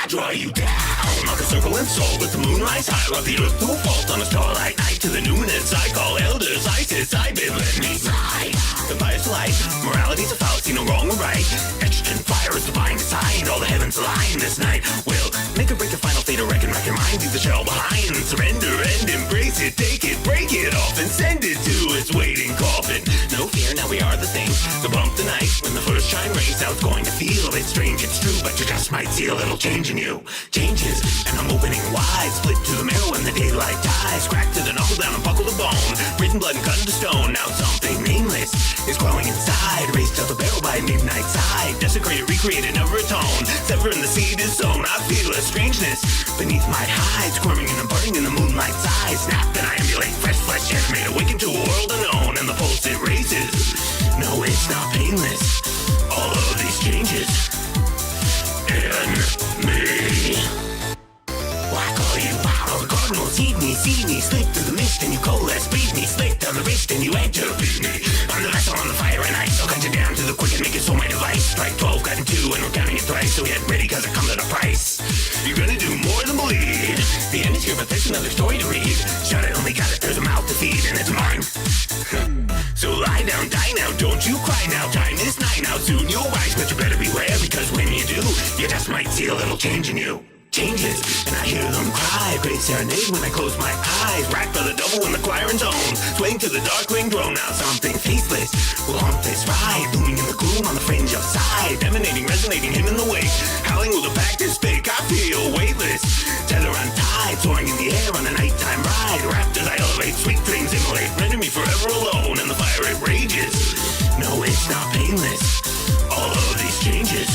draw you down like a circle and soul. Let the moon rise high, love the earth to a fault on a starlight night. To the numinous I call elders, ISIS, Ibid, let me slide. The fire's light, morality's a fallacy, no wrong or right. Etched in fire is divine design, all the heavens align this night. Will make or break the final fate, or reckon your mind. Leave the shell behind, surrender and embrace it. Take it, break it off, and send it to its waiting coffin. No fear, now we are the thing. So bump the night when the first shine rings. Now it's going to feel a bit strange, it's true, but you just might see a little change in you. Changes, and I'm opening wide. Split to the marrow when the daylight dies. Crack to the knuckle down and buckle the bone. Written blood and cut into stone. Now something nameless is growing inside. Raised till the barrel by midnight side. Desecrated, recreated, never atone. Sever in the seed is sown. I feel a strangeness beneath my hide. Squirming and burning in the moonlight's eyes. Snap and I ambulate. Fresh flesh animate. Awaken to a world unknown. And the pulse it raises. No, it's not painless. All of these changes in me. Why call you out? All the cardinals heed me, see me. Slip through the mist and you coalesce. Breathe me, slick down the wrist and you enter. Beat me. I'm the vessel on the fire and ice. I'll cut you down to the quick and make it so my device. Strike 12, got in 2 and we're counting it thrice. So get ready cause it comes at a price. You're gonna do more than bleed. The end is here but there's another story to read. Shout I only got it, there's a mouth to feed and it's mine. So lie down, die now, don't you cry now. Time is night now, soon you'll rise. But you better beware because when you do, you just might see a little change in you. Changes, and I hear them cry. Great serenade when I close my eyes. Racked by the double when the choir intones. Swaying to the darkling drone. Now something faithless will haunt this ride. Looming in the gloom on the fringe of sight. Emanating, resonating, him in the wake. Howling with the pact is fake, I feel weightless. Tether untied, soaring in the air on a nighttime ride. Wrapped as I elevate, sweet dreams immolate. Render me forever alone, and the fire it rages. No, it's not painless. All of these changes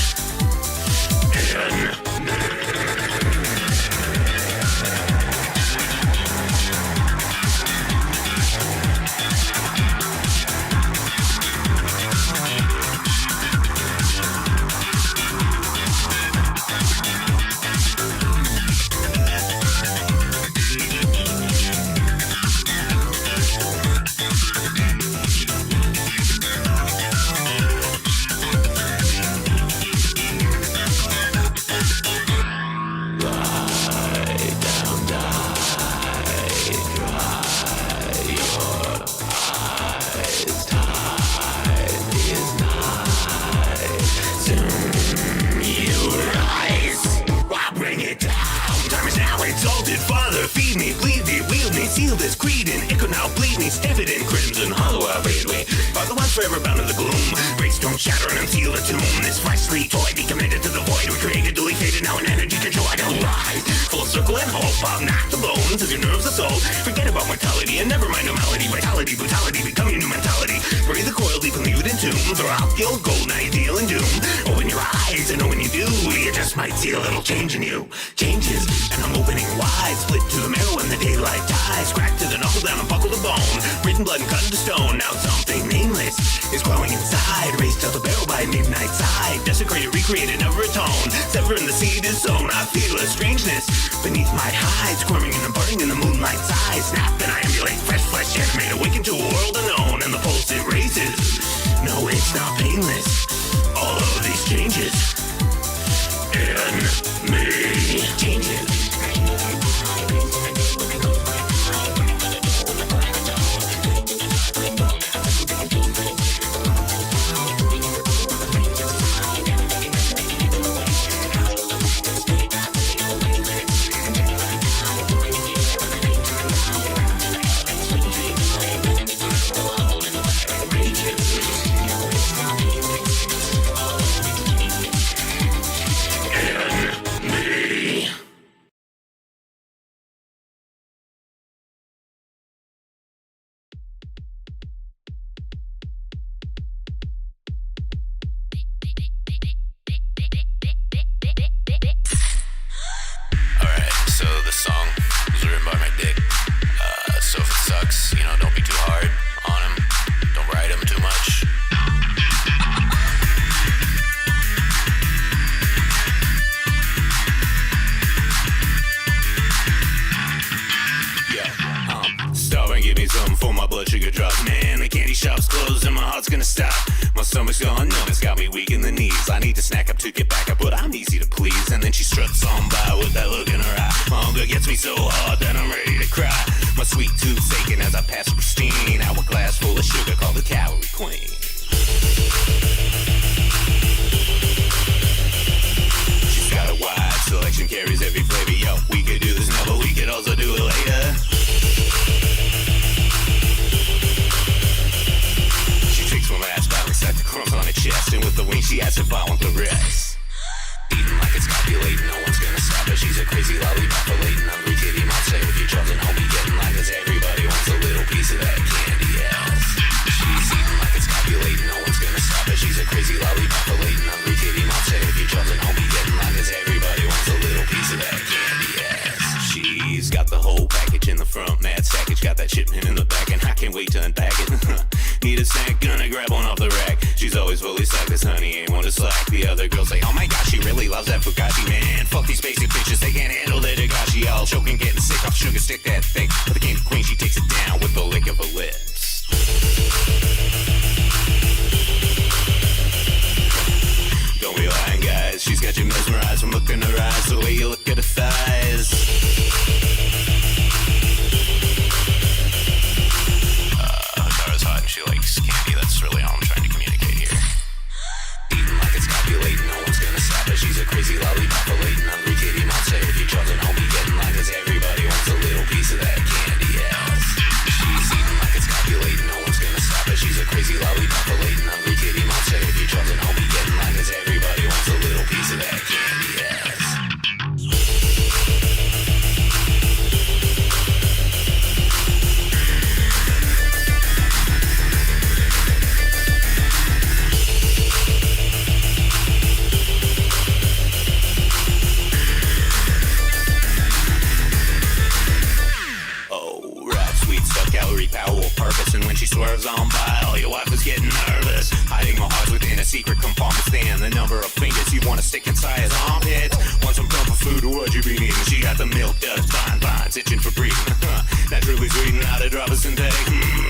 in forever bound in the gloom. Race don't shatter and unseal the tomb. This fleshly toy be committed to the void. We created, duly faded, now in energy control I don't rise. Full circle and hope, I'll knock the bones as your nerves the soul. Forget about mortality and never mind normality. Vitality, brutality, become your new mentality. Bury the coil deep in the wooden tombs. Or I'll kill gold, now you deal in doom. Open your eyes and know when you do, you just might see a little change in you. Changes, and I'm opening wide. Split to the marrow when the daylight dies. Crack to the knuckle down and buckle the bone. Written blood and cut into stone. Now something nameless is growing inside. Raised till the barrel by midnight side. Desecrated, recreated, never atone. Sever in the seed is sown. I feel a strangeness beneath my hide. Squirming and burning in the moonlight's eyes. Snap and I ambulate. Fresh flesh animate. Awaken to a world unknown. And the pulse it raises. No, it's not painless. All of these changes in me. Changes. My stomach's gone numb, it's got me weak in the knees. I need to snack up to get back up, but I'm easy to please. And then she struts on by with that look in her eye. My hunger gets me so hard that I'm ready to cry. My sweet tooth's aching as I pass a pristine hourglass full of sugar called the Calorie Queen. She's got a wide selection, carries every flavor. Yo, we could do this now, but we could also do it later. She takes one last bite, looks like the crumbs on her chest, and with the wing she asks if I want the rest. Eating like it's copulating, no one's gonna stop her. She's a crazy lollipop, latent, hungry kitty monster. If you're chosen, homie, getting like us, everybody wants a little piece of that candy, yes. She's eating like it's copulating, no one's gonna stop her. She's a crazy lollipop, latent, hungry kitty monster. If you're chosen, homie, getting like us, everybody wants a little piece of that candy, yes. She's got the whole package in the front, mad sackage, got that shipment in the back, and I can't wait to unpack it. Need a snack, gonna grab one off the rack. She's always fully stacked, this honey ain't one to slack. The other girls say, oh my gosh, she really loves that Fugazi, man. Fuck these basic bitches, they can't handle the Dagashi. All choking, getting sick off sugar stick that thick. But the candy queen, she takes it down with the lick of her lips. Don't be lying, guys, she's got you mesmerized from looking in her eyes, the way you look at her thighs. Tara's hot and she likes candy, that's really all I'm trying to communicate here. Eating like it's copulating, no one's gonna stop her. She's a crazy lollipop, latent, hungry kitty monster. If you're chosen, homie, getting like us, everybody wants a little piece of that candy, yes. She's eating like it's copulating, no one's gonna stop her. She's a crazy lollipop, latent, hungry kitty monster. If you're chosen, homie, getting like us, everybody wants a little piece of that candy, yes. Purpose, and when she swerves on by, all your wife is getting nervous. Hiding my heart within a secret compartment stand. The number of fingers you want to stick inside his armpits. Want some comfort food, what you be needing? She got the milk duds, vines, itching for breathing. Naturally sweet, not a drop of synthetic.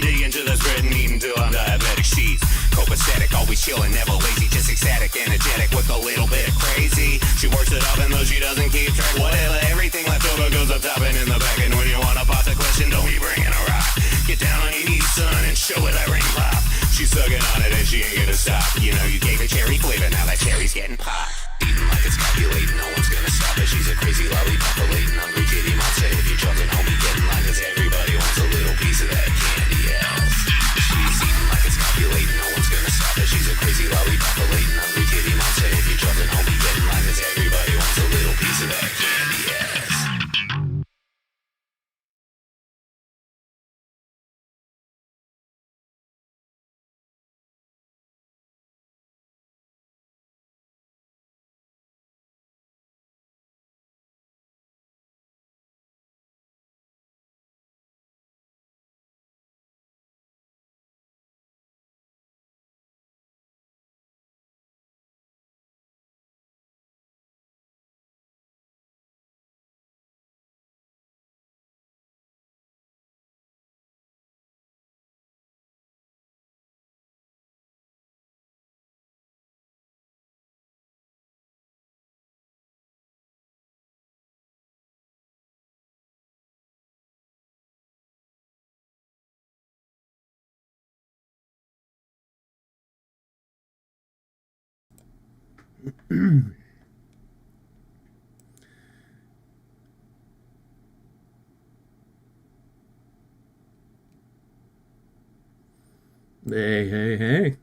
Dig into the spread and eat until I'm diabetic. She's copacetic, always chilling, never lazy, just ecstatic, energetic with a little bit of crazy. She works it up and though she doesn't keep track, whatever, everything left over goes up top and in the back. And when you want to pop the question, don't be bringing a rock. Get down on your knees, son, and show her that ring pop. She's sucking on it and she ain't gonna stop. You know you gave her cherry flavor, now that cherry's getting popped. Eating like it's copulating, no one's gonna stop her. She's a crazy lollipop, latent, hungry kitty monster. If you're chosen, homie, getting like us, everybody wants a little piece of that candy, yes. She's eating like it's copulating, no one's gonna stop her. She's a crazy lollipop, latent, hungry kitty monster. If you're chosen, homie, getting like us, everybody wants a little piece of that candy, yes. Hey.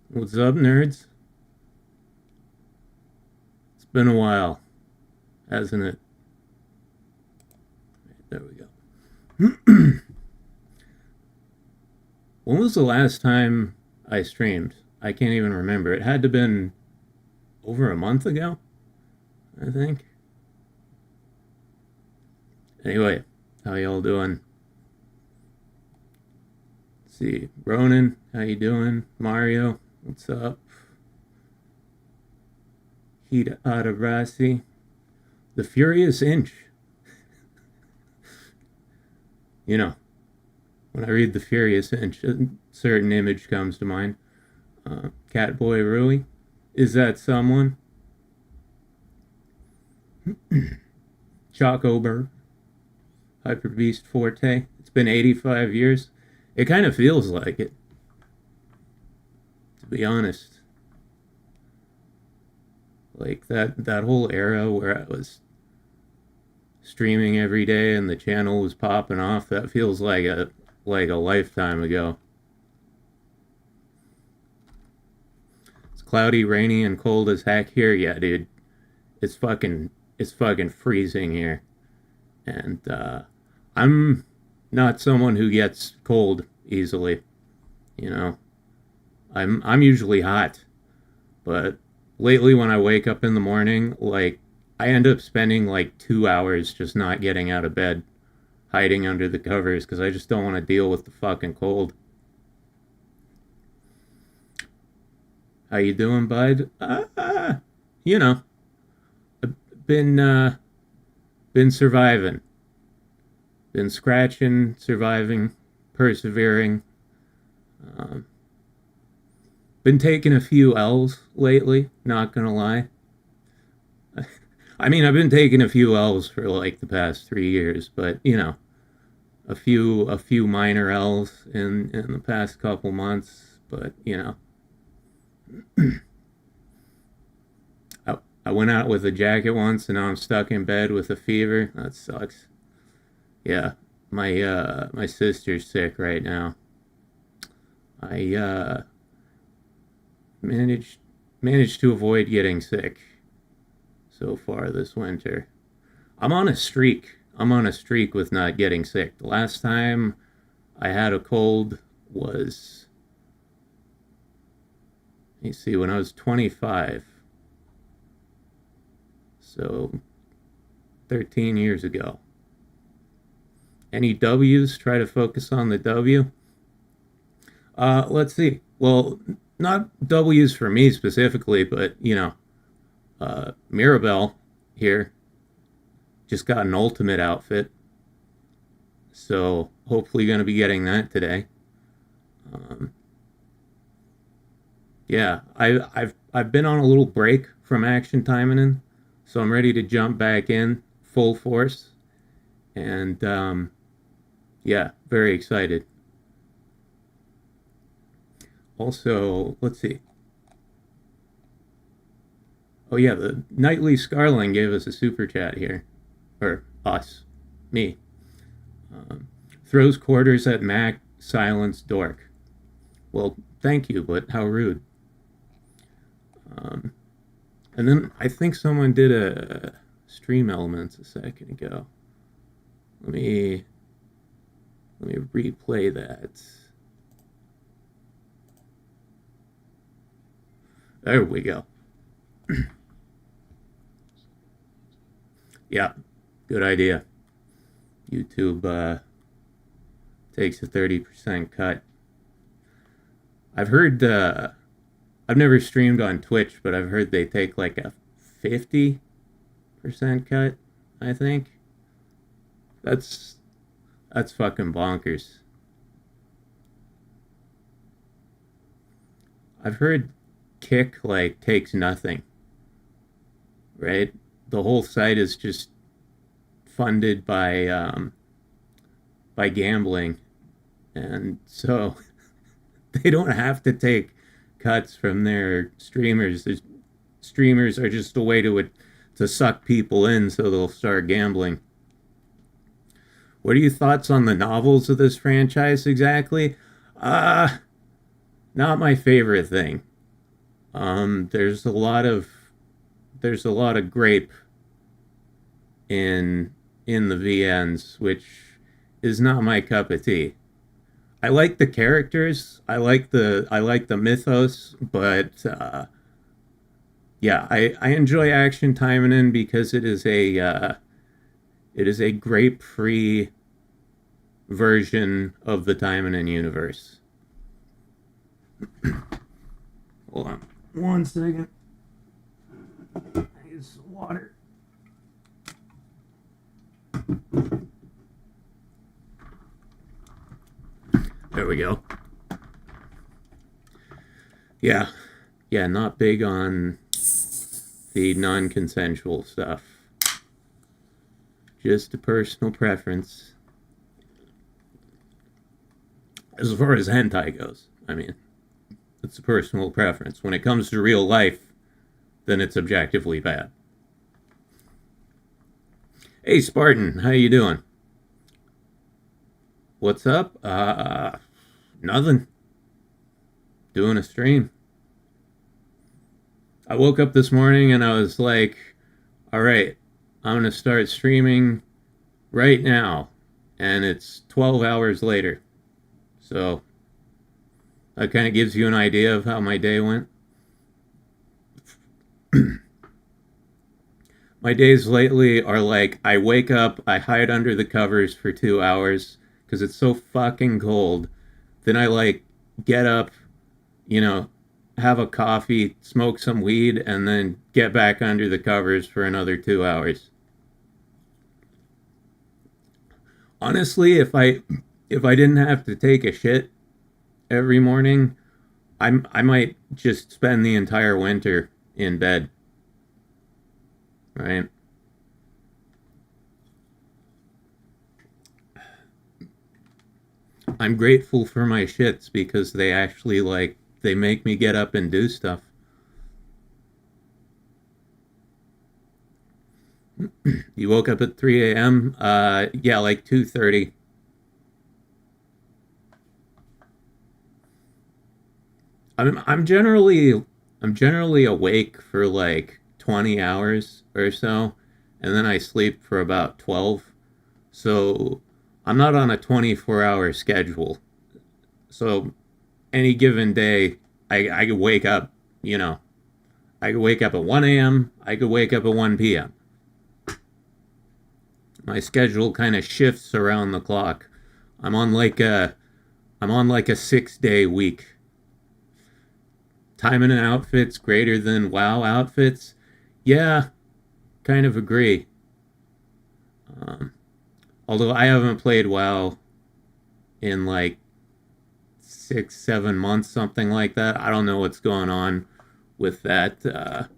What's up, nerds? It's been a while, hasn't it? There we go. When was the last time I streamed? I can't even remember. It had to have been over a month ago, I think. Anyway, how y'all doing? Let's see, Ronan, how you doing? Mario, what's up? Hida Arabrasi, the Furious Inch. You know, when I read the Furious Inch, a certain image comes to mind. Catboy Rui. Is that someone? Chocober. Hyper Beast Forte. It's been 85 years. It kind of feels like it, to be honest. Like that whole era where I was streaming every day and the channel was popping off, that feels like a lifetime ago. It's cloudy, rainy, and cold as heck here. Yeah, dude. It's fucking freezing here. And I'm not someone who gets cold easily. You know. I'm usually hot. But lately when I wake up in the morning, like I end up spending like 2 hours just not getting out of bed, hiding under the covers because I just don't want to deal with the fucking cold. How you doing, bud? You know, been been surviving, been scratching, surviving, persevering. Um, been taking a few L's lately. Not gonna lie. I mean, I've been taking a few L's for like the past 3 years, but you know, a few minor L's in the past couple months. But you know, I went out with a jacket once, and now I'm stuck in bed with a fever. That sucks. Yeah, my sister's sick right now. I managed to avoid getting sick so far this winter. I'm on a streak. I'm on a streak with not getting sick. The last time I had a cold was, you see, when I was 25. So 13 years ago. Any W's? Try to focus on the W. Let's see. Well, not W's for me specifically, but you know, Mirabelle here just got an ultimate outfit, so hopefully going to be getting that today. Um, yeah, I've been on a little break from Action Taimanin, so I'm ready to jump back in full force, and yeah, very excited. Also, let's see. Oh yeah, the Nightly Scarling gave us a super chat here. Or us. Me. Throws quarters at Mac, silence dork. Well, thank you, but how rude. Um, and then I think someone did a stream elements a second ago. Let me replay that. There we go. Yeah, good idea. YouTube takes a 30% cut. I've heard, I've never streamed on Twitch, but I've heard they take like a 50% cut, I think. That's fucking bonkers. I've heard Kick like takes nothing, right? The whole site is just funded by gambling, and so they don't have to take cuts from their streamers. The streamers are just a way to suck people in, so they'll start gambling. What are your thoughts on the novels of this franchise exactly? Not my favorite thing. There's a lot of grape in the VNs, which is not my cup of tea. I like the characters, I like the mythos, but yeah, I enjoy Action Taimanin because it is a grape-free version of the Taimanin universe. Hold on 1 second. I need some water. There we go. Yeah. Yeah, not big on the non-consensual stuff. Just a personal preference. As far as hentai goes, I mean, it's a personal preference. When it comes to real life, then it's objectively bad. Hey, Spartan, how you doing? What's up? Nothing. Doing a stream. I woke up this morning and I was like, all right, I'm going to start streaming right now. And it's 12 hours later. So that kind of gives you an idea of how my day went. My days lately are like, I wake up, I hide under the covers for 2 hours because it's so fucking cold. Then I like get up, you know, have a coffee, smoke some weed, and then get back under the covers for another 2 hours. Honestly, if I didn't have to take a shit every morning, I might just spend the entire winter in bed. Right? I'm grateful for my shits because they actually like they make me get up and do stuff. You woke up at 3 a.m. Yeah, like 2:30. I'm generally awake for like 20 hours or so, and then I sleep for about 12. So I'm not on a 24-hour schedule. So any given day, I could wake up, you know, I could wake up at 1 a.m., I could wake up at 1 p.m. My schedule kind of shifts around the clock. I'm on like a I'm on like a 6-day week. Taimanin outfits greater than WoW outfits? Yeah, kind of agree. Um, Although I haven't played WoW in like 6, 7 months, something like that. I don't know what's going on with that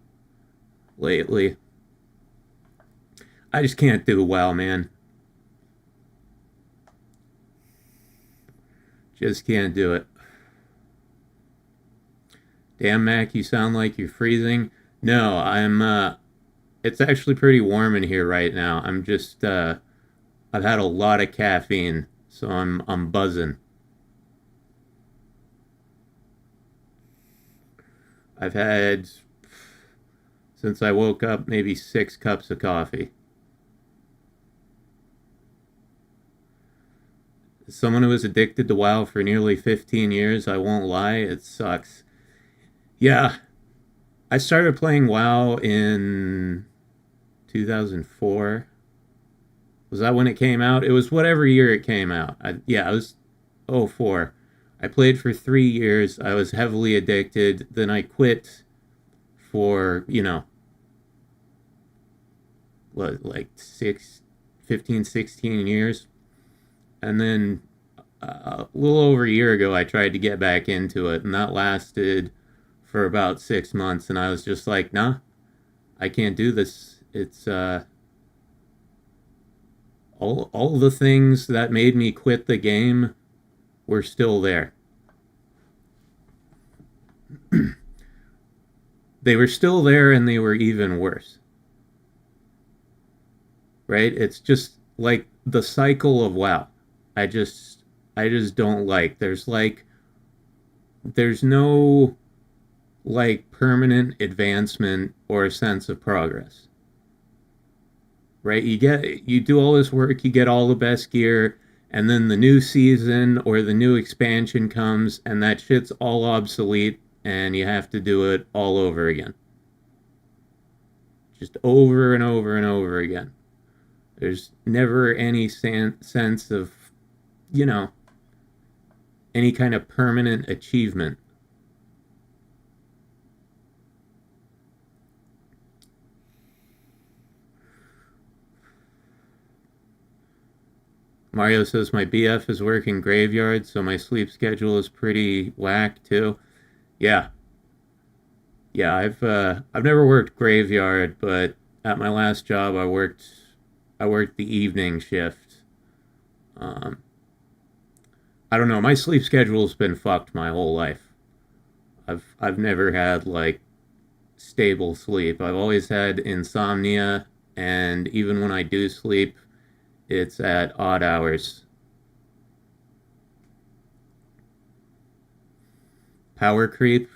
lately. I just can't do WoW, man. Just can't do it. Damn, Mac, you sound like you're freezing. No, it's actually pretty warm in here right now. I've had a lot of caffeine, so I'm buzzing. I've had since I woke up maybe 6 cups of coffee. As someone who was addicted to WoW for nearly 15 years, I won't lie, it sucks. Yeah, I started playing WoW in 2004. Was that when it came out? It was whatever year it came out. Yeah, it was '04. I played for 3 years. I was heavily addicted. Then I quit for, what, like 15, 16 years. And then a little over a year ago, I tried to get back into it, and that lasted for about 6 months. And I was just like, nah, I can't do this. It's all the things that made me quit the game were still there. They were still there, and they were even worse. Right? It's just like the cycle of WoW. I just don't like. There's no like permanent advancement or a sense of progress. Right? You do all this work, you get all the best gear, and then the new season or the new expansion comes and that shit's all obsolete and you have to do it all over again. Just over and over and over again. There's never any sense of, you know, any kind of permanent achievement. Mario says my BF is working graveyard, so my sleep schedule is pretty whack too. Yeah, Yeah, I've never worked graveyard, but at my last job, I worked the evening shift. Um, I don't know. My sleep schedule's been fucked my whole life. I've never had like stable sleep. I've always had insomnia, and even when I do sleep, it's at odd hours. Power creep.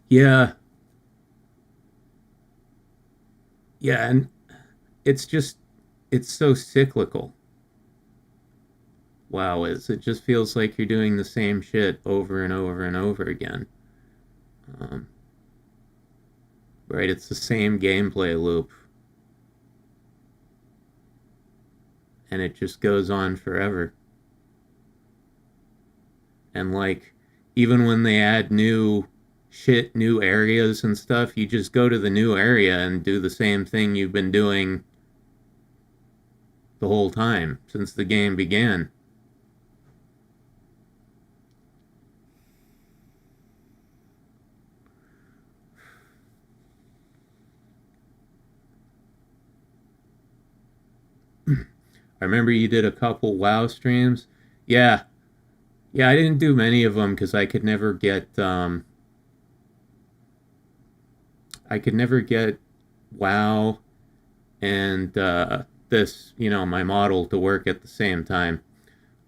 Yeah, yeah, and it's just it's so cyclical. Wow, it just feels like you're doing the same shit over and over and over again. Um, right, it's the same gameplay loop, and it just goes on forever. And like, even when they add new shit, new areas and stuff, you just go to the new area and do the same thing you've been doing the whole time since the game began. I remember you did a couple WoW streams. Yeah, yeah, I didn't do many of them because I could never get WoW and my model to work at the same time.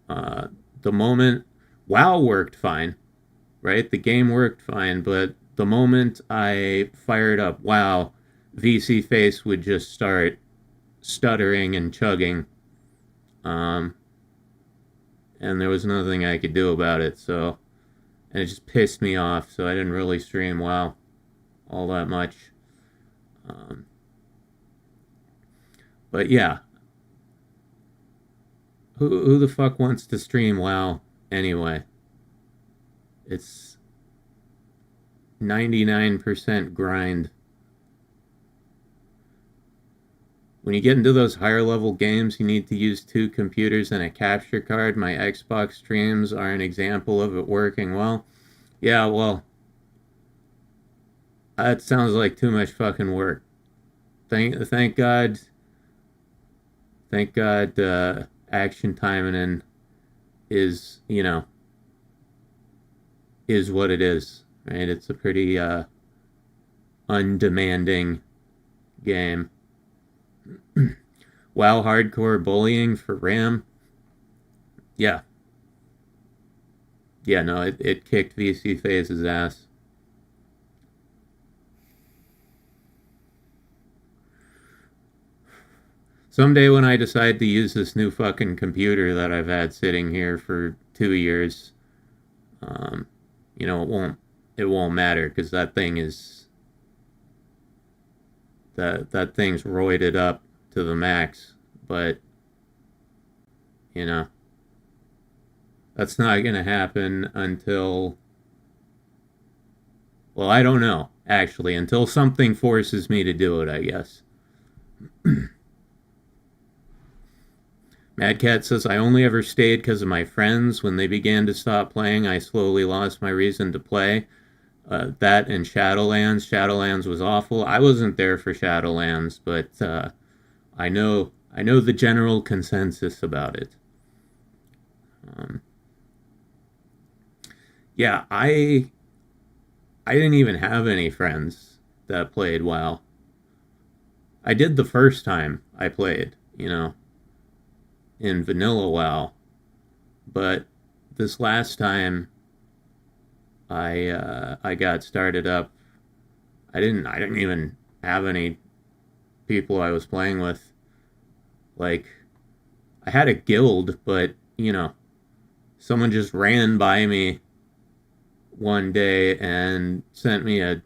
Uh, the moment WoW worked fine, right? The game worked fine, but the moment I fired up WoW, VC Face would just start stuttering and chugging, um, and there was nothing I could do about it. So, and it just pissed me off. So I didn't really stream WoW all that much. Um, but yeah, who the fuck wants to stream WoW anyway? It's 99% grind. When you get into those higher level games, you need to use two computers and a capture card. My Xbox streams are an example of it working well. Yeah, well, that sounds like too much fucking work. Thank God, thank God, Action Taimanin is is what it is. Right? It's a pretty undemanding game. WoW hardcore bullying for RAM. Yeah, yeah, no, it kicked VC Phase's ass. Someday when I decide to use this new fucking computer that I've had sitting here for 2 years, um, it won't matter because that thing's roided up to the max. But you know that's not gonna happen until, well, I don't know actually, until something forces me to do it, I guess. Mad Cat says, I only ever stayed because of my friends. When they began to stop playing, I slowly lost my reason to play. That and Shadowlands. Shadowlands was awful. I wasn't there for Shadowlands, but I know the general consensus about it. Um, yeah, I didn't even have any friends that played WoW. I did the first time I played, in vanilla WoW, but this last time I got started up, I didn't even have any people I was playing with. Like, I had a guild, but someone just ran by me one day and sent me a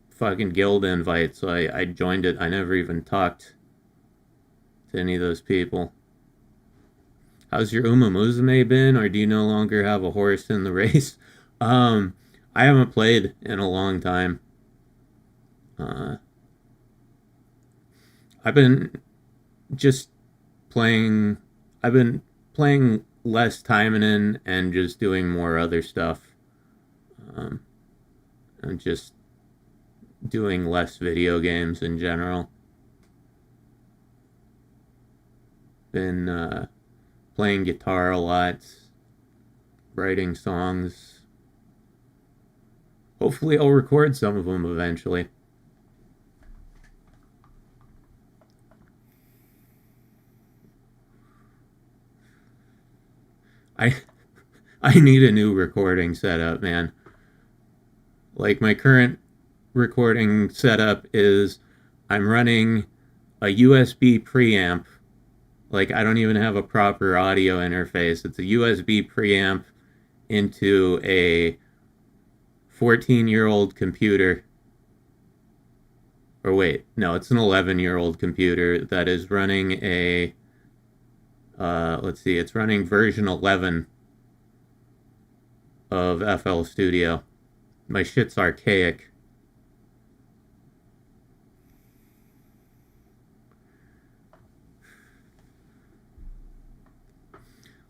fucking guild invite, so I joined it. I never even talked to any of those people. How's your Uma Musume been, or do you no longer have a horse in the race? Um, I haven't played in a long time. Uh, I've been just playing. I've been playing less time and just doing more other stuff. Um, I'm just doing less video games in general. Been playing guitar a lot, writing songs. Hopefully I'll record some of them eventually. I I need a new recording setup, man. Like, my current recording setup is I'm running a USB preamp. Like, I don't even have a proper audio interface. It's a USB preamp into a 14-year-old computer. Or wait, no, it's an 11-year-old computer that is running a let's see, it's running version 11 of FL Studio. My shit's archaic.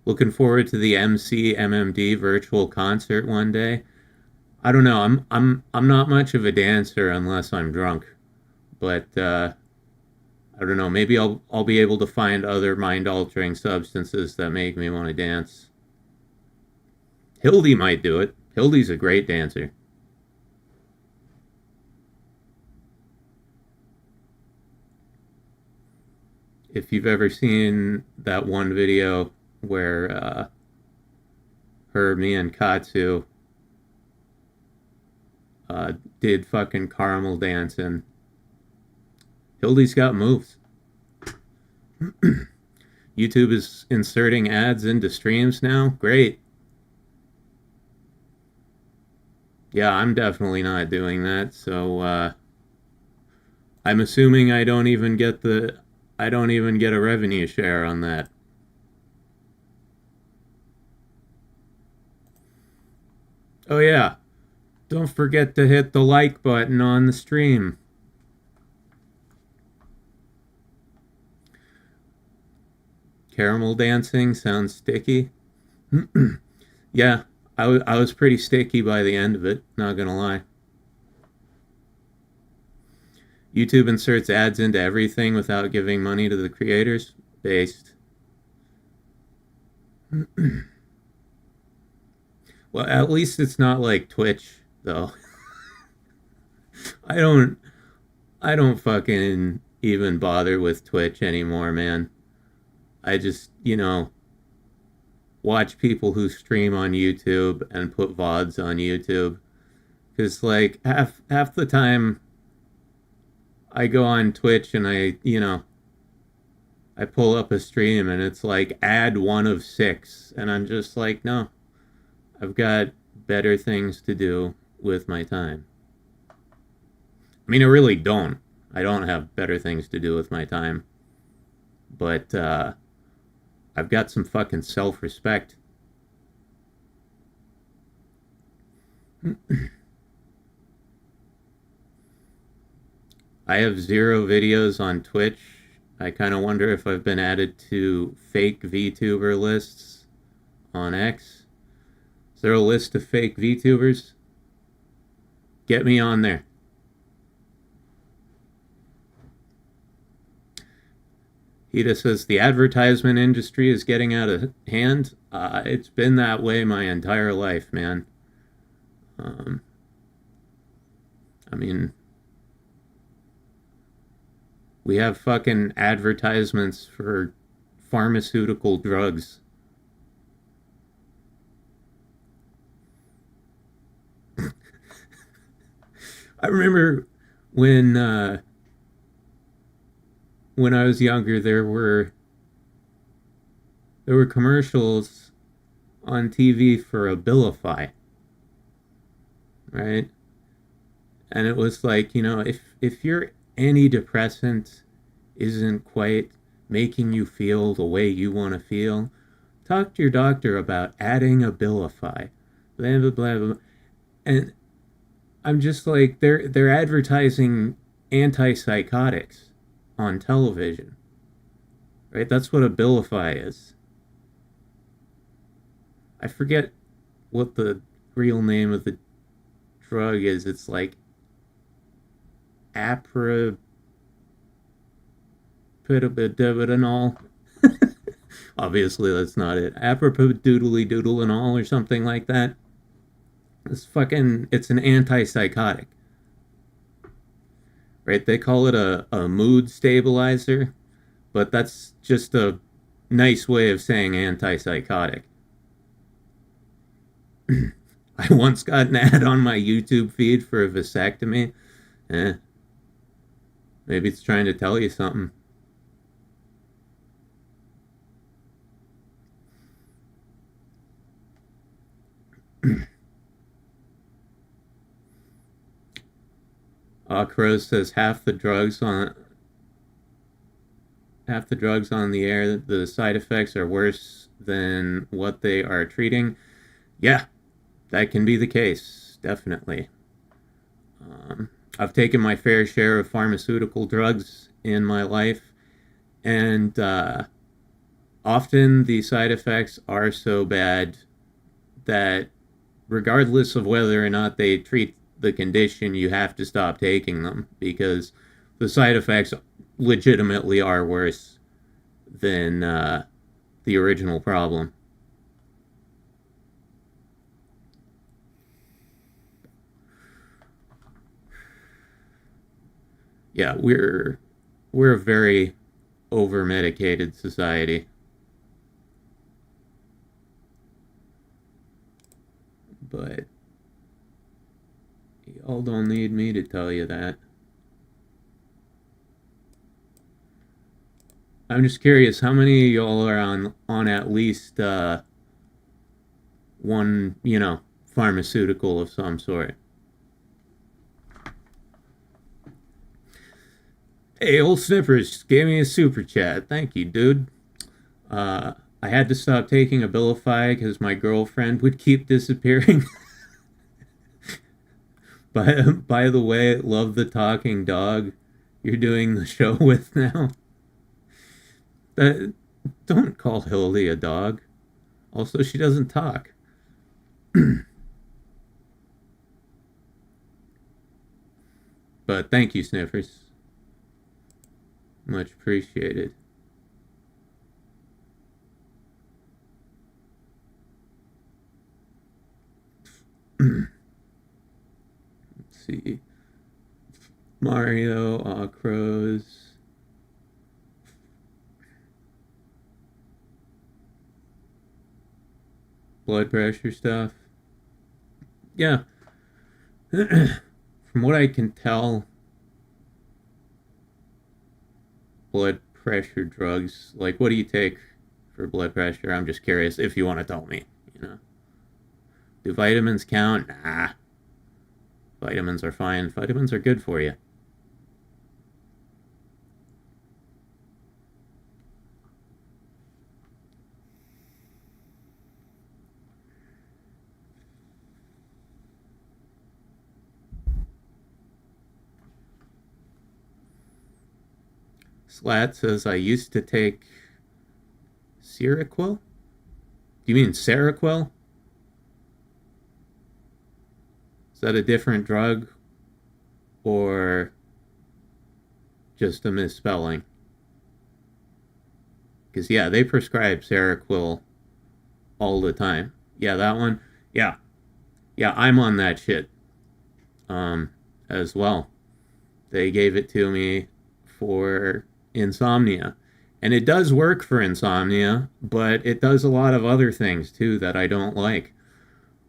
Looking forward to the MMD virtual concert one day. I don't know. I'm not much of a dancer unless I'm drunk. But I don't know. Maybe I'll be able to find other mind-altering substances that make me want to dance. Hildy might do it. Hildy's a great dancer. If you've ever seen that one video where me and Katsu did fucking caramel dancing, Hildy's got moves. YouTube is inserting ads into streams now. Great. Yeah, I'm definitely not doing that. So I'm assuming I don't even get a revenue share on that. Oh yeah, don't forget to hit the like button on the stream. Caramel dancing sounds sticky. Yeah, I was pretty sticky by the end of it, not gonna lie. YouTube inserts ads into everything without giving money to the creators. Based. Well, at least it's not like Twitch, though. I don't fucking even bother with Twitch anymore, man. I just, watch people who stream on YouTube and put VODs on YouTube. Because, like, half the time I go on Twitch and I pull up a stream and it's like ad 1 of 6. And I'm just like, no. I've got better things to do with my time. I mean, I really don't. I don't have better things to do with my time. But I've got some fucking self-respect. I have 0 videos on Twitch. I kind of wonder if I've been added to fake VTuber lists on X. Is there a list of fake VTubers? Get me on there. Hita says the advertisement industry is getting out of hand. It's been that way my entire life, man. I mean, we have fucking advertisements for pharmaceutical drugs. I remember when I was younger, there were commercials on TV for Abilify, right? And it was like, if your antidepressant isn't quite making you feel the way you want to feel, talk to your doctor about adding Abilify. Blah blah blah blah. And I'm just like, they're advertising antipsychotics on television, right? That's what Abilify is. I forget what the real name of the drug is. It's like apripadidenol. Obviously, that's not it. Apripadoodly-doodlenol or something like that. It's an antipsychotic. Right? They call it a mood stabilizer, but that's just a nice way of saying antipsychotic. I once got an ad on my YouTube feed for a vasectomy. Maybe it's trying to tell you something. Crow says half the drugs on the air, the side effects are worse than what they are treating. Yeah, that can be the case, definitely. I've taken my fair share of pharmaceutical drugs in my life, and often the side effects are so bad that regardless of whether or not they treat the condition, you have to stop taking them, because the side effects legitimately are worse than the original problem. Yeah, we're a very over-medicated society. But y'all don't need me to tell you that. I'm just curious, how many of y'all are on at least one, pharmaceutical of some sort? Hey, old Snippers gave me a super chat. Thank you, dude. I had to stop taking Abilify because my girlfriend would keep disappearing. By the way, love the talking dog you're doing the show with now. Don't call Hildy a dog. Also, she doesn't talk. But thank you, Sniffers. Much appreciated. Let's see. Mario, Crows. Blood pressure stuff. Yeah. From what I can tell, blood pressure drugs, like, what do you take for blood pressure? I'm just curious if you want to tell me, Do vitamins count? Nah. Vitamins are fine. Vitamins are good for you. Slat says, I used to take Seroquel? Do you mean Seroquel? Is that a different drug? Or just a misspelling? Because, yeah, they prescribe Seroquel all the time. Yeah, that one. Yeah. Yeah, I'm on that shit. As well. They gave it to me for insomnia. And it does work for insomnia, but it does a lot of other things too that I don't like.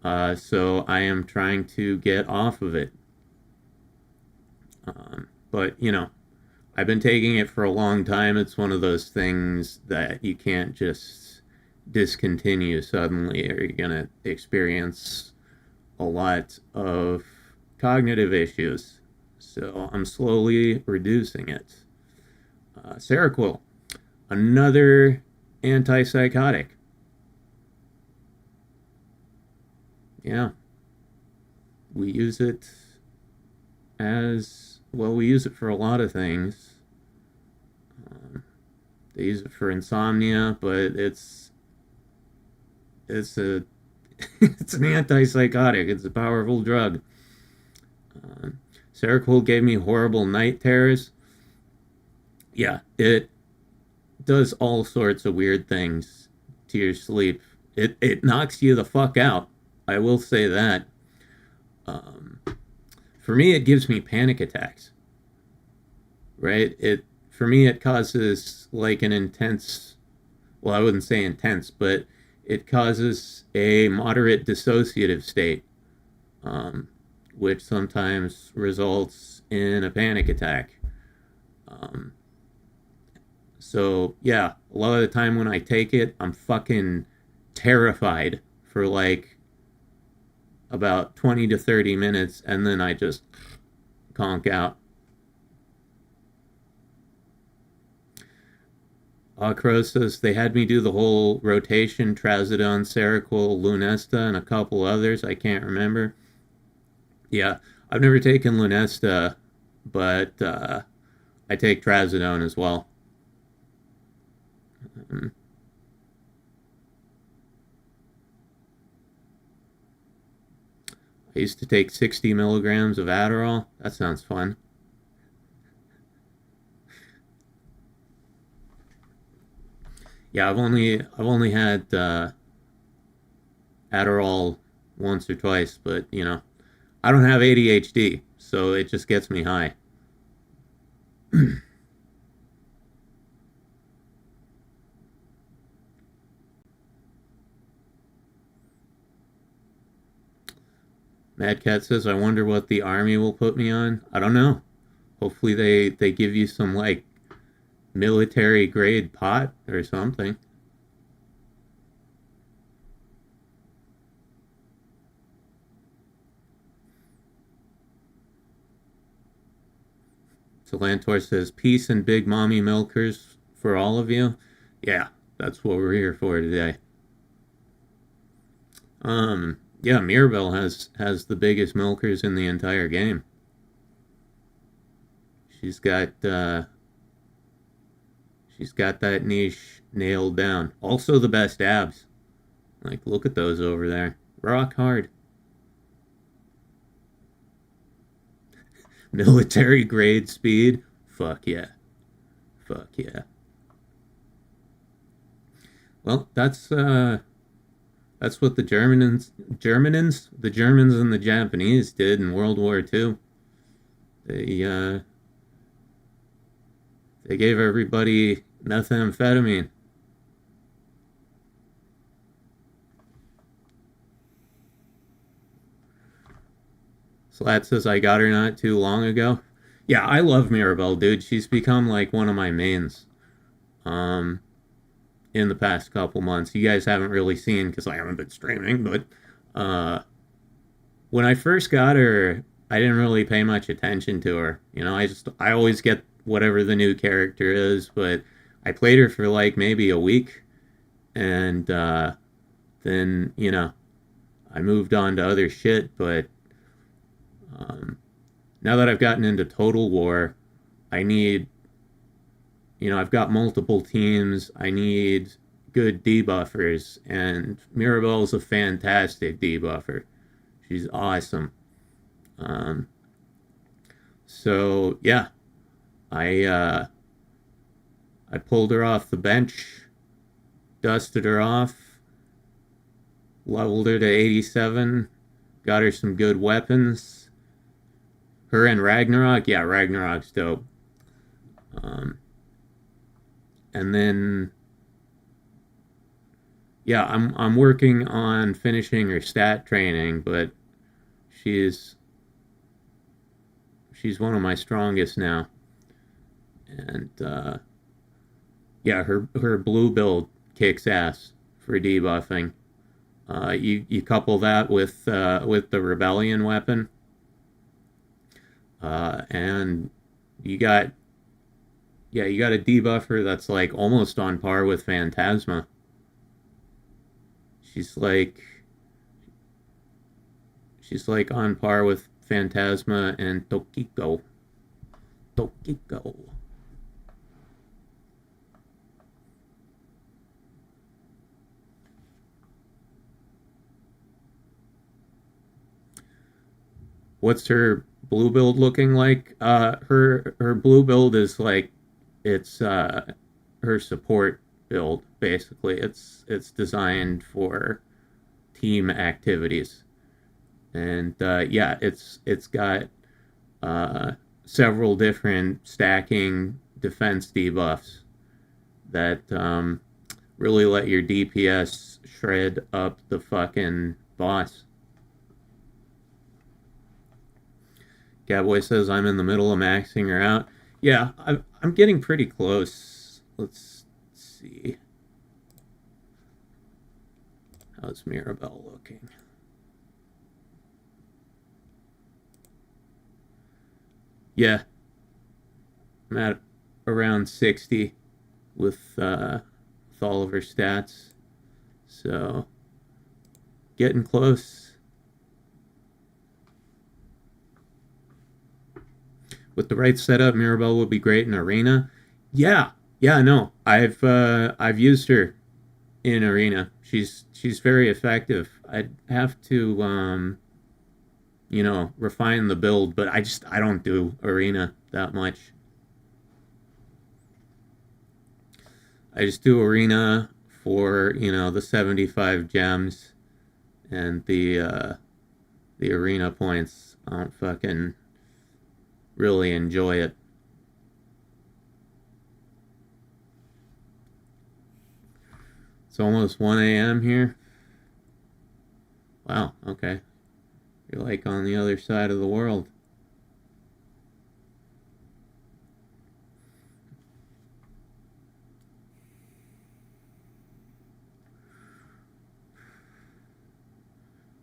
So I am trying to get off of it. But, I've been taking it for a long time. It's one of those things that you can't just discontinue suddenly, or you're going to experience a lot of cognitive issues. So I'm slowly reducing it. Seroquel, another antipsychotic. Yeah. We use it we use it for a lot of things. They use it for insomnia, but it's it's an antipsychotic. It's a powerful drug. Seroquel gave me horrible night terrors. Yeah, it does all sorts of weird things to your sleep. It knocks you the fuck out. I will say that. Um, for me, it gives me panic attacks. Right? It for me it causes like an intense. Well, I wouldn't say intense, but it causes a moderate dissociative state, um, which sometimes results in a panic attack. Um, so yeah, a lot of the time when I take it, I'm fucking terrified for like about 20 to 30 minutes, and then I just conk out. Crow says they had me do the whole rotation, Trazodone, Seroquel, Lunesta, and a couple others. I can't remember. Yeah, I've never taken Lunesta, but I take Trazodone as well. Um, I used to take 60 milligrams of Adderall. That sounds fun. Yeah, I've only had Adderall once or twice, but I don't have ADHD, so it just gets me high. Mad Cat says, "I wonder what the army will put me on." I don't know. Hopefully they give you some like military grade pot or something. So Lantor says, "Peace and big mommy milkers for all of you." Yeah, that's what we're here for today. Yeah, Mirabelle has the biggest milkers in the entire game. She's got uh, she's got that niche nailed down. Also the best abs. Like, look at those over there. Rock hard. Military grade speed. Fuck yeah. Fuck yeah. Well, that's what the Germans and the Japanese did in World War II. They uh, they gave everybody methamphetamine. Slat says I got her not too long ago. Yeah, I love Mirabelle, dude. She's become like one of my mains. Um, in the past couple months, you guys haven't really seen because I haven't been streaming. But uh, when I first got her, I didn't really pay much attention to her. I always get whatever the new character is, but I played her for like maybe a week, and then I moved on to other shit. But um, now that I've gotten into Total War, I need, I've got multiple teams. I need good debuffers, and Mirabelle's a fantastic debuffer. She's awesome. Um, so yeah, I uh, I pulled her off the bench, dusted her off, leveled her to 87, got her some good weapons. Her and Ragnarok, yeah, Ragnarok's dope. Um, and then yeah, I'm working on finishing her stat training, but she's she's one of my strongest now. And yeah, her blue build kicks ass for debuffing. You couple that with the rebellion weapon, and you got you got a debuffer that's like almost on par with Phantasma. She's like she's like on par with Phantasma and Tokiko. Tokiko. What's her blue build looking like? Her blue build is like it's her support build basically. It's designed for team activities, and yeah, it's got several different stacking defense debuffs that really let your DPS shred up the fucking boss. Catboy says I'm in the middle of maxing her out. Yeah, I'm getting pretty close. Let's see. How's Mirabelle looking? Yeah, I'm at around 60 with all of her stats. So, getting close. With the right setup, Mirabelle would be great in arena. Yeah, no, I've used her in arena. She's very effective. I'd have to refine the build, but I don't do arena that much. I just do arena for the 75 gems and the arena points. I don't fucking really enjoy it. It's almost 1 a.m. here. Wow, okay. You're like on the other side of the world.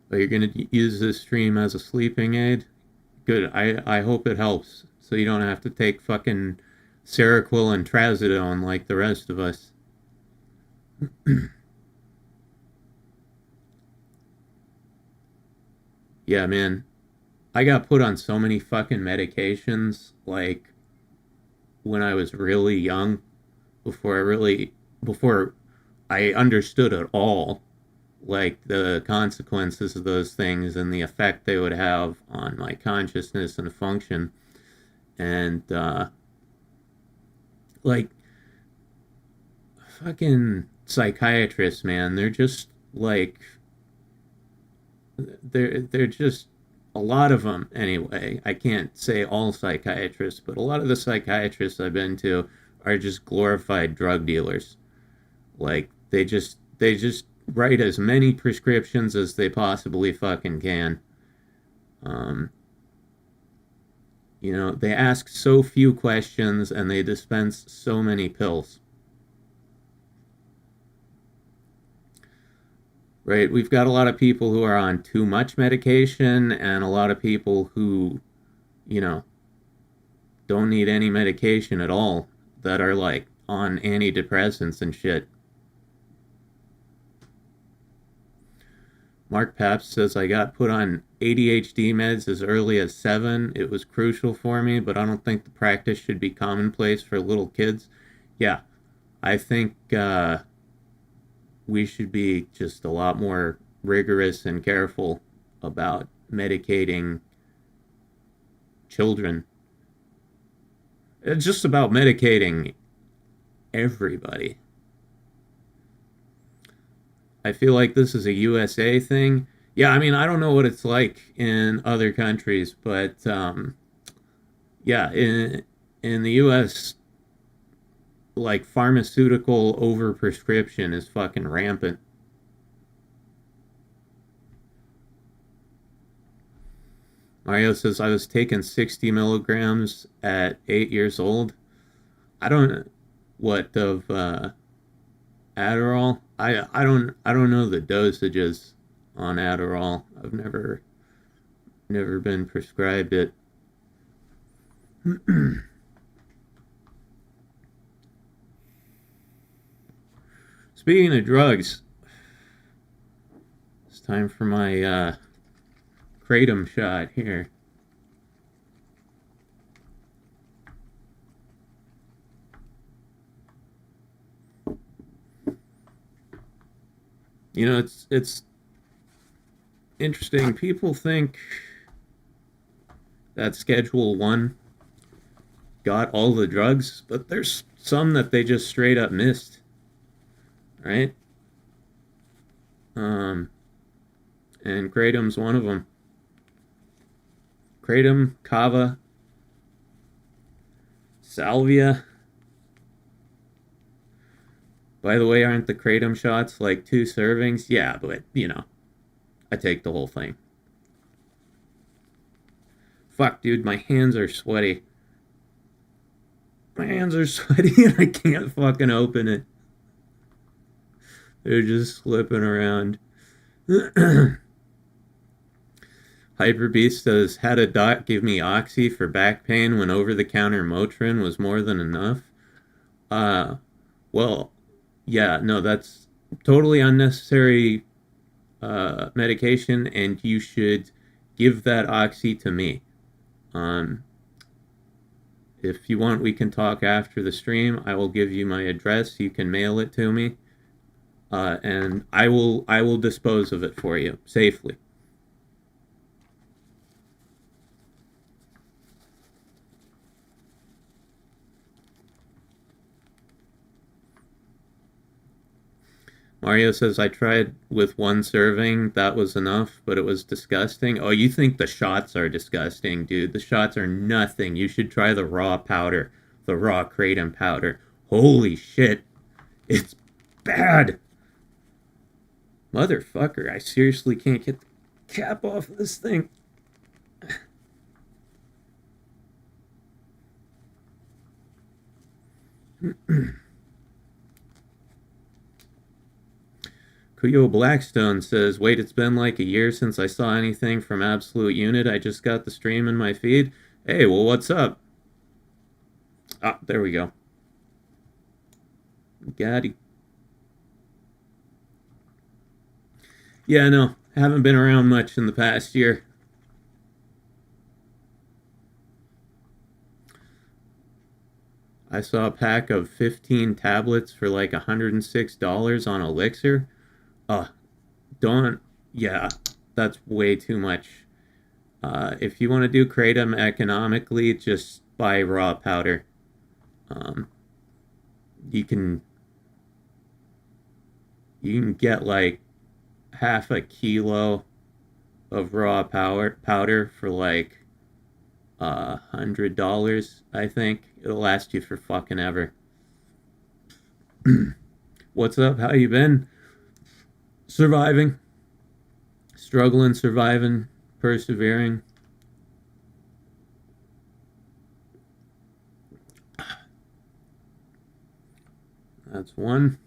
But you're going to use this stream as a sleeping aid? Good. I hope it helps. So you don't have to take fucking Seroquel and Trazodone like the rest of us. Yeah, man. I got put on so many fucking medications, like, when I was really young, before I understood at all, like, the consequences of those things and the effect they would have on my consciousness and function. And, like, fucking psychiatrists, man, they're just, like, they're just, a lot of them anyway. I can't say all psychiatrists, but a lot of the psychiatrists I've been to are just glorified drug dealers. Like, they just write as many prescriptions as they possibly fucking can. Um, they ask so few questions and they dispense so many pills. Right? We've got a lot of people who are on too much medication and a lot of people who, don't need any medication at all that are like on antidepressants and shit. Mark Paps says, I got put on ADHD meds as early as 7. It was crucial for me, but I don't think the practice should be commonplace for little kids. Yeah, I think we should be just a lot more rigorous and careful about medicating children. It's just about medicating everybody. I feel like this is a USA thing. Yeah, I mean, I don't know what it's like in other countries, but yeah, in the US, like, pharmaceutical overprescription is fucking rampant. Mario says, I was taking 60 milligrams at 8 years old. I don't, what, of Adderall? I don't know the dosages on Adderall. I've never been prescribed it. Speaking of drugs, it's time for my kratom shot here. It's interesting. People think that Schedule 1 got all the drugs, but there's some that they just straight up missed. Right? And kratom's one of them. Kratom, kava, salvia. By the way, aren't the kratom shots like 2 servings? Yeah, but, you know, I take the whole thing. Fuck, dude, my hands are sweaty. My hands are sweaty and I can't fucking open it. They're just slipping around. Hyperbeast says, had a doc give me Oxy for back pain when over-the-counter Motrin was more than enough. Well, yeah, no, that's totally unnecessary medication, and you should give that Oxy to me. If you want, we can talk after the stream. I will give you my address. You can mail it to me, and I will dispose of it for you safely. Mario says, I tried with 1 serving. That was enough, but it was disgusting. Oh, you think the shots are disgusting, dude. The shots are nothing. You should try the raw powder. The raw kratom powder. Holy shit. It's bad. Motherfucker, I seriously can't get the cap off of this thing. Kuyo Blackstone says, wait, it's been like a year since I saw anything from Absolute Unit. I just got the stream in my feed. Hey, well, what's up? Ah, there we go. Got it. Yeah, no, haven't been around much in the past year. I saw a pack of 15 tablets for like $106 on Elixir. Yeah, that's way too much. If you want to do kratom economically, just buy raw powder. You can get like half a kilo of raw powder for like $100, I think. It'll last you for fucking ever. What's up? How you been? Surviving. Struggling, surviving, persevering. That's one.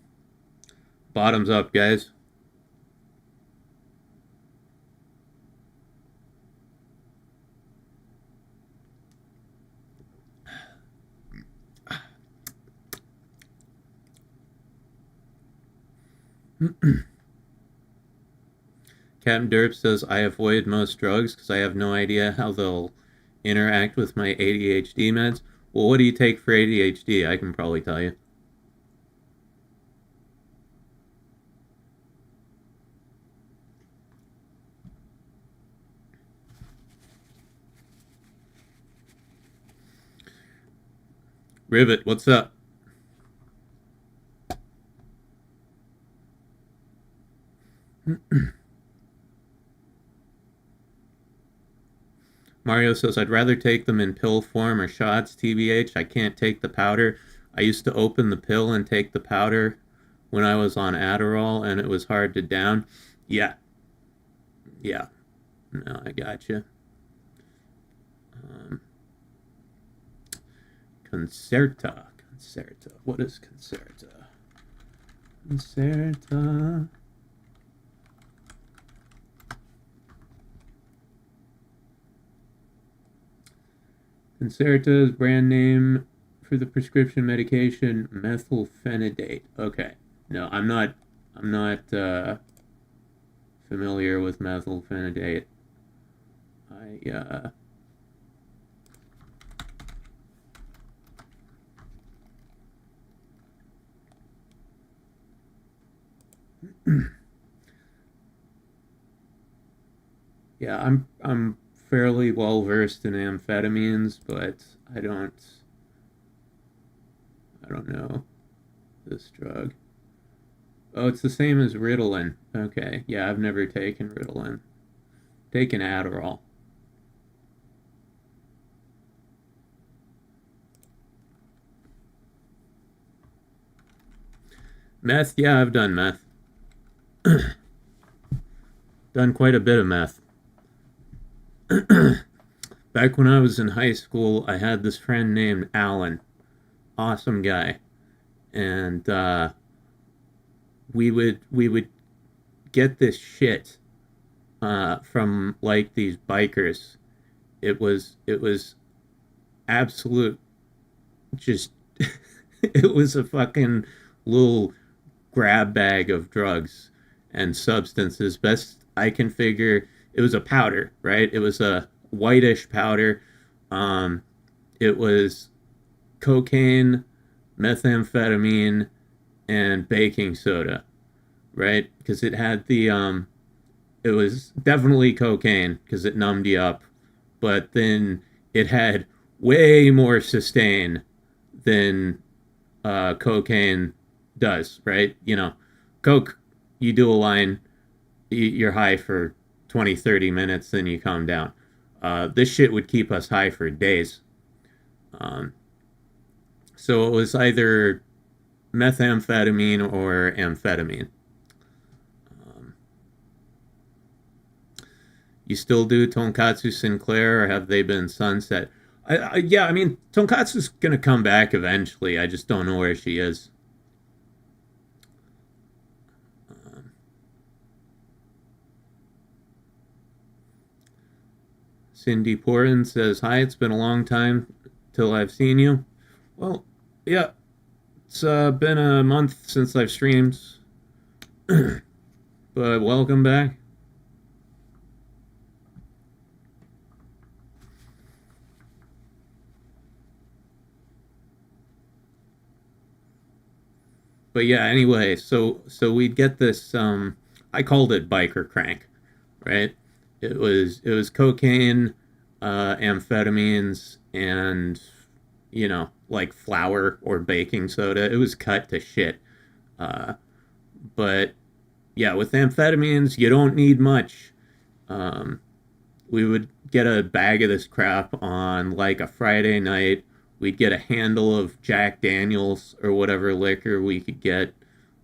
Bottoms up, guys. Captain Derp says, I avoid most drugs because I have no idea how they'll interact with my ADHD meds. Well, what do you take for ADHD? I can probably tell you. Rivet, what's up? Mario says, I'd rather take them in pill form or shots, TBH. I can't take the powder. I used to open the pill and take the powder when I was on Adderall, and it was hard to down. Yeah. No, I gotcha. Concerta. What is Concerta? Concerta. Concerta's brand name for the prescription medication methylphenidate. Okay. No, I'm not familiar with methylphenidate. Yeah, I'm fairly well versed in amphetamines, but I don't know this drug. Oh, it's the same as Ritalin. Okay, yeah, I've never taken Ritalin. Taken Adderall. Meth, yeah, I've done meth. Done quite a bit of meth. Back when I was in high school, I had this friend named Alan. Awesome guy. And we would get this shit from like these bikers. It was absolute just it was a fucking little grab bag of drugs and substances. Best I can figure, it was a powder, right? It was a whitish powder. Um, it was cocaine, methamphetamine, and baking soda, right? Because it had it was definitely cocaine because it numbed you up, but then it had way more sustain than cocaine does, right? You know, Coke, you do a line, you're high for 20, 30 minutes, then you calm down. This shit would keep us high for days. Um, so it was either methamphetamine or amphetamine. Um, you still do Tonkatsu Sinclair, or have they been sunset? Yeah, I mean, Tonkatsu's gonna come back eventually. I just don't know where she is. Um, Cindy Porin says, "Hi, it's been a long time till I've seen you." Well, yeah, it's been a month since I've streamed, but welcome back. But yeah, anyway, so we'd get this. I called it biker crank, right? It was cocaine, amphetamines, and like flour or baking soda. It was cut to shit. Uh, but yeah, with amphetamines, you don't need much. Um, we would get a bag of this crap on like a Friday night. We'd get a handle of Jack Daniels or whatever liquor we could get,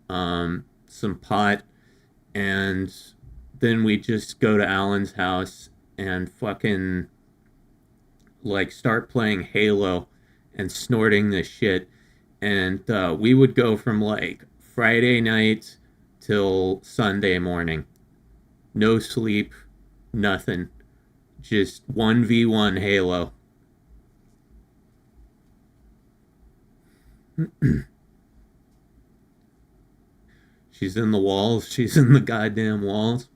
some pot, and then we'd just go to Alan's house and fucking like start playing Halo and snorting this shit. And we would go from like Friday night till Sunday morning. No sleep, nothing. Just 1v1 Halo. She's in the walls. She's in the goddamn walls.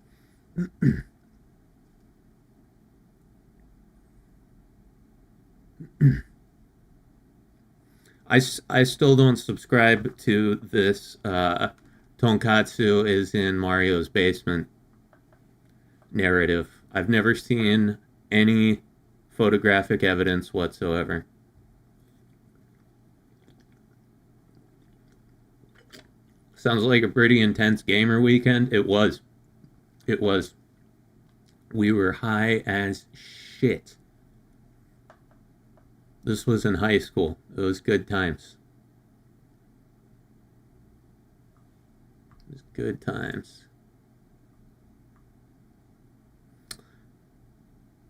I still don't subscribe to this Tonkatsu is in Mario's basement narrative. I've never seen any photographic evidence whatsoever. Sounds like a pretty intense gamer weekend. It was. It was. We were high as shit. This was in high school. It was good times. It was good times.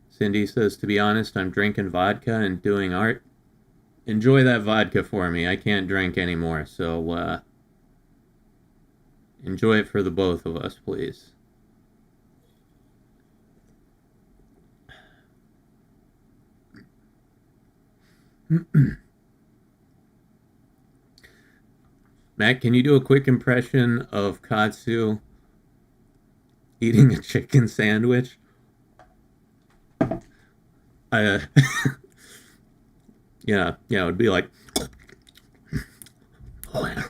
Cindy says, to be honest, I'm drinking vodka and doing art. Enjoy that vodka for me. I can't drink anymore, so enjoy it for the both of us, please. Matt, can you do a quick impression of Katsu eating a chicken sandwich? Uh, yeah, it would be like, oh yeah,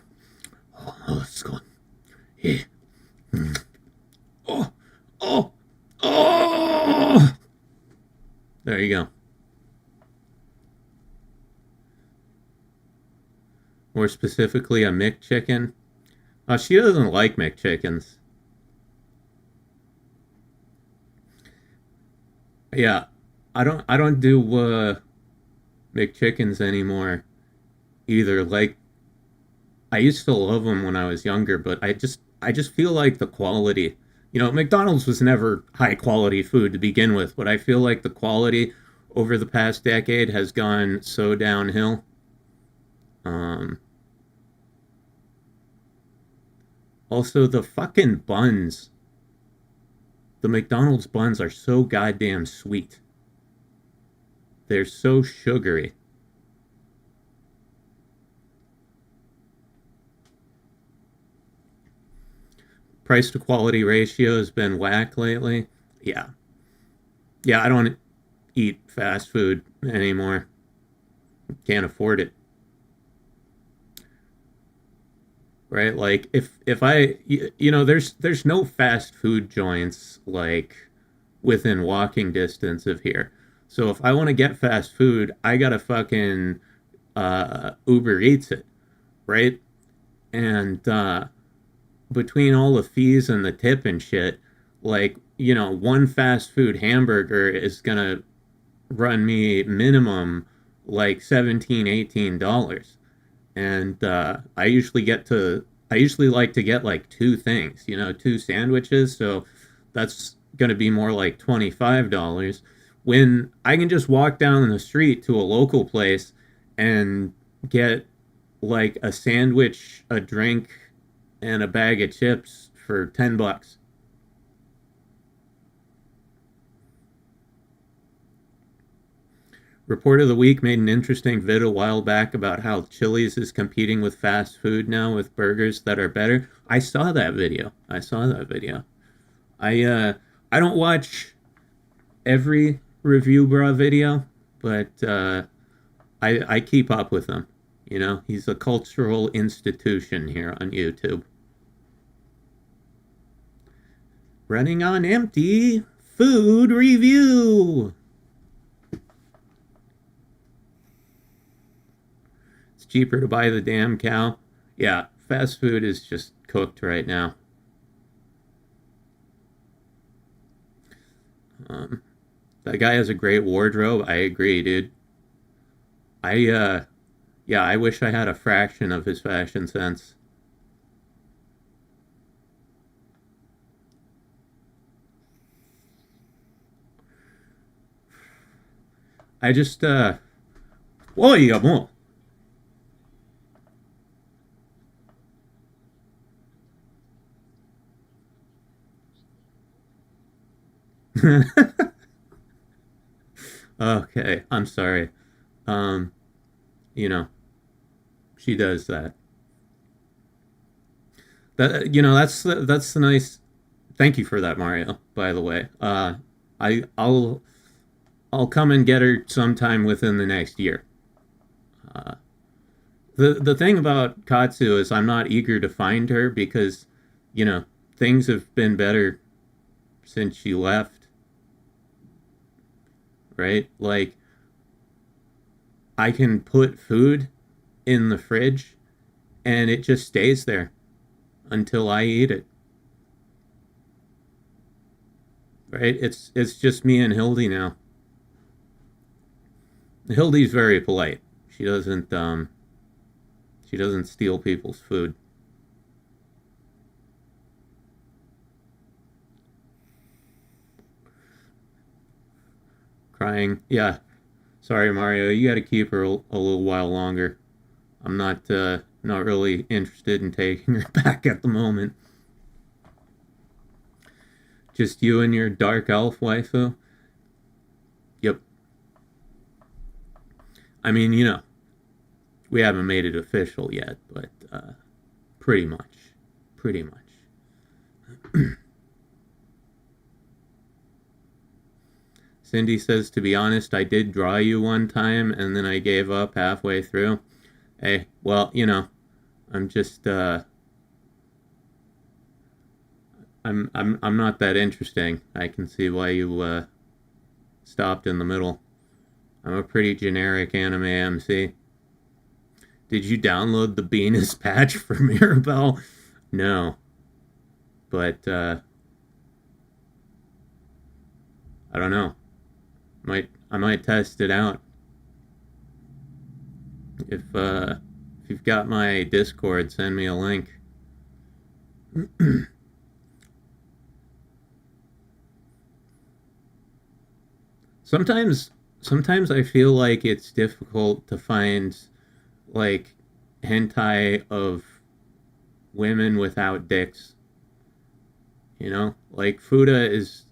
oh, it's going, yeah, oh, oh, oh. There you go. More specifically, a McChicken. She doesn't like McChickens. Yeah, I don't do McChickens anymore either. Like I used to love them when I was younger, but I just feel like the quality. McDonald's was never high quality food to begin with, but I feel like the quality over the past decade has gone so downhill. Um, Also, the fucking buns. The McDonald's buns are so goddamn sweet. They're so sugary. Price to quality ratio has been whack lately. Yeah. Yeah, I don't eat fast food anymore. Can't afford it. Right? Like if there's no fast food joints like within walking distance of here. So if I want to get fast food, I gotta fucking Uber Eats it, right? And between all the fees and the tip and shit, like one fast food hamburger is gonna run me minimum like 17, $18. And I usually like to get like two things, two sandwiches. So that's going to be more like $25 when I can just walk down the street to a local place and get like a sandwich, a drink, and a bag of chips for $10. Report of the Week made an interesting vid a while back about how Chili's is competing with fast food now with burgers that are better. I saw that video. I don't watch every review bra video, but I keep up with him. He's a cultural institution here on YouTube. Running on empty food review. It's cheaper to buy the damn cow. Yeah, fast food is just cooked right now. That guy has a great wardrobe. I agree, dude. Yeah, I wish I had a fraction of his fashion sense. I just, Oye, amor. Okay, I'm sorry. Um, you know, she does that. That's the nice. Thank you for that, Mario. By the way, I I'll come and get her sometime within the next year. Uh, the thing about Katsu is I'm not eager to find her because, you know, things have been better since she left, right? Like I can put food in the fridge and it just stays there until I eat it. Right? It's just me and Hildy now. Hildy's very polite. She doesn't steal people's food. Crying. Yeah. Sorry, Mario. You got to keep her a little while longer. I'm not really interested in taking her back at the moment. Just you and your dark elf waifu? Yep. I mean, we haven't made it official yet, but pretty much. Pretty much. Cindy says, to be honest, I did draw you one time and then I gave up halfway through. Hey, well, I'm just I'm not that interesting. I can see why you stopped in the middle. I'm a pretty generic anime MC. Did you download the Venus patch for Mirabelle? No. But, I don't know. I might test it out. If you've got my Discord, send me a link. Sometimes I feel like it's difficult to find like hentai of women without dicks. You know? Like Fuda is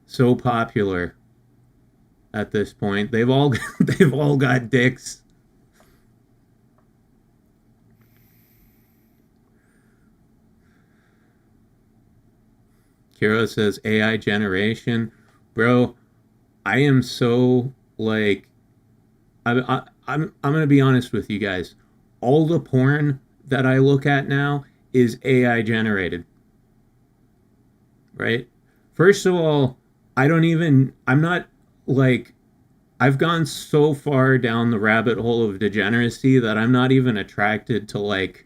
so popular at this point. They've all got dicks. Kiro says AI generation. Bro, I am so like I'm gonna be honest with you guys. All the porn that I look at now is AI generated. Right? First of all, I'm not like I've gone so far down the rabbit hole of degeneracy that I'm not even attracted to like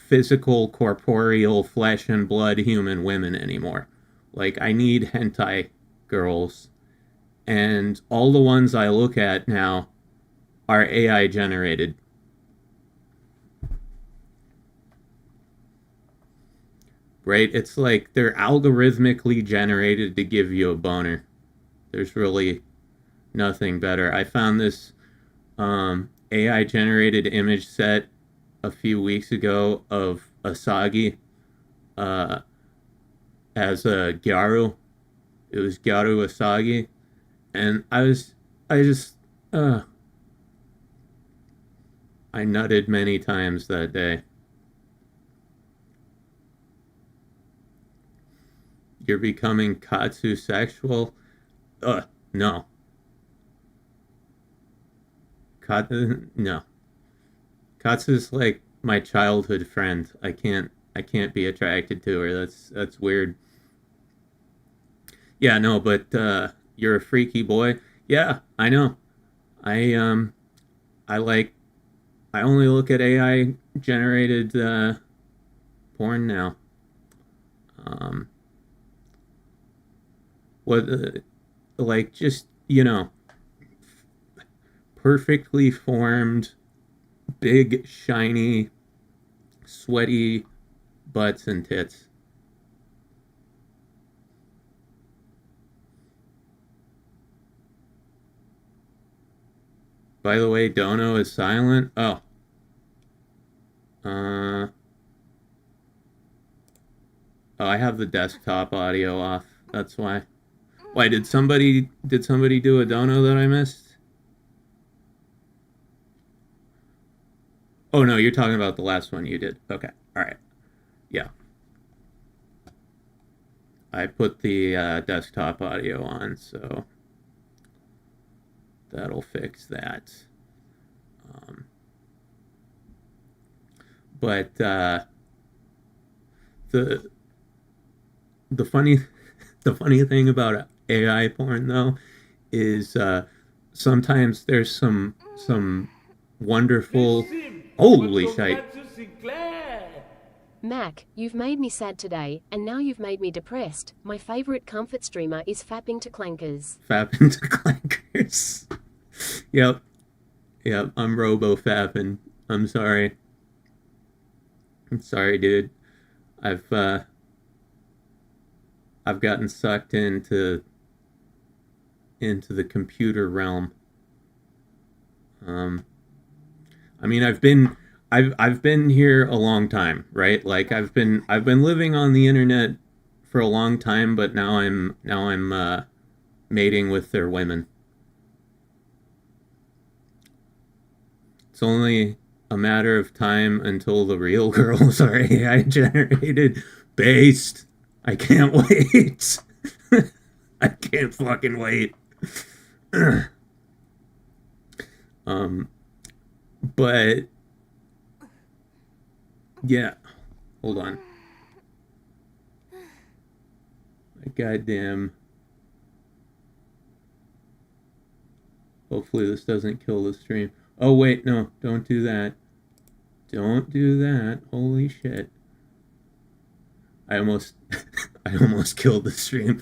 physical, corporeal, flesh and blood human women anymore. Like, I need hentai girls. And all the ones I look at now are AI generated. Right? It's like they're algorithmically generated to give you a boner. There's really nothing better. I found this AI generated image set a few weeks ago of Asagi as a Gyaru. It was Gyaru Asagi. And I nutted many times that day. You're becoming katsu sexual? No. No. Katsu's like my childhood friend. I can't be attracted to her. That's weird. Yeah, no, but you're a freaky boy. Yeah, I know. I I only look at AI generated porn now. What like just, you know, perfectly formed, big, shiny, sweaty butts and tits. By the way, Dono is silent. Oh. I have the desktop audio off. That's why. Why did somebody do a Dono that I missed? Oh no, you're talking about the last one you did. Okay. All right. Yeah. I put the desktop audio on, so that'll fix that. But the funny thing about AI porn though is sometimes there's some wonderful holy shit. Mac, you've made me sad today, and now you've made me depressed. My favorite comfort streamer is Fapping to Clankers. Fapping to Clankers. Yep, I'm Robo Fapping. I'm sorry, dude. I've gotten sucked into the computer realm. I mean, I've been here a long time, right? Like I've been living on the internet for a long time, but now I'm mating with their women. It's only a matter of time until the real girls are AI generated. Based. I can't wait. I can't fucking wait. But yeah, hold on. Goddamn. Hopefully this doesn't kill the stream. Oh wait, no, don't do that. Don't do that. Holy shit. I almost I almost killed the stream.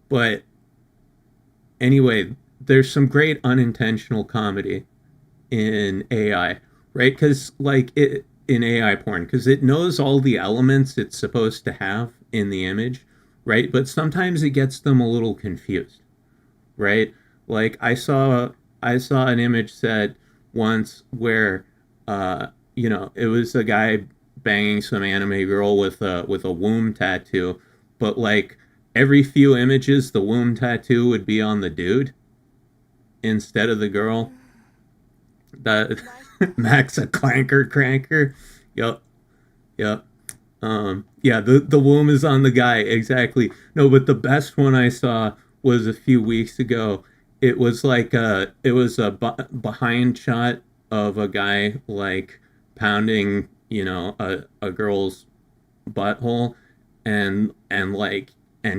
But anyway, there's some great unintentional comedy in AI, right? Because like it in AI porn, because it knows all the elements it's supposed to have in the image, right? But sometimes it gets them a little confused, right? Like I saw an image set once where it was a guy banging some anime girl with a womb tattoo, but like every few images the womb tattoo would be on the dude instead of the girl. That Max a clanker cranker. Yup. Yup. Yeah, the womb is on the guy, exactly. No, but the best one I saw was a few weeks ago. It was like behind shot of a guy like pounding, a girl's butthole and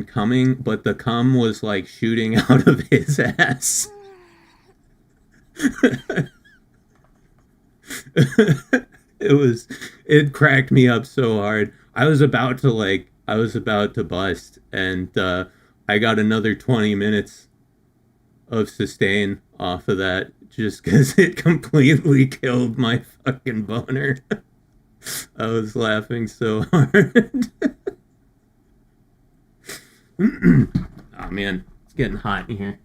coming, but the cum was like shooting out of his ass. It cracked me up so hard. I was about to bust, and I got another 20 minutes of sustain off of that just because it completely killed my fucking boner. I was laughing so hard. Oh man, it's getting hot in here.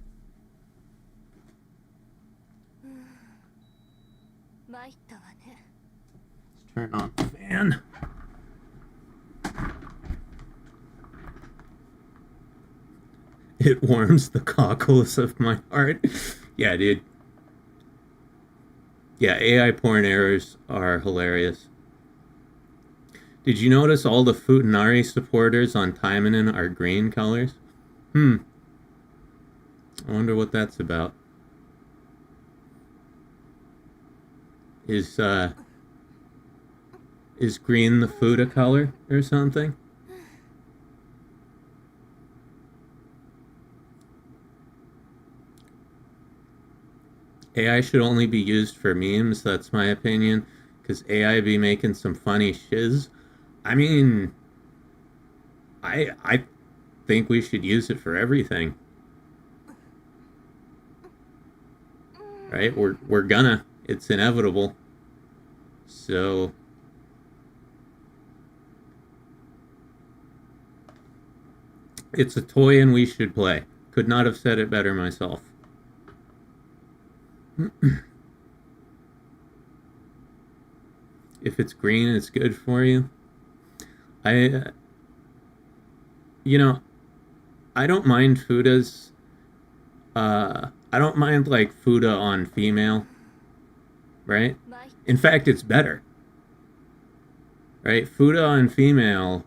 Let's turn on the fan. It warms the cockles of my heart. Yeah, dude. Yeah, AI porn errors are hilarious. Did you notice all the Futanari supporters on Taimanin are green colors? I wonder what that's about. Is green the Futa color or something? AI should only be used for memes, that's my opinion, because AI be making some funny shiz. I mean, I think we should use it for everything. Right? We're gonna. It's inevitable. So it's a toy and we should play. Could not have said it better myself. If it's green, it's good for you. I don't mind Fudas. I don't mind like Fuda on female, right? In fact, it's better, right? Fuda on female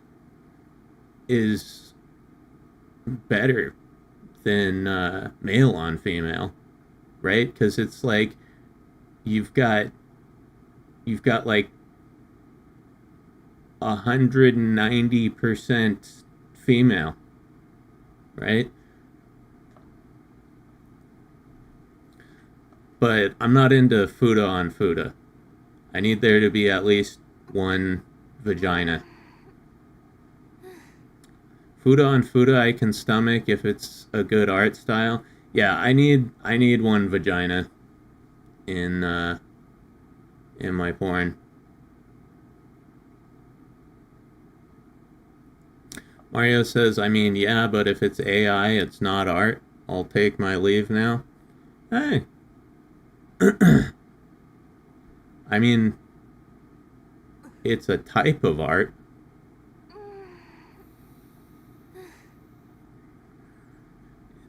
is better than male on female, right? Because it's like you've got like 190% female, right? But I'm not into Fuda on Fuda. I need there to be at least one vagina. Fuda on Fuda I can stomach if it's a good art style. Yeah, I need one vagina in my porn. Mario says, I mean, yeah, but if it's AI, it's not art. I'll take my leave now. Hey. I mean, it's a type of art.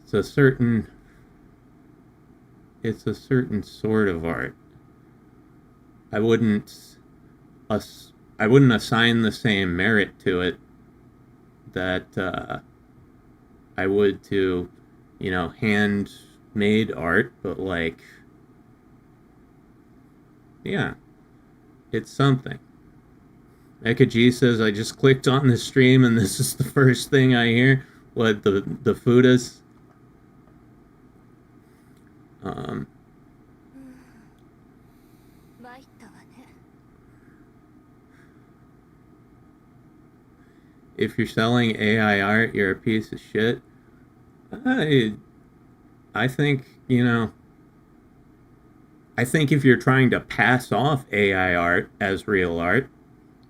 It's a certain sort of art. I wouldn't assign the same merit to it that I would to, handmade art, but like, yeah, it's something. Eka G says, I just clicked on the stream and this is the first thing I hear. What, the Fudas? Um, if you're selling AI art, you're a piece of shit. I think, I think if you're trying to pass off AI art as real art,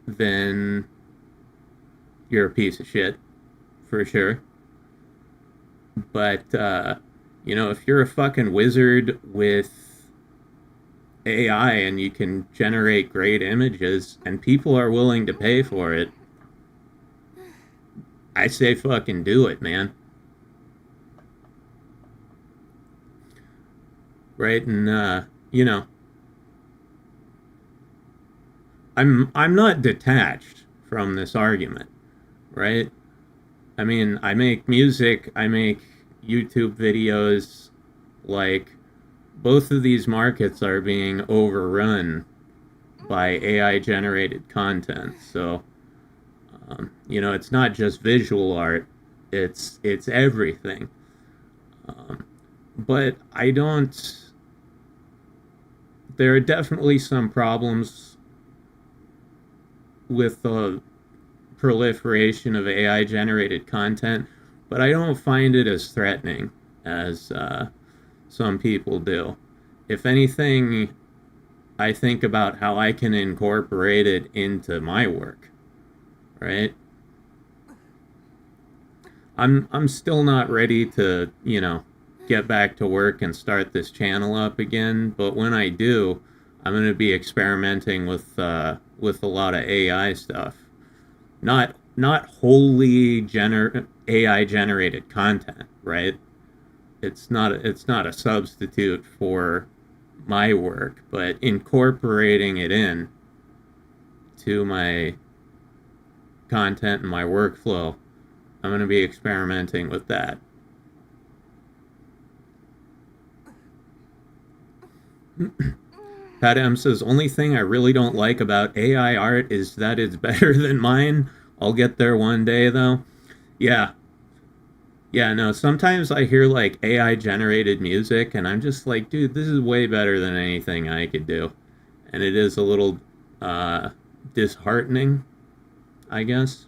then you're a piece of shit, for sure. But, if you're a fucking wizard with AI and you can generate great images and people are willing to pay for it, I say fucking do it, man. Right? And, I'm not detached from this argument, right? I mean, I make music, I make YouTube videos, like, both of these markets are being overrun by AI generated content. So, it's not just visual art, it's everything. But I don't, there are definitely some problems with the proliferation of AI generated content, but I don't find it as threatening as some people do. If anything, I think about how I can incorporate it into my work, right? I'm still not ready to, get back to work and start this channel up again, but when I do, I'm going to be experimenting with a lot of AI stuff. Not wholly AI generated content, right? It's not a substitute for my work, but incorporating it in to my content and my workflow, I'm going to be experimenting with that. Pat M says, only thing I really don't like about AI art is that it's better than mine. I'll get there one day, though. Yeah. Yeah, no, sometimes I hear, like, AI generated music, and I'm just like, dude, this is way better than anything I could do. And it is a little disheartening, I guess.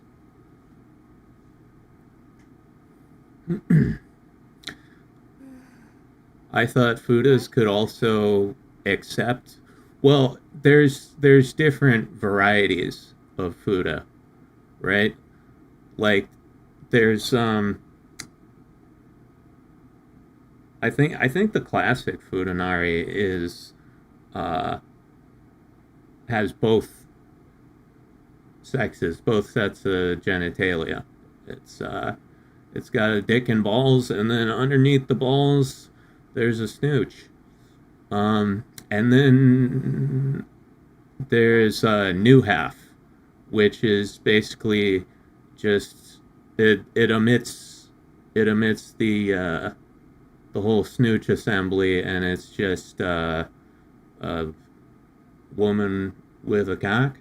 I thought Fudas could also accept. Well, there's different varieties of Fuda, right? Like there's I think the classic Fudanari is has both sexes, both sets of genitalia. It's got a dick and balls, and then underneath the balls there's a snooch. And then there's a new half, which is basically just it omits the whole snooch assembly, and it's just a woman with a cock.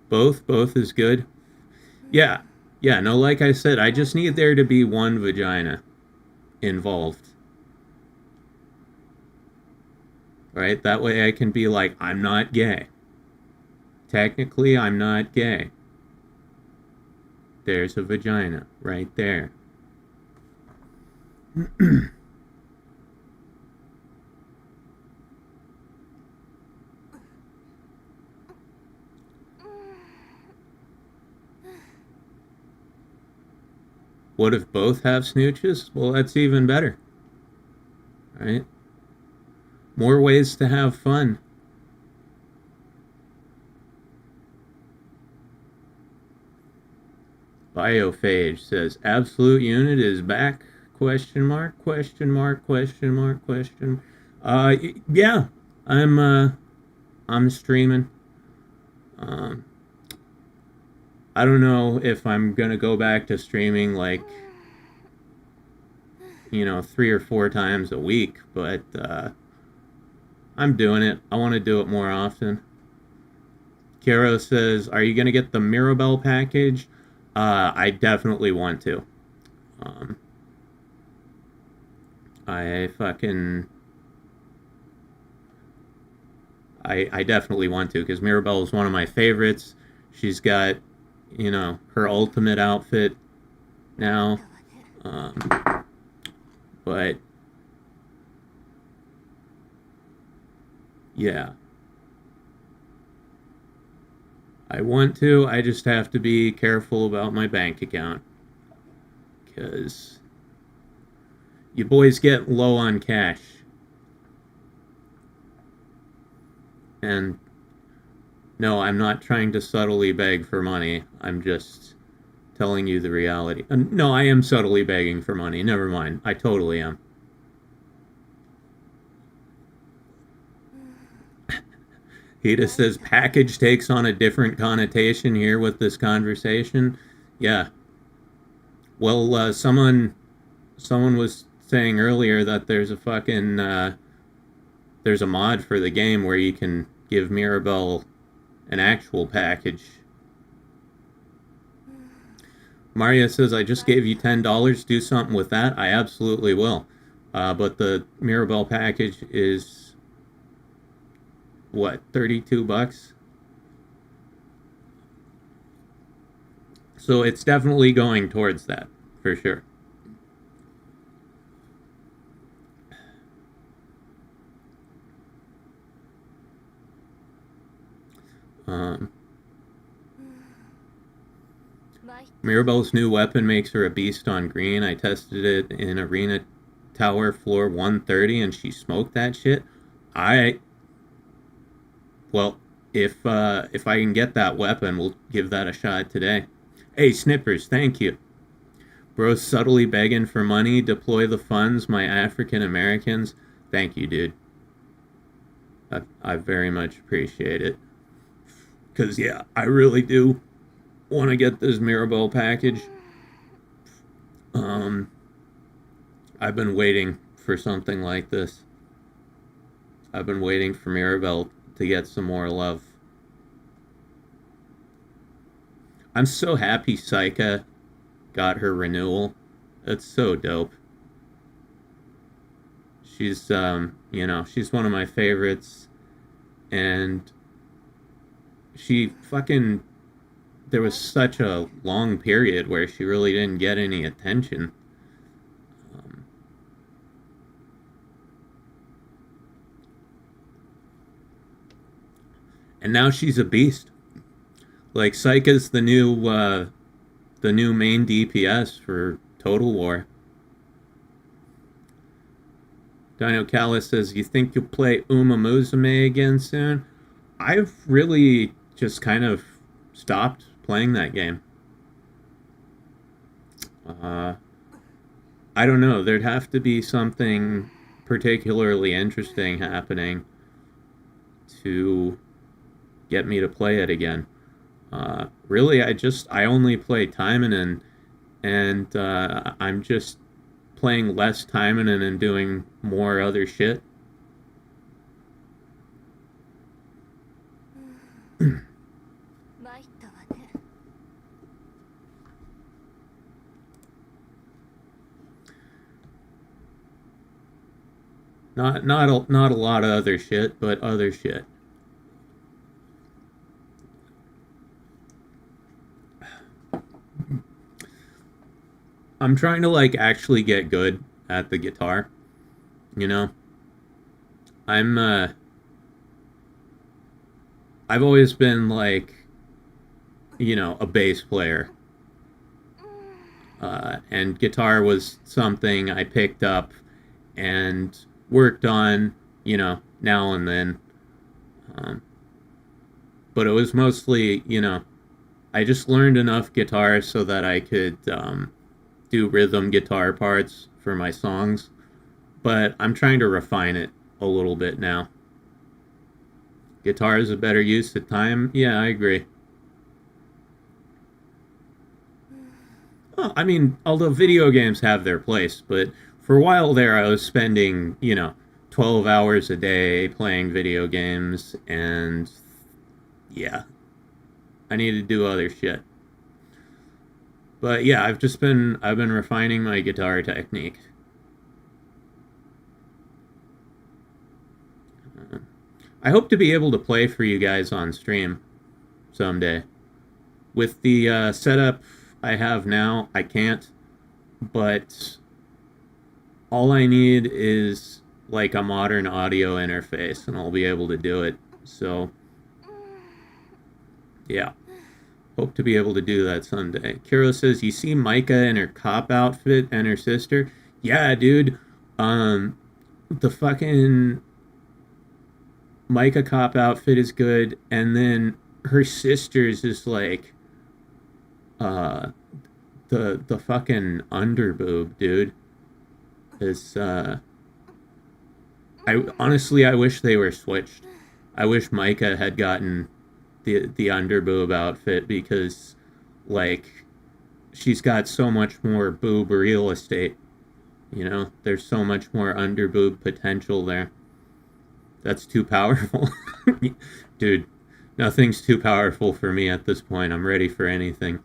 Both is good. Yeah, no, like I said, I just need there to be one vagina involved. Right? That way I can be like, I'm not gay. Technically, I'm not gay. There's a vagina right there. What if both have snooches? Well, that's even better. Right? More ways to have fun. Biophage says, Absolute Unit is back? Question mark, question mark, question mark, question. Yeah, I'm streaming. I don't know if I'm gonna go back to streaming like, 3 or 4 times a week, but I'm doing it. I want to do it more often. Kiro says, are you going to get the Mirabelle package? I definitely want to. I definitely want to, because Mirabelle is one of my favorites. She's got, her ultimate outfit now. But yeah, I want to. I just have to be careful about my bank account, because you boys get low on cash. And no, I'm not trying to subtly beg for money. I'm just telling you the reality. No, I am subtly begging for money. Never mind. I totally am. Hita says package takes on a different connotation here with this conversation. Yeah. Well, someone was saying earlier that there's a fucking there's a mod for the game where you can give Mirabelle an actual package. Maria says, I just gave you $10. Do something with that. I absolutely will. But the Mirabelle package is, what, 32 bucks? So it's definitely going towards that, for sure. Mirabelle's new weapon makes her a beast on green. I tested it in Arena Tower floor 130 and she smoked that shit. Well, if I can get that weapon, we'll give that a shot today. Hey, Snippers, thank you. Bro's subtly begging for money. Deploy the funds, my African Americans. Thank you, dude. I very much appreciate it. Because, yeah, I really do want to get this Mirabelle package. I've been waiting for something like this. I've been waiting for Mirabelle to get some more love. I'm so happy Saika got her renewal. That's so dope. She's, she's one of my favorites. And there was such a long period where she really didn't get any attention. And now she's a beast. Like, Saika's the new main DPS for Total War. Dino Callis says, you think you'll play Uma Musume again soon? I've really just kind of stopped playing that game. I don't know. There'd have to be something particularly interesting happening to get me to play it again. Really, I only play Taimanin, and I'm just playing less Taimanin and doing more other shit. Not a lot of other shit, but other shit. I'm trying to actually get good at the guitar. I've always been a bass player. And guitar was something I picked up and worked on, now and then. But it was mostly, I just learned enough guitar so that I could do rhythm guitar parts for my songs. But I'm trying to refine it a little bit now. Guitar is a better use of time? Yeah, I agree. Well, I mean, although video games have their place, but for a while there I was spending, 12 hours a day playing video games, and yeah, I need to do other shit. But yeah, I've been refining my guitar technique. I hope to be able to play for you guys on stream someday. With the setup I have now, I can't. But all I need is like a modern audio interface, and I'll be able to do it. So, yeah. Hope to be able to do that someday. Kiro says, you see Micah in her cop outfit and her sister? Yeah, dude. The fucking Micah cop outfit is good, and then her sister's is like the fucking underboob, dude. Is I wish they were switched. I wish Micah had gotten the underboob outfit, because like she's got so much more boob real estate. You know, there's so much more underboob potential there. That's too powerful. Dude, nothing's too powerful for me at this point. I'm ready for anything.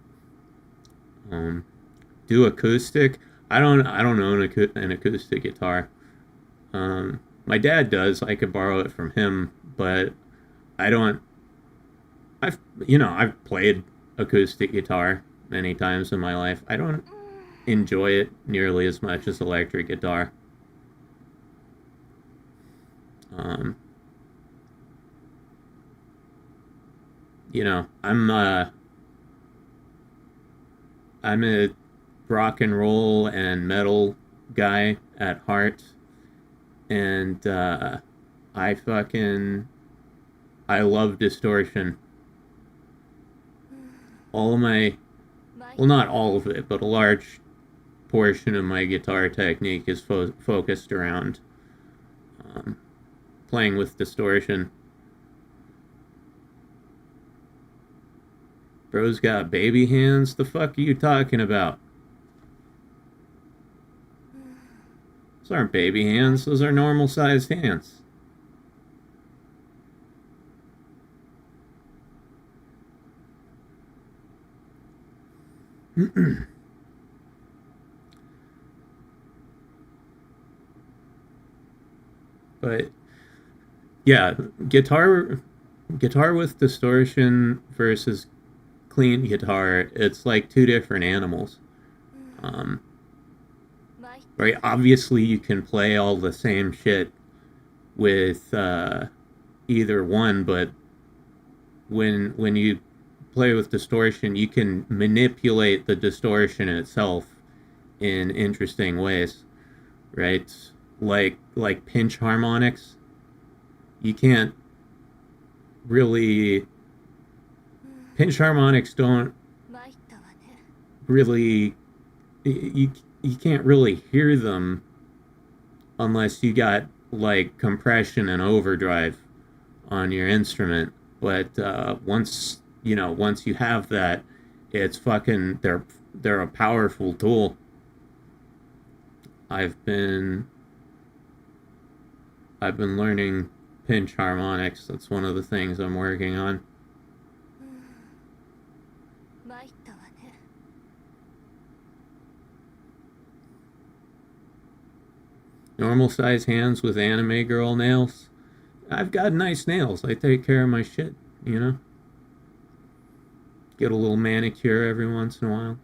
Do acoustic? I don't own an acoustic guitar. My dad does. I could borrow it from him, but I don't. I've played acoustic guitar many times in my life. I don't enjoy it nearly as much as electric guitar. I'm a rock and roll and metal guy at heart, and I love distortion. Well, not all of it, but a large portion of my guitar technique is focused around playing with distortion. Bro's got baby hands? The fuck are you talking about? Those aren't baby hands, those are normal sized hands. But yeah, guitar with distortion versus clean guitar, it's like two different animals. Right? Obviously, you can play all the same shit with either one, but when you play with distortion, you can manipulate the distortion itself in interesting ways, right? Like pinch harmonics. You can't really... Pinch harmonics don't really... You can't really hear them unless you got like compression and overdrive on your instrument. But once you have that, it's fucking... They're a powerful tool. I've been learning pinch harmonics. That's one of the things I'm working on. Normal size hands with anime girl nails. I've got nice nails. I take care of my shit, you know? Get a little manicure every once in a while.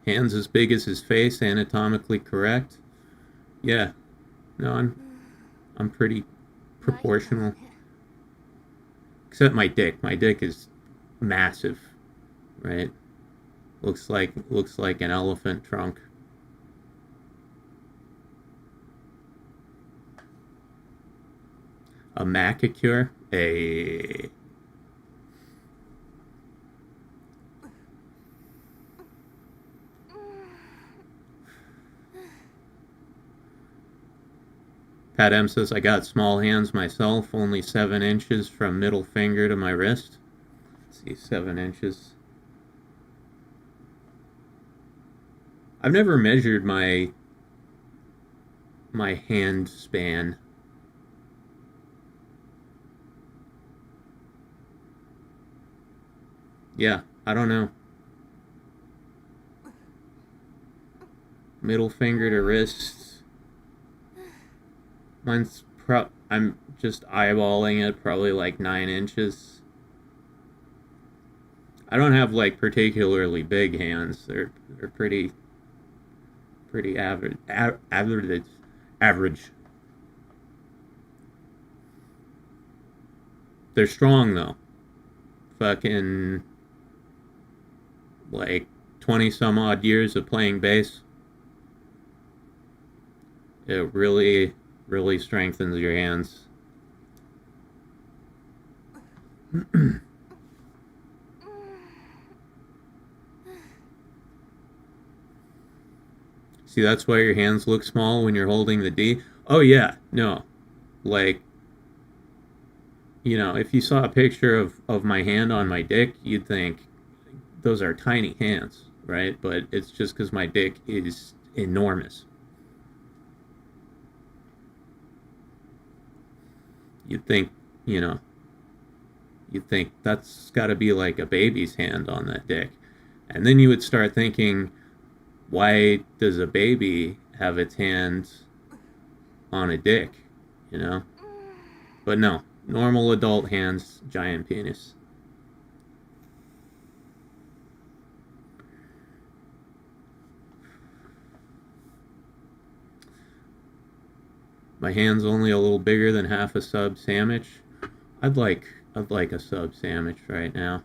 Hands as big as his face, anatomically correct. Yeah. No, I'm pretty proportional. Except my dick. My dick is massive, right? Looks like an elephant trunk. A macicure? A... Pat M says, I got small hands myself, only 7 inches from middle finger to my wrist. Let's see, 7 inches. I've never measured my hand span. Yeah, I don't know. Middle finger to wrist. I'm just eyeballing it, probably like 9 inches. I don't have like particularly big hands. They're pretty average. Average. They're strong though. Fucking like 20 some odd years of playing bass. It really strengthens your hands. See, that's why your hands look small when you're holding the D. Oh yeah, no. Like, you know, if you saw a picture of my hand on my dick, you'd think those are tiny hands, right? But it's just because my dick is enormous. You'd think, you know, you'd think that's got to be like a baby's hand on that dick. And then you would start thinking, why does a baby have its hands on a dick, you know? But no, normal adult hands, giant penis. My hand's only a little bigger than half a sub sandwich. I'd like a sub sandwich right now.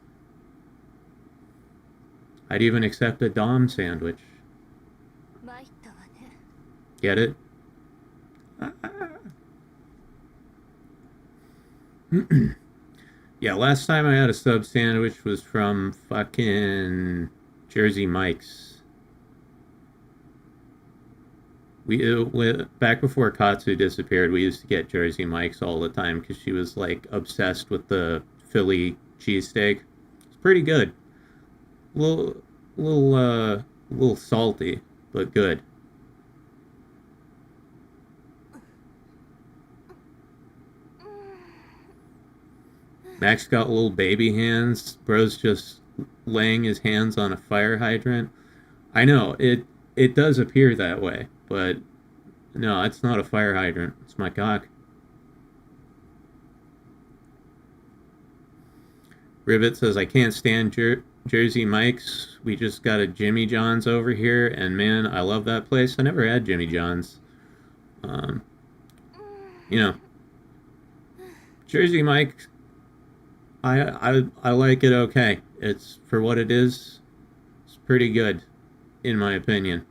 I'd even accept a Dom sandwich. Get it? Yeah, last time I had a sub sandwich was from fucking Jersey Mike's. Back before Katsu disappeared, we used to get Jersey Mike's all the time because she was like obsessed with the Philly cheesesteak. It's pretty good. Little salty, but good. Max got little baby hands. Bro's just laying his hands on a fire hydrant. I know, it does appear that way, but no, it's not a fire hydrant. It's my cock. Rivet says, I can't stand Jersey Mike's. We just got a Jimmy John's over here, and man, I love that place. I never had Jimmy John's. You know, Jersey Mike's, I like it okay. It's, for what it is, it's pretty good, in my opinion.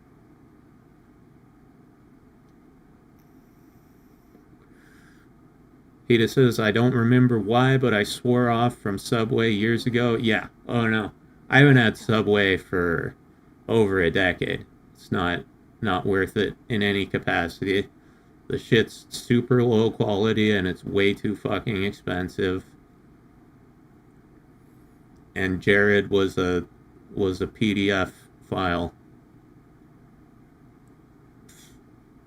Hita says, I don't remember why, but I swore off from Subway years ago. Yeah, oh no. I haven't had Subway for over a decade. It's not worth it in any capacity. The shit's super low quality and it's way too fucking expensive. And Jared was a PDF file.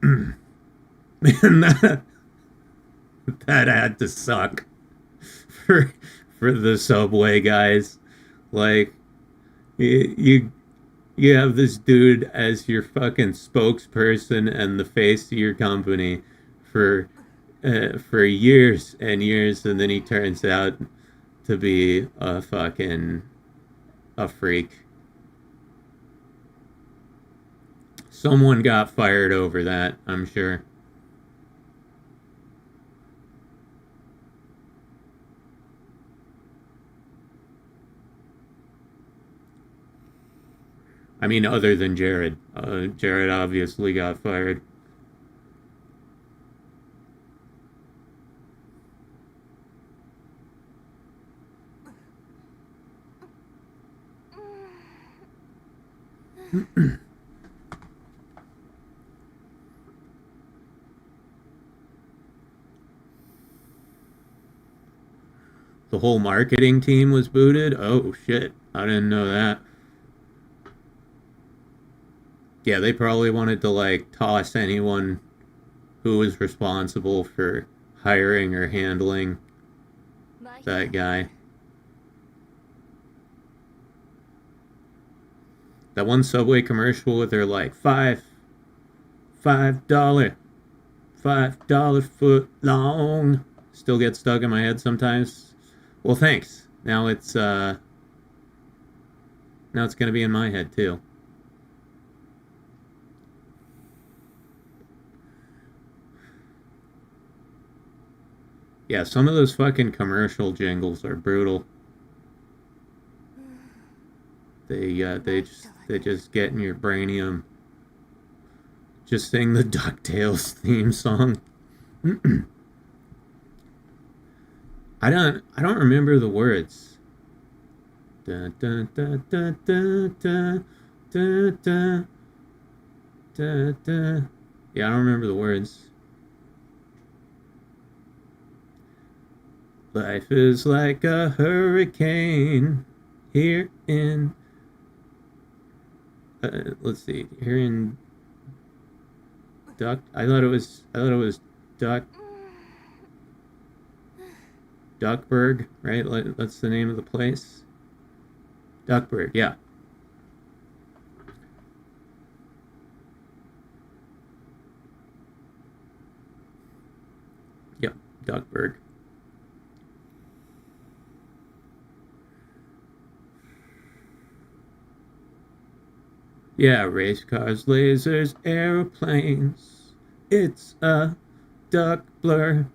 Man, that had to suck for the Subway guys. Like, you have this dude as your fucking spokesperson and the face of your company for years and years, and then he turns out to be a freak. Someone got fired over that, I'm sure. I mean, other than Jared. Jared obviously got fired. The whole marketing team was booted? Oh, shit. I didn't know that. Yeah, they probably wanted to, like, toss anyone who was responsible for hiring or handling that guy. That one Subway commercial where they're like, $5 foot long. Still gets stuck in my head sometimes. Well, thanks. Now it's gonna be in my head too. Yeah, some of those fucking commercial jingles are brutal. They just get in your brainium. Just sing the DuckTales theme song. I don't remember the words. Da, da, da, da, da, da, da, da, da, da. Yeah, I don't remember the words. Life is like a hurricane here in let's see, here in I thought it was Duckburg, right? That's the name of the place. Duckburg, yeah. Yep, Duckburg. Yeah, race cars, lasers, airplanes. It's a duck blur.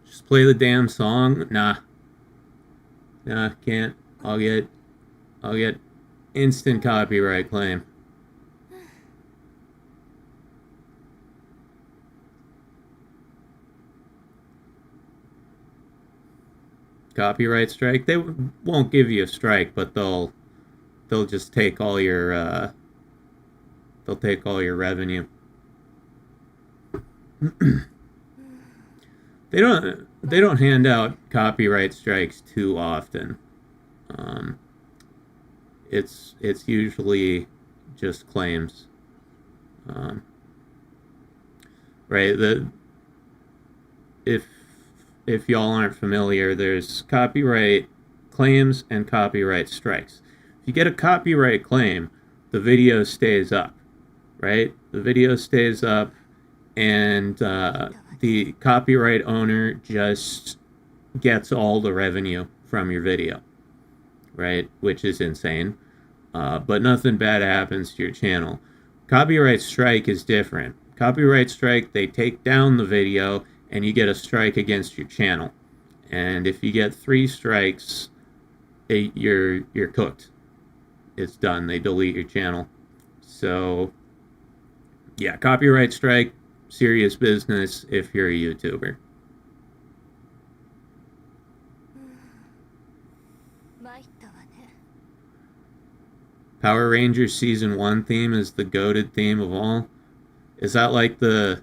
Just play the damn song. Nah, can't. I'll get instant copyright claim. Copyright strike? They won't give you a strike, but they'll just take all your revenue. They don't hand out copyright strikes too often. It's usually just claims. Right? If y'all aren't familiar, there's copyright claims and copyright strikes. If you get a copyright claim, the video stays up, right? The video stays up, and the copyright owner just gets all the revenue from your video, right? Which is insane. But nothing bad happens to your channel. Copyright strike is different. Copyright strike, they take down the video, and you get a strike against your channel. And if you get 3 strikes, you're cooked. It's done. They delete your channel. So, yeah, copyright strike, serious business if you're a YouTuber. Power Rangers Season 1 theme is the goated theme of all. Is that like the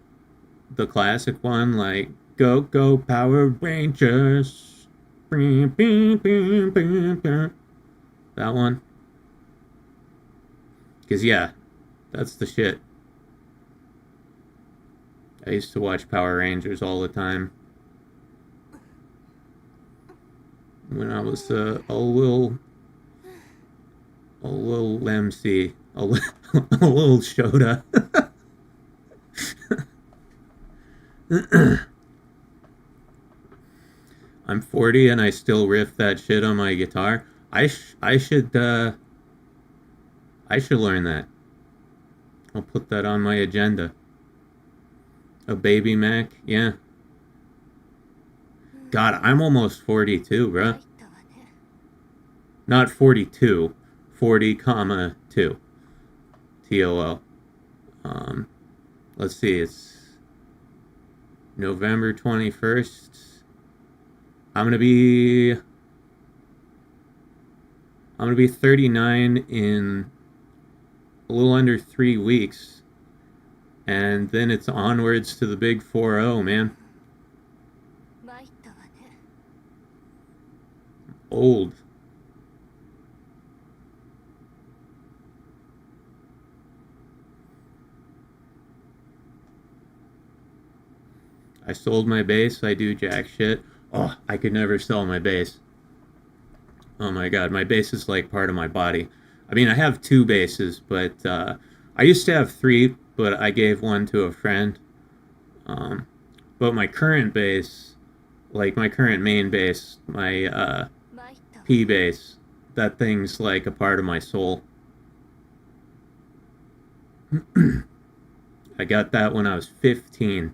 classic one? Like, go, go, Power Rangers. That one? Because, yeah, that's the shit. I used to watch Power Rangers all the time when I was a little MC, a little Shota. I'm 40 and I still riff that shit on my guitar. I should learn that. I'll put that on my agenda. A baby Mac, yeah. God, I'm almost 42, bruh. Not 42, 40, comma 2. TOO. Let's see, it's November 21st. I'm gonna be 39 in a little under 3 weeks, and then it's onwards to the big 4-0, man. Old. I sold my bass. I do jack shit. Oh, I could never sell my bass. Oh my god, my bass is like part of my body. I mean, I have two basses, but I used to have three, but I gave one to a friend. Um, but my current bass, like my current main bass, my P bass, that thing's like a part of my soul. I got that when I was 15.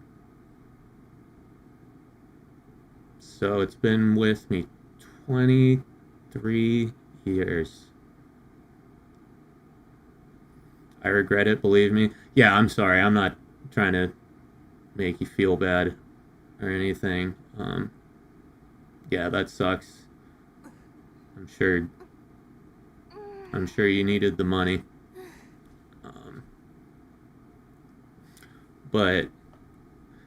So it's been with me 23 years. I regret it, believe me. Yeah, I'm sorry. I'm not trying to make you feel bad or anything. Yeah, that sucks. I'm sure you needed the money. But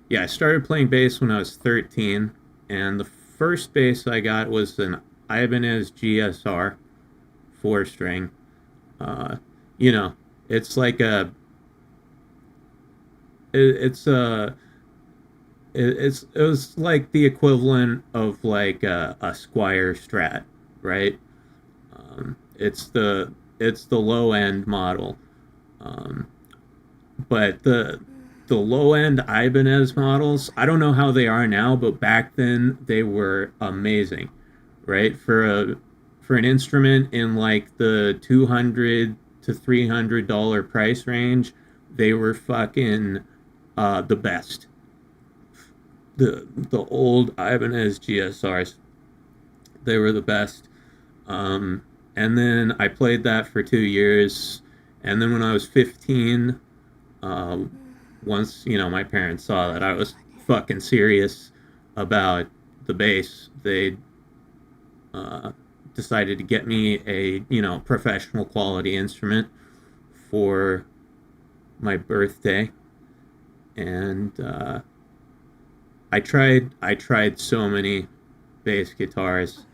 yeah, I started playing bass when I was 13, and the first bass I got was an Ibanez GSR 4-string. You know, it's like a it was like the equivalent of like a Squire Strat, right? It's the low end model, but the low end Ibanez models, I don't know how they are now, but back then they were amazing, right? For an instrument in like the $200 to $300 price range, they were fucking the best. The old Ibanez GSRs, they were the best. And then I played that for 2 years, and then when I was 15, once my parents saw that I was fucking serious about the bass, they decided to get me a professional quality instrument for my birthday. And I tried so many bass guitars.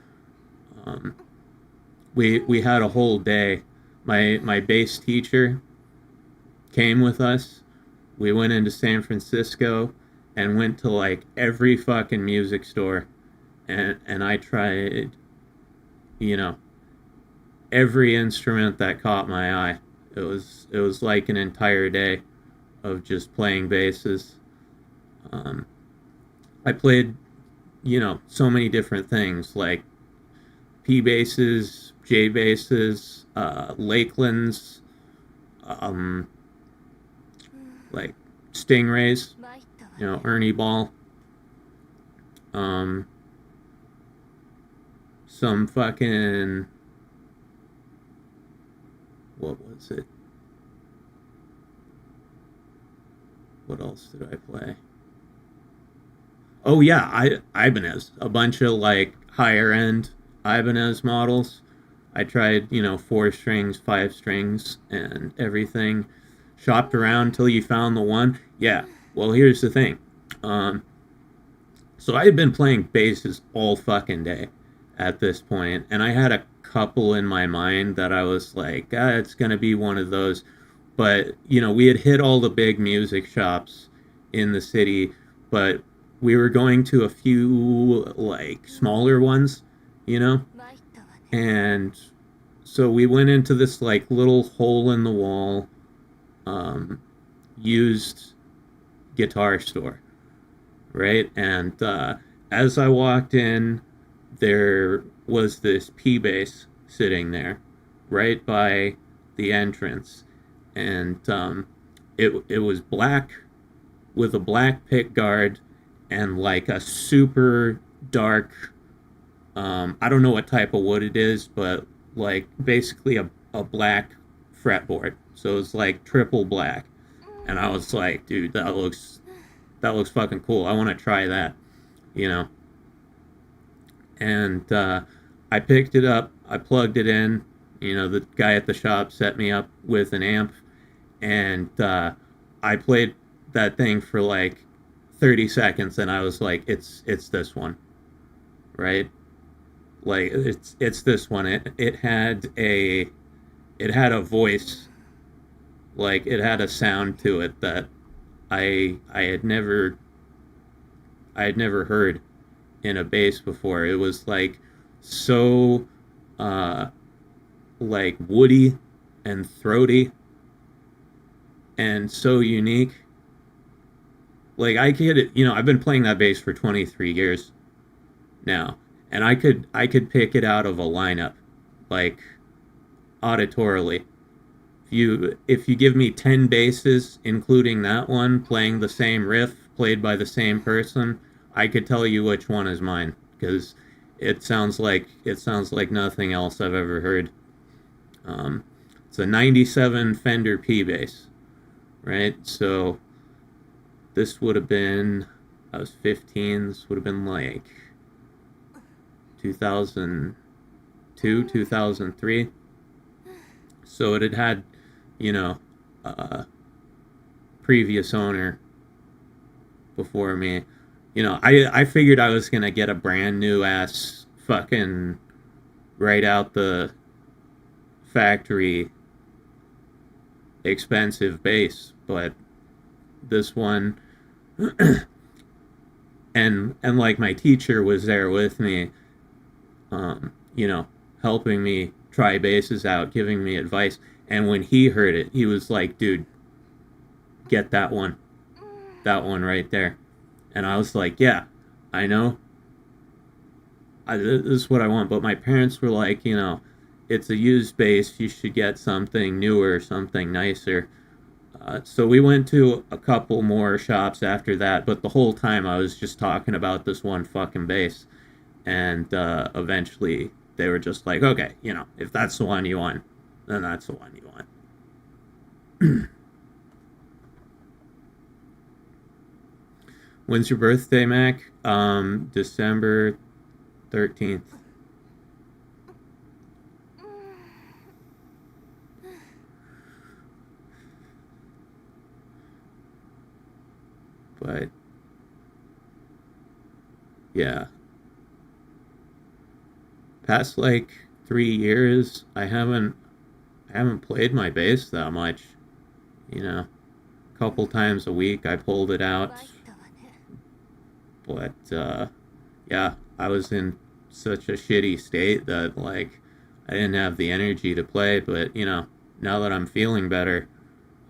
We had a whole day. My bass teacher came with us. We went into San Francisco and went to like every fucking music store, and I tried every instrument that caught my eye. It was like an entire day of just playing basses. I played so many different things like P basses, J basses, Lakelands, like Stingrays, Ernie Ball, some fucking, what was it? What else did I play? Oh yeah, Ibanez, a bunch of like higher end Ibanez models. I tried 4 strings, 5 strings, and everything. Shopped around till you found the one. Yeah. Well, here's the thing. So I had been playing basses all fucking day at this point, and I had a couple in my mind that I was like, it's gonna be one of those. But we had hit all the big music shops in the city, but we were going to a few like smaller ones, and so we went into this like little hole in the wall used guitar store, right? And as I walked in, there was this P bass sitting there right by the entrance, and it was black with a black pick guard and like a super dark, I don't know what type of wood it is, but like basically a black fretboard. So it's like triple black. And I was like, dude, that looks fucking cool. I want to try that, And I picked it up. I plugged it in. The guy at the shop set me up with an amp, and I played that thing for like 30 seconds, and I was like, it's this one, right? Like it's this one. It had a voice, like it had a sound to it that I had never heard in a bass before. It was like so like woody and throaty and so unique. Like, I could, I've been playing that bass for 23 years now, and I could pick it out of a lineup, like, auditorily. If you give me 10 basses, including that one, playing the same riff, played by the same person, I could tell you which one is mine, because it sounds like nothing else I've ever heard. It's a 97 Fender P bass, right? So this would have been, I was 15, this would have been like 2002, 2003. So it had, previous owner before me. I figured I was going to get a brand new ass fucking right out the factory expensive bass, but this one and like my teacher was there with me, helping me try basses out, giving me advice. And when he heard it, he was like, dude, get that one right there. And I was like, yeah, I know, this is what I want. But my parents were like, it's a used bass, you should get something newer, something nicer. So we went to a couple more shops after that, but the whole time I was just talking about this one fucking bass. And eventually they were just like, okay, if that's the one you want, then that's the one you want. When's your birthday, Mac? December 13th. But yeah, past like 3 years, I haven't played my bass that much. A couple times a week I pulled it out. But yeah, I was in such a shitty state that like I didn't have the energy to play. But now that I'm feeling better,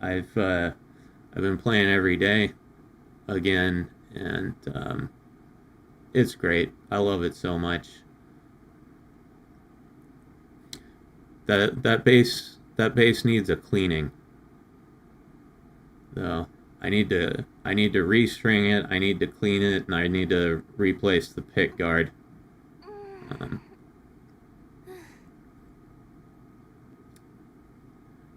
I've been playing every day again, and it's great. I love it so much. That bass needs a cleaning. So I need to restring it, I need to clean it, and I need to replace the pick guard.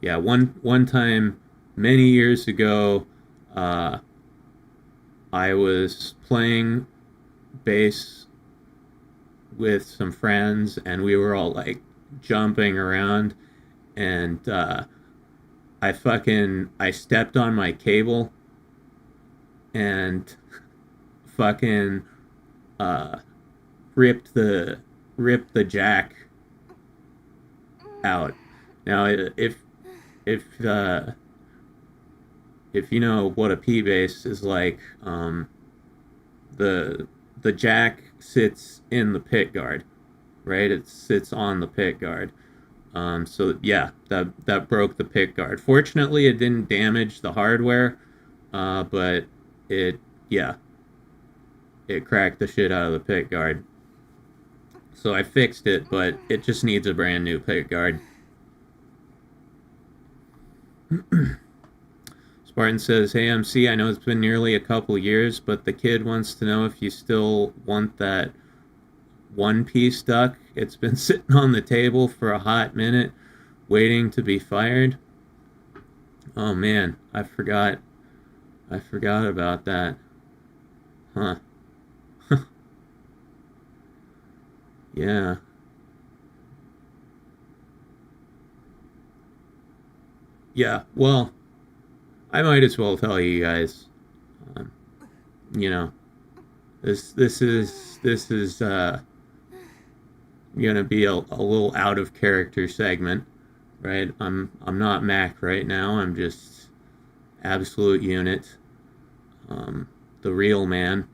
Yeah, one time many years ago, I was playing bass with some friends, and we were all like jumping around, and I stepped on my cable and fucking ripped the jack out. Now, if you know what a P bass is like, the jack sits in the pick guard, right? It sits on the pick guard. So yeah, that broke the pick guard. Fortunately, it didn't damage the hardware, but it cracked the shit out of the pick guard. So I fixed it, but it just needs a brand new pick guard. Spartan says, hey MC, I know it's been nearly a couple years, but the kid wants to know if you still want that One Piece duck. It's been sitting on the table for a hot minute, waiting to be fired. Oh man, I forgot about that. Huh. Yeah. Yeah, well, I might as well tell you guys, this is gonna be a little out of character segment, right? I'm not Mac right now. I'm just absolute unit, the real man.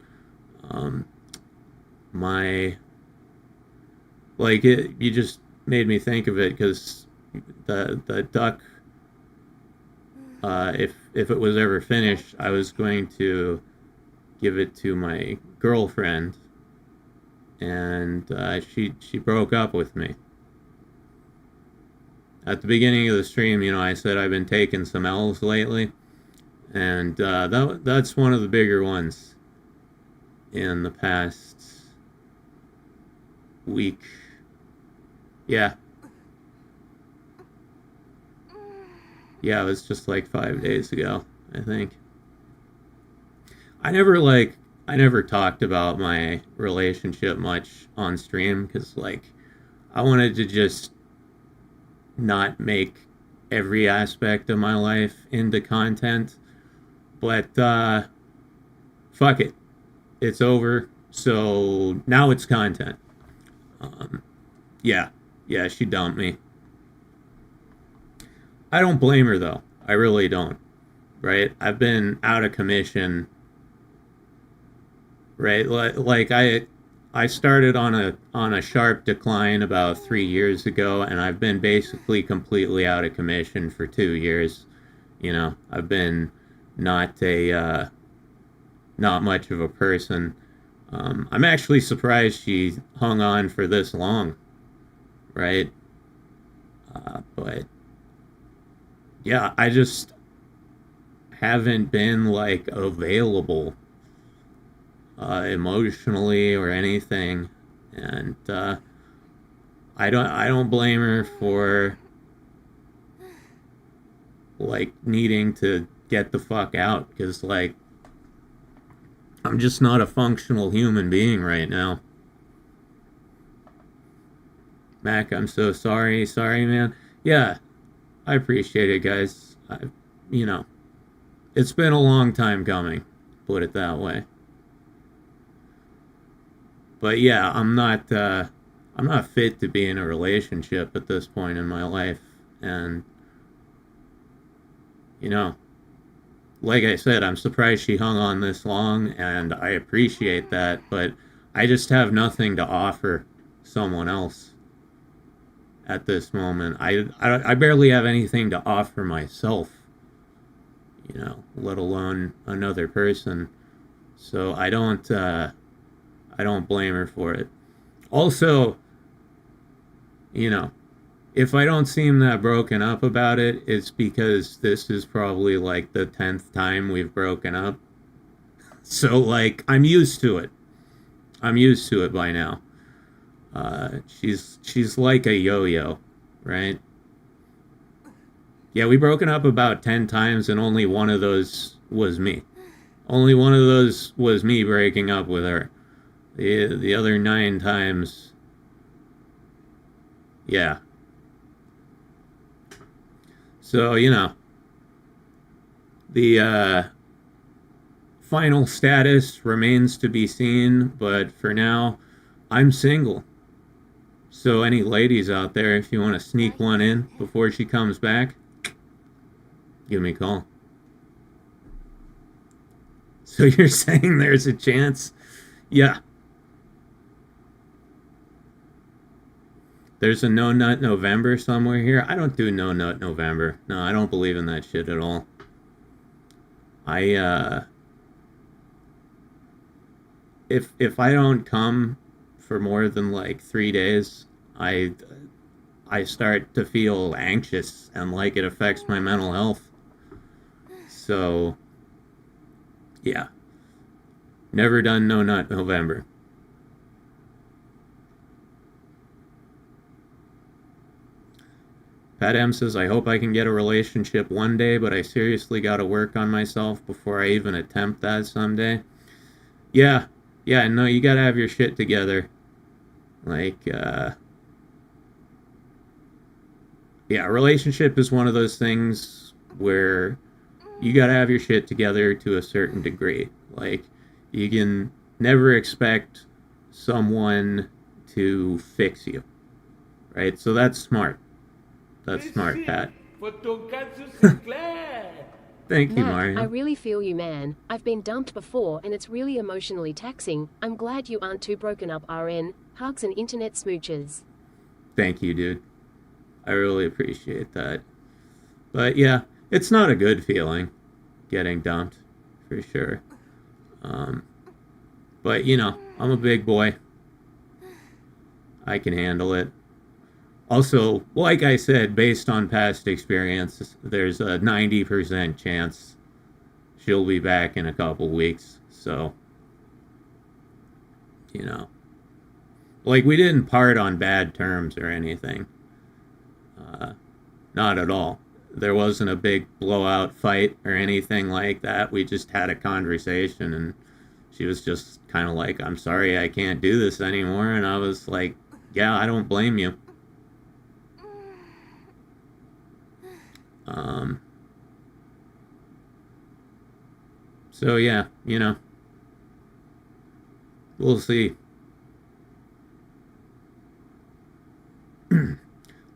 You just made me think of it, because the duck, if it was ever finished, I was going to give it to my girlfriend, and she broke up with me. At the beginning of the stream, I said I've been taking some L's lately, and that's one of the bigger ones in the past week. Yeah, it was just like 5 days ago, I think. I never talked about my relationship much on stream because, I wanted to just not make every aspect of my life into content. But, fuck it. It's over. So now it's content. Yeah, she dumped me. I don't blame her, though. I really don't. Right? I've been out of commission. Right? I started on a sharp decline about 3 years ago, and I've been basically completely out of commission for 2 years. I've been not much of a person. I'm actually surprised she hung on for this long, right? But yeah, I just haven't been available emotionally or anything, and I don't blame her for needing to get the fuck out, because I'm just not a functional human being right now. Mac, I'm so sorry, man. Yeah, I appreciate it, guys. It's been a long time coming, put it that way. But yeah, I'm not fit to be in a relationship at this point in my life, and like I said, I'm surprised she hung on this long, and I appreciate that, but I just have nothing to offer someone else at this moment. I barely have anything to offer myself, let alone another person. So I don't blame her for it. Also, if I don't seem that broken up about it, it's because this is probably the 10th time we've broken up. So I'm used to it. I'm used to it by now. She's like a yo-yo, right? Yeah, we broken up about 10 times, and only one of those was me. Only one of those was me breaking up with her. The other 9 times, yeah. So, the final status remains to be seen, but for now, I'm single. So any ladies out there, if you want to sneak one in before she comes back, give me a call. So you're saying there's a chance? Yeah. There's a No Nut November somewhere here. I don't do No Nut November. No, I don't believe in that shit at all. If I don't come for more than 3 days, I start to feel anxious, and it affects my mental health. So yeah. Never done No Nut November. Pat M says, I hope I can get a relationship one day, but I seriously gotta work on myself before I even attempt that someday. Yeah, no, you gotta have your shit together. Yeah, a relationship is one of those things where you gotta have your shit together to a certain degree. You can never expect someone to fix you, right? So that's smart. That's smart, Pat. For Tonkatsu Sinclair. Thank you, Matt, Mario. I really feel you, man. I've been dumped before, and it's really emotionally taxing. I'm glad you aren't too broken up, RN. Hugs and internet smooches. Thank you, dude. I really appreciate that. But yeah, it's not a good feeling getting dumped, for sure. But you know, I'm a big boy. I can handle it. Also, like I said, based on past experience, there's a 90% chance she'll be back in a couple weeks. So, you know, like we didn't part on bad terms or anything. Not at all. There wasn't a big blowout fight or anything like that. We just had a conversation, and she was just kind of like, I'm sorry, I can't do this anymore. And I was like, yeah, I don't blame you. So yeah, you know, we'll see.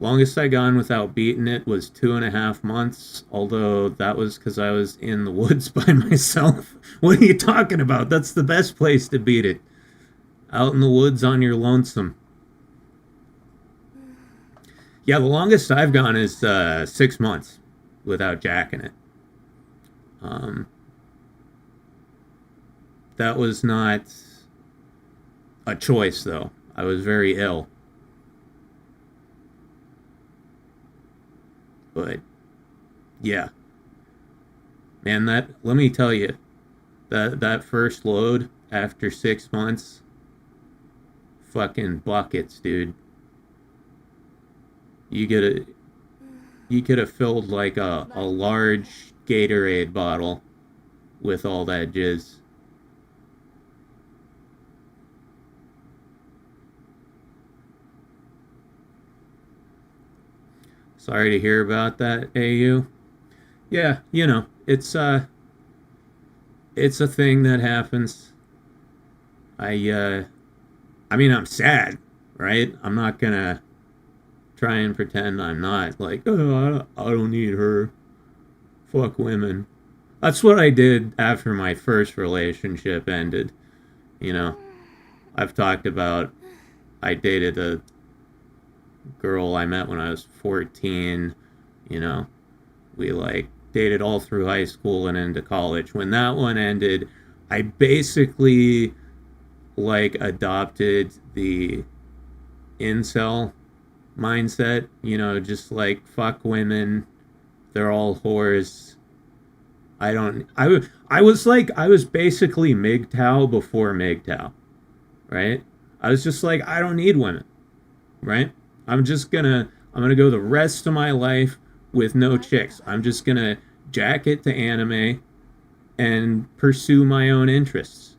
Longest I gone without beating it was 2.5 months, although that was because I was in the woods by myself. What are you talking about? That's the best place to beat it. Out in the woods on your lonesome. Yeah, the longest I've gone is 6 months without jacking it. That was not a choice, though. I was very ill. But yeah, man, let me tell you, that first load after 6 months, fucking buckets, dude. You could have filled like a large Gatorade bottle with all that jizz. Sorry to hear about that, AU. Yeah, you know, it's a thing that happens. I mean, I'm sad, right? I'm not gonna try and pretend I'm not. Like, oh, I don't need her. Fuck women. That's what I did after my first relationship ended. You know, I've talked about I dated a girl I met when I was 14. You know, we like dated all through high school and into college. When that one ended, I basically like adopted the incel mindset, you know, just like fuck women, they're all whores. I was basically MGTOW before MGTOW, right? I was just like, I don't need women, right? I'm gonna go the rest of my life with no chicks. I'm just gonna jack it to anime and pursue my own interests.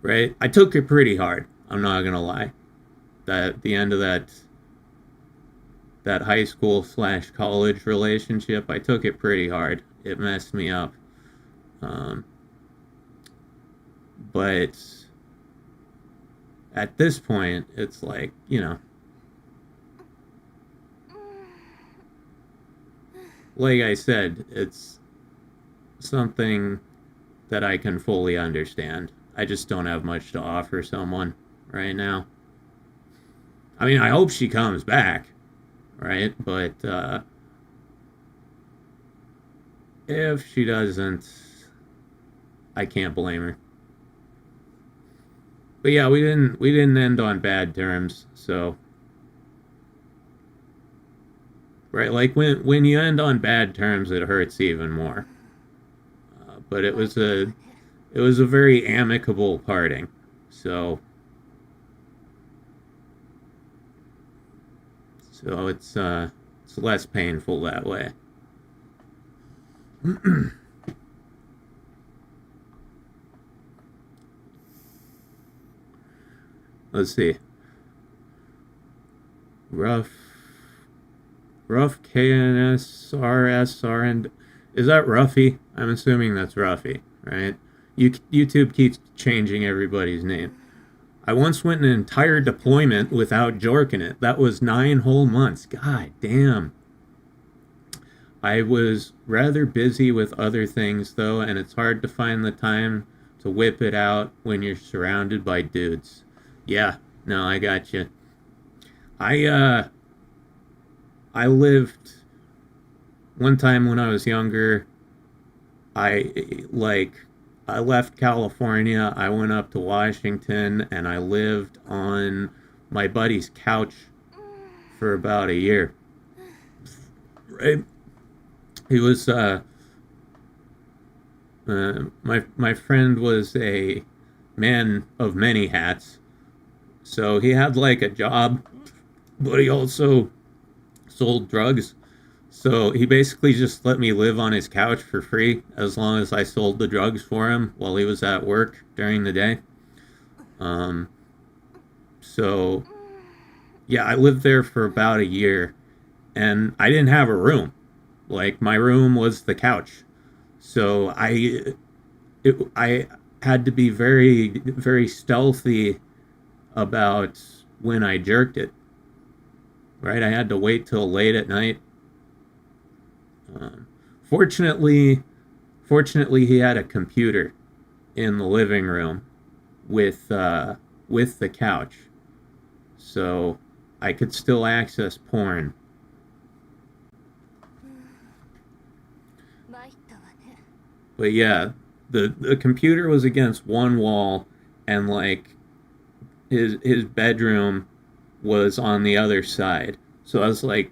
Right? I took it pretty hard. I'm not gonna lie. That the end of that high school / college relationship, I took it pretty hard. It messed me up. But at this point, it's like, you know, like I said, it's something that I can fully understand. I just don't have much to offer someone right now. I mean, I hope she comes back, right? But if she doesn't, I can't blame her. But yeah, we didn't end on bad terms, so right, like when you end on bad terms, it hurts even more. But it was a very amicable parting, so it's less painful that way. Let's see. Rough KNSRSR, and is that Ruffy? I'm assuming that's Ruffy, right? YouTube keeps changing everybody's name. I once went an entire deployment without jorking it. That was 9 whole months. God damn. I was rather busy with other things, though, and it's hard to find the time to whip it out when you're surrounded by dudes. Yeah, no, I got you. I lived one time when I was younger. I like I left California. I went up to Washington and I lived on my buddy's couch for about a year. Right? He was my friend was a man of many hats. So he had like a job, but he also sold drugs. So he basically just let me live on his couch for free as long as I sold the drugs for him while he was at work during the day. So yeah, I lived there for about a year and I didn't have a room. Like my room was the couch. So I had to be very, very stealthy about when I jerked it. Right? I had to wait till late at night. Fortunately, he had a computer in the living room with the couch, so I could still access porn. But yeah, the computer was against one wall, and like his bedroom was on the other side. So I was like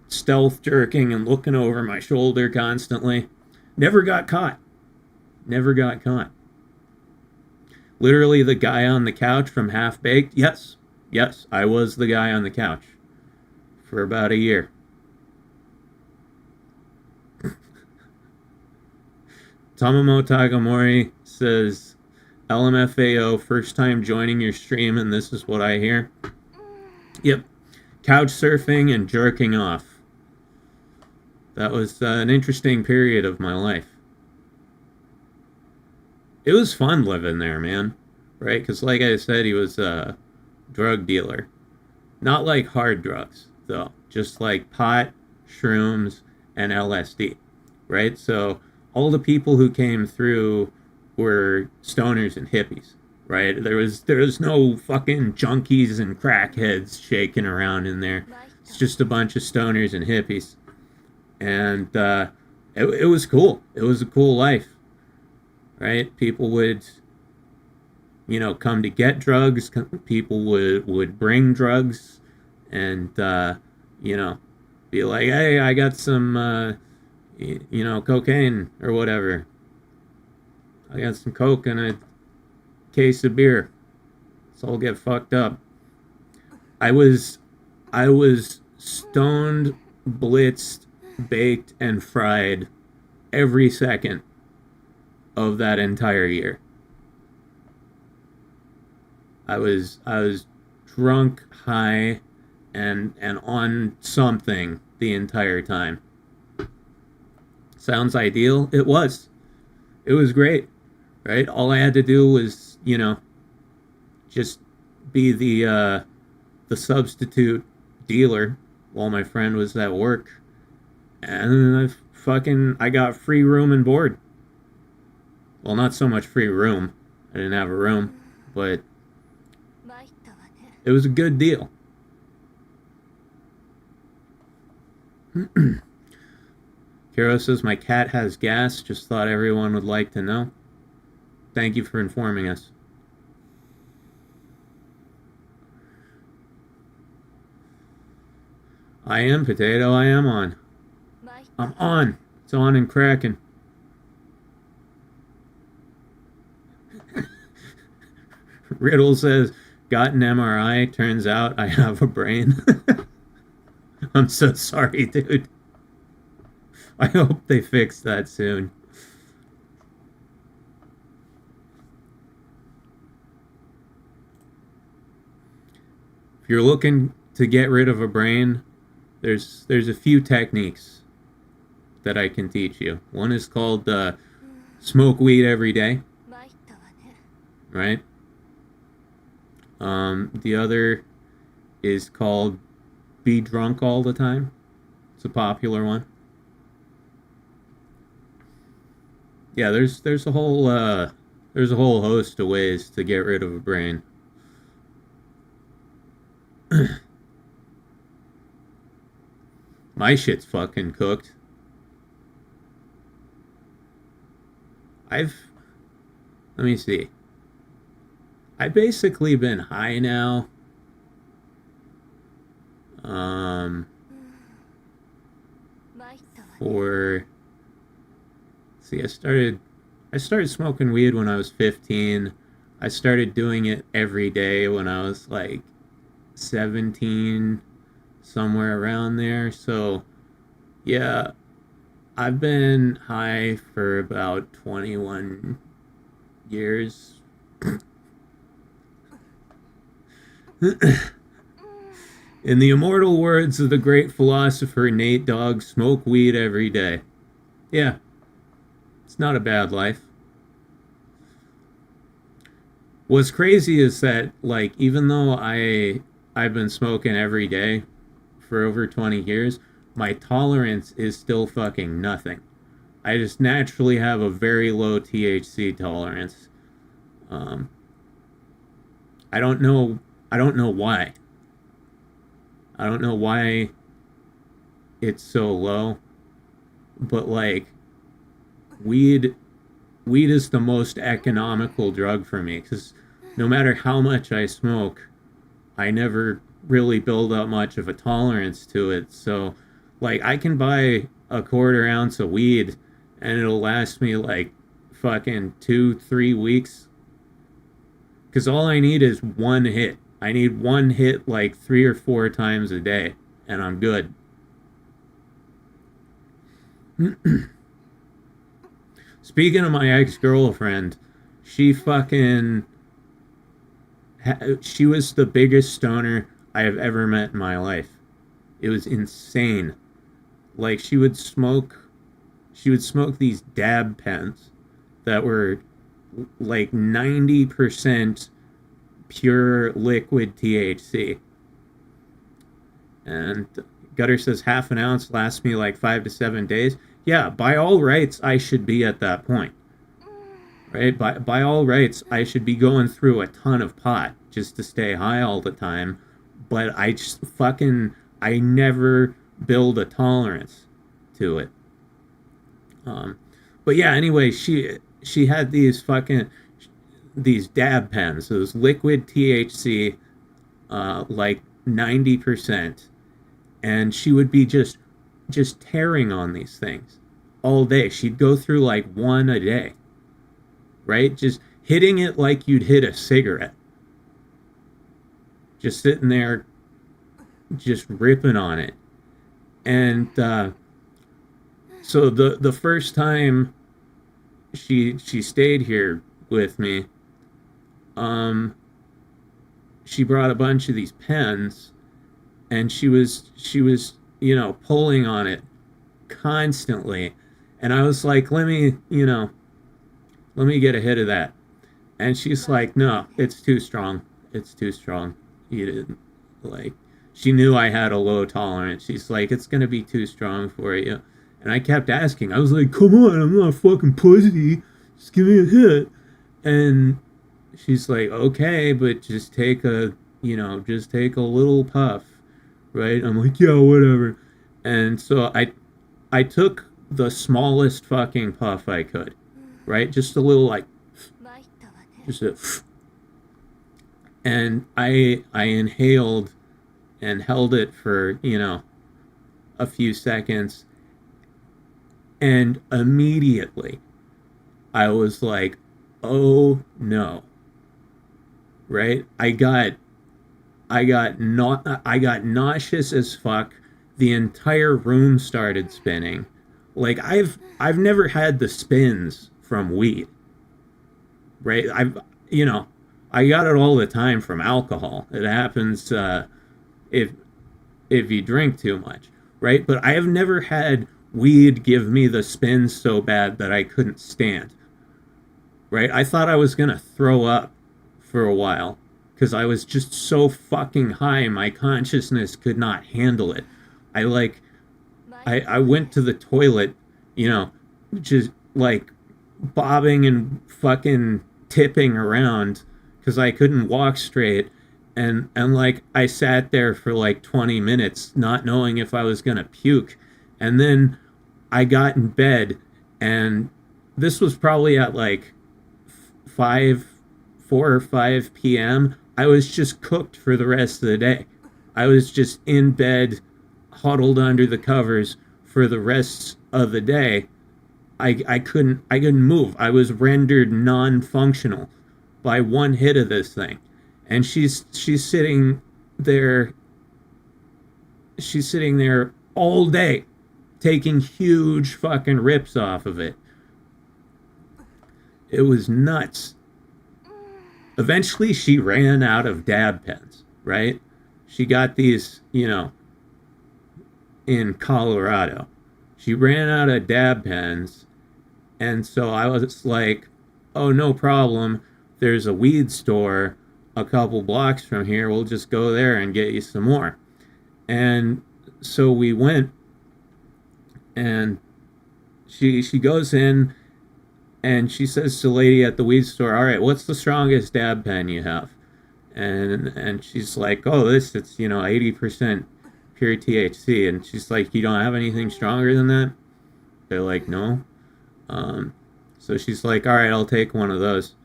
stealth jerking and looking over my shoulder constantly. Never got caught. Never got caught. Literally the guy on the couch from Half Baked. Yes, I was the guy on the couch for about a year. Tamamo Tagamori says, LMFAO, first time joining your stream, and this is what I hear. Yep. Couch surfing and jerking off. That was an interesting period of my life. It was fun living there, man. Right? Because like I said, he was a drug dealer. Not like hard drugs, though. Just like pot, shrooms, and LSD. Right? So all the people who came through were stoners and hippies. Right? There was no fucking junkies and crackheads shaking around in there. It's just a bunch of stoners and hippies. And it was cool. It was a cool life. Right? People would, come to get drugs. People would bring drugs and, be like, hey, I got some, cocaine or whatever. I got some coke and a case of beer. So I'll get fucked up. I was stoned, blitzed, baked, and fried every second of that entire year. I was drunk, high, and on something the entire time. Sounds ideal? It was. It was great, right? All I had to do was, just be the substitute dealer while my friend was at work. And I got free room and board. Well, not so much free room. I didn't have a room, but it was a good deal. Kiro says, my cat has gas. Just thought everyone would like to know. Thank you for informing us. I am Potato. I am on. I'm on. It's on and cracking. Riddle says, got an MRI. Turns out I have a brain. I'm so sorry, dude. I hope they fix that soon. If you're looking to get rid of a brain, there's a few techniques that I can teach you. One is called smoke weed every day. Right? The other is called be drunk all the time. It's a popular one. Yeah, there's a whole host of ways to get rid of a brain. My shit's fucking cooked. Let me see. I've basically been high now. I started smoking weed when I was 15. I started doing it every day when I was like 17, somewhere around there. So, yeah, I've been high for about 21 years. In the immortal words of the great philosopher Nate Dogg, smoke weed every day. Yeah, it's not a bad life. What's crazy is that, like, even though I've been smoking every day for over 20 years, my tolerance is still fucking nothing. I just naturally have a very low THC tolerance. I don't know why. I don't know why it's so low, but like weed is the most economical drug for me, because no matter how much I smoke, I never really build up much of a tolerance to it. So like I can buy a quarter ounce of weed and it'll last me like fucking 2-3 weeks, because all I need is one hit. I need one hit like 3 or 4 times a day, and I'm good. Speaking of my ex-girlfriend, she was the biggest stoner I have ever met in my life. It was insane. Like, she would smoke these dab pens that were like 90% pure liquid THC. And Gutter says half an ounce lasts me like 5 to 7 days. Yeah, by all rights, I should be at that point. Right? By all rights, I should be going through a ton of pot just to stay high all the time. But I never build a tolerance to it. But yeah, anyway, she had these dab pens, those liquid THC, like 90%, and she would be just tearing on these things all day. She'd go through like one a day, right? Just hitting it like you'd hit a cigarette. Just sitting there, just ripping on it. And so the first time she stayed here with me, she brought a bunch of these pens, and she was pulling on it constantly, and I was like, let me get a hit of that. And she's like, no, it's too strong, you didn't, like, she knew I had a low tolerance. She's like, it's gonna be too strong for you. And I kept asking. I was like, come on, I'm not a fucking pussy, just give me a hit. And she's like, okay, but just take a little puff, right? I'm like, yeah, whatever. And so I took the smallest fucking puff I could, right? Just a little, like, just a, and I inhaled and held it for, a few seconds, and immediately I was like, oh no. Right? I got nauseous as fuck. The entire room started spinning. Like, I've never had the spins from weed. Right? I got it all the time from alcohol. It happens if you drink too much, right? But I have never had weed give me the spins so bad that I couldn't stand. Right? I thought I was gonna throw up for a while, because I was just so fucking high, my consciousness could not handle it. I went to the toilet, just like bobbing and fucking tipping around, because I couldn't walk straight, and like I sat there for like 20 minutes not knowing if I was going to puke. And then I got in bed, and this was probably at like 4 or 5 p.m. I was just cooked for the rest of the day. I was just in bed, huddled under the covers for the rest of the day. I couldn't move. I was rendered non-functional by one hit of this thing. And she's sitting there all day taking huge fucking rips off of it. It was nuts. Eventually she ran out of dab pens, right? She got these, in Colorado. She ran out of dab pens, and so I was like, oh, no problem. There's a weed store a couple blocks from here. We'll just go there and get you some more. And so we went, and she goes in, and she says to the lady at the weed store, all right, what's the strongest dab pen you have? And she's like, oh, it's 80% pure THC. And she's like, you don't have anything stronger than that? They're like, no. So she's like, all right, I'll take one of those.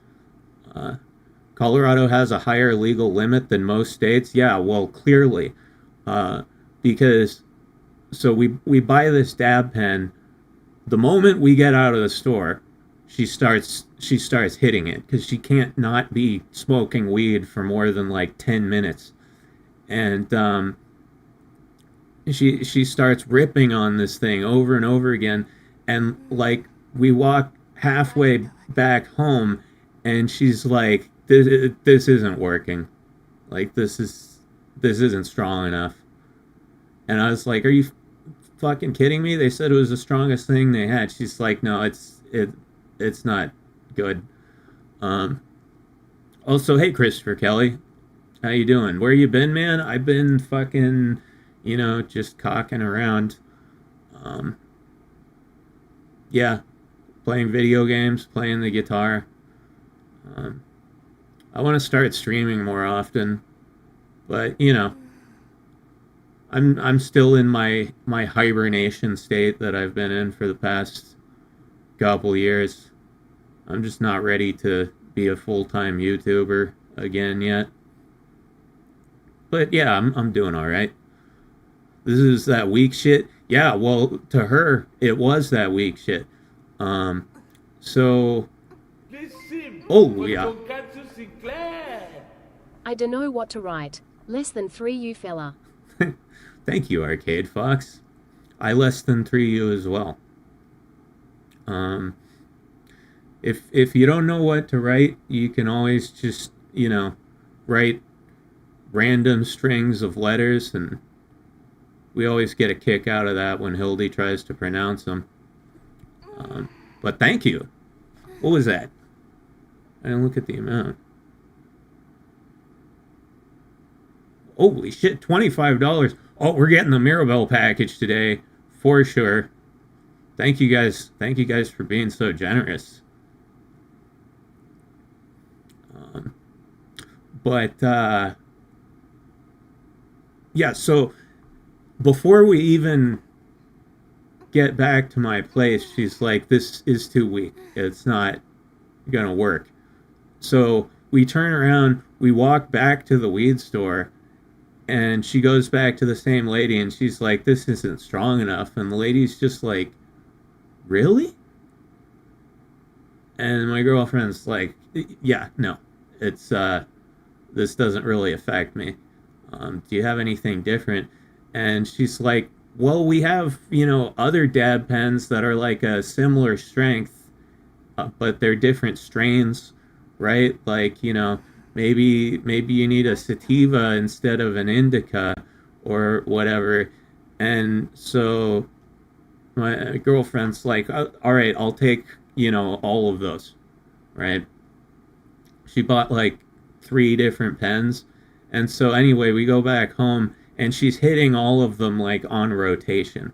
Colorado has a higher legal limit than most states. Yeah, well, clearly. Because, so we buy this dab pen. The moment we get out of the store, she starts hitting it, because she can't not be smoking weed for more than like 10 minutes. And she starts ripping on this thing over and over again. And like we walk halfway back home, and she's like, this isn't working. Like this isn't strong enough. And I was like, are you fucking kidding me? They said it was the strongest thing they had. She's like, no, it's not good. Also, hey, Christopher Kelly, how you doing? Where you been, man? I've been fucking, just cocking around. Yeah, playing video games, playing the guitar. I want to start streaming more often, but I'm still in my hibernation state that I've been in for the past couple years. I'm just not ready to be a full-time YouTuber again yet. But yeah, I'm doing all right. This is that weak shit. Yeah, well, to her, it was that weak shit. So, oh yeah. Tonkatsu Sinclair. I don't know what to write. Less than 3 you fella. Thank you, Arcade Fox. I less than 3 you as well. If you don't know what to write, you can always just, write random strings of letters, and we always get a kick out of that when Hildy tries to pronounce them. But thank you. What was that? I didn't look at the amount. Holy shit, $25. Oh, we're getting the Mirabelle package today, for sure. Thank you guys for being so generous. Yeah, so before we even get back to my place, she's like, this is too weak. It's not gonna work. So we turn around, we walk back to the weed store, and she goes back to the same lady, and she's like, this isn't strong enough. And the lady's just like, really? And my girlfriend's like, yeah, no, it's this doesn't really affect me. Do you have anything different? And she's like, well, we have, other dab pens that are like a similar strength, but they're different strains, right? Like, maybe you need a sativa instead of an indica or whatever. And so my girlfriend's like, all right, I'll take, all of those, right? She bought like 3 different pens. And so anyway, we go back home, and she's hitting all of them like on rotation,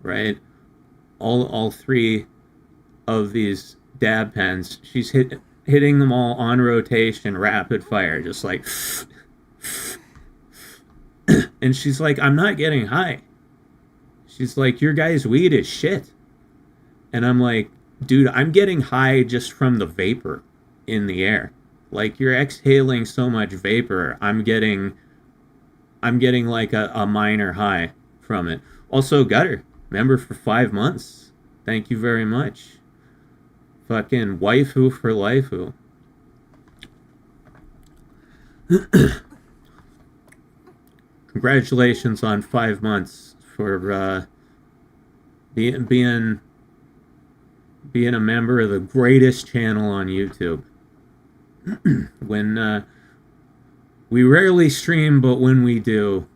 right? All 3 of these dab pens, she's hitting them all on rotation, rapid fire, just like And she's like, I'm not getting high. She's like, your guy's weed is shit. And I'm like, dude, I'm getting high just from the vapor in the air. Like, you're exhaling so much vapor. I'm getting like a minor high from it. Also, Gutter, member for 5 months. Thank you very much. Fucking waifu for lifeu. Congratulations on 5 months for being a member of the greatest channel on YouTube. When we rarely stream, but when we do,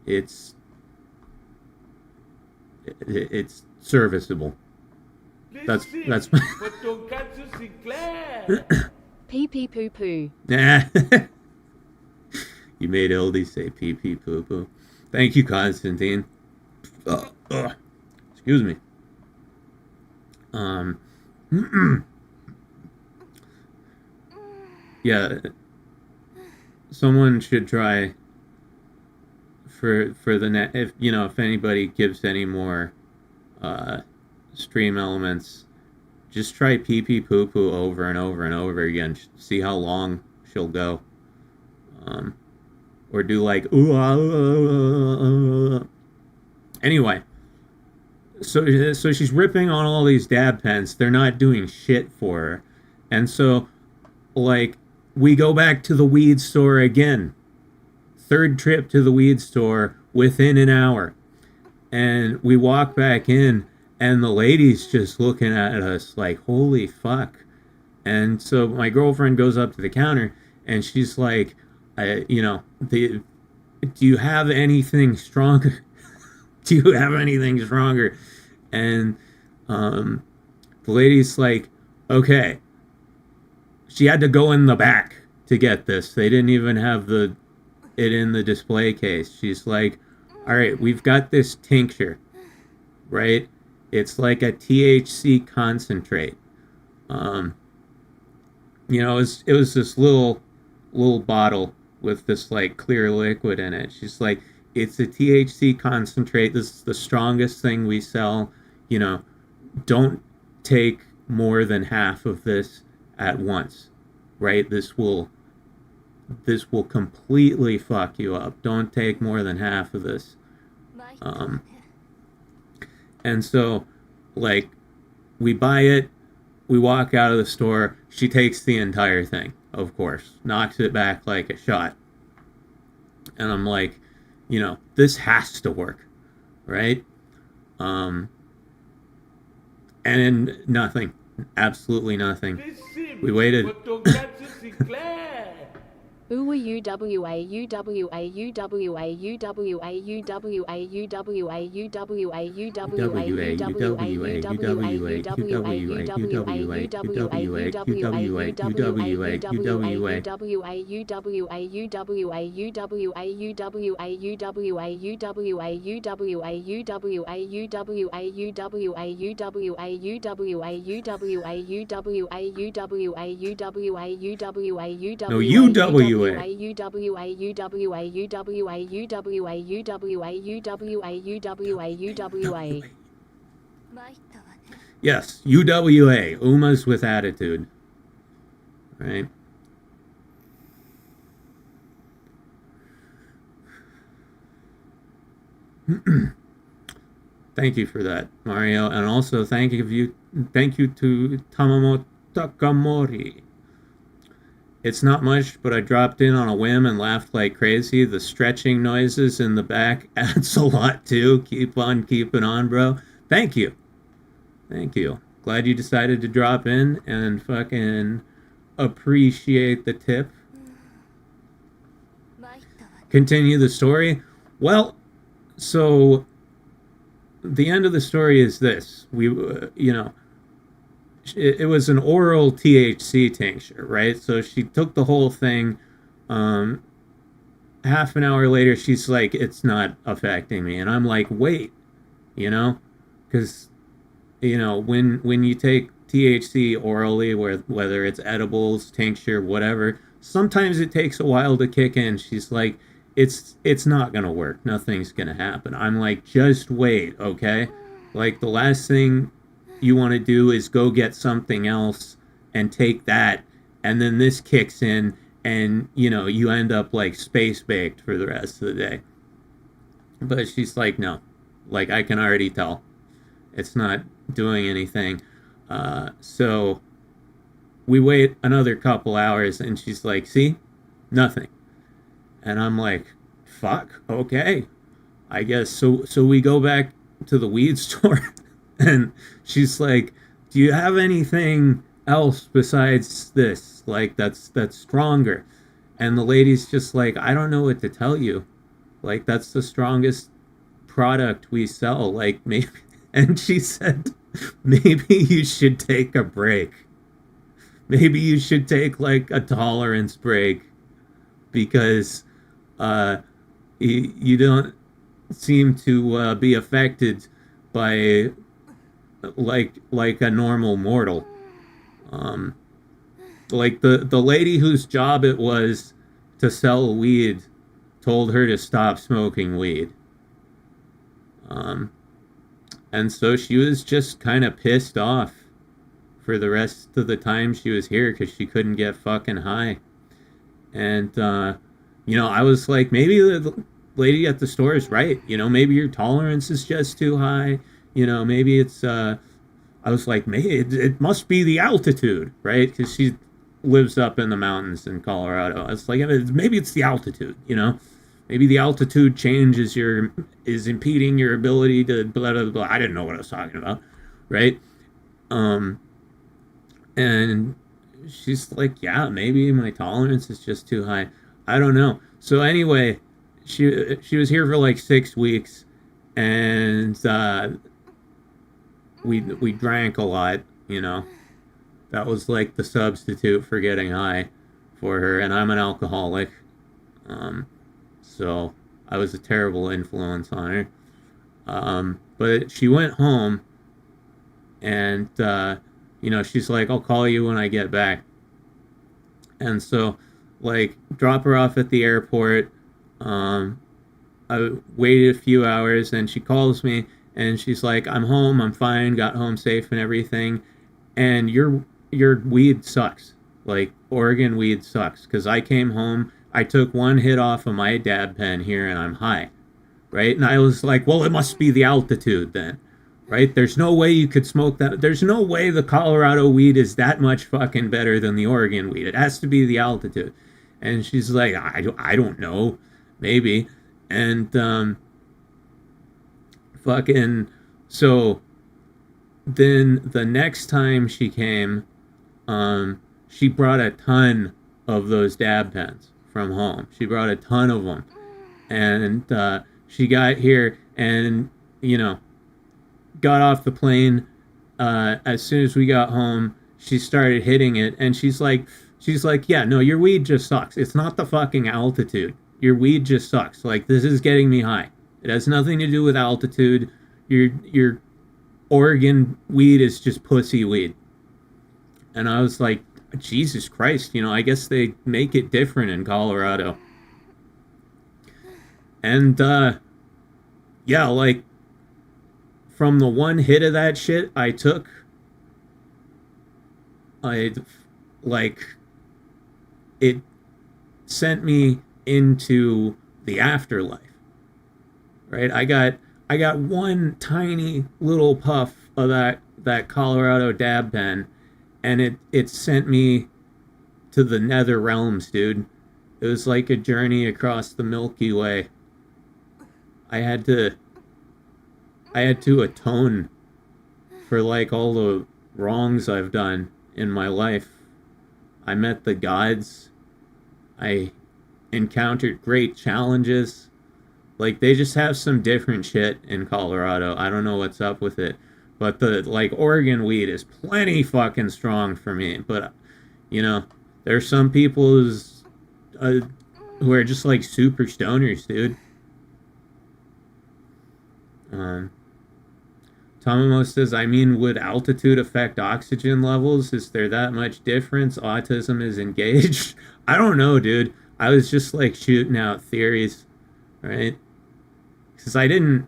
it's serviceable. That's for Tonkatsu Sinclair. Pee pee poo poo. You made Eldie say pee pee poo poo. Thank you, Constantine. Excuse me. Yeah, someone should try for the net. If anybody gives any more stream elements, just try pee pee poo poo over and over and over again. See how long she'll go. Or do like ooh ah, ooh, ah, ah. Anyway, so she's ripping on all these dab pens. They're not doing shit for her, and so like we go back to the weed store again. Third trip to the weed store within an hour, and we walk back in, and the lady's just looking at us like, holy fuck. And so my girlfriend goes up to the counter, and she's like, do you have anything stronger? Do you have anything stronger? And the lady's like, okay. She had to go in the back to get this. They didn't even have it in the display case. She's like, all right, we've got this tincture, right? It's like a THC concentrate. It was this little bottle with this like clear liquid in it. She's like, it's a THC concentrate. This is the strongest thing we sell. Don't take more than half of this at once, right? This will completely fuck you up. Don't take more than half of this. And so, like, we buy it, we walk out of the store, she takes the entire thing, of course, knocks it back like a shot. And I'm like, this has to work, right? And then nothing. Absolutely nothing. We waited. For Tonkatsu Sinclair. Uwa UWA UWA UWA UWA UWA UWA UWA No, UWA. Yes, UWA. Umas with attitude. Right? Thank you for that, Mario. And also thank you to Tamamo Takamori. It's not much, but I dropped in on a whim and laughed like crazy. The stretching noises in the back adds a lot too. Keep on keeping on, bro. Thank you. Thank you. Glad you decided to drop in and fucking appreciate the tip. Continue the story. Well, so the end of the story is this. It was an oral THC tincture, right? So she took the whole thing. Half an hour later, she's like, it's not affecting me. And I'm like, wait, because, when you take THC orally, whether it's edibles, tincture, whatever, sometimes it takes a while to kick in. She's like, it's not gonna work. Nothing's gonna happen. I'm like, just wait, okay? Like, the last thing you want to do is go get something else and take that, and then this kicks in, and you end up like space baked for the rest of the day. But she's like, no, like, I can already tell it's not doing anything. So we wait another couple hours, and she's like, see, nothing. And I'm like, fuck, okay, I guess. So we go back to the weed store, and she's like, do you have anything else besides this, like, that's stronger? And the lady's just like, I don't know what to tell you. Like, that's the strongest product we sell. Like, maybe. And she said, maybe you should take a break. Maybe you should take, like, a tolerance break, because you don't seem to be affected by like a normal mortal. Like, the lady whose job it was to sell weed told her to stop smoking weed. And so she was just kind of pissed off for the rest of the time she was here, because she couldn't get fucking high. And I was like, maybe the lady at the store is right. Maybe your tolerance is just too high. Maybe it's I was like, maybe it must be the altitude, right? Because she lives up in the mountains in Colorado. I was like, maybe it's the altitude. Maybe the altitude change is impeding your ability to blah blah blah. I didn't know what I was talking about, right? And she's like, yeah, maybe my tolerance is just too high. I don't know. So anyway, she was here for like 6 weeks, and we drank a lot. That was like the substitute for getting high for her, and I'm an alcoholic. So I was a terrible influence on her. But she went home, and she's like, I'll call you when I get back. And so, like, drop her off at the airport. I waited a few hours, and she calls me, and she's like, I'm home, I'm fine, got home safe and everything, and your weed sucks. Like, Oregon weed sucks, because I came home, I took one hit off of my dab pen here, and I'm high, right? And I was like, well, it must be the altitude then, right? There's no way you could smoke that. There's no way the Colorado weed is that much fucking better than the Oregon weed. It has to be the altitude. And she's like, I don't know, maybe. And fucking, so then the next time she came, she brought a ton of those dab pens from home. She brought a ton of them. And she got here and, got off the plane. As soon as we got home, she started hitting it. And she's like, yeah, no, your weed just sucks. It's not the fucking altitude. Your weed just sucks. Like, this is getting me high. It has nothing to do with altitude. Your Oregon weed is just pussy weed. And I was like, Jesus Christ, I guess they make it different in Colorado. And, yeah, like, from the one hit of that shit I took, it sent me into the afterlife, right? I got one tiny little puff of that Colorado dab pen, and it sent me to the nether realms, dude. It was like a journey across the Milky Way. I had to atone for like all the wrongs I've done in my life. I met the gods. I encountered great challenges. Like, they just have some different shit in Colorado. I don't know what's up with it. But the, like, Oregon weed is plenty fucking strong for me. But, there's some people who are just, like, super stoners, dude. Tamamo says, I mean, would altitude affect oxygen levels? Is there that much difference? Autism is engaged? I don't know, dude. I was just like shooting out theories, right? Because I didn't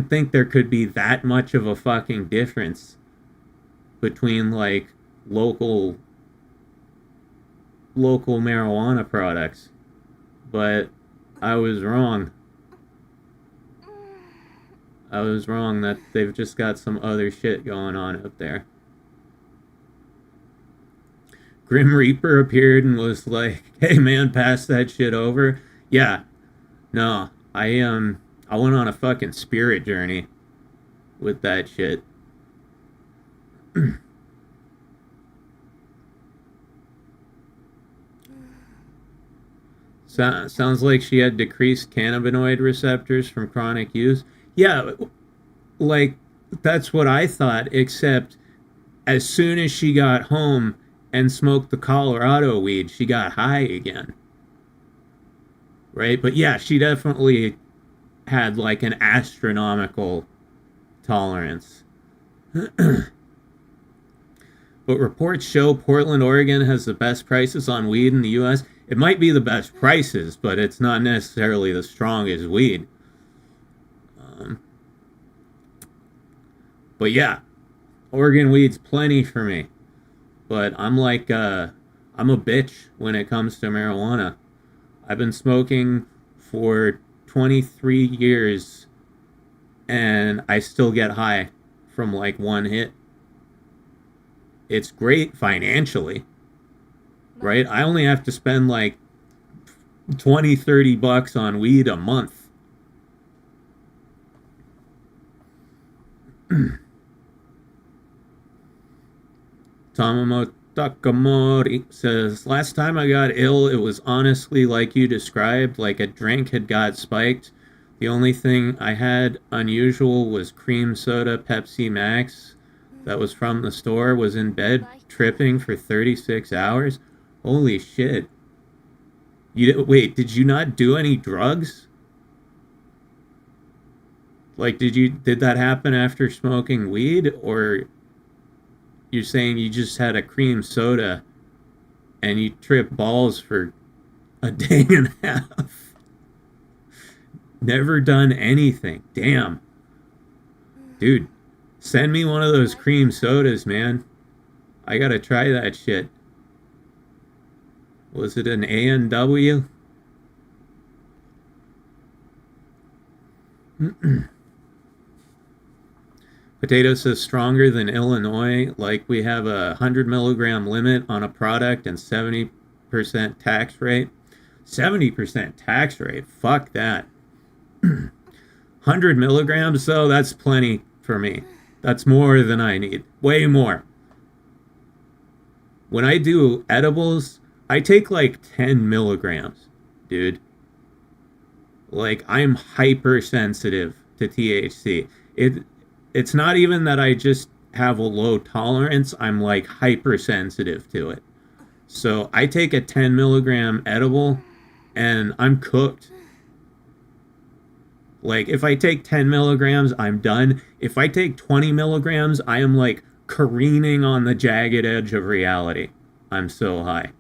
think there could be that much of a fucking difference between like local marijuana products. But I was wrong. I was wrong that they've just got some other shit going on up there. Grim Reaper appeared and was like, hey man, pass that shit over. Yeah. No, I went on a fucking spirit journey with that shit. Sounds like she had decreased cannabinoid receptors from chronic use. Yeah, like, that's what I thought, except as soon as she got home and smoked the Colorado weed, she got high again. Right? But yeah, she definitely had like an astronomical tolerance. But reports show Portland, Oregon has the best prices on weed in the U.S. It might be the best prices, but it's not necessarily the strongest weed. But yeah, Oregon weed's plenty for me. But I'm like, I'm a bitch when it comes to marijuana. I've been smoking for 23 years and I still get high from like one hit. It's great financially, right? I only have to spend like 20-30 bucks on weed a month. Tamamo Takamori says, last time I got ill, it was honestly like you described, like a drink had got spiked. The only thing I had unusual was cream soda Pepsi Max that was from the store, was in bed tripping for 36 hours. Holy shit. Wait, did you not do any drugs? Like, did that happen after smoking weed, or you're saying you just had a cream soda and you tripped balls for a day and a half? Never done anything. Damn. Dude, send me one of those cream sodas, man. I gotta try that shit. Was it an A&W? Potato says stronger than Illinois, like we have a 100 milligram limit on a product and 70% tax rate. 70% tax rate? Fuck that. 100 milligrams though, that's plenty for me. That's more than I need. Way more. When I do edibles, I take like 10 milligrams, dude. Like, I'm hypersensitive to THC. It's not even that I just have a low tolerance, I'm like hypersensitive to it. So I take a 10 milligram edible and I'm cooked. Like, if I take 10 milligrams, I'm done. If I take 20 milligrams, I am like careening on the jagged edge of reality. I'm so high.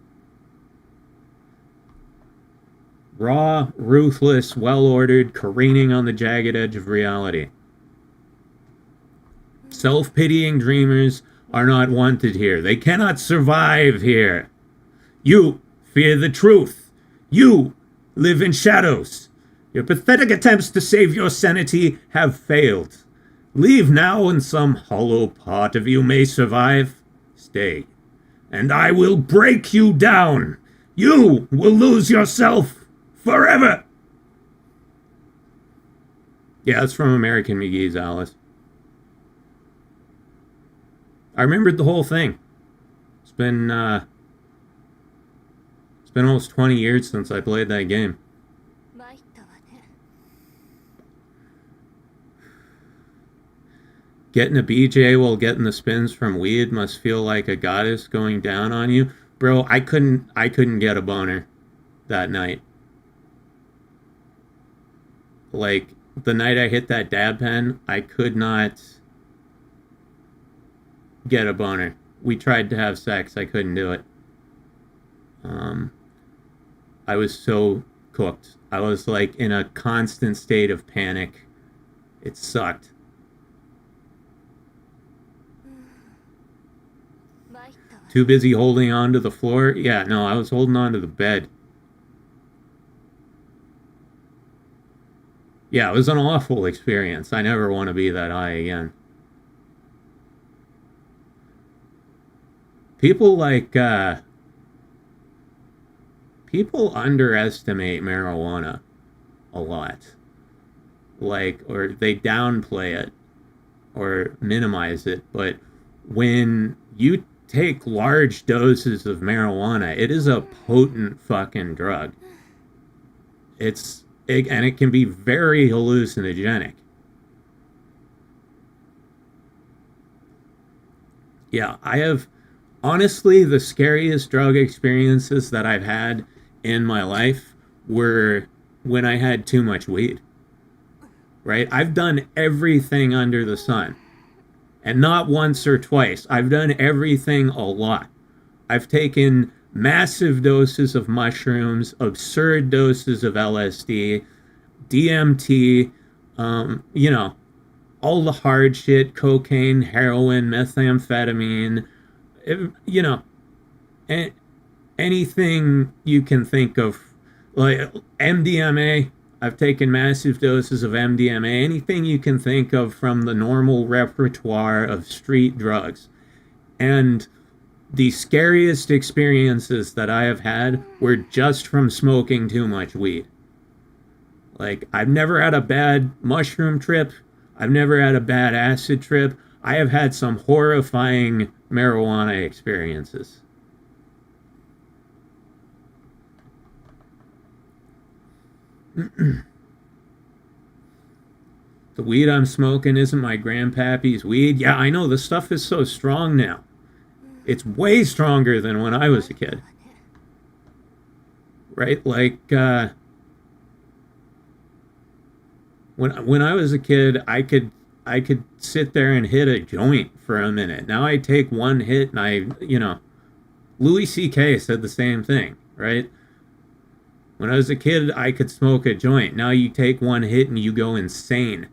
Raw, ruthless, well-ordered, careening on the jagged edge of reality. Self-pitying dreamers are not wanted here. They cannot survive here. You fear the truth. You live in shadows. Your pathetic attempts to save your sanity have failed. Leave now, and some hollow part of you may survive. Stay, and I will break you down. You will lose yourself forever. Yeah, that's from American McGee's Alice. I remembered the whole thing. It's been almost 20 years since I played that game. Getting a BJ while getting the spins from weed must feel like a goddess going down on you. Bro, I couldn't get a boner that night. Like, the night I hit that dab pen, I could not get a boner. We tried to have sex, I couldn't do it. I was so cooked. I was like in a constant state of panic. It sucked. Too busy holding on to the floor? Yeah, no, I was holding on to the bed. Yeah, it was an awful experience. I never want to be that high again. People people underestimate marijuana a lot. Like, or they downplay it or minimize it. But when you take large doses of marijuana, it is a potent fucking drug. And it can be very hallucinogenic. Yeah, I have, honestly, the scariest drug experiences that I've had in my life were when I had too much weed. Right? I've done everything under the sun. And not once or twice. I've done everything a lot. I've taken massive doses of mushrooms, absurd doses of LSD, DMT, you know, all the hard shit, cocaine, heroin, methamphetamine, you know, anything you can think of, like MDMA. I've taken massive doses of MDMA, anything you can think of from the normal repertoire of street drugs. And the scariest experiences that I have had were just from smoking too much weed. Like, I've never had a bad mushroom trip. I've never had a bad acid trip. I have had some horrifying marijuana experiences. The weed I'm smoking isn't my grandpappy's weed. Yeah, I know, the stuff is so strong now. It's way stronger than when I was a kid. Right? Like, when I was a kid, I could sit there and hit a joint for a minute. Now I take one hit and you know, Louis C.K. said the same thing, right? When I was a kid, I could smoke a joint. Now you take one hit and you go insane.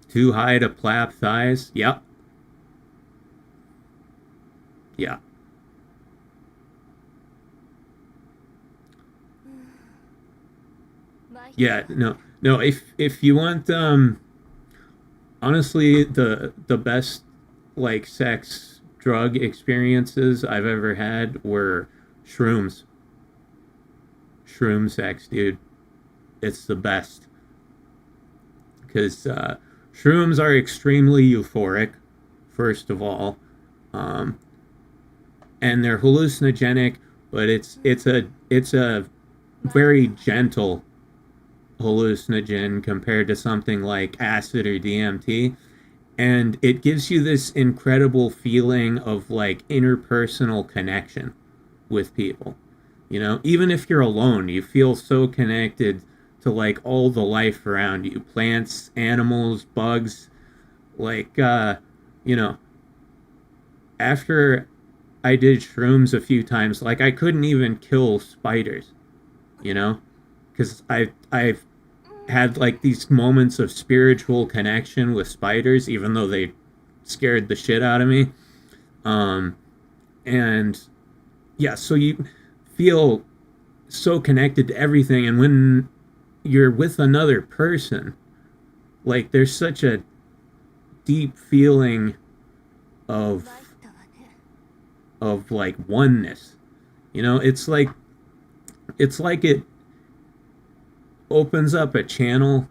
Too high to plap thighs? Yep. Yeah. Yeah, no. If you want, honestly, the best, like, sex drug experiences I've ever had were shrooms. Shroom sex, dude. It's the best. Because shrooms are extremely euphoric, first of all. And they're hallucinogenic, but it's a very gentle hallucinogen compared to something like acid or DMT. And it gives you this incredible feeling of, like, interpersonal connection with people. You know, even if you're alone, you feel so connected to, like, all the life around you. Plants, animals, bugs. Like, you know, after I did shrooms a few times, like, I couldn't even kill spiders, you know? Because I've had, like, these moments of spiritual connection with spiders, even though they scared the shit out of me. And yeah, so you feel so connected to everything, and when you're with another person, like, there's such a deep feeling of like oneness. You know, it's like it opens up a channel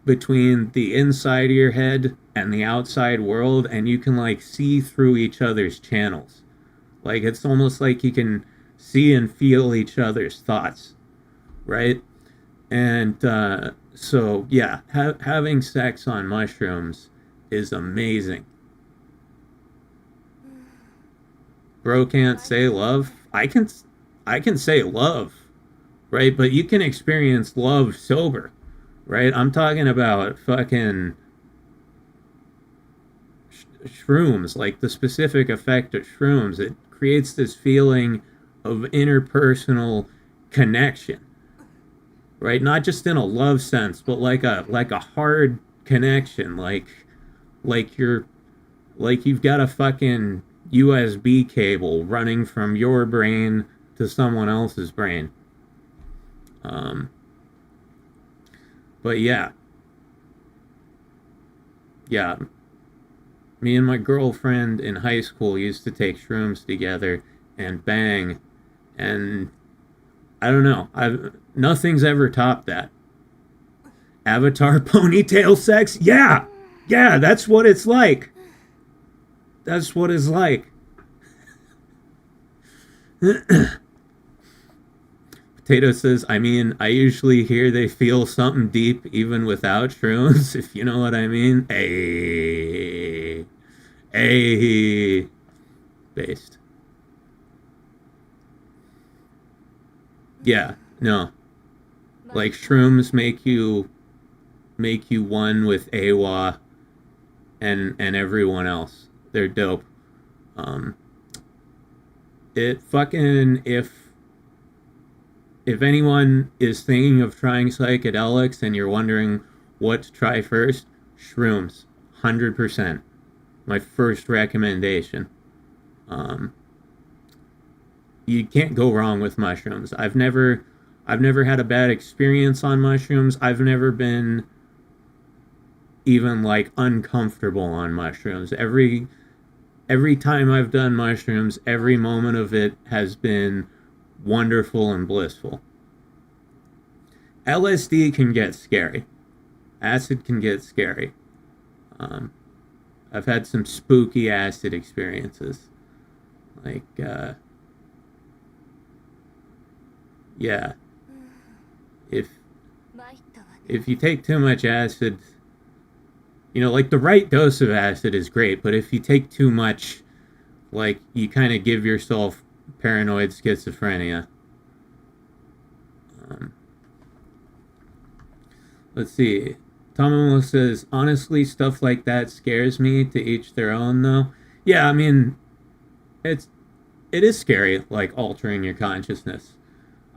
between the inside of your head and the outside world, and you can, like, see through each other's channels. Like, it's almost like you can see and feel each other's thoughts, right? And so yeah, having sex on mushrooms is amazing. Bro can't say love. I can say love right? But you can experience love sober, right? I'm talking about fucking shrooms, like the specific effect of shrooms. It creates this feeling of interpersonal connection, right? Not just in a love sense, but like a hard connection, like you're like you've got a fucking USB cable running from your brain to someone else's brain. But yeah, me and my girlfriend in high school used to take shrooms together and bang, and I don't know, nothing's ever topped that. Avatar ponytail sex? Yeah, that's what it's like. That's what it's like. Potato says, I mean, I usually hear they feel something deep even without shrooms, if you know what I mean. Hey. Based. Yeah, no. Like shrooms make you one with AWA and everyone else. They're dope. It fucking, if anyone is thinking of trying psychedelics and you're wondering what to try first, shrooms, 100%. My first recommendation. You can't go wrong with mushrooms. I've never had a bad experience on mushrooms. I've never been even like uncomfortable on mushrooms. Every time I've done mushrooms, every moment of it has been wonderful and blissful. LSD can get scary. Acid can get scary. I've had some spooky acid experiences. Like, yeah. If you take too much acid, you know, like the right dose of acid is great, but if you take too much, like, you kind of give yourself paranoid schizophrenia. Let's see. Tomomo says, honestly, stuff like that scares me. To each their own, though. Yeah, I mean, it is scary, like altering your consciousness.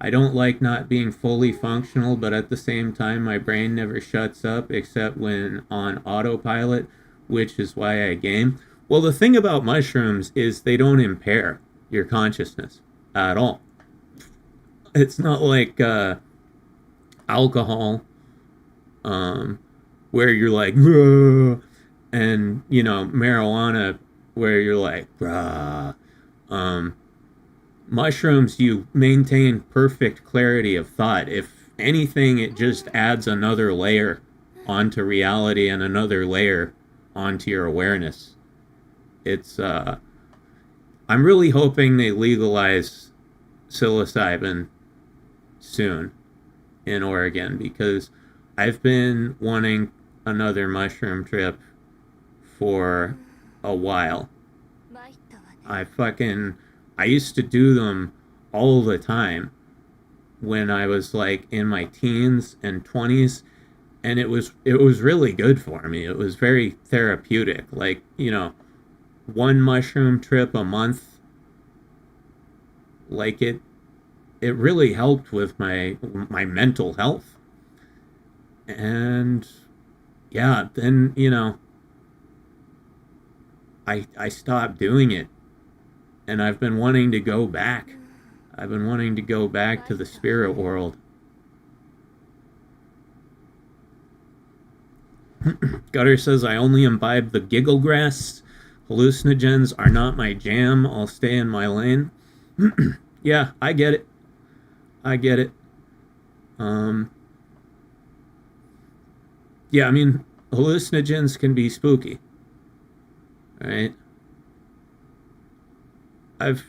I don't like not being fully functional, but at the same time, my brain never shuts up except when on autopilot, which is why I game. Well, the thing about mushrooms is they don't impair your consciousness at all. It's not like alcohol, where you're like, "Rah," and, you know, marijuana, where you're like, "Rah." Mushrooms, you maintain perfect clarity of thought. If anything, it just adds another layer onto reality and another layer onto your awareness. It's, I'm really hoping they legalize psilocybin soon in Oregon, because I've been wanting another mushroom trip for a while. I used to do them all the time when I was like in my teens and 20s, and it was really good for me. It was very therapeutic. Like, you know, one mushroom trip a month, like it really helped with my mental health. And yeah, then, you know, I stopped doing it. And I've been wanting to go back. I've been wanting to go back to the spirit world. Gutter says, I only imbibe the giggle grass. Hallucinogens are not my jam. I'll stay in my lane. Yeah, I get it. Yeah, I mean, hallucinogens can be spooky. Right? I've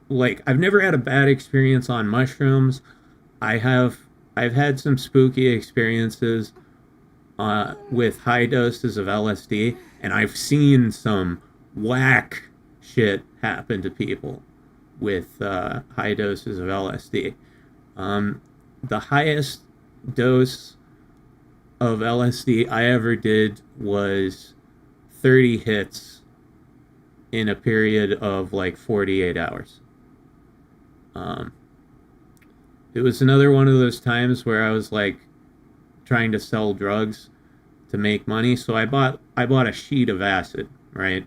never had a bad experience on mushrooms. I've had some spooky experiences with high doses of LSD, and I've seen some whack shit happen to people. with high doses of LSD. The highest dose of LSD I ever did was 30 hits in a period of like 48 hours. It was another one of those times where I was like trying to sell drugs to make money, so I bought a sheet of acid, right?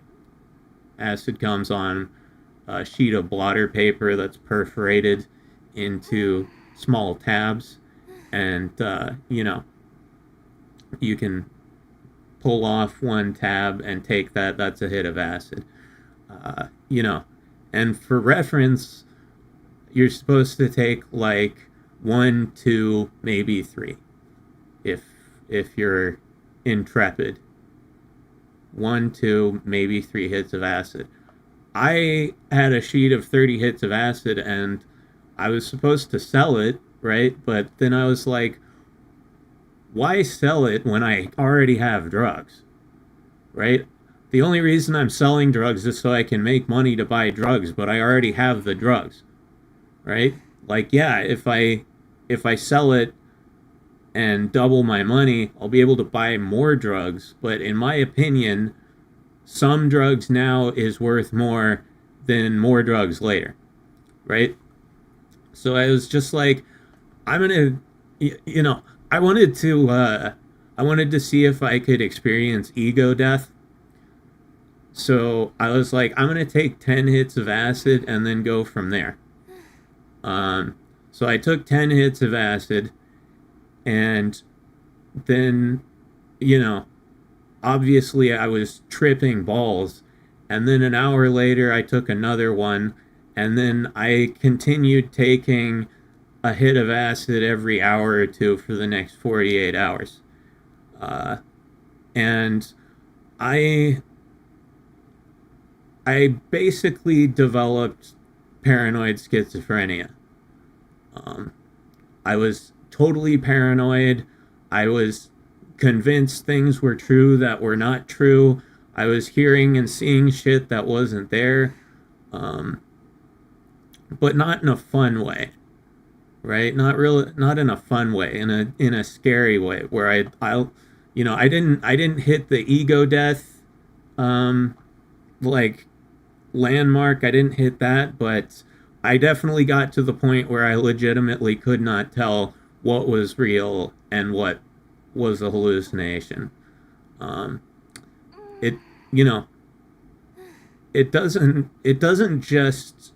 Acid comes on a sheet of blotter paper that's perforated into small tabs, and you can pull off one tab and take that's a hit of acid. And for reference, you're supposed to take like 1, 2, maybe 3 if you're intrepid. 1, 2, maybe 3 hits of acid. I had a sheet of 30 hits of acid, and I was supposed to sell it, right? But then I was like, why sell it when I already have drugs, right? The only reason I'm selling drugs is so I can make money to buy drugs, but I already have the drugs, right? Like, yeah, if I sell it and double my money, I'll be able to buy more drugs. But in my opinion, some drugs now is worth more than more drugs later, right? So I was just like, I'm gonna, I wanted to see if I could experience ego death. So I was like, I'm gonna take 10 hits of acid and then go from there. So I took 10 hits of acid, and then, obviously I was tripping balls, and then an hour later I took another one, and then I continued taking a hit of acid every hour or two for the next 48 hours. And I basically developed paranoid schizophrenia. I was totally paranoid. I was convinced things were true that were not true. I was hearing and seeing shit that wasn't there. But not in a fun way, right? Not in a fun way, in a scary way, where I didn't hit the ego death like landmark. I didn't hit that, but I definitely got to the point where I legitimately could not tell what was real and what was a hallucination. It doesn't just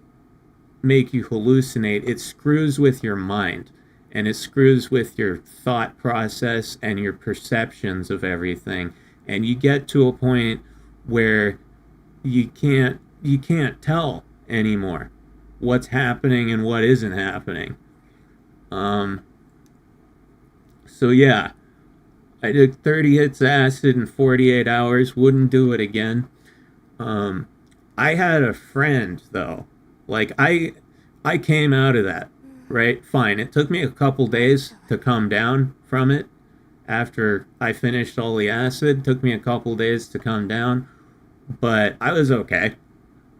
make you hallucinate. It screws with your mind, and it screws with your thought process and your perceptions of everything. And you get to a point where you can't tell anymore what's happening and what isn't happening. So yeah, I did 30 hits of acid in 48 hours. Wouldn't do it again. I had a friend though. Like I came out of that, right? Fine. It took me a couple days to come down from it. After I finished all the acid, it took me a couple days to come down, but I was okay,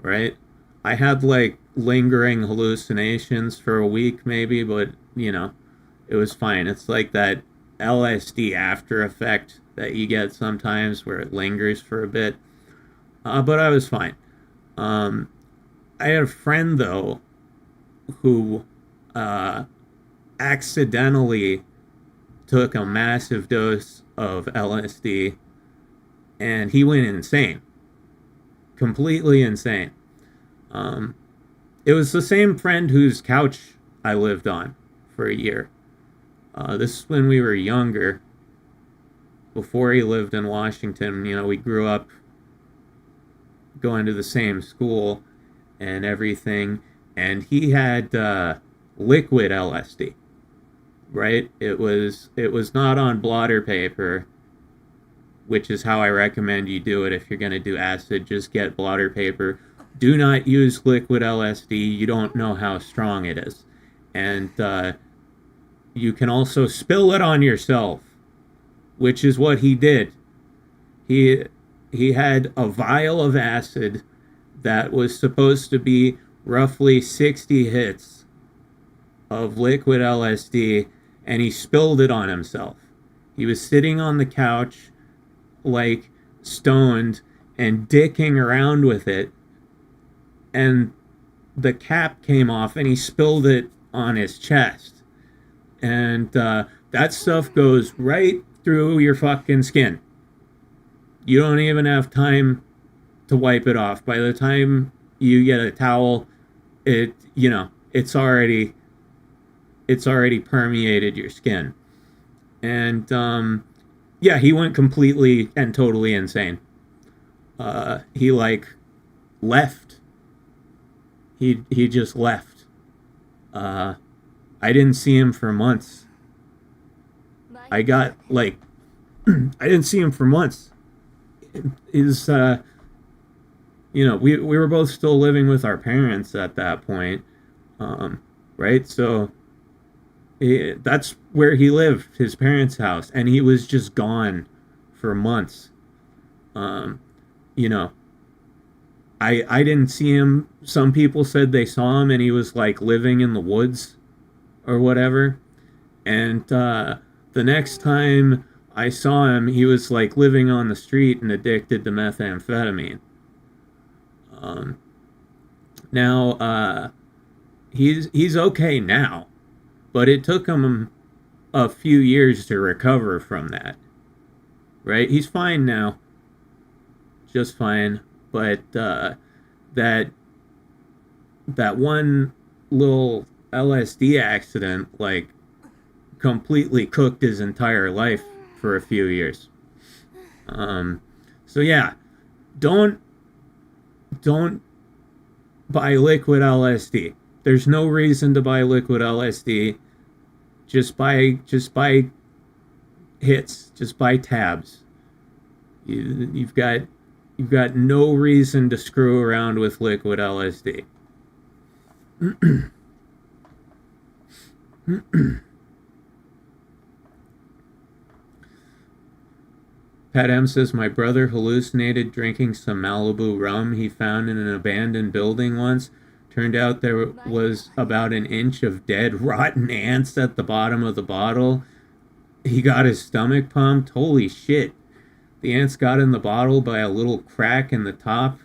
right? I had like lingering hallucinations for a week maybe, but it was fine. It's like that LSD after effect that you get sometimes where it lingers for a bit. But I was fine. I had a friend though who accidentally took a massive dose of LSD, and he went insane. Completely insane. It was the same friend whose couch I lived on for a year. This is when we were younger, before he lived in Washington. We grew up going to the same school and everything, and he had liquid LSD, right? It was not on blotter paper, which is how I recommend you do it if you're going to do acid. Just get blotter paper. Do not use liquid LSD. You don't know how strong it is. And you can also spill it on yourself, which is what he did. He had a vial of acid that was supposed to be roughly 60 hits of liquid LSD, and he spilled it on himself. He was sitting on the couch, like stoned, and dicking around with it, and the cap came off, and he spilled it on his chest. And that stuff goes right through your fucking skin. You don't even have time to wipe it off. By the time you get a towel, it's already permeated your skin. And yeah, he went completely and totally insane. He like left. He just left. I didn't see him for months. I got like I didn't see him for months. Is we were both still living with our parents at that point, right? So that's where he lived, his parents' house, and he was just gone for months. You know, I didn't see him. Some people said they saw him and he was like living in the woods or whatever. And the next time I saw him, he was like living on the street and addicted to methamphetamine. Now he's okay now, but it took him a few years to recover from that. Right? He's fine now, just fine. But that one little LSD accident, like, completely cooked his entire life for a few years. So yeah, don't buy liquid LSD. There's no reason to buy liquid LSD. Just buy hits. Just buy tabs. You've got no reason to screw around with liquid LSD. Pat M says, my brother hallucinated drinking some Malibu rum he found in an abandoned building once. Turned out there was about an inch of dead, rotten ants at the bottom of the bottle. He got his stomach pumped. Holy shit. The ants got in the bottle by a little crack in the top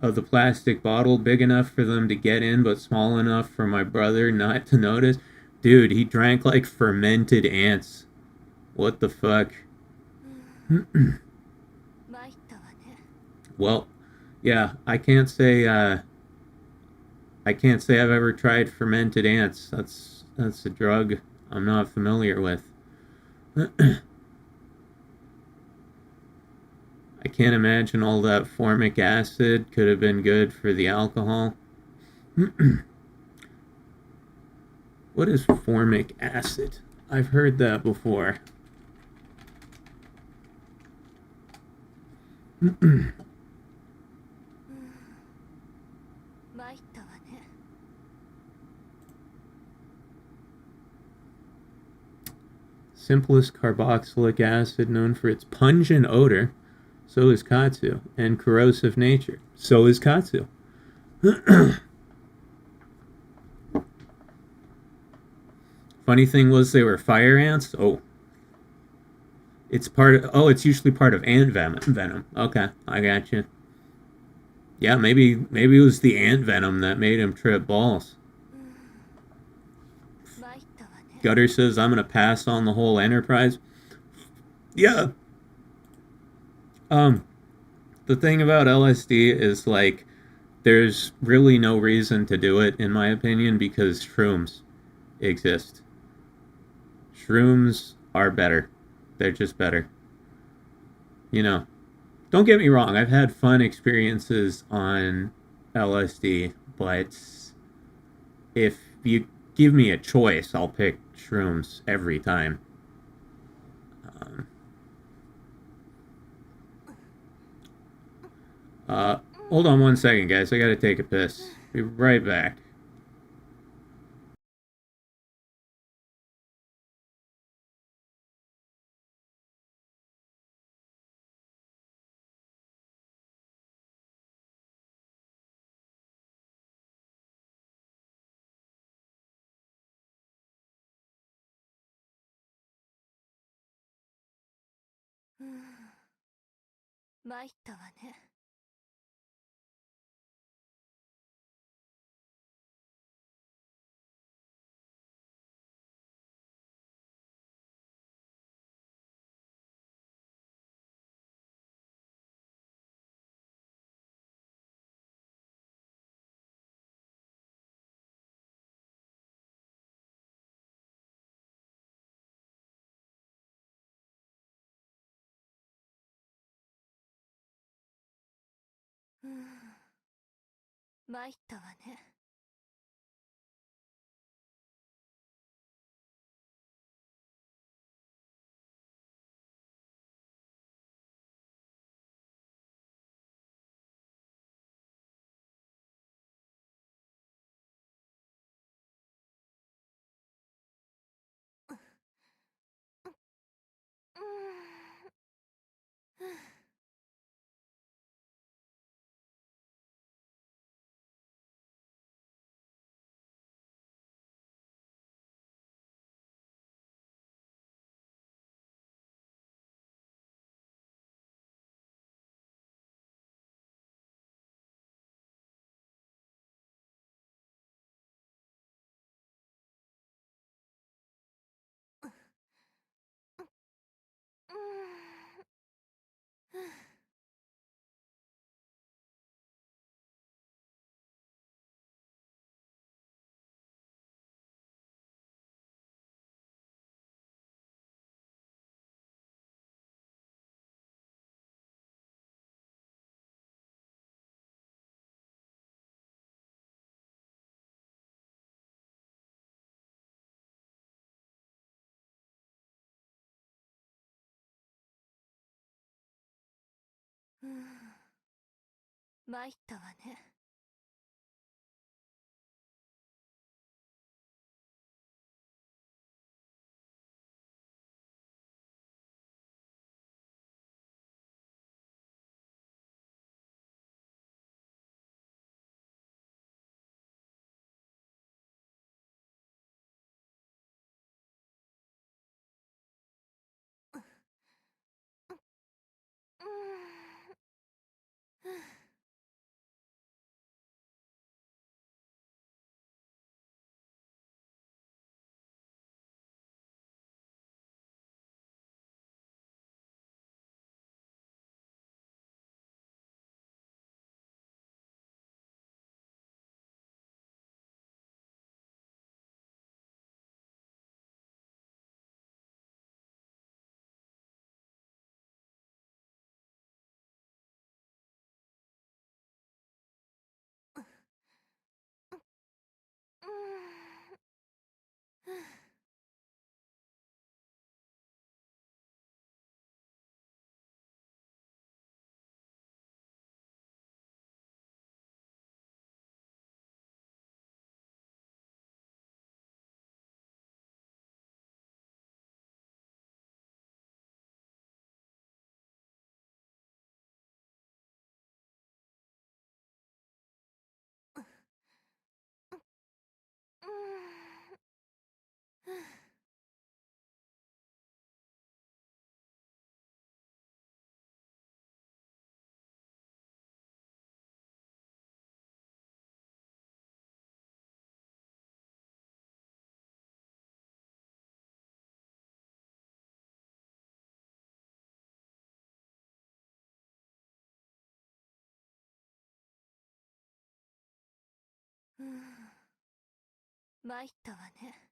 of the plastic bottle, big enough for them to get in, but small enough for my brother not to notice. Dude, he drank like fermented ants. What the fuck? Well, yeah, I can't say I've ever tried fermented ants. That's a drug I'm not familiar with. I can't imagine all that formic acid could have been good for the alcohol. What is formic acid? I've heard that before. Simplest carboxylic acid known for its pungent odor. So is katsu. And corrosive nature. So is katsu. Funny thing was they were fire ants. Oh. It's usually part of ant venom. Okay, I got you. Yeah, maybe it was the ant venom that made him trip balls. Gutter says, I'm gonna pass on the whole enterprise. Yeah. The thing about LSD is, like, there's really no reason to do it, in my opinion, because shrooms exist. Shrooms are better. They're just better. Don't get me wrong, I've had fun experiences on LSD, but if you give me a choice, I'll pick shrooms every time. Hold on one second, guys. I gotta take a piss. Be right back. 参ったわね。参ったわね。参ったわね。参ったわね。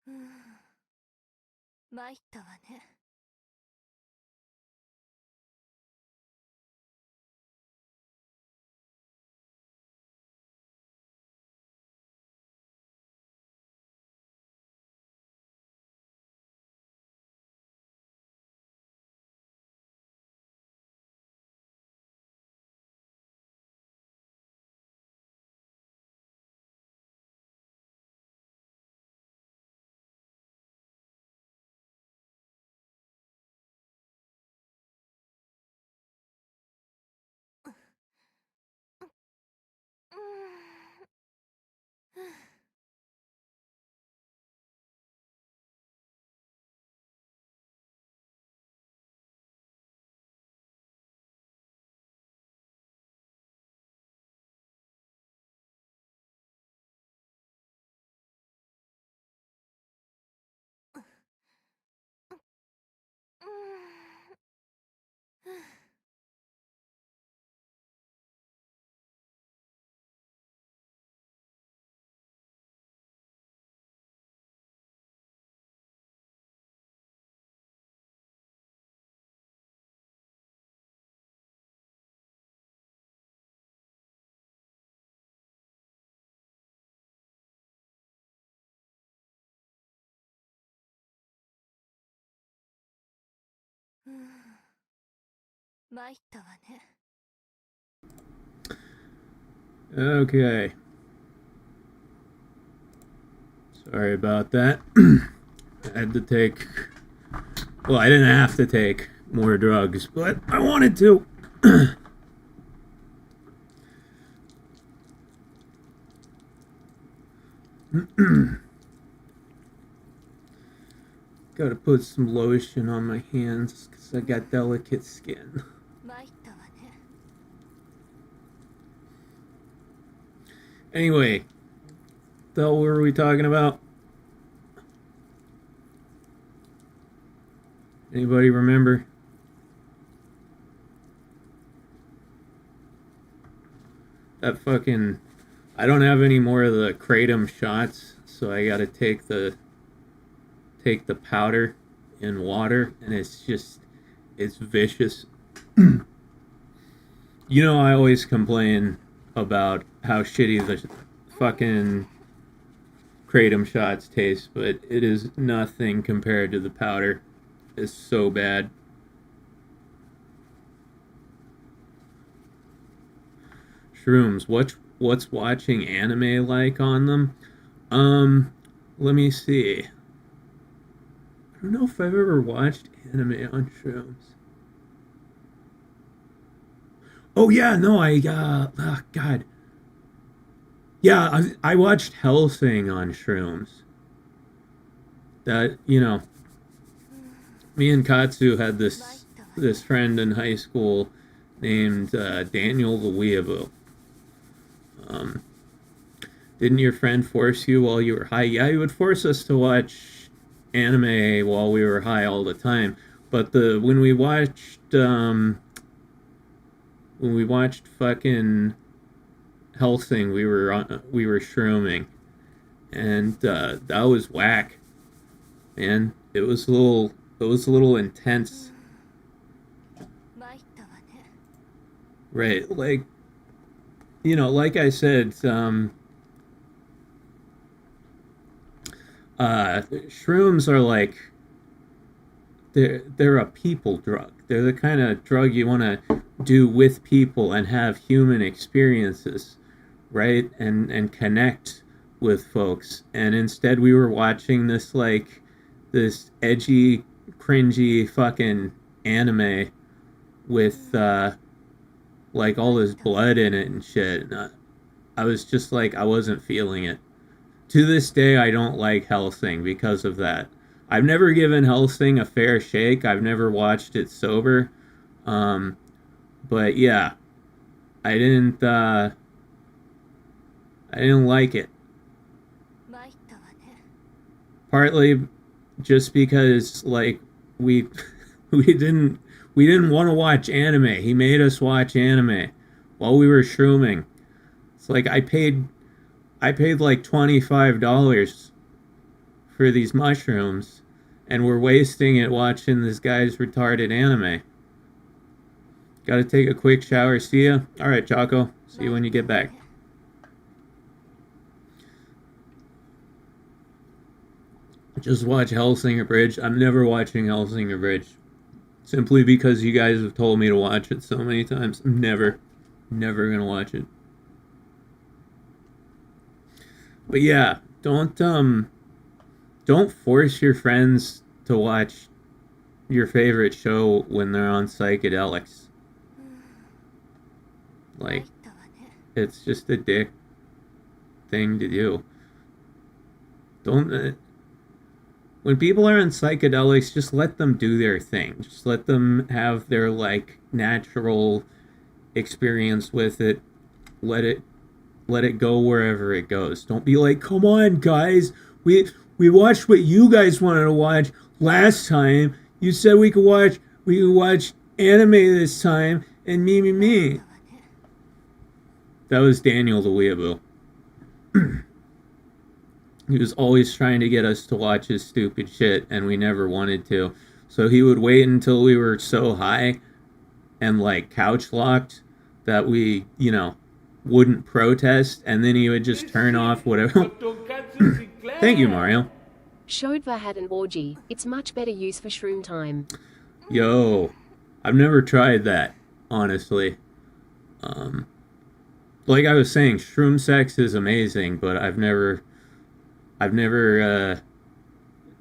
参ったわね。参ったわね。 Okay. Sorry about that. I had to take... Well, I didn't have to take more drugs, but I wanted to. Gotta put some lotion on my hands because I got delicate skin. 参ったわね。 Anyway, the hell were we talking about? Anybody remember? That fucking... I don't have any more of the kratom shots, so I gotta take the powder in water, and it's vicious. You know, I always complain about how shitty the fucking kratom shots taste, but it is nothing compared to the powder. It's so bad. Shrooms. What's watching anime like on them? Let me see. I don't know if I've ever watched anime on shrooms. Oh yeah, no, oh god. Yeah, I watched Hellsing on shrooms. That, you know, me and Katsu had this friend in high school named Daniel the Weeaboo. Didn't your friend force you while you were high? Yeah, he would force us to watch anime while we were high all the time. But when we watched fucking Hellsing, we were shrooming, and that was whack, man. It was a little intense. 参ったわね。 Right, like, you know, like I said, shrooms are like, they're a people drug. They're the kind of drug you want to do with people and have human experiences, right? And connect with folks. And instead we were watching this edgy, cringy fucking anime with like all this blood in it and shit. And I was just like, I wasn't feeling it. To this day, I don't like Hellsing because of that. I've never given Hellsing a fair shake. I've never watched it sober. But yeah, I didn't like it. 参ったわね。 Partly just because like we didn't want to watch anime. He made us watch anime while we were shrooming. It's like I paid like $25 for for these mushrooms, and we're wasting it watching this guy's retarded anime. Gotta take a quick shower. See ya. Alright, Choco. See you when you get back. Just watch Hellsinger Bridge. I'm never watching Hellsinger Bridge. Simply because you guys have told me to watch it so many times. I'm never gonna watch it. But yeah, don't force your friends to watch your favorite show when they're on psychedelics. Like, it's just a dick thing to do. Don't... when people are on psychedelics, just let them do their thing. Just let them have their, like, natural experience with it. Let it go wherever it goes. Don't be like, come on, guys. We watched what you guys wanted to watch last time. You said we could watch anime this time, and me. That was Daniel the Weeaboo. He was always trying to get us to watch his stupid shit, and we never wanted to. So he would wait until we were so high and, like, couch locked that we, you know, wouldn't protest, and then he would just turn off whatever. Tonkatsu Sinclair. Thank you, Mario. Shodva had an orgy. It's much better use for shroom time. Yo, I've never tried that, honestly. Like I was saying, shroom sex is amazing, but I've never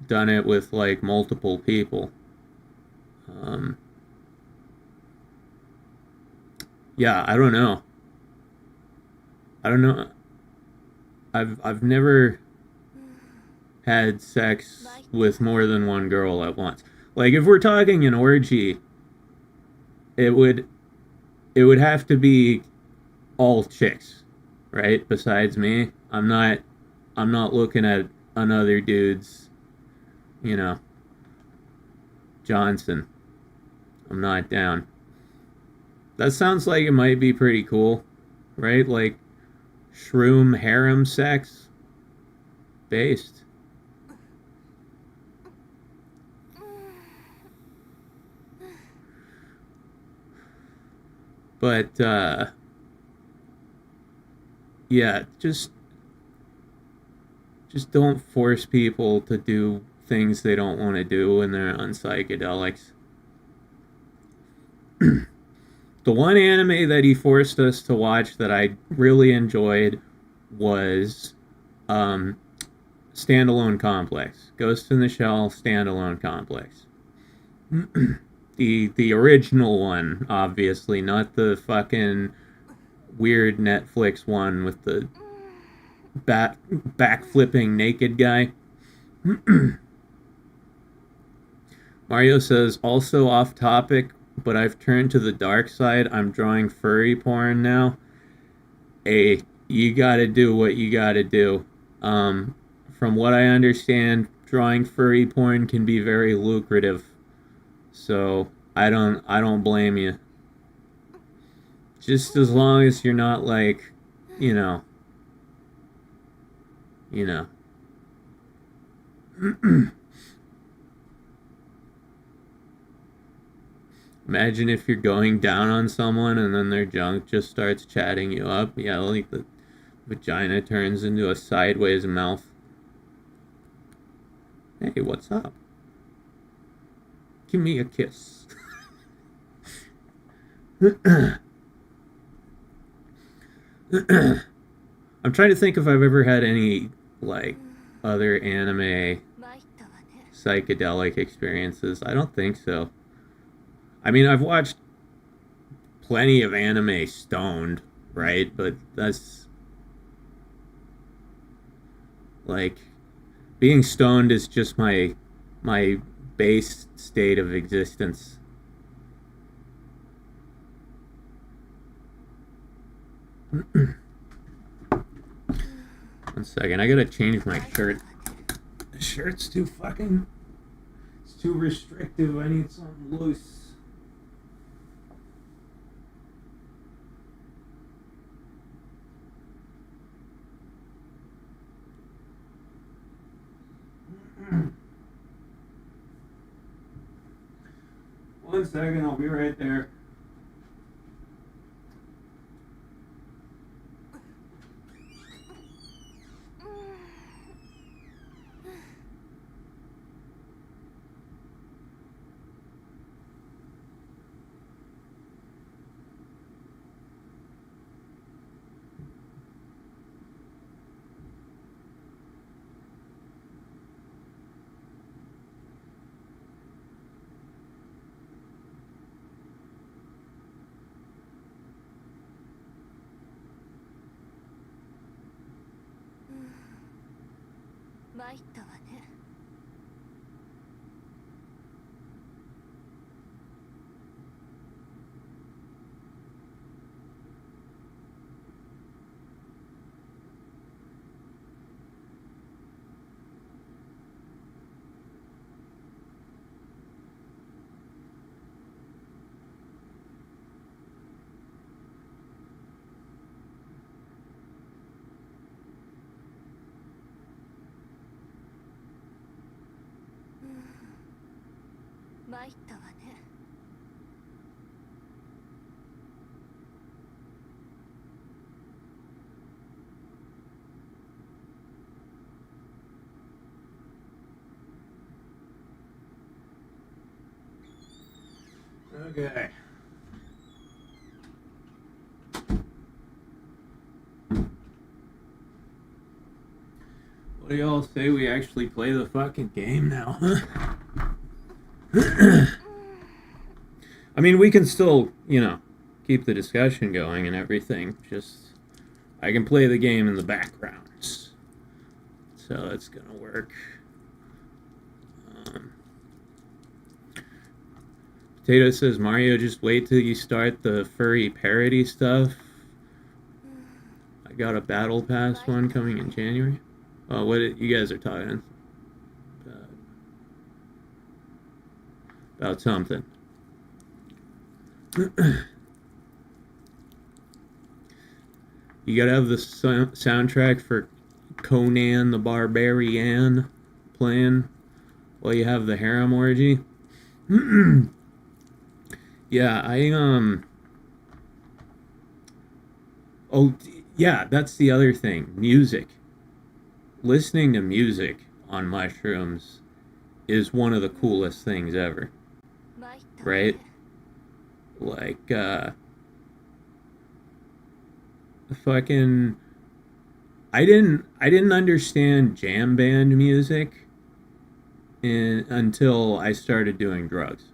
done it with, like, multiple people. Yeah, I don't know. I've never had sex with more than one girl at once. Like, if we're talking an orgy, it would have to be all chicks, right? Besides me. I'm not looking at another dude's, you know, Johnson. I'm not down. That sounds like it might be pretty cool, right? Like, shroom harem sex based. But yeah, just don't force people to do things they don't want to do when they're on psychedelics. The one anime that he forced us to watch that I really enjoyed was Standalone Complex. Ghost in the Shell Standalone Complex. The original one, obviously, not the fucking weird Netflix one with the backflipping naked guy. Mario says, also off topic, but I've turned to the dark side. I'm drawing furry porn now. Hey, you gotta do what you gotta do. From what I understand, drawing furry porn can be very lucrative. So I don't blame you. Just as long as you're not, like, you know. Imagine if you're going down on someone and then their junk just starts chatting you up. Yeah, like the vagina turns into a sideways mouth. Hey, what's up? Give me a kiss. I'm trying to think if I've ever had any, like, other anime psychedelic experiences. I don't think so. I mean, I've watched plenty of anime stoned, right? But that's, like, being stoned is just my base state of existence. One second, I gotta change my shirt. The shirt's too fucking... It's too restrictive. I need something loose. 1 second, I'll be right there.参ったわね。参ったわね。Okay. What do y'all say we actually play the fucking game now, huh? I mean, we can still, keep the discussion going and everything. Just, I can play the game in the background. So it's gonna work. Potato says, Mario, just wait till you start the furry parody stuff. I got a battle pass one coming in January. Oh, what you guys are talking about something. You gotta have the soundtrack for Conan the Barbarian playing while you have the harem orgy. Yeah, oh, yeah, that's the other thing. Music. Listening to music on mushrooms is one of the coolest things ever. Right? Like, fucking... I didn't understand jam band music until I started doing drugs.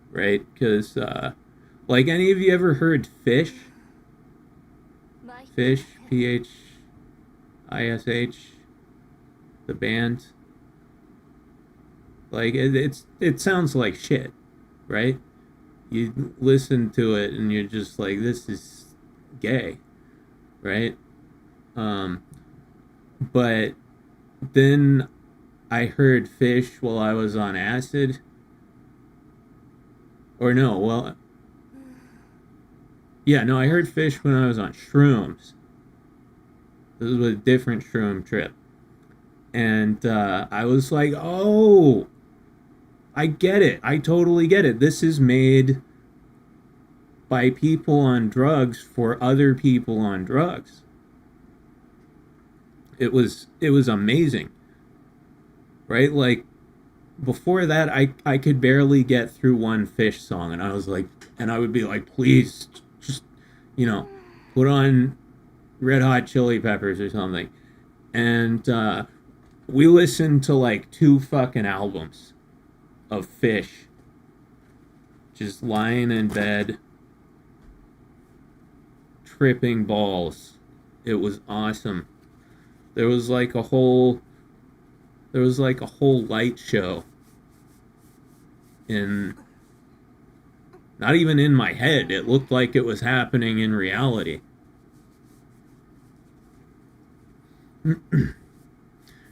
Right? Because, like, any of you ever heard Fish? Fish, Phish, the band? Like, it sounds like shit, right? You listen to it and you're just like, this is gay, right? But then I heard Fish while I was on acid. Or no, well... Yeah, no, I heard Fish when I was on shrooms. This was a different shroom trip. And I was like, oh... I get it. I totally get it. This is made by people on drugs for other people on drugs. It was amazing. Right? Like, before that, I could barely get through one Fish song, and I was like, and I would be like, please, just, put on Red Hot Chili Peppers or something. And we listened to like 2 fucking albums of Fish, just lying in bed, tripping balls. It was awesome. There was like a whole light show not even in my head. It looked like it was happening in reality.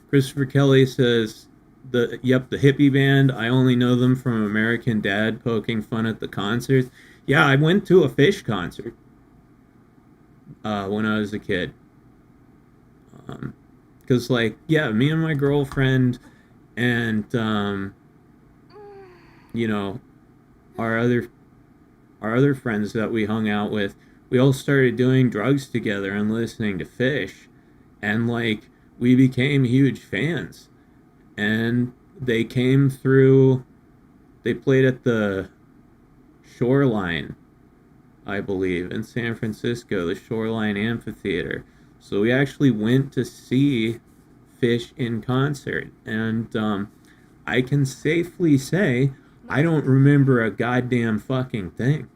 Christopher Kelly says, the hippie band, I only know them from American Dad poking fun at the concerts. Yeah, I went to a Fish concert when I was a kid. Because, me and my girlfriend and, our other friends that we hung out with, we all started doing drugs together and listening to Fish, and like we became huge fans. And they came through. They played at the Shoreline, I believe, in San Francisco, the Shoreline Amphitheater. So we actually went to see Fish in concert, and I can safely say I don't remember a goddamn fucking thing.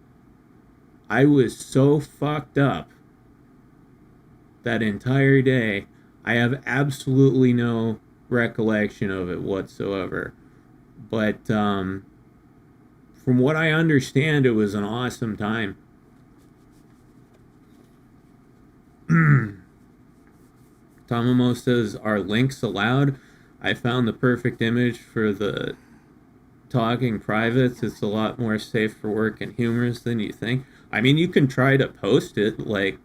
I was so fucked up that entire day. I have absolutely no recollection of it whatsoever. But from what I understand, it was an awesome time. Tamamo says, "Are links allowed?" I found the perfect image for the talking privates. It's a lot more safe for work and humorous than you think. I mean, you can try to post it. Like,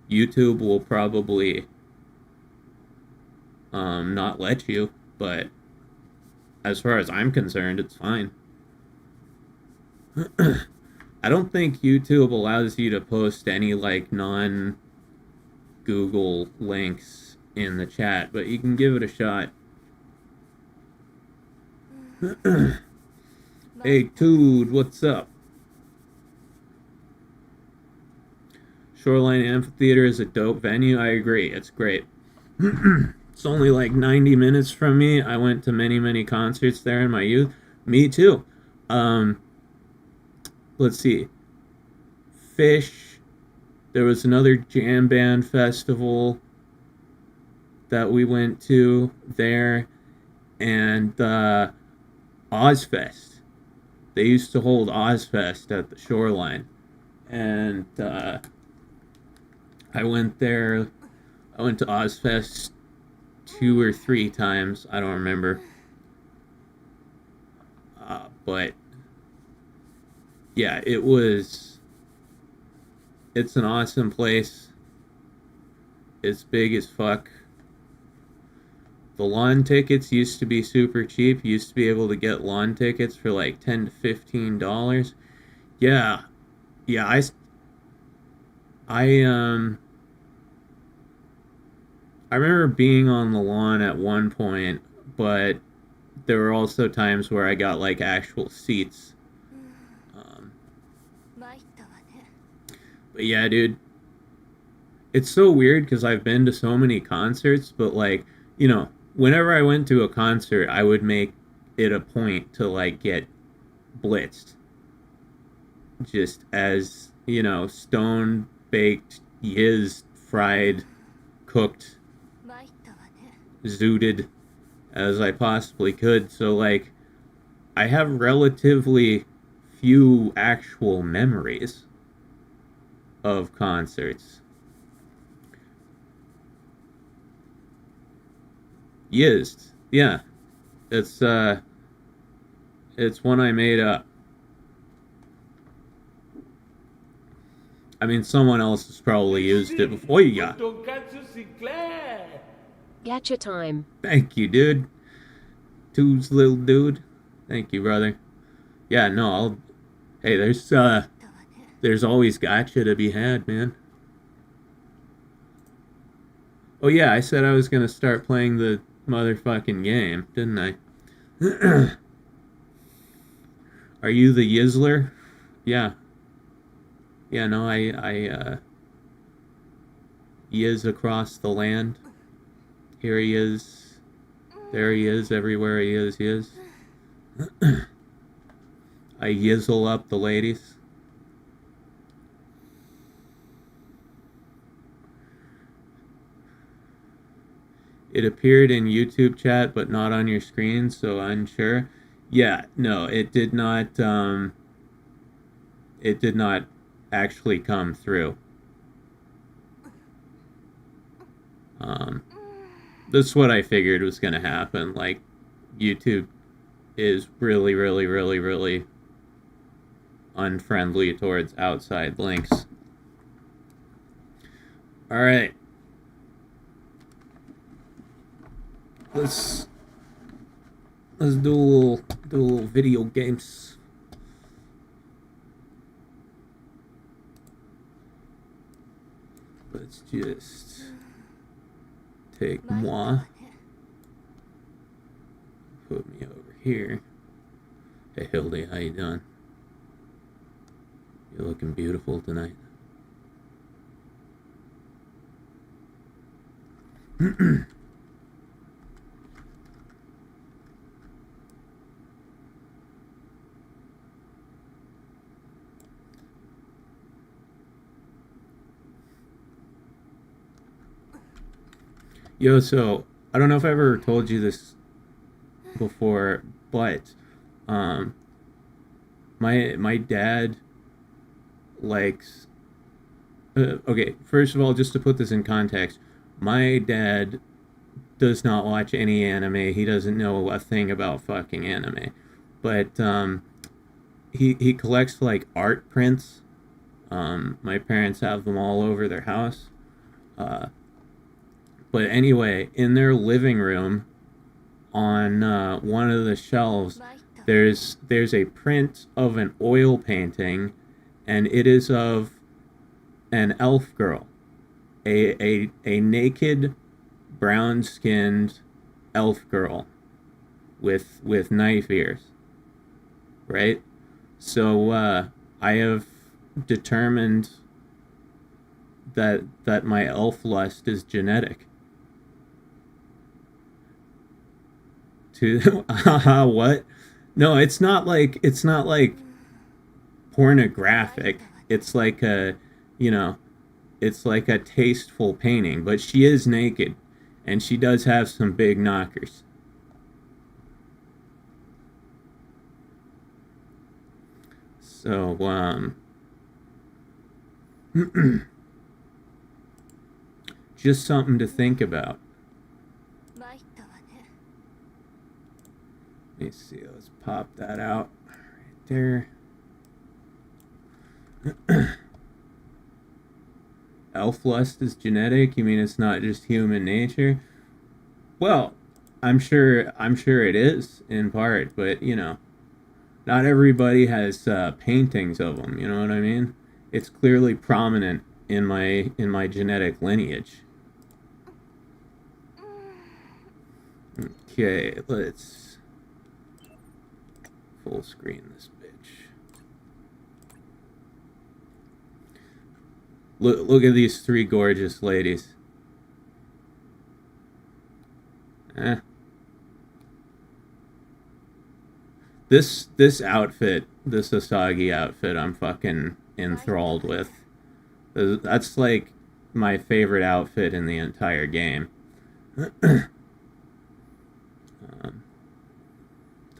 YouTube will probably not let you, but as far as I'm concerned, it's fine. I don't think YouTube allows you to post any, like, non-Google links in the chat, but you can give it a shot. Hey, Tood, what's up? Shoreline Amphitheater is a dope venue. I agree. It's great. It's only like 90 minutes from me. I went to many, many concerts there in my youth. Me too. Let's see. Fish. There was another jam band festival that we went to there. And Ozfest. They used to hold Ozfest at the Shoreline. And I went there. I went to Ozfest 2 or 3 times. I don't remember. But yeah, it's an awesome place. It's big as fuck. The lawn tickets used to be super cheap. You used to be able to get lawn tickets for like $10 to $15. Yeah. Yeah, I remember being on the lawn at one point, but there were also times where I got like actual seats. But yeah, dude, it's so weird because I've been to so many concerts, but like, you know, whenever I went to a concert, I would make it a point to like get blitzed. Just as, you know, stone baked, fried, cooked, zooted as I possibly could. So like, I have relatively few actual memories of concerts. Yizzed. Yeah. It's one I made up. I mean, someone else has probably used it before you got. Tonkatsu Sinclair. Gacha time. Thank you, dude. Two's little dude. Thank you, brother. Yeah, no, hey, there's always gotcha to be had, man. Oh yeah, I said I was gonna start playing the motherfucking game, didn't I? Are you the Yizzler? Yeah. Yeah, no, I Yizz across the land. Here he is. There he is. Everywhere he is. I yizzle up the ladies. It appeared in YouTube chat, but not on your screen, so unsure. Yeah, no, it did not. It did not actually come through. This is what I figured was going to happen. Like, YouTube is really, really, really, really unfriendly towards outside links. All right. Let's do a little video games. Let's just take moi. Put me over here. Hey Hildy, how you doing? You're looking beautiful tonight. Yo, so I don't know if I ever told you this before, but my dad likes. Okay, first of all, just to put this in context, my dad does not watch any anime. He doesn't know a thing about fucking anime, but he collects like art prints. My parents have them all over their house. But anyway, in their living room, on one of the shelves, there's a print of an oil painting, and it is of an elf girl, a naked, brown-skinned elf girl with knife ears, right? So I have determined that my elf lust is genetic. What? No, it's not like pornographic. It's like it's like a tasteful painting, but she is naked and she does have some big knockers. So just something to think about. Let me see, let's pop that out right there. Elf lust is genetic? You mean it's not just human nature? Well, I'm sure it is in part, but not everybody has paintings of them, you know what I mean? It's clearly prominent in my genetic lineage. Okay, let's full screen this bitch. Look at these three gorgeous ladies. This outfit, this Asagi outfit, I'm fucking enthralled with. That's like my favorite outfit in the entire game.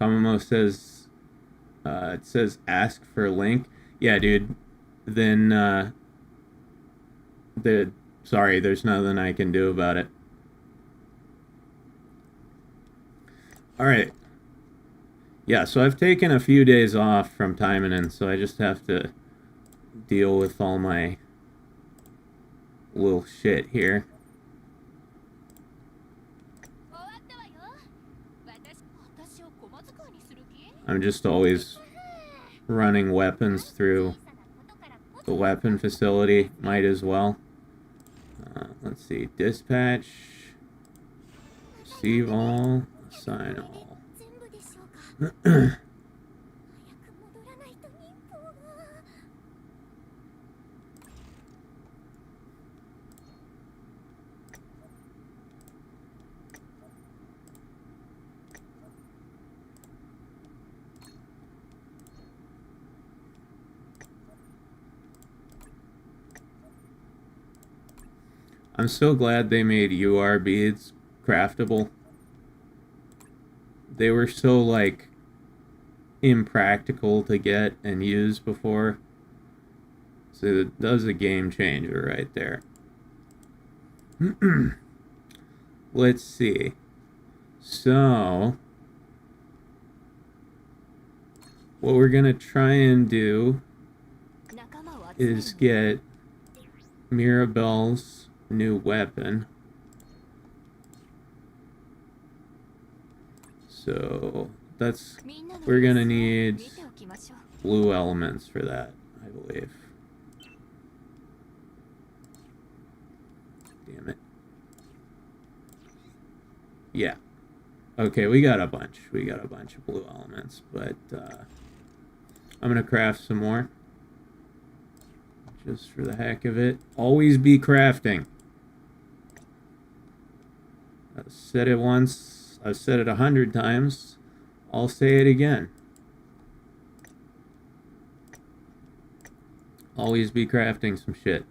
Tamamo says, it says ask for link. Yeah, dude. Then, sorry, there's nothing I can do about it. Alright. Yeah, so I've taken a few days off from Taimanin, so I just have to deal with all my little shit here. I'm just always running weapons through the weapon facility. Might as well. Let's see. Dispatch. Receive all. Assign all. I'm so glad they made UR beads craftable. They were so, like, impractical to get and use before. So that was a game changer right there. Let's see. So, what we're gonna try and do is get Mirabelle's new weapon. So we're gonna need blue elements for that, I believe. damn it. Yeah. Okay, we got a bunch. We got a bunch of blue elements, but I'm gonna craft some more. Just for the heck of it. Always be crafting. I've said it once. I've said it 100 times. I'll say it again. Always be crafting some shit.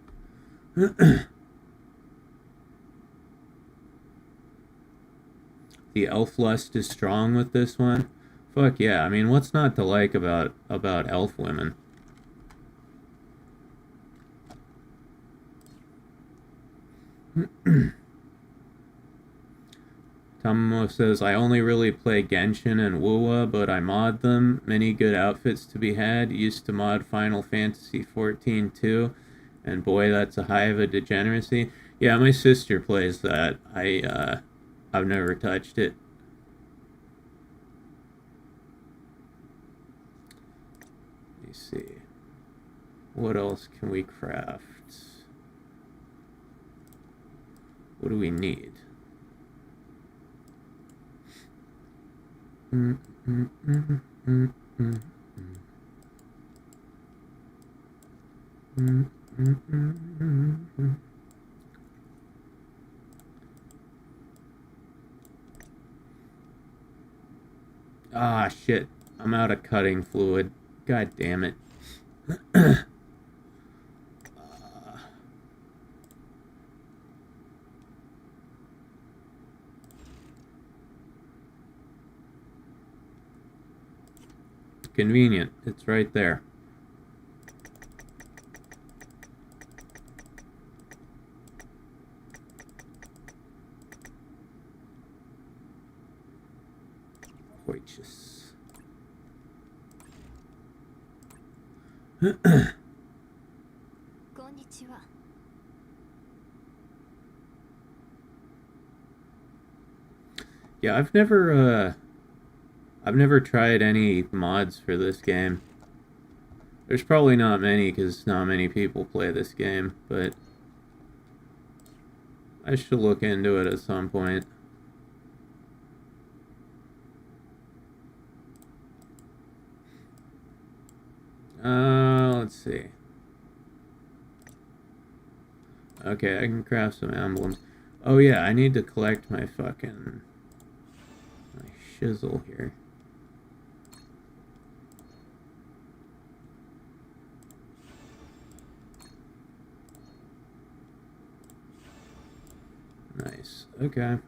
The elf lust is strong with this one. Fuck yeah. I mean, what's not to like about elf women? Tamamo says, I only really play Genshin and Wuwa, but I mod them. Many good outfits to be had. Used to mod Final Fantasy 14 too. And boy, that's a high of a degeneracy. Yeah, my sister plays that. I've never touched it. Let me see. What else can we craft? What do we need? Ah, shit. I'm out of cutting fluid. God damn it. Convenient. It's right there. Gorgeous. Konnichiwa. Yeah, I've never tried any mods for this game. There's probably not many because not many people play this game, but I should look into it at some point. Let's see. Okay, I can craft some emblems. Oh yeah, I need to collect my fucking... my shizzle here. Nice. Okay.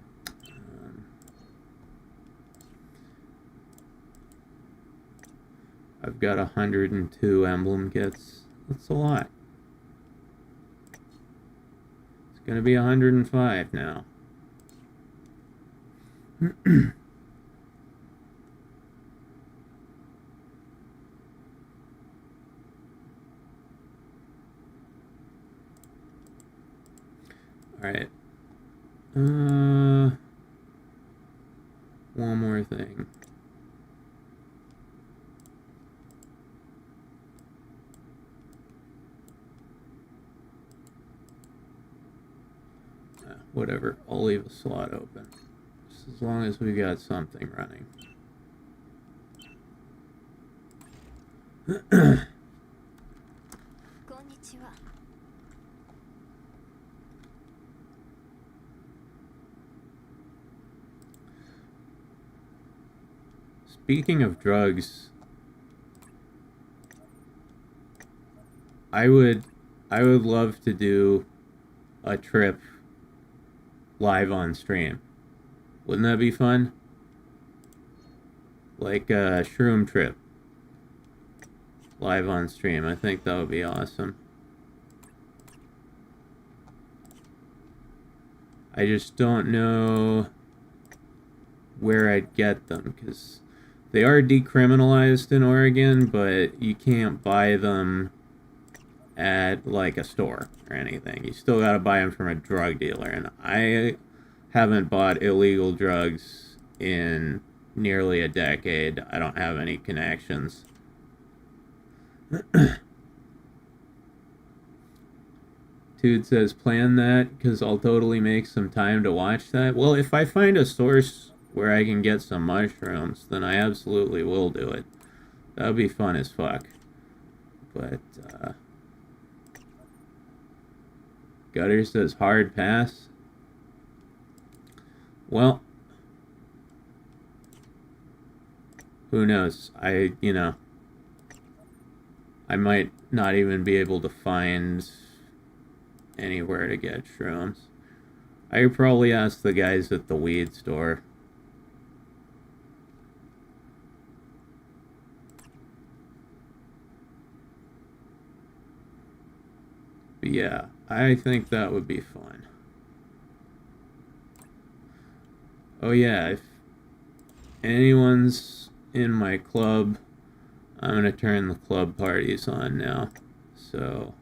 I've got 102 emblem kits. That's a lot. It's gonna be 105 now. Alright. One more thing. Whatever, I'll leave a slot open. Just as long as we got something running. Konnichiwa. Speaking of drugs, I would love to do a trip live on stream. Wouldn't that be fun? Like a shroom trip live on stream. I think that would be awesome. I just don't know where I'd get them because they are decriminalized in Oregon, but you can't buy them at like a store or anything. You still gotta buy them from a drug dealer, and I haven't bought illegal drugs in nearly a decade. I don't have any connections. Dude says plan that because I'll totally make some time to watch that. Well, if I find a source where I can get some mushrooms, then I absolutely will do it. That would be fun as fuck. But, Gutter says hard pass. Well, who knows? I might not even be able to find anywhere to get shrooms. I could probably ask the guys at the weed store. But yeah, I think that would be fun. Oh yeah, if anyone's in my club, I'm gonna turn the club parties on now. So,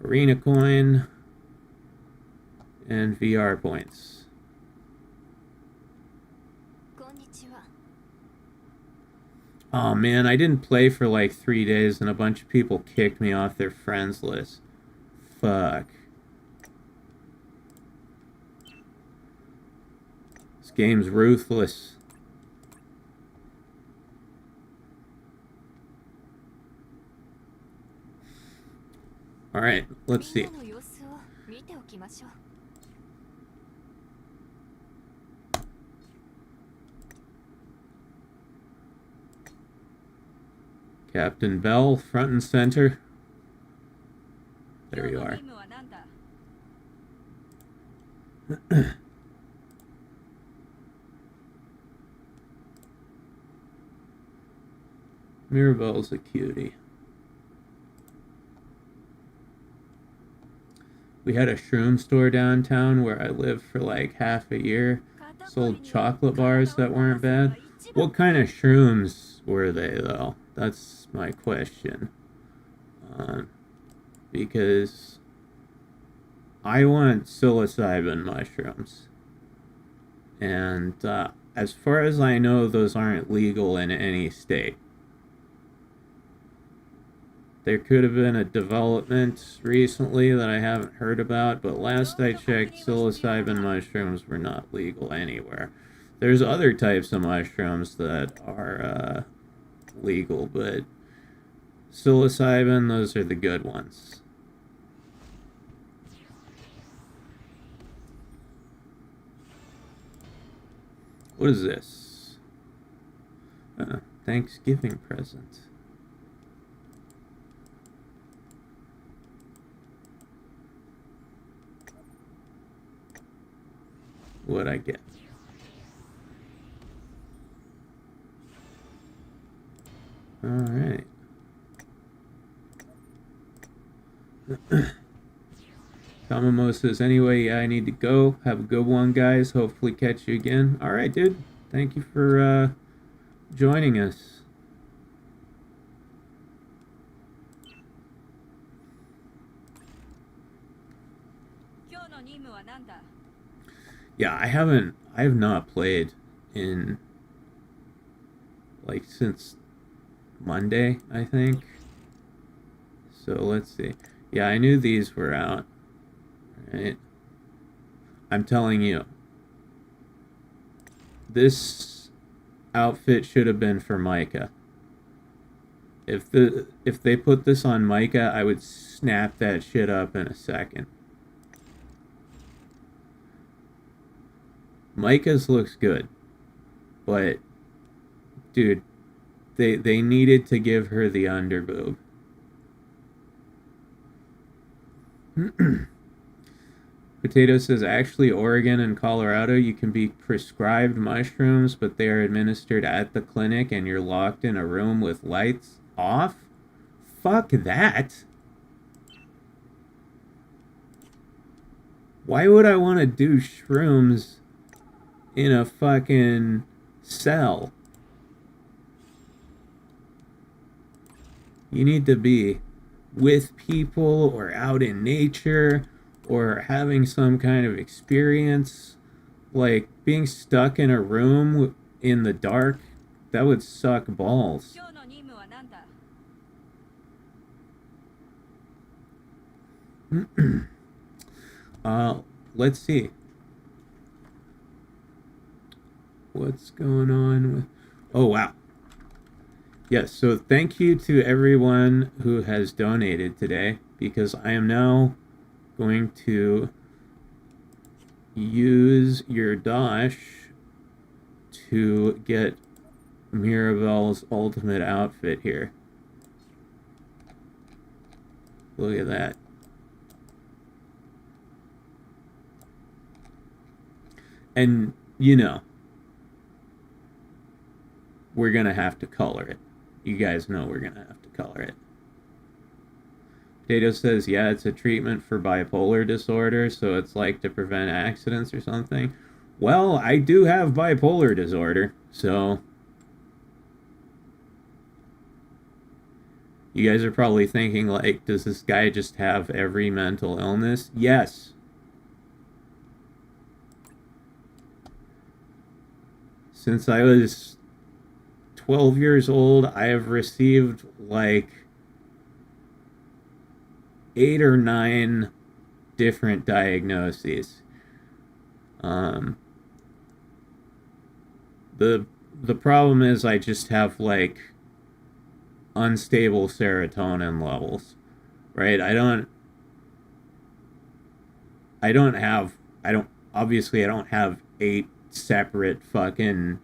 arena coin and VR points. こんにちは。 Oh man, I didn't play for like 3 days and a bunch of people kicked me off their friends list. Fuck. This game's ruthless. Alright, let's see. みんなの様子を見ておきましょう。 Captain Bell, front and center. There you are. Mirabell's a cutie. We had a shroom store downtown where I lived for like half a year. Sold chocolate bars that weren't bad. What kind of shrooms were they though? That's my question. Because I want psilocybin mushrooms. And as far as I know, those aren't legal in any state. There could have been a development recently that I haven't heard about, but last I checked, psilocybin mushrooms were not legal anywhere. There's other types of mushrooms that are legal, but psilocybin, those are the good ones. What is this? Thanksgiving present. What'd I get? Alright. Kamamo says, anyway, yeah, I need to go. Have a good one, guys. Hopefully catch you again. Alright, dude. Thank you for joining us. Yeah, I have not played in like since Monday, I think. So let's see. Yeah, I knew these were out. Right? I'm telling you, this outfit should have been for Micah. If they put this on Micah, I would snap that shit up in a second. Micah's looks good, but dude, they needed to give her the underboob. Potato says, actually, Oregon and Colorado, you can be prescribed mushrooms, but they are administered at the clinic and you're locked in a room with lights off? Fuck that. Why would I want to do shrooms in a fucking cell? You need to be with people or out in nature or having some kind of experience. Like being stuck in a room in the dark, that would suck balls. Let's see. What's going on with... Oh, wow. Yes, so thank you to everyone who has donated today, because I am now going to use your Dash to get Mirabelle's ultimate outfit here. Look at that. And, you know, we're gonna have to color it. You guys know we're gonna have to color it. Potato says, yeah, it's a treatment for bipolar disorder, so it's like to prevent accidents or something. Well, I do have bipolar disorder, so... You guys are probably thinking, like, does this guy just have every mental illness? Yes. Since I was 12 years old, I have received, like, 8 or 9 different diagnoses. The problem is I just have, like, unstable serotonin levels, right? I don't have 8 separate fucking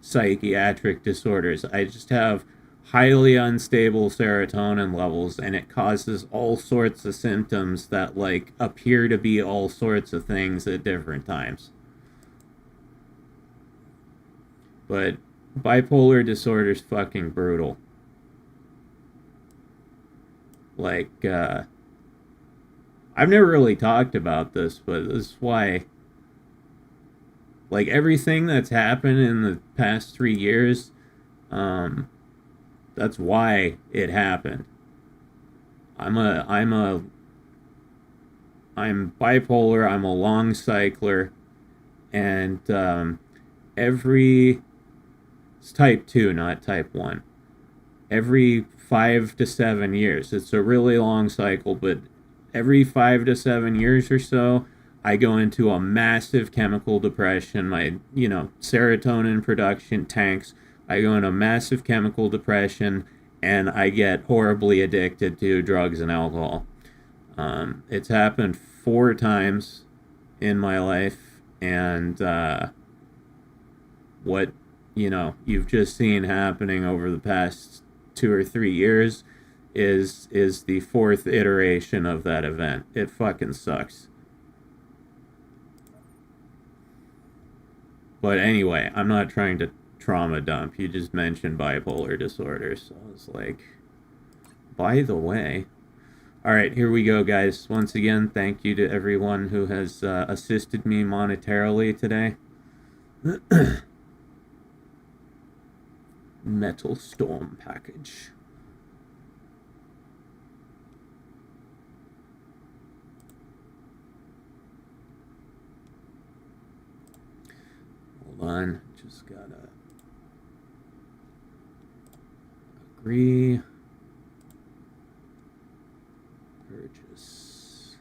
psychiatric disorders. I just have highly unstable serotonin levels, and it causes all sorts of symptoms that, like, appear to be all sorts of things at different times. But bipolar disorder's fucking brutal. Like, I've never really talked about this, but this is why, like, everything that's happened in the past 3 years, that's why it happened. I'm bipolar, I'm a long cycler, and, it's type 2, not type 1. Every 5 to 7 years. It's a really long cycle, but every 5 to 7 years or so, I go into a massive chemical depression. My, serotonin production tanks. I go into a massive chemical depression, and I get horribly addicted to drugs and alcohol. It's happened 4 times in my life, and what you've just seen happening over the past 2 or 3 years is the 4th iteration of that event. It fucking sucks. But anyway, I'm not trying to trauma dump. You just mentioned bipolar disorder, so I was like, by the way. Alright, here we go, guys. Once again, thank you to everyone who has assisted me monetarily today. Metal Storm package. Hold on, just gotta agree. Purchase.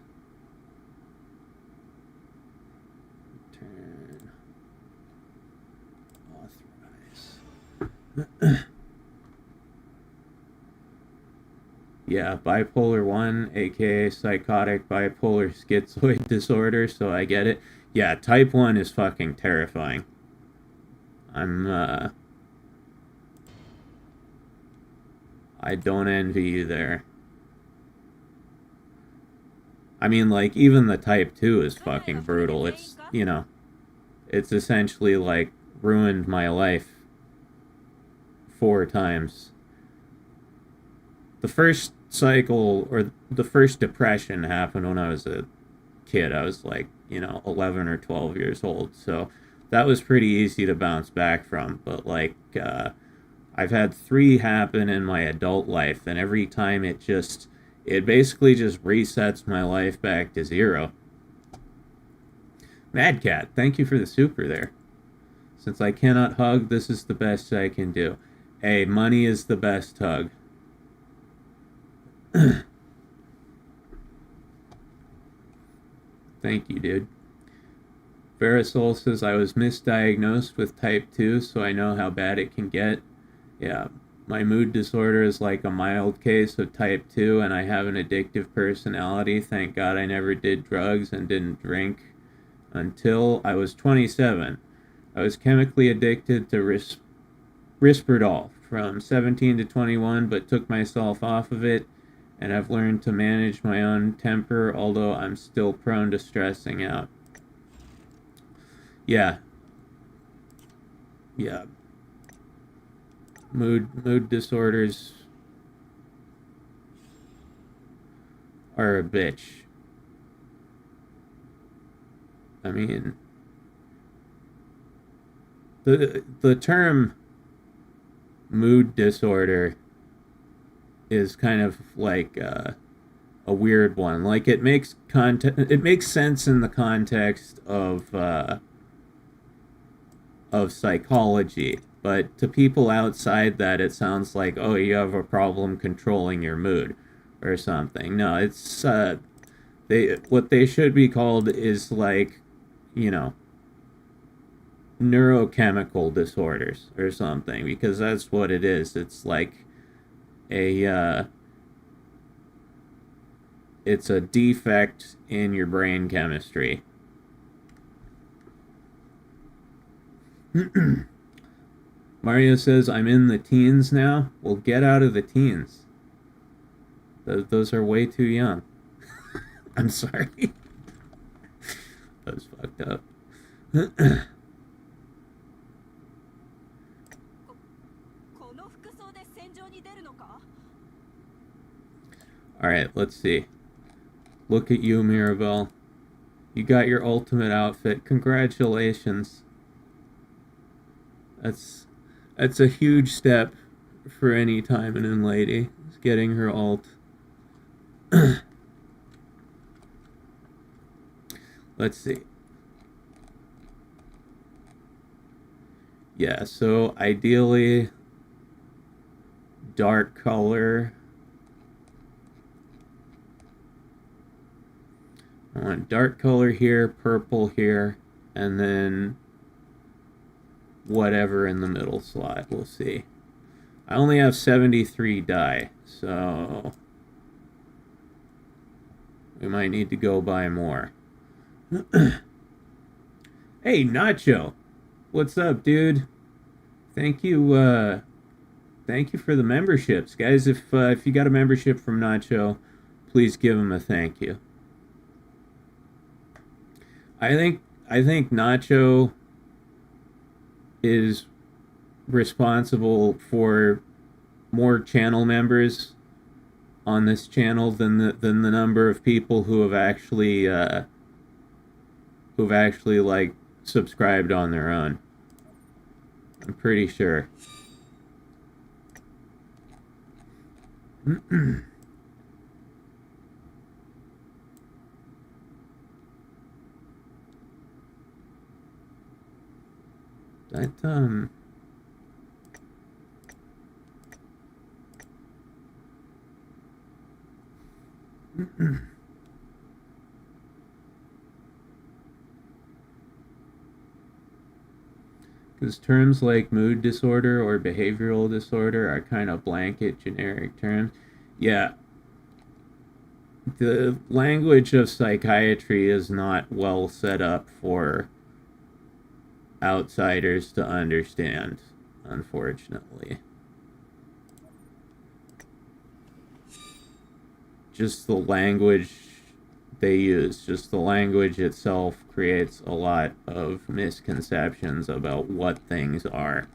Return. Authorize. Yeah, bipolar 1, aka psychotic bipolar schizoid disorder, so I get it. Yeah, type 1 is fucking terrifying. I don't envy you there. I mean, like, even the type 2 is fucking brutal. It's, it's essentially, like, ruined my life 4 times. The first cycle, or the first depression, happened when I was a kid. I was like, 11 or 12 years old. So that was pretty easy to bounce back from. But, like, I've had 3 happen in my adult life, and every time it basically just resets my life back to 0. Mad Cat, thank you for the super there. Since I cannot hug, this is the best I can do. Hey, money is the best hug. Thank you, dude. Verisol says, I was misdiagnosed with type 2, so I know how bad it can get. Yeah, my mood disorder is like a mild case of type 2, and I have an addictive personality. Thank God I never did drugs and didn't drink until I was 27. I was chemically addicted to Risperdal from 17 to 21, but took myself off of it, and I've learned to manage my own temper, although I'm still prone to stressing out. Yeah. Mood disorders are a bitch. I mean, the term mood disorder is kind of like a weird one. Like it makes sense in the context of psychology, but to people outside that, it sounds like, oh, you have a problem controlling your mood or something. No, it's what they should be called is like, you know, neurochemical disorders or something, because that's what it is. It's like it's a defect in your brain chemistry. Mario says, I'm in the teens now. Well, get out of the teens. Those are way too young. I'm sorry. That was fucked up. Alright, let's see. Look at you, Mirabelle. You got your ultimate outfit. Congratulations. That's a huge step for any Taimanin lady, is getting her ult. Let's see. Yeah, so ideally dark color. I want dark color here, purple here, and then whatever in the middle slot. We'll see. I only have 73 dye, so we might need to go buy more. Hey, Nacho. What's up, dude? Thank you for the memberships, guys. If you got a membership from Nacho, please give him a thank you. I think Nacho is responsible for more channel members on this channel than the number of people who have actually like subscribed on their own. I'm pretty sure. That because terms like mood disorder or behavioral disorder are kind of blanket generic terms. Yeah. The language of psychiatry is not well set up for outsiders to understand, unfortunately. Just the language they use, just the language itself creates a lot of misconceptions about what things are.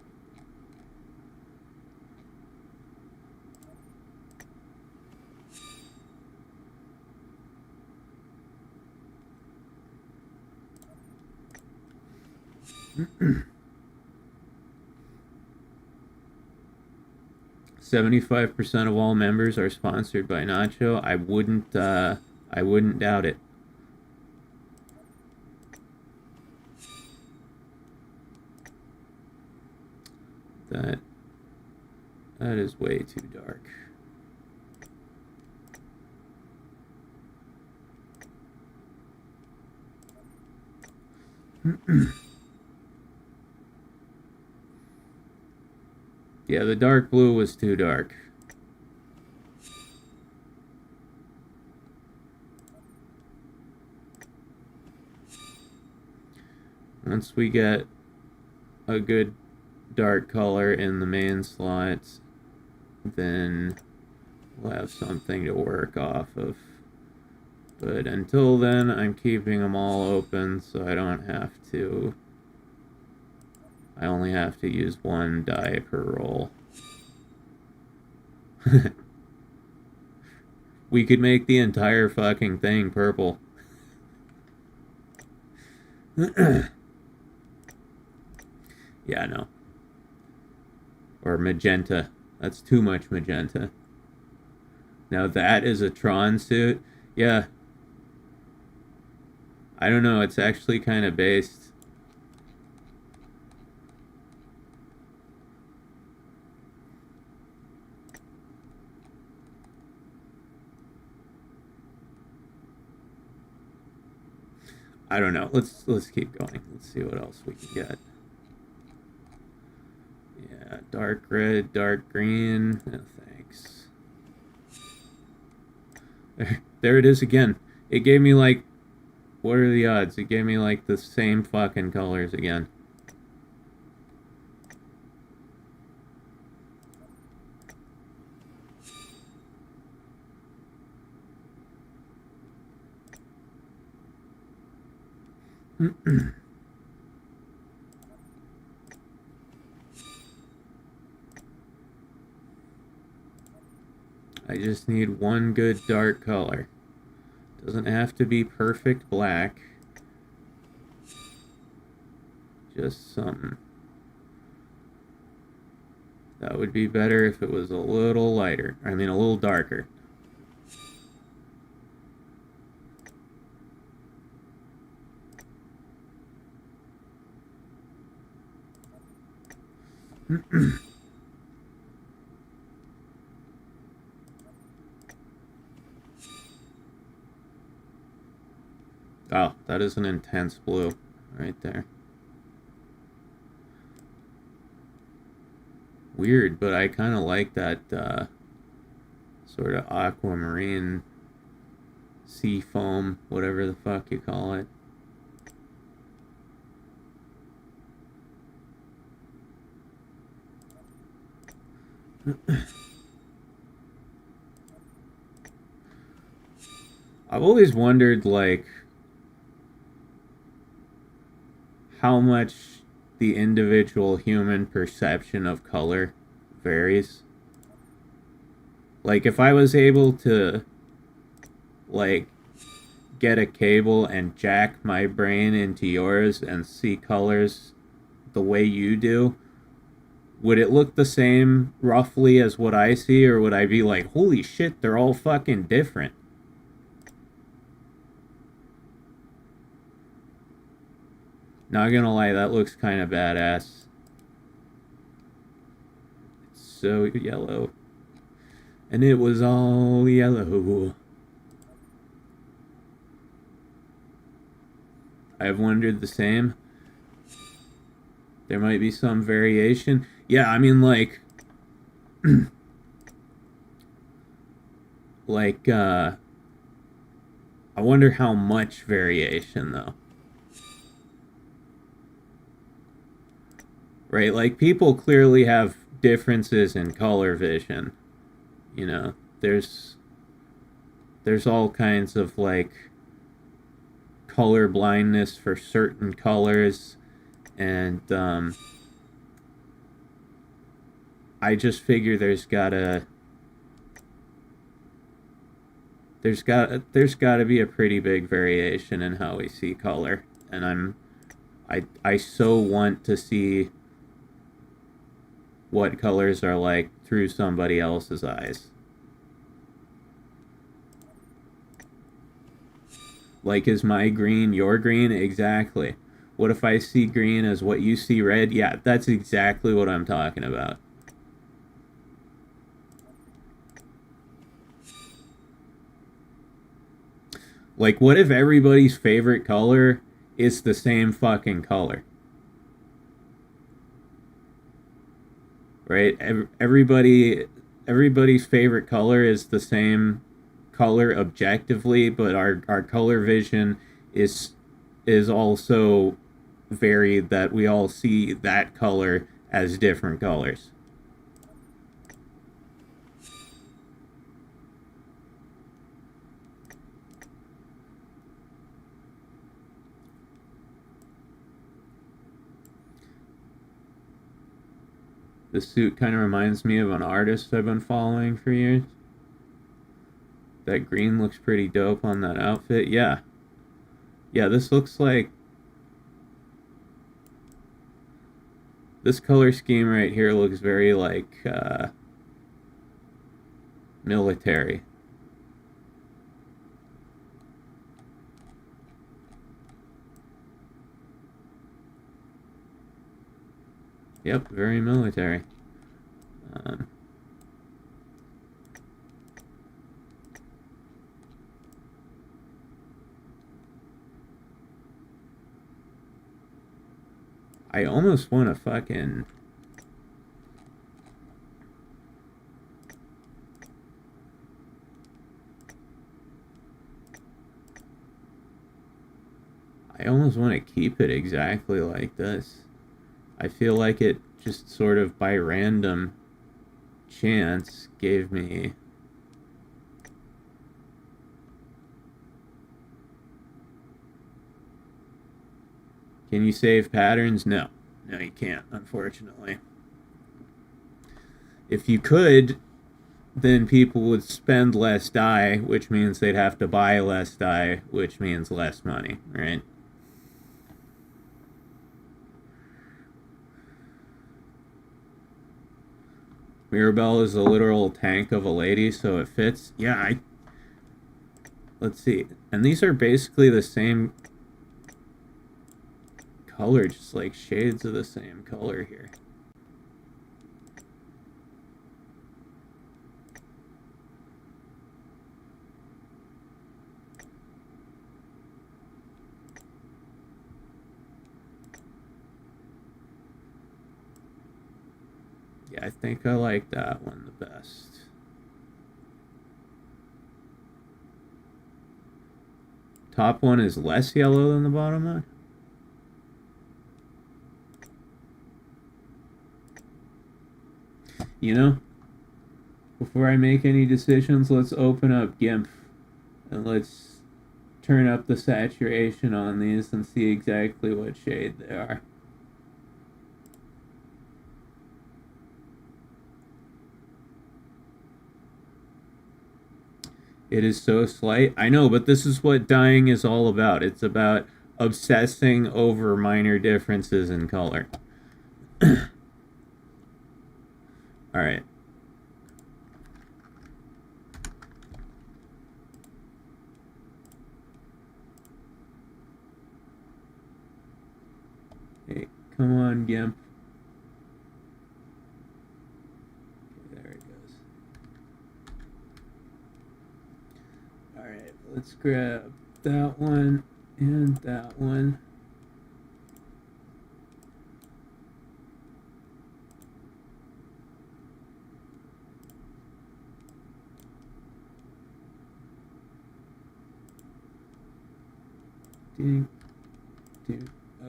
Mm-hmm. 75% of all members are sponsored by Nacho. I wouldn't doubt it. That is way too dark. Yeah, the dark blue was too dark. Once we get a good dark color in the main slots, then we'll have something to work off of. But until then, I'm keeping them all open so I don't have to... I only have to use one dye per roll. We could make the entire fucking thing purple. Yeah, no. Or magenta. That's too much magenta. Now that is a Tron suit. Yeah. I don't know, it's actually kind of based. I don't know. Let's keep going. Let's see what else we can get. Yeah, dark red, dark green. No thanks. There it is again. It gave me like, what are the odds? It gave me like the same fucking colors again. I just need one good dark color. Doesn't have to be perfect black. Just something. That would be better if it was a little lighter. I mean, a little darker. Oh, that is an intense blue right there. Weird, but I kind of like that sort of aquamarine sea foam, whatever the fuck you call it. I've always wondered, like, how much the individual human perception of color varies. Like, if I was able to, like, get a cable and jack my brain into yours and see colors the way you do, would it look the same roughly as what I see, or would I be like, holy shit, they're all fucking different? Not gonna lie, that looks kind of badass. It's so yellow. And it was all yellow. I've wondered the same. There might be some variation. Yeah, I mean, like... like, I wonder how much variation, though. Right, like, people clearly have differences in color vision. You know, there's all kinds of, like, color blindness for certain colors, and I just figure there's gotta be a pretty big variation in how we see color, and I so want to see what colors are like through somebody else's eyes. Like, is my green your green? Exactly. What if I see green as what you see red? Yeah, that's exactly what I'm talking about. Like, what if everybody's favorite color it's the same fucking color. Right? Everybody's favorite color is the same color objectively, but our color vision is also varied, that we all see that color as different colors. This suit kind of reminds me of an artist I've been following for years. That green looks pretty dope on that outfit. Yeah. Yeah, this looks like... This color scheme right here looks very like military. Yep, very military. I almost want to fucking... I almost want to keep it exactly like this. I feel like it just sort of by random chance gave me... Can you save patterns? No. No, you can't, unfortunately. If you could, then people would spend less dye, which means they'd have to buy less dye, which means less money, right? Mirabelle is a literal tank of a lady, so it fits. Yeah, let's see. And these are basically the same color, just like shades of the same color here. Yeah, I think I like that one the best. Top one is less yellow than the bottom one. You know, before I make any decisions, let's open up GIMP and let's turn up the saturation on these and see exactly what shade they are. It is so slight. I know, but this is what dyeing is all about. It's about obsessing over minor differences in color. All right. Hey, come on, GIMP. Okay, there it goes. All right, let's grab that one and that one.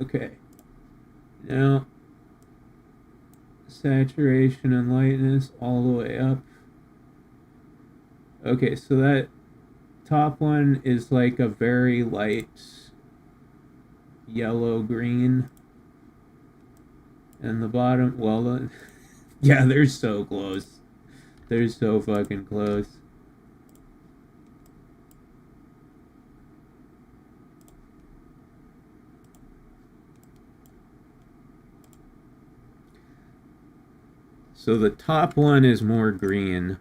Okay. Now, saturation and lightness all the way up. Okay, so that top one is like a very light yellow green. And the bottom, well, yeah, they're so close. They're so fucking close. So the top one is more green.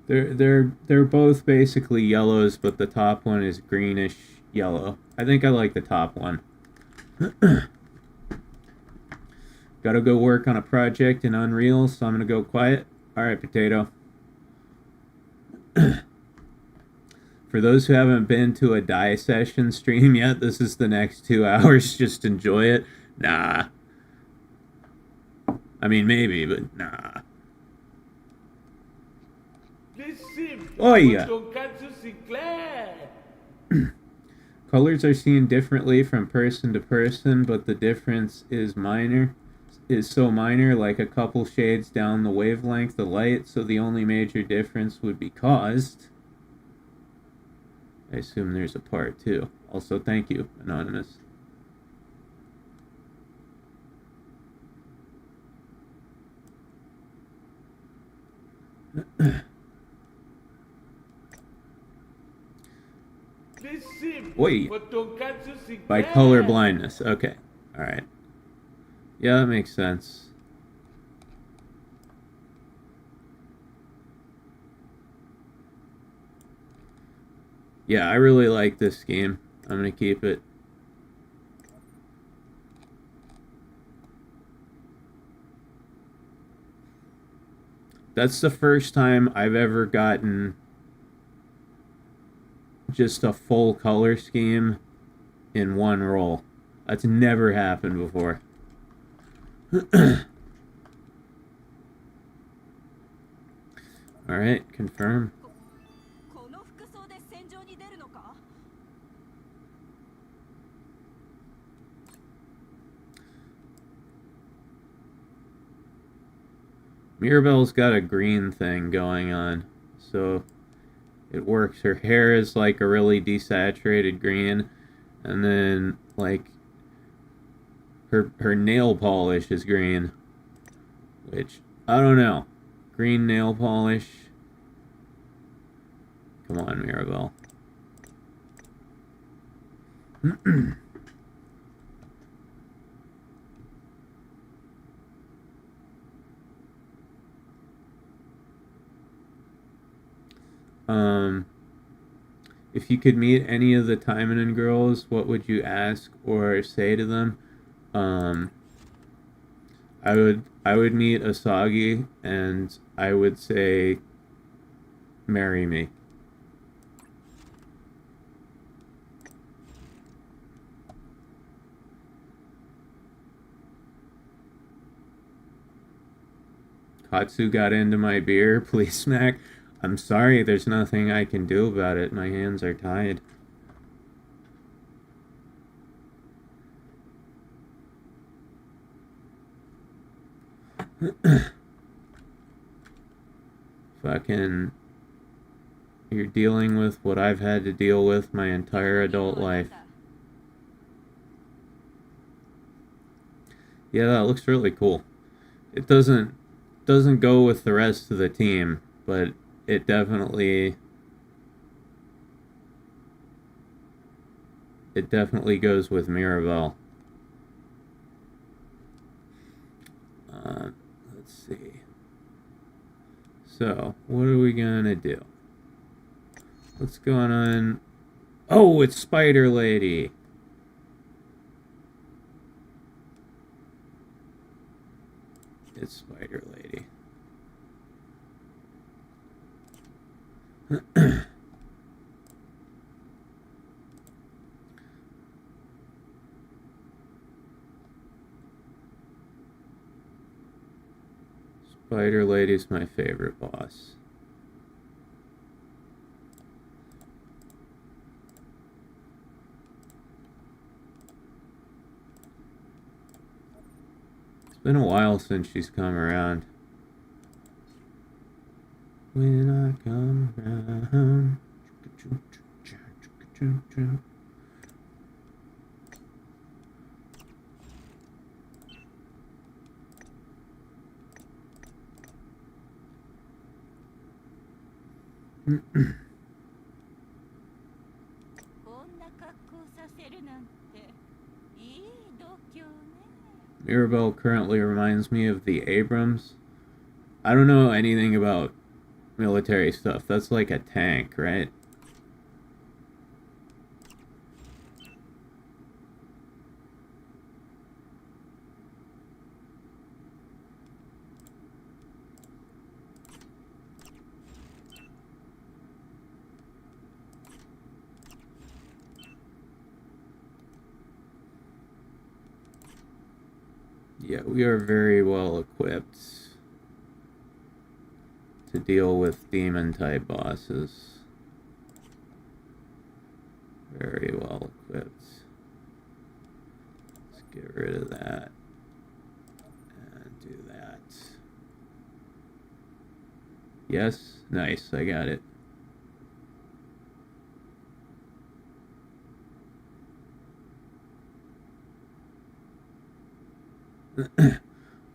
They're both basically yellows, but the top one is greenish yellow. I think I like the top one. Gotta go work on a project in Unreal, so I'm gonna go quiet. Alright, potato. For those who haven't been to a dye session stream yet, this is the next 2 hours. Just enjoy it. Nah. I mean, maybe, but nah. Oh, yeah. Tonkatsu Sinclair. Colors are seen differently from person to person, but the difference is so minor, like a couple shades down the wavelength of light, so the only major difference would be caused. I assume there's a part two. Also, thank you, Anonymous. Wait. By color blindness. Okay. Alright. Yeah, that makes sense. Yeah, I really like this game. I'm gonna keep it. That's the first time I've ever gotten just a full color scheme in one roll. That's never happened before. Alright, confirm. Mirabelle's got a green thing going on, so it works. Her hair is like a really desaturated green, and then like her nail polish is green, which I don't know. Green nail polish. Come on, Mirabelle. If you could meet any of the Taimanin girls, what would you ask or say to them? I would meet Asagi and I would say, marry me. Katsu got into my beer, please smack. I'm sorry, there's nothing I can do about it. My hands are tied. Fucking... You're dealing with what I've had to deal with my entire adult life. Yeah, that looks really cool. It doesn't go with the rest of the team, but it definitely goes with Mirabelle. Let's see. So, what are we gonna do? What's going on? Oh, it's Spider Lady. It's Spider Lady. Spider Lady's my favorite boss. It's been a while since she's come around. When I come around. Mirabelle currently reminds me of the Abrams. I don't know anything about military stuff. That's like a tank, right? Yeah, we are very well equipped to deal with demon type bosses. Very well equipped. Let's get rid of that and do that. Yes, nice, I got it.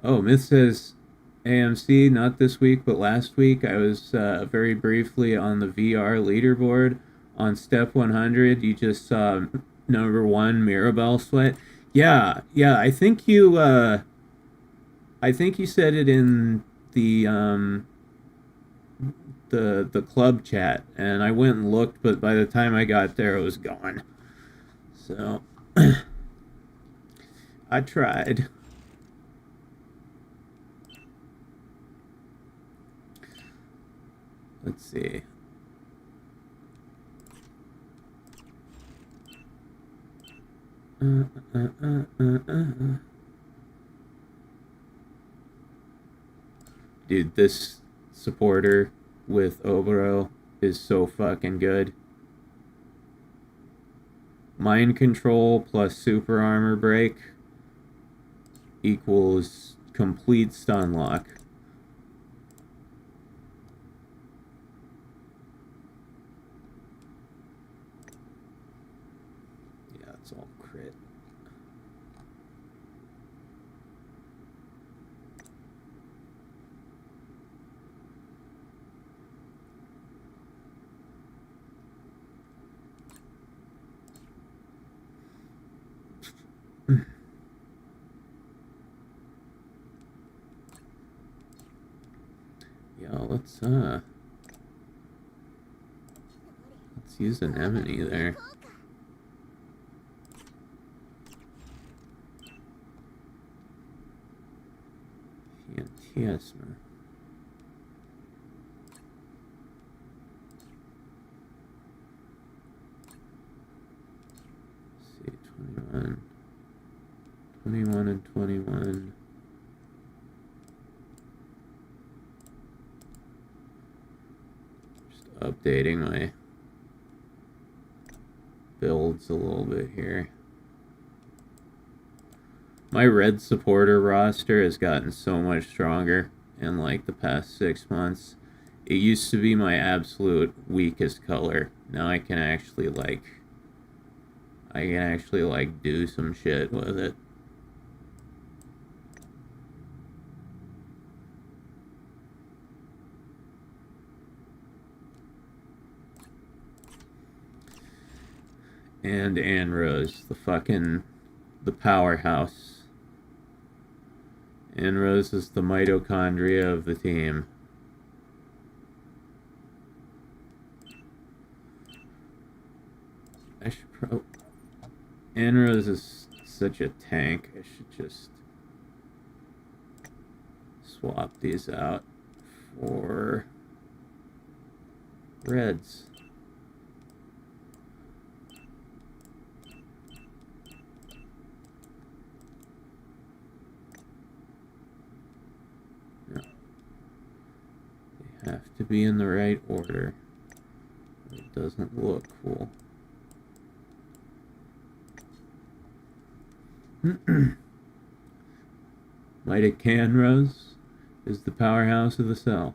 Oh, Myth says AMC, not this week, but last week I was very briefly on the VR leaderboard. On step 100, you just saw number 1 Mirabelle sweat. Yeah, I think you said it in the club chat, and I went and looked, but by the time I got there, it was gone. So I tried. Let's see. Dude, this supporter with Oboro is so fucking good. Mind control plus super armor break equals complete stun lock. Yeah, it's all crit. Yeah, let's use an anemone there. Fantasma. Let's see, 21 and 21. Just updating my builds a little bit here. My red supporter roster has gotten so much stronger in like the past 6 months. It used to be my absolute weakest color. Now I can actually do some shit with it. And Anrose, the powerhouse. Anrose is the mitochondria of the team. Anrose is such a tank. I should just swap these out for reds. Have to be in the right order. It doesn't look cool. Mitochondrias is the powerhouse of the cell.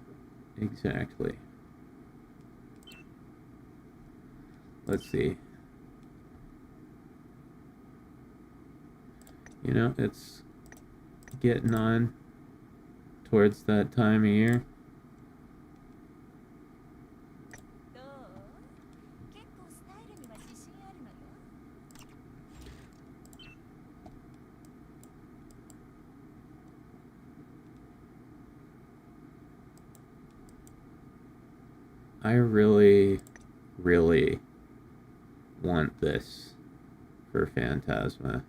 Exactly. Let's see. You know, it's getting on towards that time of year. I really, really want this for Phantasma.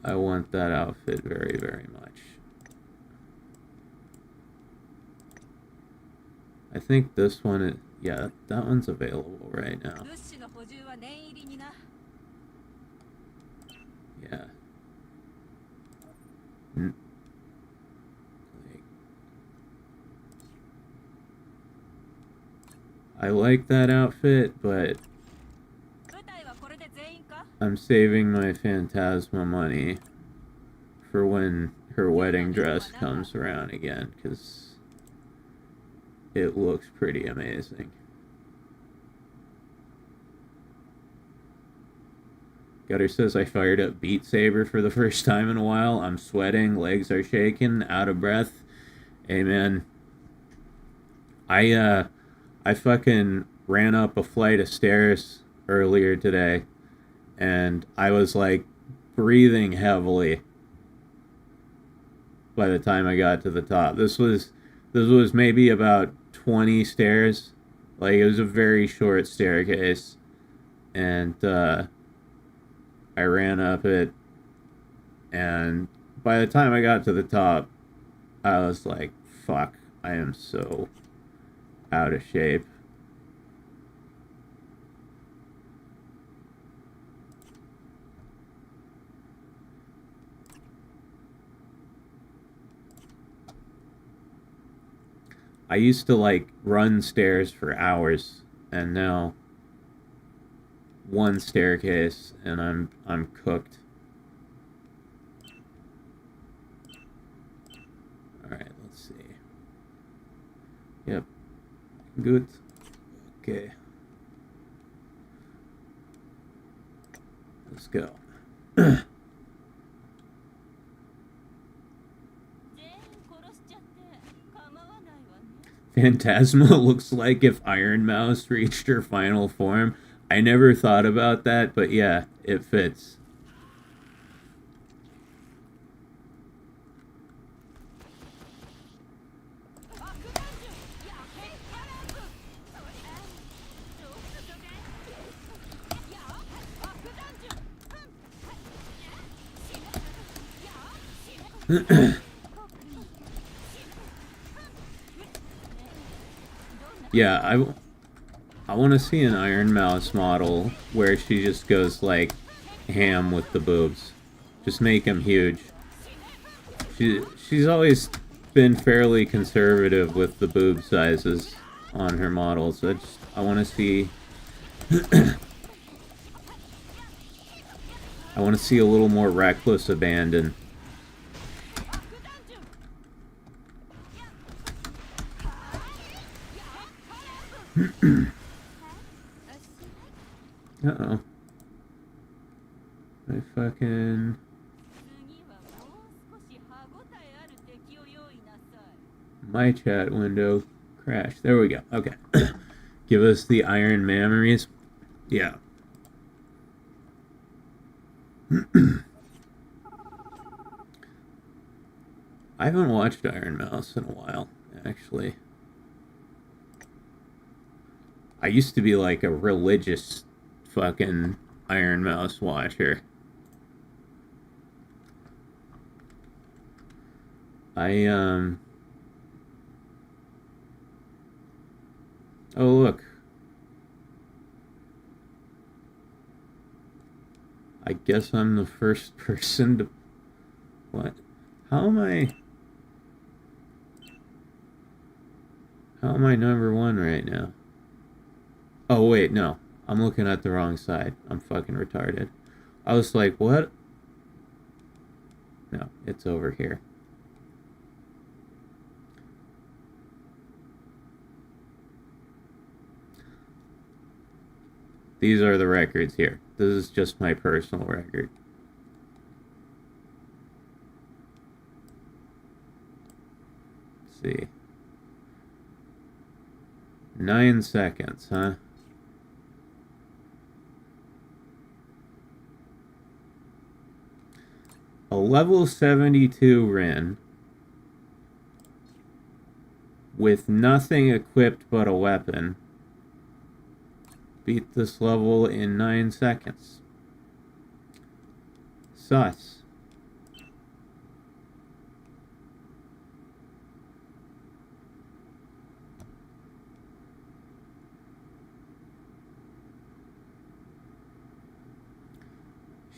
I want that outfit very, very much. I think this one is, yeah, that one's available right now. Yeah. Like, I like that outfit, but I'm saving my Phantasma money for when her wedding dress comes around again, because it looks pretty amazing. Gutter says I fired up Beat Saber for the first time in a while. I'm sweating, legs are shaking, out of breath. Hey man, I fucking ran up a flight of stairs earlier today, and I was like breathing heavily by the time I got to the top. This was maybe about 20 stairs. Like, it was a very short staircase, and I ran up it, and by the time I got to the top, I was like, fuck, I am so out of shape. I used to like run stairs for hours, and now one staircase and I'm cooked. Alright, let's see. Yep. Good. Okay. Let's go. Phantasma looks like if Iron Mouse reached her final form. I never thought about that, but yeah, it fits. Yeah, I want to see an Iron Mouse model where she just goes like ham with the boobs. Just make them huge. She's always been fairly conservative with the boob sizes on her models. I want to see I want to see a little more reckless abandon. Uh-oh. I fucking... My chat window crashed. There we go. Okay. Give us the iron memories. Yeah. I haven't watched Iron Mouse in a while, actually. I used to be like a religious fucking Iron Mouse watcher. Oh, look. I guess I'm the first person to... What? How am I number one right now? Oh, wait, no. I'm looking at the wrong side. I'm fucking retarded. I was like, what? No, it's over here. These are the records here. This is just my personal record. Let's see. 9 seconds, huh? A level 72 Rin with nothing equipped but a weapon beat this level in 9 seconds. Sus.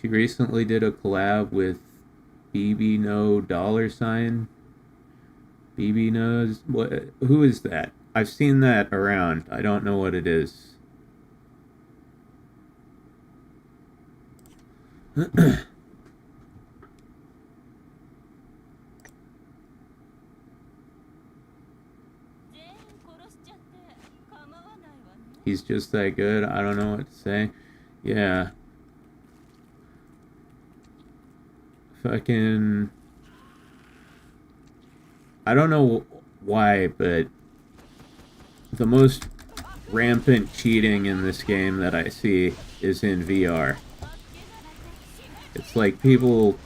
She recently did a collab with BB No $. BB knows what? Who is that? I've seen that around. I don't know what it is. He's just that good. I don't know what to say. Yeah. Fucking... I don't know why, but the most rampant cheating in this game that I see is in VR. It's like people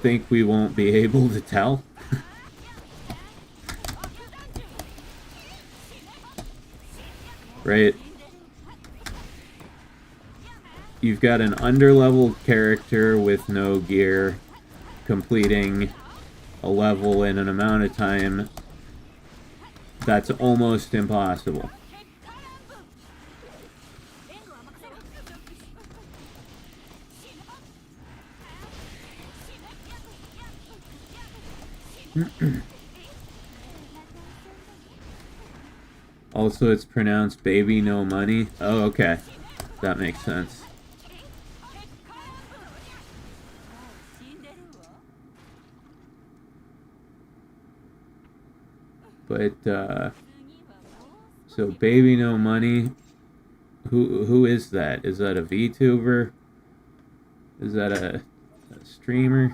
think we won't be able to tell. Right? You've got an underleveled character with no gear completing a level in an amount of time that's almost impossible. Also, it's pronounced baby no money. Oh, okay. That makes sense. But, so baby no money, who is that? Is that a VTuber? Is that a streamer?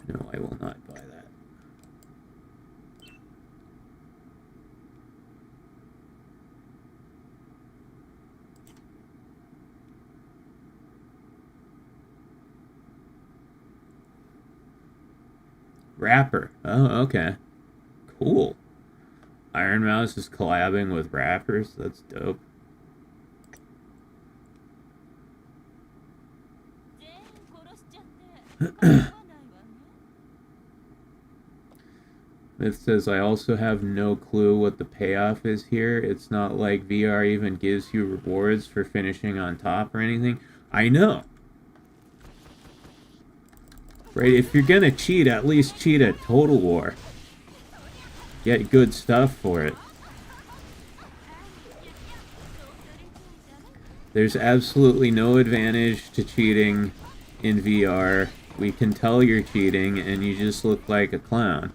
No, I will not buy that. Rapper. Oh, okay. Cool. Iron Mouse is collabing with rappers. That's dope. It says, I also have no clue what the payoff is here. It's not like VR even gives you rewards for finishing on top or anything. I know. Right, if you're gonna cheat, at least cheat at Total War. Get good stuff for it. There's absolutely no advantage to cheating in VR. We can tell you're cheating and you just look like a clown.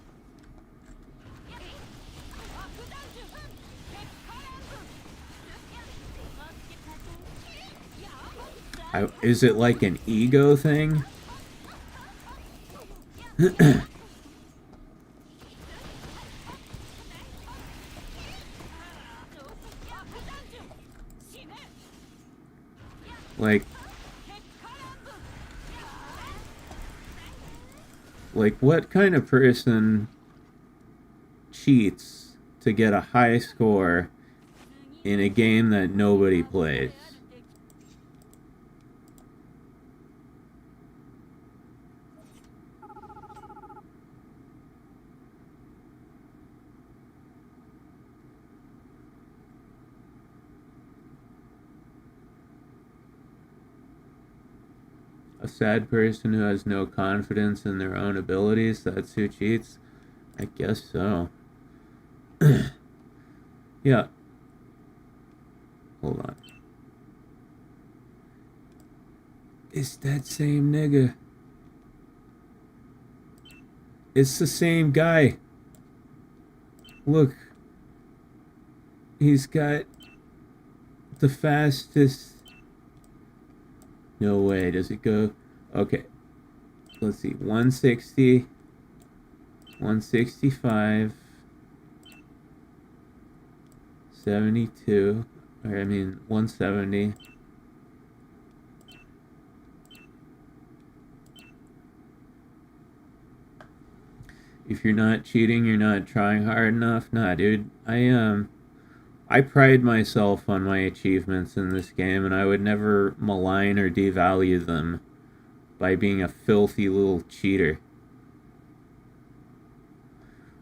Is it like an ego thing? Like what kind of person cheats to get a high score in a game that nobody plays? A sad person who has no confidence in their own abilities, that's who cheats? I guess so. Yeah. Hold on. It's that same nigga. It's the same guy. Look. He's got the fastest... No way, does it go? Okay. Let's see. 160. 165. 72. Or, I mean, 170. If you're not cheating, you're not trying hard enough. Nah, dude. I pride myself on my achievements in this game, and I would never malign or devalue them by being a filthy little cheater.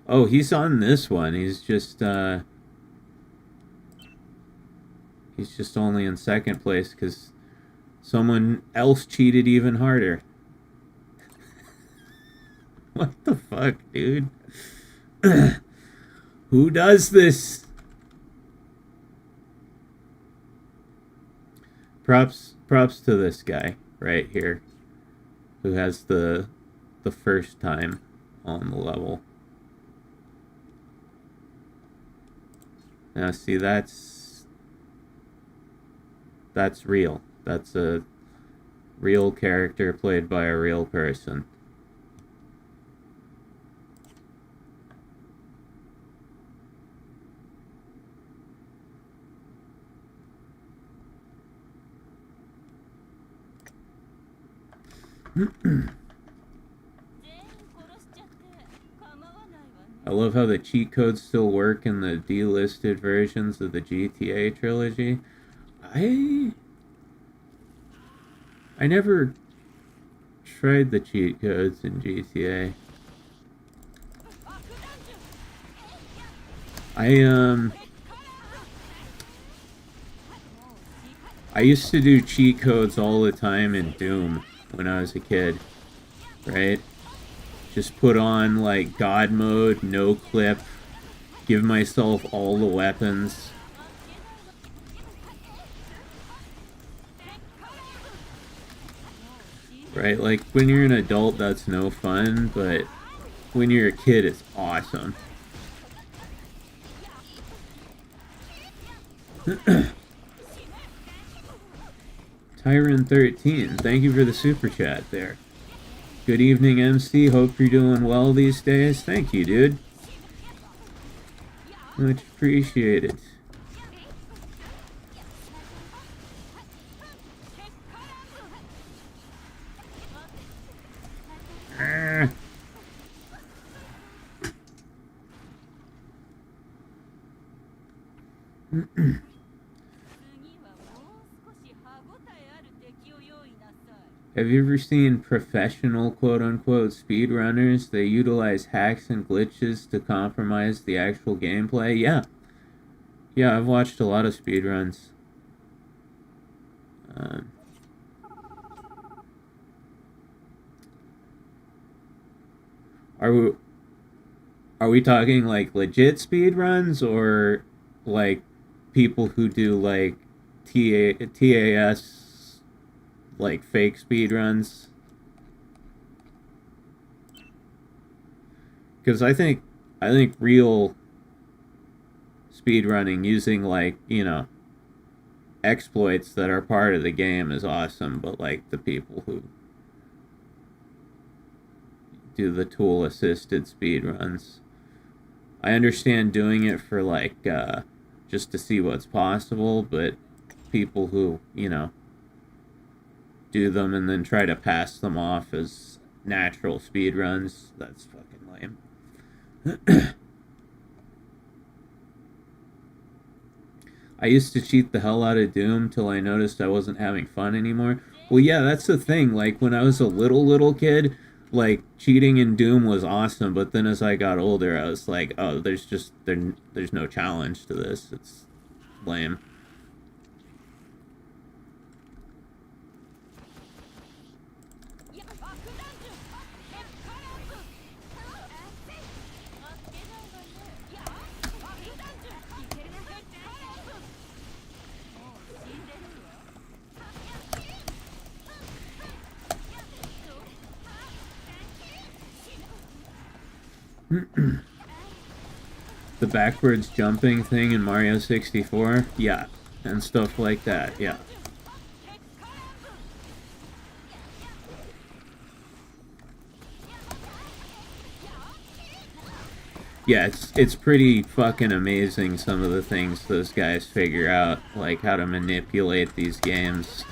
Oh, he's on this one. He's just only in second place because someone else cheated even harder. What the fuck, dude? Who does this? Props to this guy right here, who has the first time on the level. Now see, that's real. That's a real character played by a real person. I love how the cheat codes still work in the delisted versions of the GTA trilogy. I never tried the cheat codes in GTA. I used to do cheat codes all the time in Doom when I was a kid, right? Just put on like God mode, no clip, give myself all the weapons. Right, like when you're an adult that's no fun, but when you're a kid it's awesome. Tyron13, thank you for the super chat there. Good evening, MC. Hope you're doing well these days. Thank you, dude. Much appreciated. Have you ever seen professional quote-unquote speedrunners? They utilize hacks and glitches to compromise the actual gameplay? Yeah. Yeah, I've watched a lot of speedruns. Are we talking like legit speedruns or like people who do like TAS like fake speedruns? Because I think real speedrunning using like, you know, exploits that are part of the game is awesome, but like the people who do the tool assisted speedruns, I understand doing it for like just to see what's possible, but people who, you know, do them and then try to pass them off as natural speedruns, that's fucking lame. I used to cheat the hell out of Doom till I noticed I wasn't having fun anymore. Well, yeah, that's the thing. Like, when I was a little kid, like, cheating in Doom was awesome, but then as I got older, I was like, oh, there's no challenge to this. It's lame. The backwards jumping thing in Mario 64? Yeah. And stuff like that, yeah. Yeah, it's pretty fucking amazing some of the things those guys figure out, like how to manipulate these games.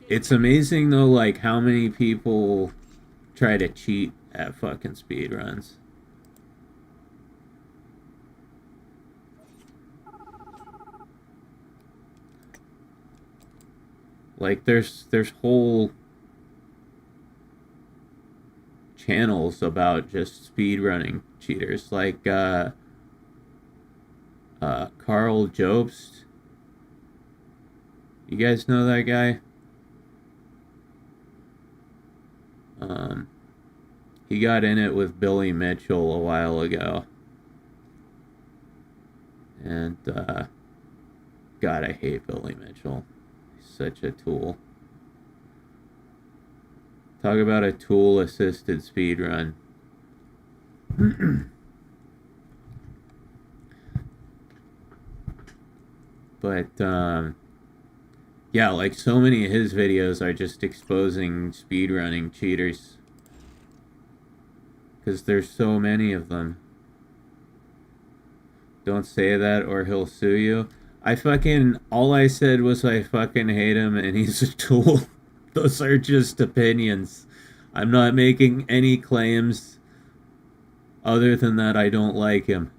It's amazing though, like how many people try to cheat at fucking speedruns. Like there's whole channels about just speedrunning cheaters, like Carl Jobst. You guys know that guy? He got in it with Billy Mitchell a while ago. And, God, I hate Billy Mitchell. He's such a tool. Talk about a tool-assisted speedrun. But, yeah, like, so many of his videos are just exposing speedrunning cheaters. Because there's so many of them. Don't say that or he'll sue you. All I said was I fucking hate him and he's a tool. Those are just opinions. I'm not making any claims other than that I don't like him.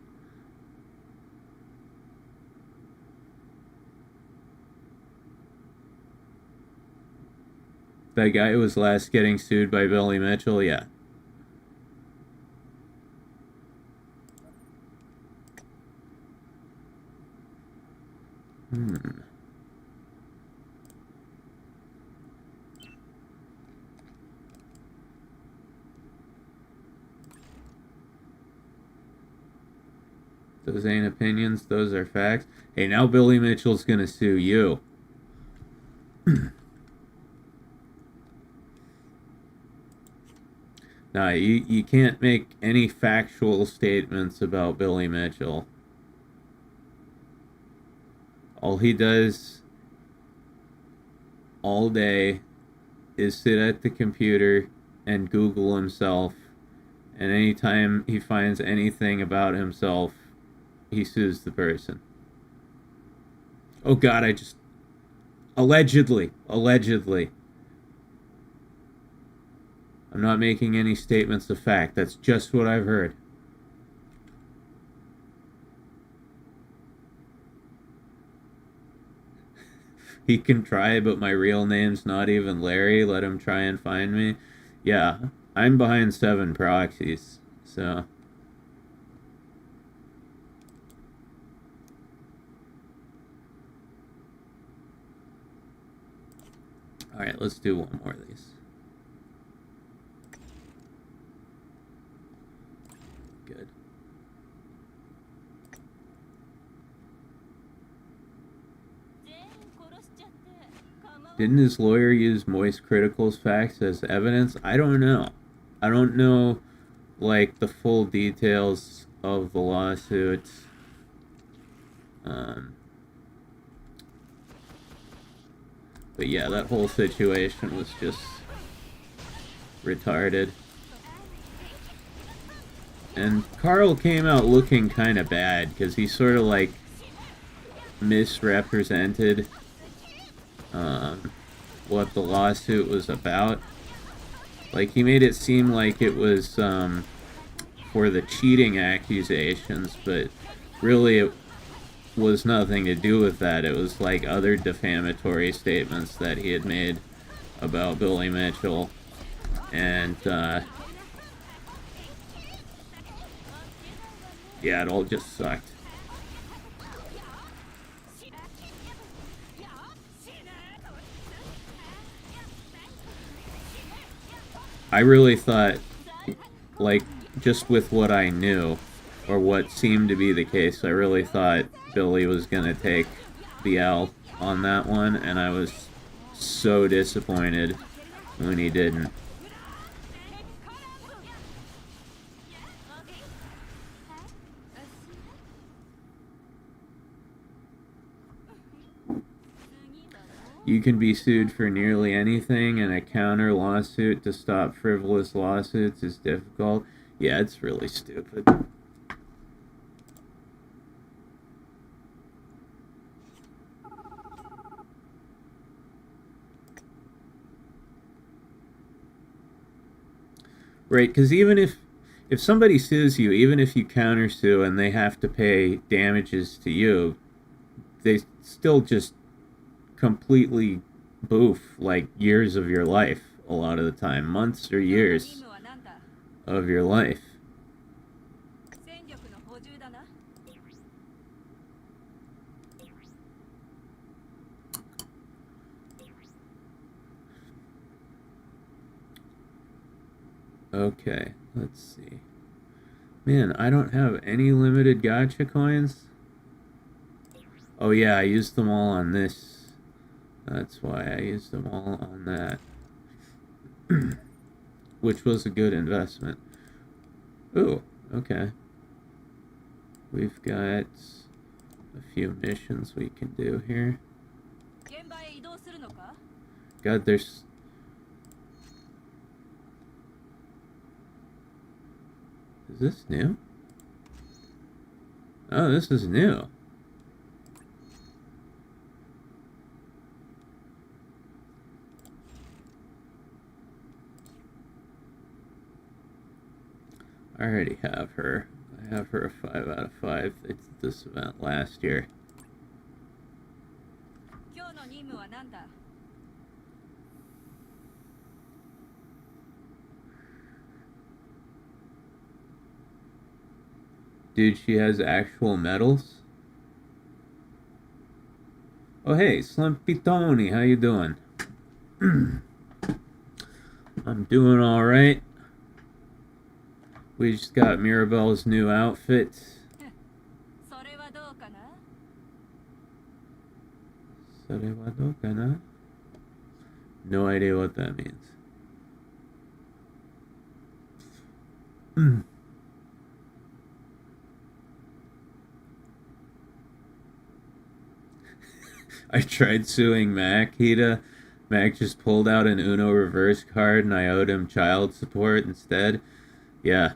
That guy who was last getting sued by Billy Mitchell, yeah. Those ain't opinions, those are facts. Hey, now Billy Mitchell's gonna sue you. Nah, you can't make any factual statements about Billy Mitchell. All he does all day is sit at the computer and Google himself, and anytime he finds anything about himself, he sues the person. Oh God, allegedly. I'm not making any statements of fact. That's just what I've heard. He can try, but my real name's not even Larry. Let him try and find me. Yeah, I'm behind 7 proxies, so... Alright, let's do one more of these. Good. Didn't his lawyer use Moist Critical's facts as evidence? I don't know. I don't know, like, the full details of the lawsuit. But yeah, that whole situation was just retarded. And Carl came out looking kind of bad, because he sort of, like, misrepresented what the lawsuit was about. Like, he made it seem like it was for the cheating accusations, but really it was nothing to do with that. It was like other defamatory statements that he had made about Billy Mitchell. And yeah, it all just sucked. I really thought, like, just with what I knew, or what seemed to be the case, I really thought Billy was gonna take the L on that one, and I was so disappointed when he didn't. You can be sued for nearly anything, and a counter lawsuit to stop frivolous lawsuits is difficult. Yeah, it's really stupid. Right, because even if somebody sues you, even if you countersue and they have to pay damages to you, they still just completely boof, like, years of your life a lot of the time. Months or years of your life. 戦力の補充だな。 Okay, let's see. Man, I don't have any limited gacha coins. Oh yeah, I used them all on this. That's why I used them all on that. Which was a good investment. Ooh, okay. We've got a few missions we can do here. 現場へ移動するのか? God, there's... Is this new? Oh, this is new. I already have her. I have her a 5 out of 5. They did this event last year. 今日の任務は何だ? Dude, she has actual medals? Oh, hey, Slumpy Tony, how you doing? I'm doing alright. We just got Mirabelle's new outfit. それはどうかな? それはどうかな? No idea what that means. I tried suing Mac, Hida. Mac just pulled out an Uno reverse card and I owed him child support instead. Yeah.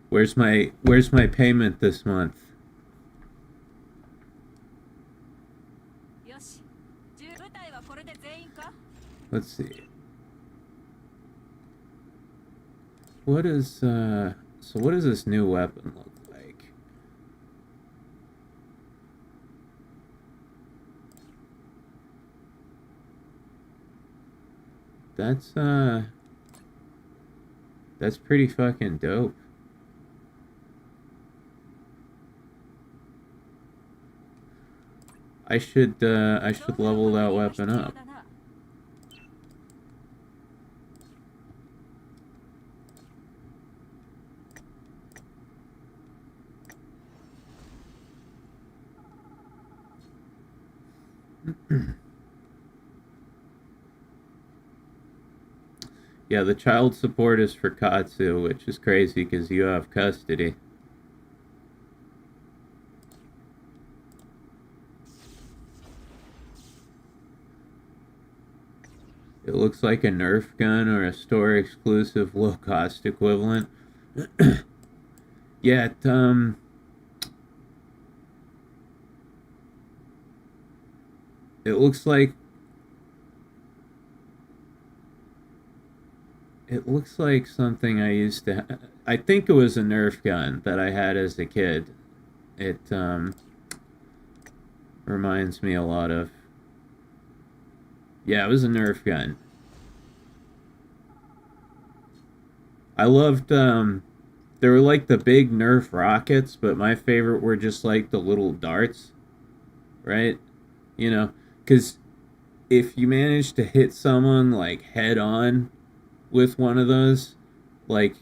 Where's my payment this month? よし。部隊はこれで全員か? Let's see. What is so what does this new weapon look like? That's pretty fucking dope. I should level that weapon up. Yeah, the child support is for Katsu, which is crazy because you have custody. It looks like a Nerf gun or a store exclusive low cost equivalent. Yeah, it looks like something I used to I think it was a Nerf gun that I had as a kid. It reminds me a lot of. Yeah, it was a Nerf gun. I loved there were like the big Nerf rockets, but my favorite were just like the little darts. Right? You know, cuz if you manage to hit someone like head on with one of those, like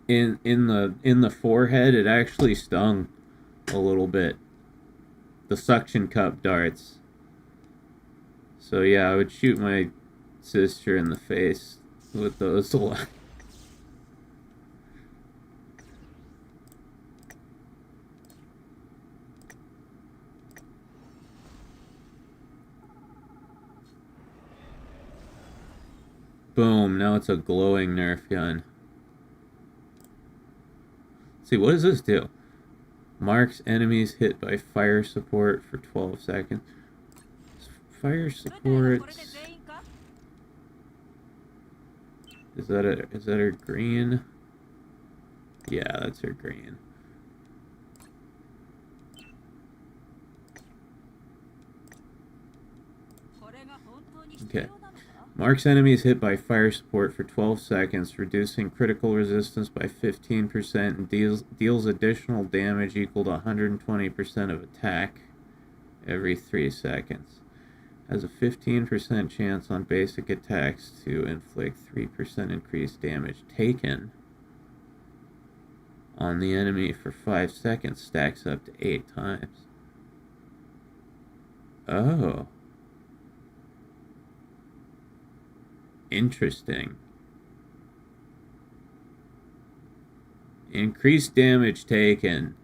in the forehead, it actually stung a little bit. The suction cup darts. So yeah, I would shoot my sister in the face with those a lot. Boom, now it's a glowing Nerf gun. Let's see, what does this do? Marks enemies hit by fire support for 12 seconds. Fire support. Is that her green? Yeah, that's her green. Okay. Marks enemies hit by fire support for 12 seconds, reducing critical resistance by 15% and deals additional damage equal to 120% of attack every 3 seconds. Has a 15% chance on basic attacks to inflict 3% increased damage taken on the enemy for 5 seconds. Stacks up to 8 times. Oh. Interesting. Increased damage taken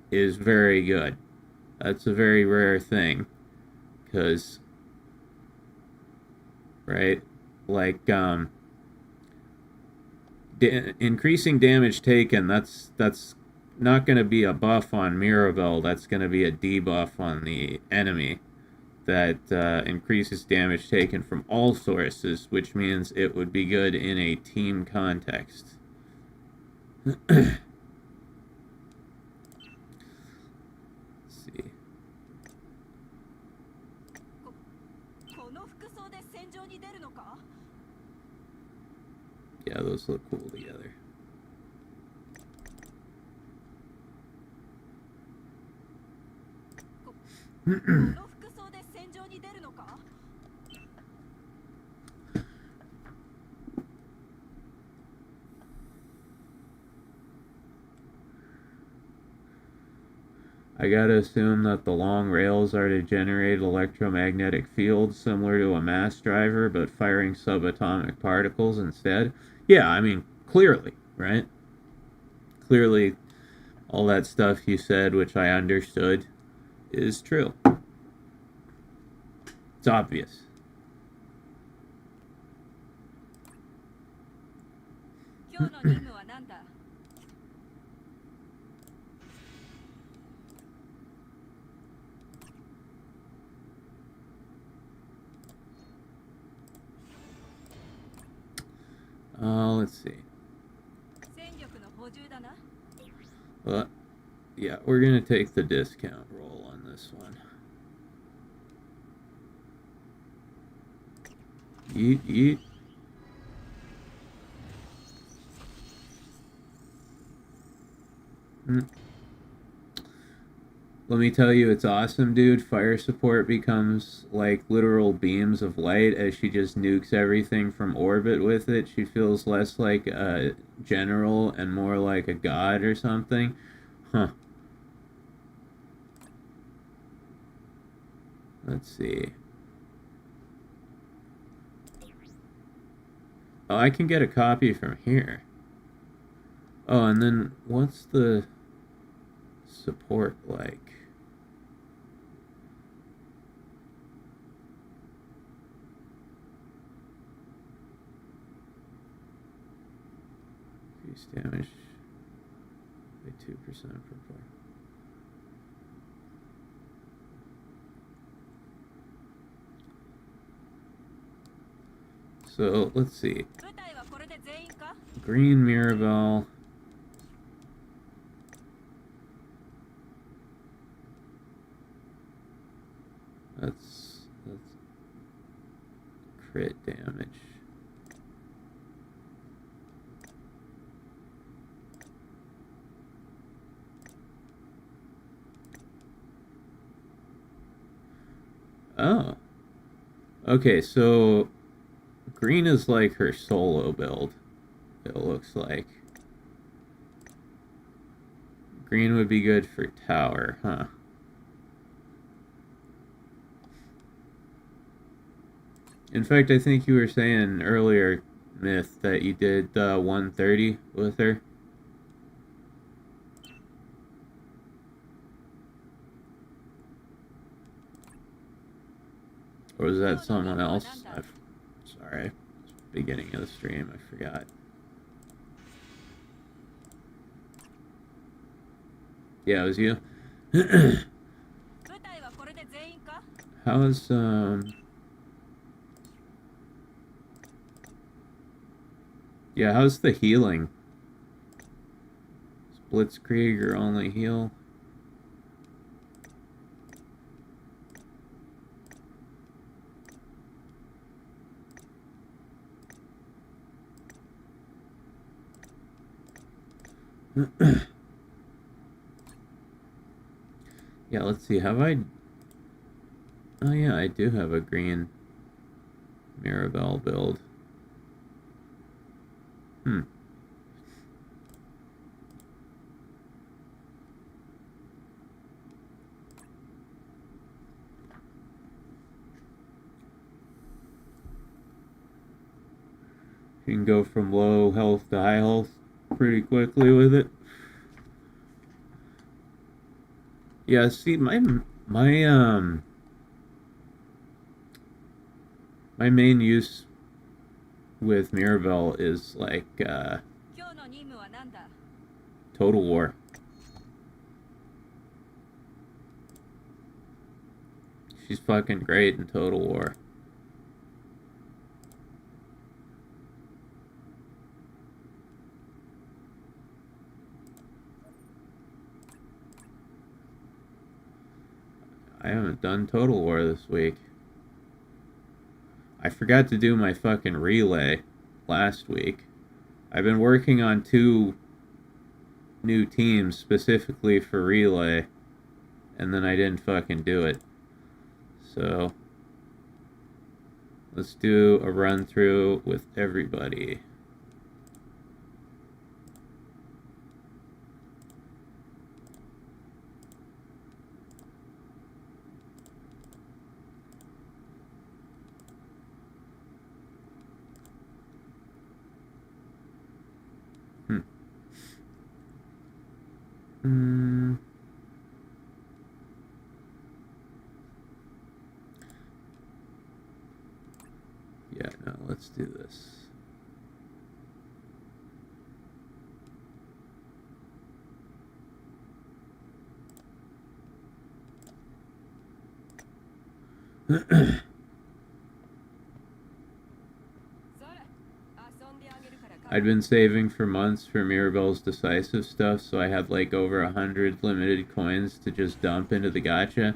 is very good. That's a very rare thing. Because, right, like, increasing damage taken, that's not going to be a buff on Mirabelle. That's going to be a debuff on the enemy. That increases damage taken from all sources, which means it would be good in a team context. Let's see. Yeah, those look cool together. I gotta assume that the long rails are to generate electromagnetic fields similar to a mass driver, but firing subatomic particles instead. Yeah, I mean, clearly, right? Clearly, all that stuff you said, which I understood, is true. It's obvious. Let's see. Well, yeah, we're gonna take the discount roll on this one. Yeet, yeet. Let me tell you, it's awesome, dude. Fire support becomes like literal beams of light as she just nukes everything from orbit with it. She feels less like a general and more like a god or something. Huh. Let's see. Oh, I can get a copy from here. Oh, and then what's the support like? Increased damage by 2% per part. So let's see. Green Mirabelle. That's crit damage. Oh. Okay, so green is like her solo build, it looks like. Green would be good for tower, huh? In fact, I think you were saying earlier, Myth, that you did 130 with her. Or was that someone else? Sorry. Beginning of the stream, I forgot. Yeah, it was you. How's yeah, how's the healing? Blitzkrieg or only heal? Yeah, let's see. Have I... Oh yeah, I do have a green Mirabelle build. You can go from low health to high health pretty quickly with it. Yeah, see, my main use with Mirabelle is like 今日の任務は何だ Total War. She's fucking great in Total War. I haven't done Total War this week. I forgot to do my fucking relay last week. I've been working on 2 new teams specifically for relay, and then I didn't fucking do it. So, let's do a run through with everybody. Yeah, no, let's do this. I'd been saving for months for Mirabelle's decisive stuff, so I had like over 100 limited coins to just dump into the gacha.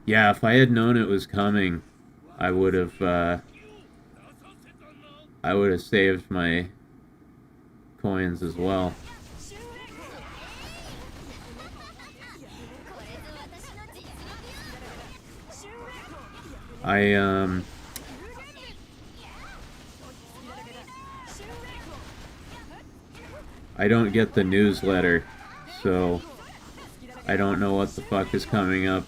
Yeah, if I had known it was coming, I would have saved my coins as well. I don't get the newsletter, so I don't know what the fuck is coming up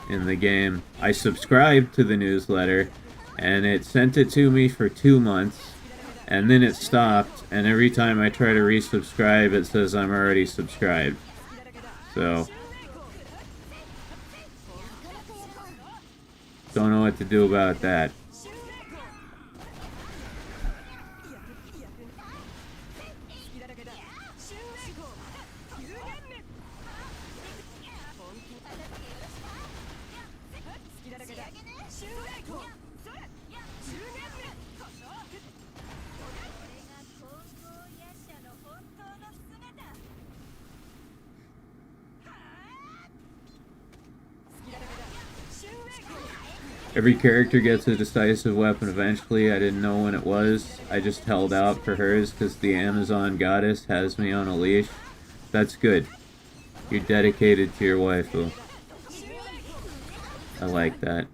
in the game. I subscribed to the newsletter, and it sent it to me for 2 months, and then it stopped, and every time I try to resubscribe, it says I'm already subscribed. So, don't know what to do about that. Every character gets a decisive weapon eventually. I didn't know when it was. I just held out for hers because the Amazon goddess has me on a leash. That's good. You're dedicated to your waifu. I like that.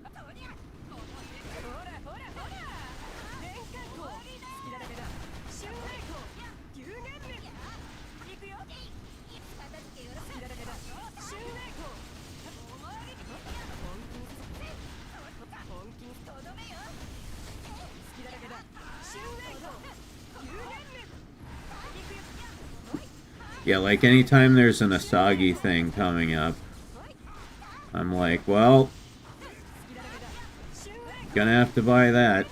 Yeah, like anytime there's an Asagi thing coming up, I'm like, well, gonna have to buy that.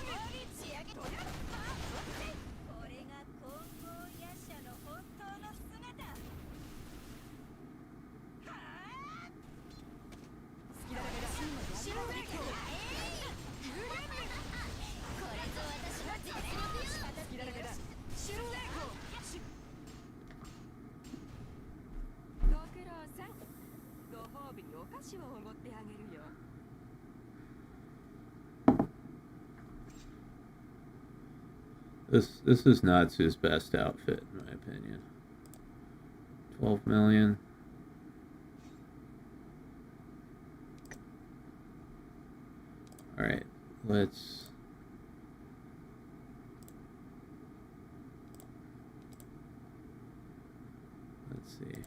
This is Natsu's best outfit, in my opinion. 12 million. Alright, let's see.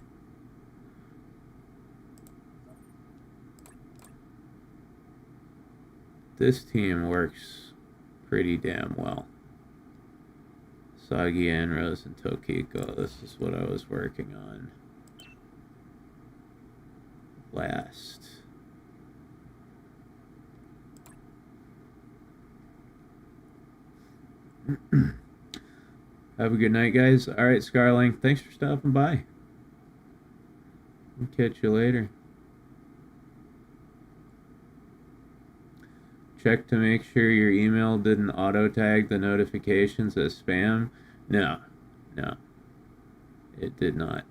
This team works pretty damn well. Sagi, Anrose, and Tokiko. This is what I was working on last. Have a good night, guys. Alright, Scarling, thanks for stopping by. I'll catch you later. Check to make sure your email didn't auto-tag the notifications as spam. No, it did not.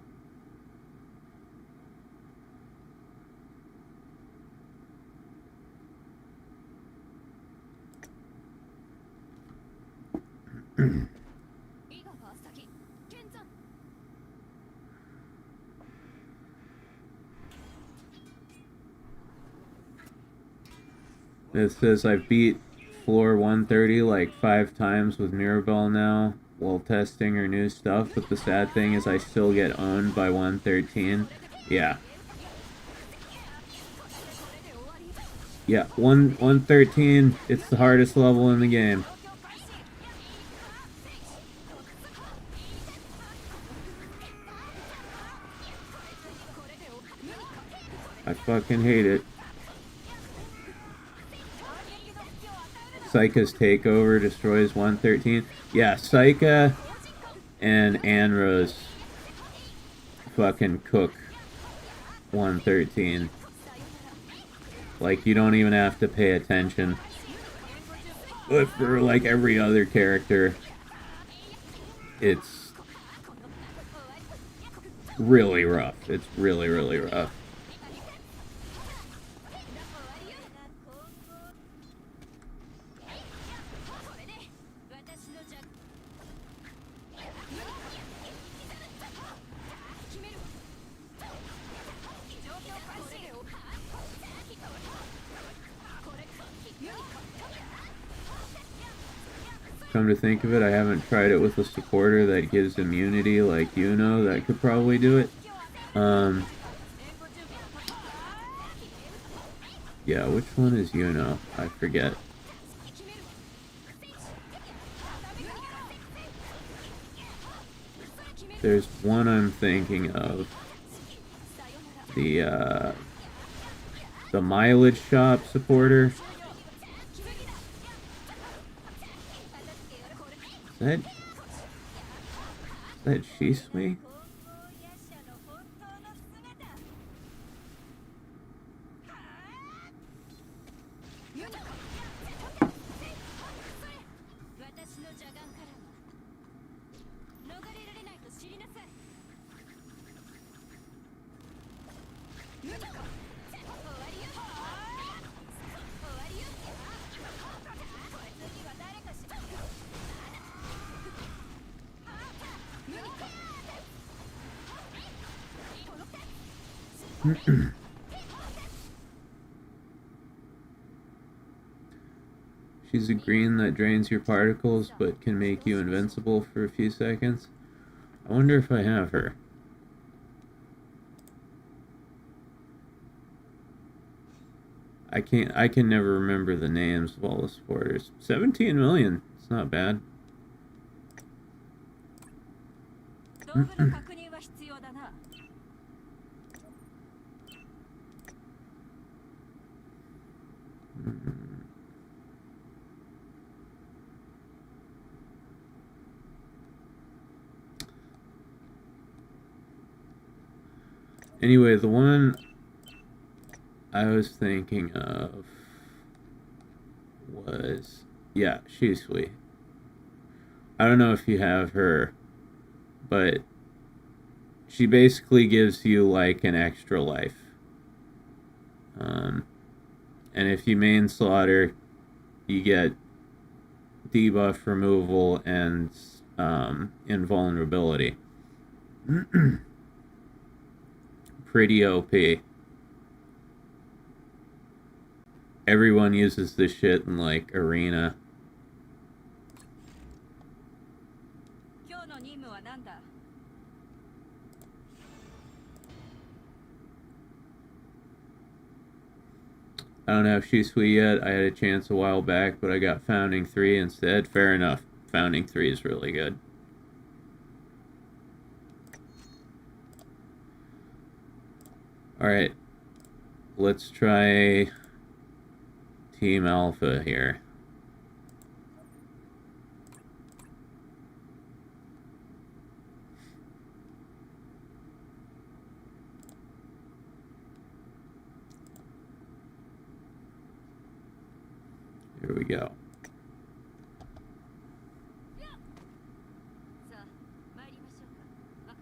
It says I've beat floor 130 like 5 times with Miraballin now while testing her new stuff, but the sad thing is I still get owned by 113. Yeah. Yeah, 113, it's the hardest level in the game. I fucking hate it. Saika's takeover destroys 113. Yeah, Saika and Anrose fucking cook 113. Like, you don't even have to pay attention. But for, like, every other character, it's really rough. It's really, really rough. Come to think of it, I haven't tried it with a supporter that gives immunity like Yuno. That could probably do it. Yeah, which one is Yuno? I forget. There's one I'm thinking of. The mileage shop supporter. Is that Shisui? She's a green that drains your particles but can make you invincible for a few seconds. I wonder if I have her. I can never remember the names of all the supporters. 17 million. It's not bad. Anyway, the one I was thinking of was, yeah, Shisui. I don't know if you have her, but she basically gives you like an extra life. And if you main slaughter, you get debuff removal and invulnerability. pretty OP. Everyone uses this shit in, like, arena. 今日の任務は何だ I don't have Shisui yet. I had a chance a while back, but I got Founding 3 instead. Fair enough. Founding 3 is really good. Alright. Let's try Team Alpha here. Here we go. さあ参りましょうか若様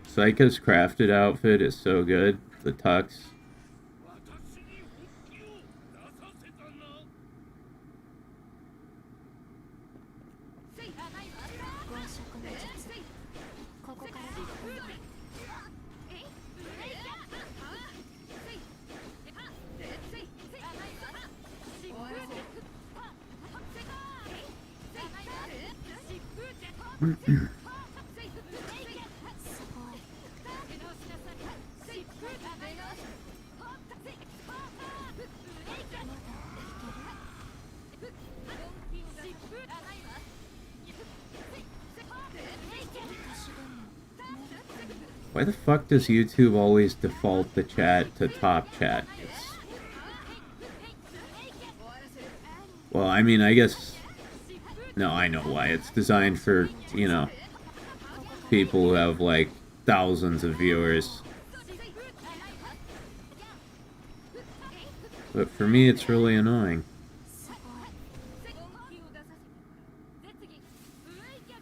Saika's crafted outfit is so good. The tux. 私に本気を出させたな。豪食の術ここからが本番すごい Why the fuck does YouTube always default the chat to top chat? Well, I mean, I guess... No, I know why. It's designed for, you know, people who have, like, thousands of viewers. But for me, it's really annoying. すごい 本気を出させて絶技無影脚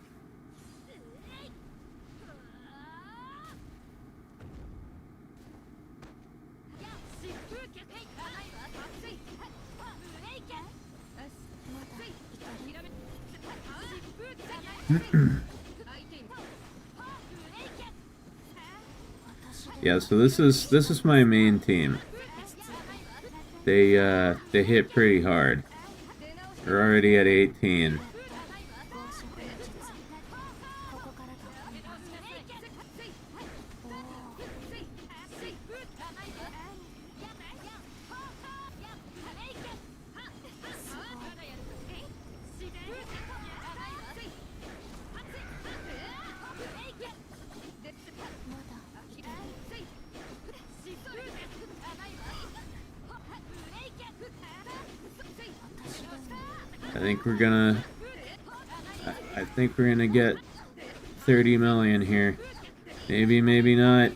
Yeah, so this is my main team. They hit pretty hard. We're already at 18. 豪食の術ここからが本番おお すごい まだいける I think we're gonna... I think we're gonna get 30 million here. Maybe, maybe not.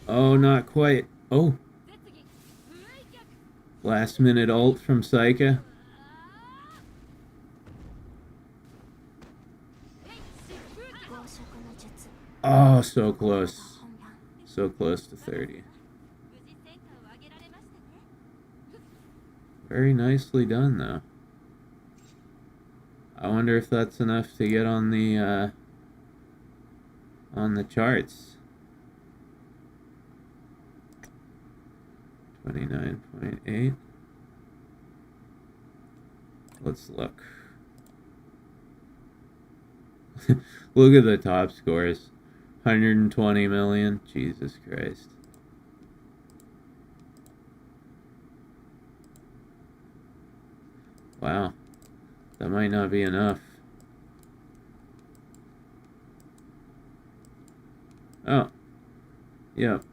Oh, not quite. Oh! Last minute ult from Saika. Oh, so close. So close to 30. 無事戦果を上げられましたね Very nicely done, though. I wonder if that's enough to get on the charts. 29.8. Let's look. Look at the top scores. 120 million. Jesus Christ. Wow. That might not be enough. Oh. Yep.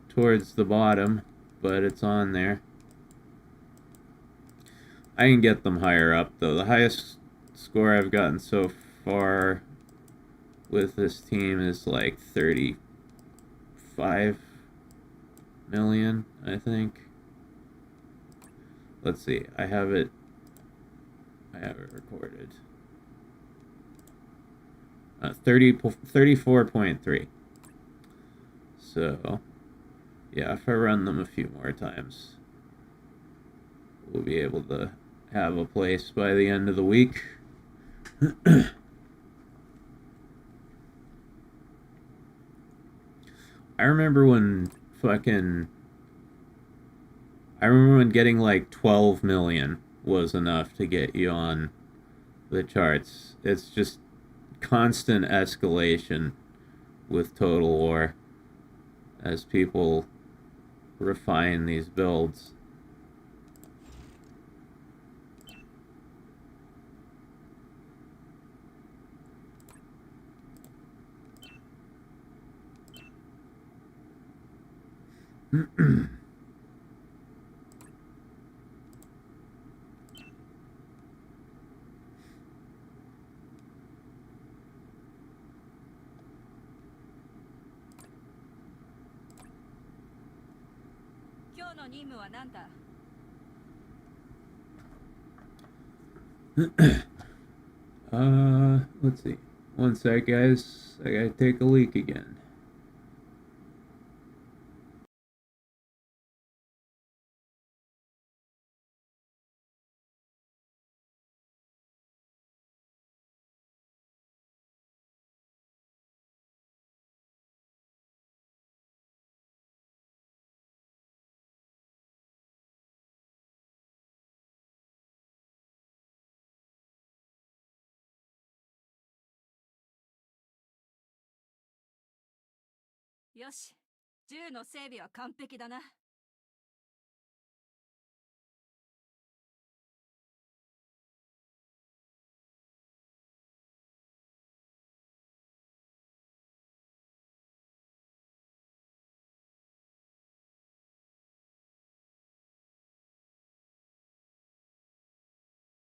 Towards the bottom, but it's on there. I can get them higher up, though. The highest score I've gotten so far with this team is like 35 million, I think. Let's see. I have it recorded. 34.3. So, yeah, if I run them a few more times, we'll be able to have a place by the end of the week. I remember when fucking. I remember when getting like 12 million was enough to get you on the charts. It's just constant escalation with Total War as people refine these builds. Let's see. One sec, guys. I gotta take a leak again.よし、銃の整備は完璧だな。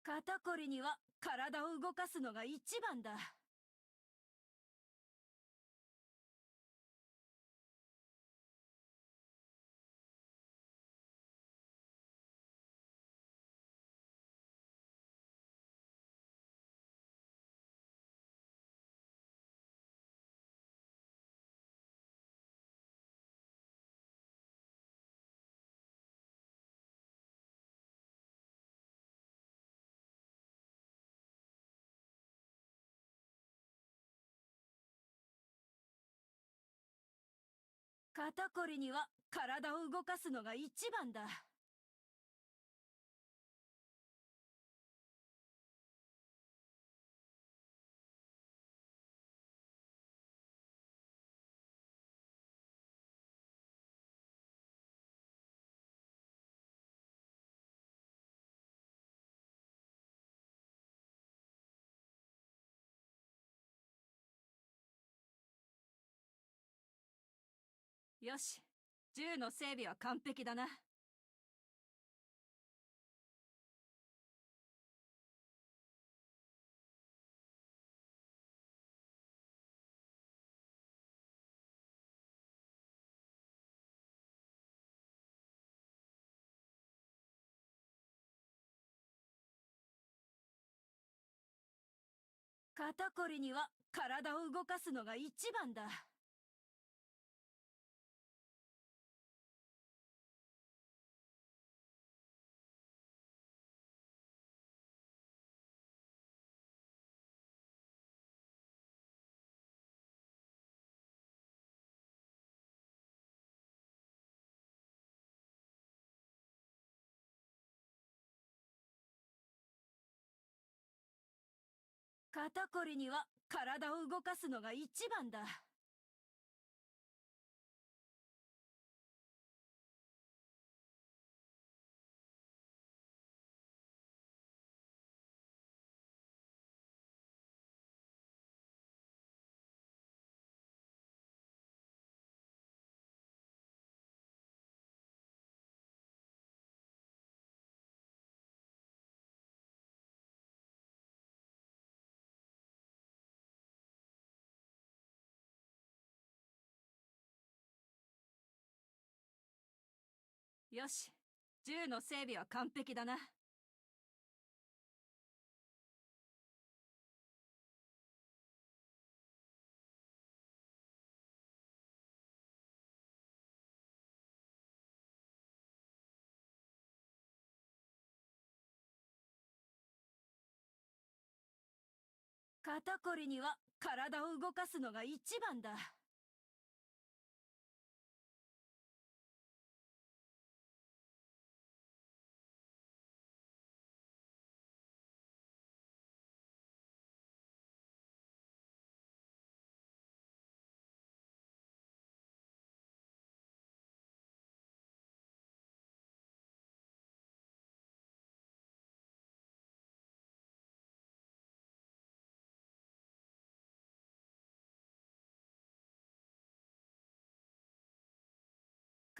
肩こりには体を動かすのが一番だ。肩こりには体を動かすのが一番だ。よし、銃の整備は完璧だな。肩こりには体を動かすのが一番だ。肩こりには体を動かすのが一番だ。よし、銃の整備は完璧だな。肩こりには体を動かすのが一番だ。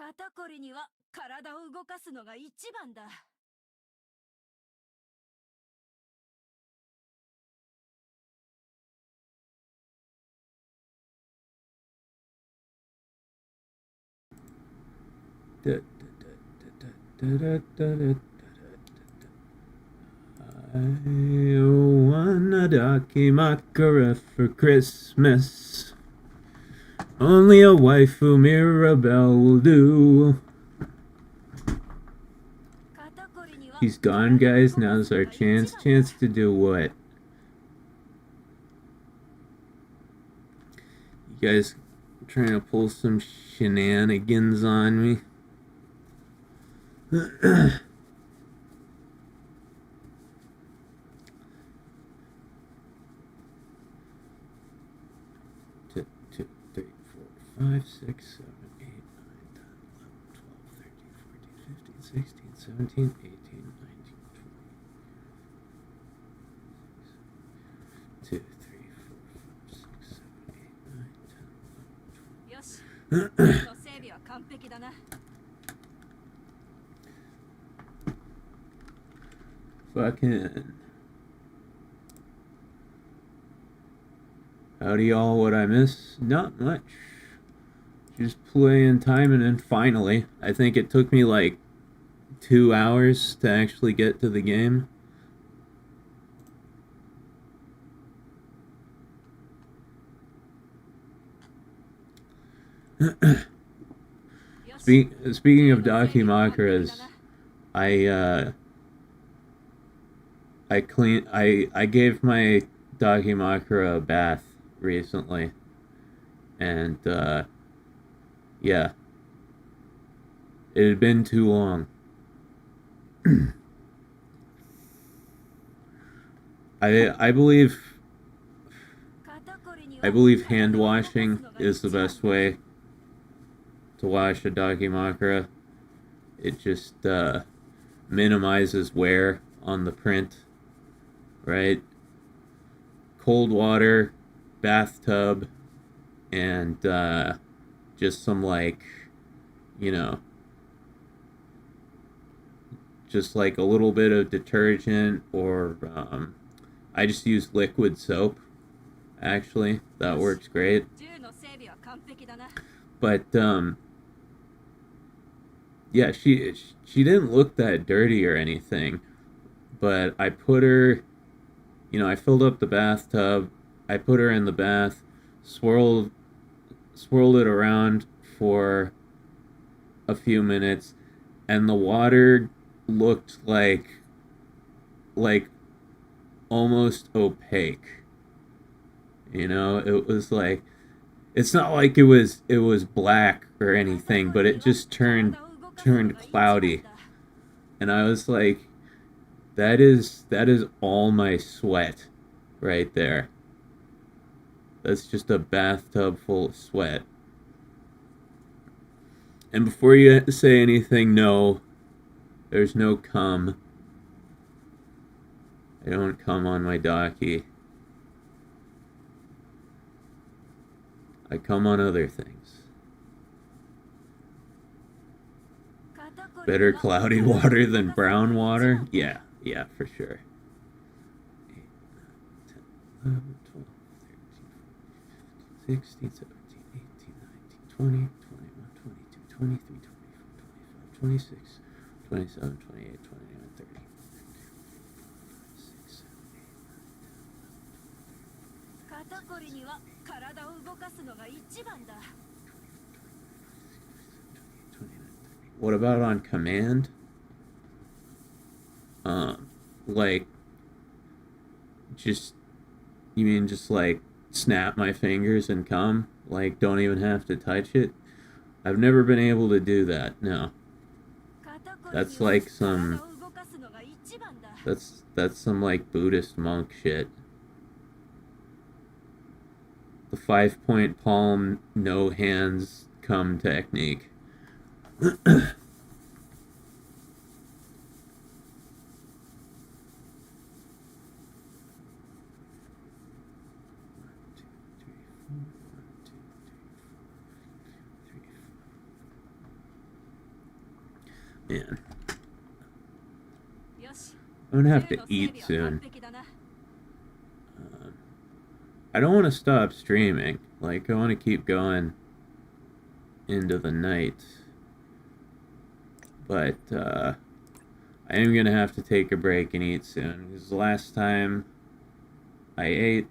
肩こりには体を動かすのが一番だ。I want a dakimakura for Christmas. Only a waifu Mirabelle will do. He's gone, guys. Now's our chance. Chance to do what? You guys trying to pull some shenanigans on me? Two, 3, 4, 5, 6, 7, 8, 9, 10, 11, 12, 13, 14, 15, 16, 17, 18, 19, 20. 2, 3, 4, 5, 6, 7, 8, 9, 10, 11, 12. よし。銃の整備は完璧だな。Fucking. Howdy y'all, what I miss? Not much. Just playing Taimanin finally. I think it took me like 2 hours to actually get to the game. Speaking of dakimakuras, I gave my dakimakura a bath recently, and yeah, it had been too long. I believe hand washing is the best way to wash a dakimakura. It just minimizes wear on the print, right? Cold water, bathtub, and just some, like, you know, just like a little bit of detergent, or I just use liquid soap, actually. That works great. But yeah, she didn't look that dirty or anything, but I put her, you know, I filled up the bathtub, I put her in the bath, swirled it around for a few minutes, and the water looked like almost opaque. You know, it was like, it's not like it was black or anything, but it just turned cloudy. And I was like, that is all my sweat right there. That's just a bathtub full of sweat. And before you say anything, no, there's no cum. I don't cum on my daki. I come on other things. Better cloudy water than brown water? Yeah, for sure. 8, 9, 10, 11, 12, 13, 14, 15, 16, 17, 18, 19, 20, 21, 22, 23, 24, 25, 26, 27, 28, 29, 30. 肩こりには体を動かすのが一番だ。 What about on command? Like, you mean just like snap my fingers and come? Like, don't even have to touch it? I've never been able to do that, no. That's like some, that's some like Buddhist monk shit. The 5-point palm, no hands, come technique. Man, よし I'm gonna have 銃 to の整 eat 備は完 soon. 璧だな I don't want to stop streaming. Like, I want to keep going into the night. But, I am gonna have to take a break and eat soon. Because the last time I ate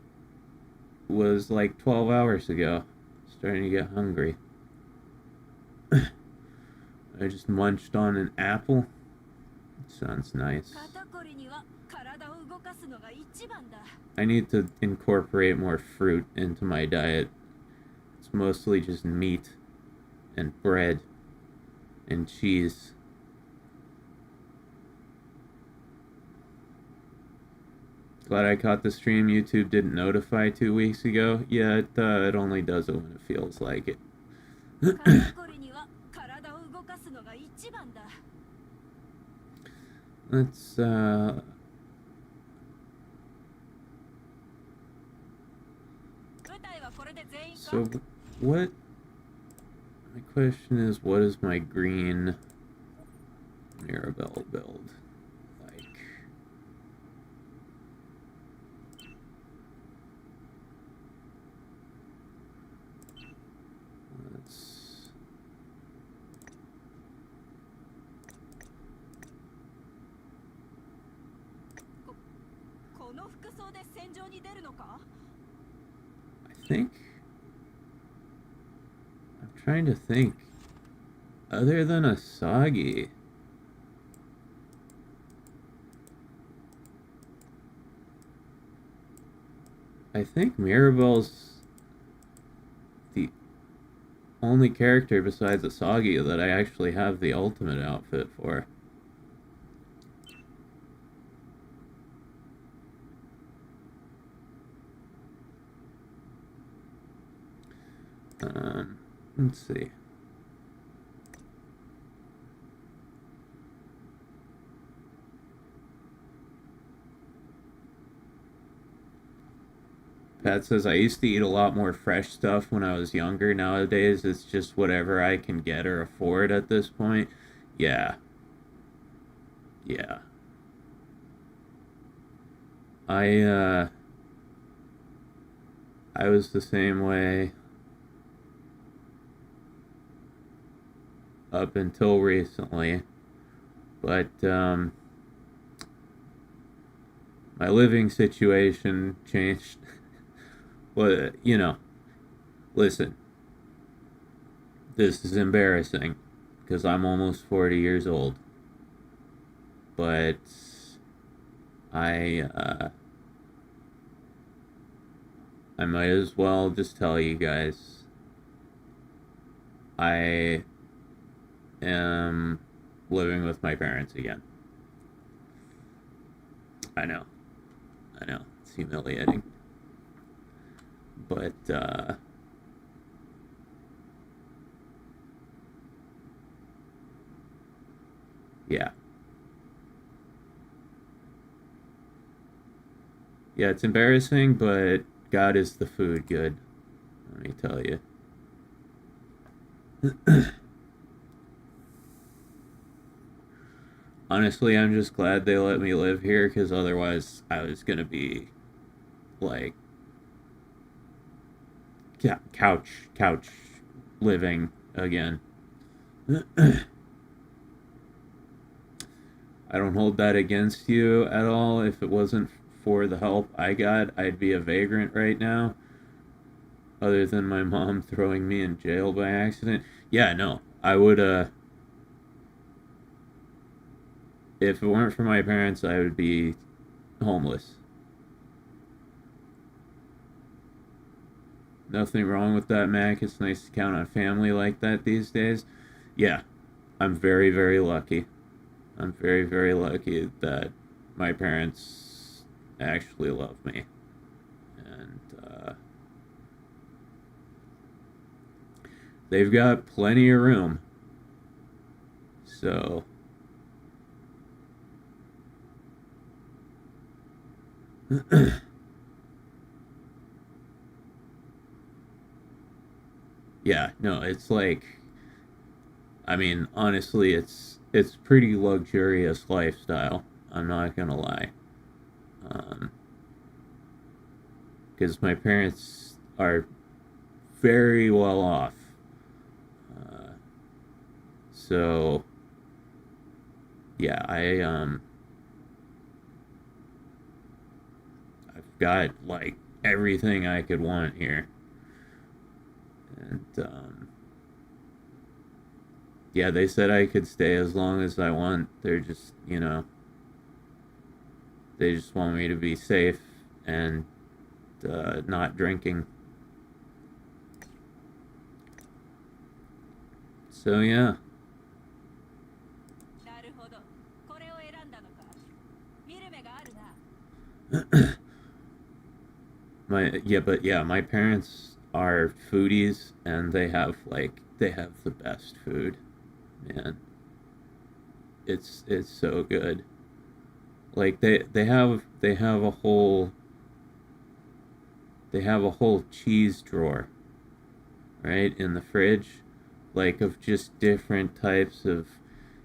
was like 12 hours ago. Starting to get hungry. I just munched on an apple. Sounds nice. 肩こりには体を動かすのが一番だ I need to incorporate more fruit into my diet. It's mostly just meat and bread and cheese. Glad I caught the stream YouTube didn't notify 2 weeks ago. Yeah, it only does it when it feels like it. 肩こりには体を動かすのが一番だ Let's, So, what... My question is, what is my green Mirabelle build like? Let's... I think... I'm trying to think. Other than Asagi... I think Mirabelle's the only character besides Asagi that I actually have the ultimate outfit for. Let's see. Pat says, I used to eat a lot more fresh stuff when I was younger. Nowadays, it's just whatever I can get or afford at this point. Yeah. Yeah. I was the same way up until recently. But, my living situation changed. Well, you know, listen, this is embarrassing because I'm almost 40 years old, but I might as well just tell you guys, I am living with my parents again. I know, it's humiliating. But, yeah. Yeah, it's embarrassing, but God is the food good. Let me tell you. Honestly, I'm just glad they let me live here, because otherwise I was gonna be, like, couch living again. I don't hold that against you at all. If it wasn't for the help I got, I'd be a vagrant right now. Other than my mom throwing me in jail by accident. Yeah, no. I would, if it weren't for my parents, I would be homeless. Nothing wrong with that, Mac. It's nice to count on family like that these days. Yeah, I'm very, very lucky. I'm very, very lucky that my parents actually love me. And, they've got plenty of room. So... yeah, no, it's like, I mean, honestly, it's pretty luxurious lifestyle. I'm not gonna lie. Because my parents are very well off. So yeah, I've got like everything I could want here. And yeah, they said I could stay as long as I want. They're just, they just want me to be safe and not drinking. So yeah. なるほど。これを選んだのか。見る目があるな。my parents are foodies and they have the best food. Man. It's so good. Like they have a whole cheese drawer, right, in the fridge, like of just different types of,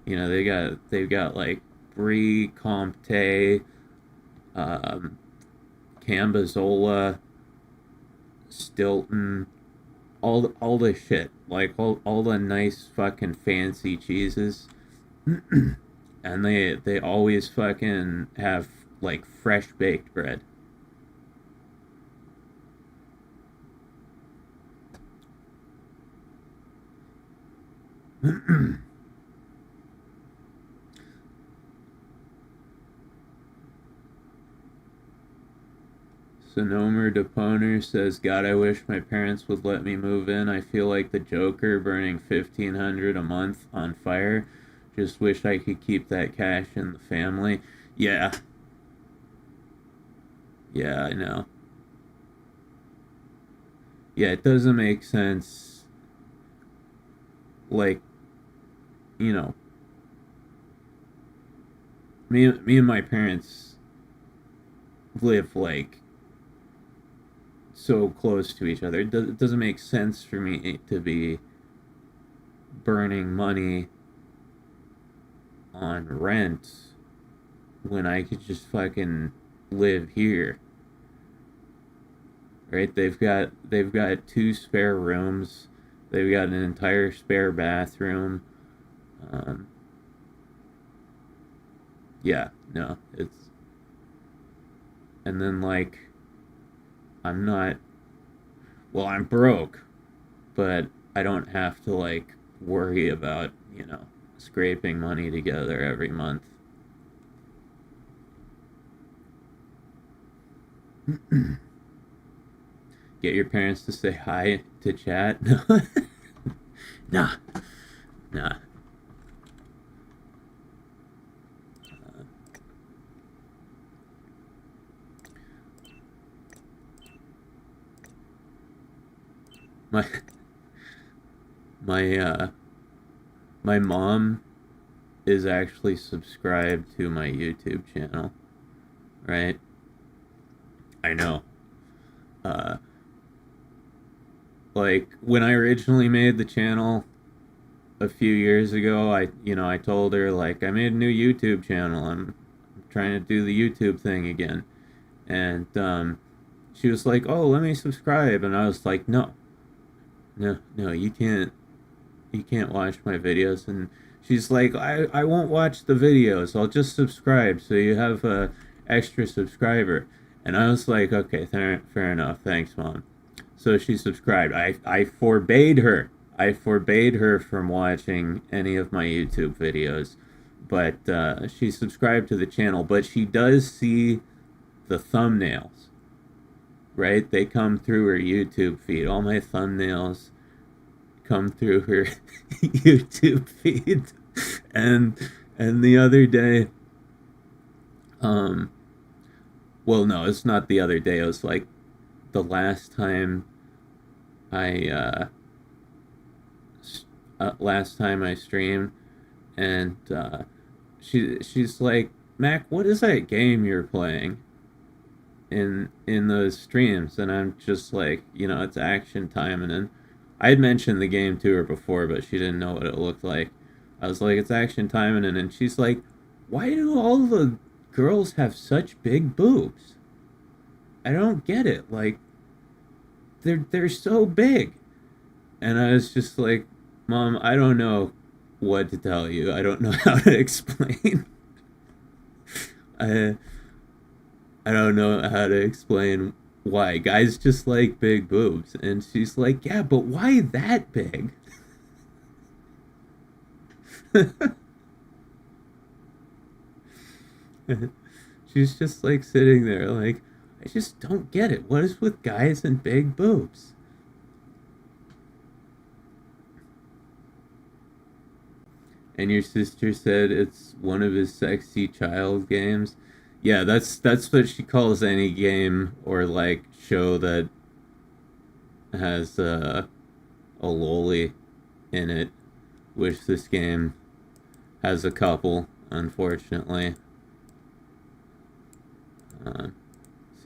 they've got like Brie, Comté, Cambazola, Stilton, all the shit, like all the nice fucking fancy cheeses. And they always fucking have like fresh baked bread. Sonomer Deponer says, God, I wish my parents would let me move in. I feel like the Joker burning $1,500 a month on fire. Just wish I could keep that cash in the family. Yeah. Yeah, I know. Yeah, it doesn't make sense. Like, me and my parents live like so close to each other. It doesn't make sense for me to be burning money on rent when I could just fucking live here. Right? They've got 2 spare rooms. They've got an entire spare bathroom. Yeah, no, it's, and then like, I'm broke, but I don't have to like worry about, scraping money together every month. Get your parents to say hi to chat? No. Nah. My mom is actually subscribed to my YouTube channel, right? I know. Like when I originally made the channel a few years ago, I told her like I made a new YouTube channel. I'm trying to do the YouTube thing again, and she was like, "Oh, let me subscribe," and I was like, "No, you can't watch my videos." And she's like, I won't watch the videos, I'll just subscribe so you have a extra subscriber. And I was like, okay, fair enough, thanks, Mom. So she subscribed. I forbade her from watching any of my YouTube videos, but she subscribed to the channel. But she does see the thumbnails, right? They come through her YouTube feed. All my thumbnails come through her YouTube feed. And the other day, well, no, it's not the other day. It was like the last time I streamed, and she's like, Mac, what is that game you're playing in those streams? And I'm just like, it's Action Taimanin. I had mentioned the game to her before, but she didn't know what it looked like. I was like, it's Action Taimanin, and she's like, why do all the girls have such big boobs? I don't get it. Like, they're so big. And I was just like, Mom, I don't know what to tell you. I don't know how to explain. I don't know how to explain why. Guys just like big boobs. And she's like, yeah, but why that big? She's just like sitting there like, I just don't get it. What is with guys and big boobs? And your sister said it's one of his sexy child games. Yeah, that's what she calls any game or like show that has a loli in it, which this game has a couple, unfortunately.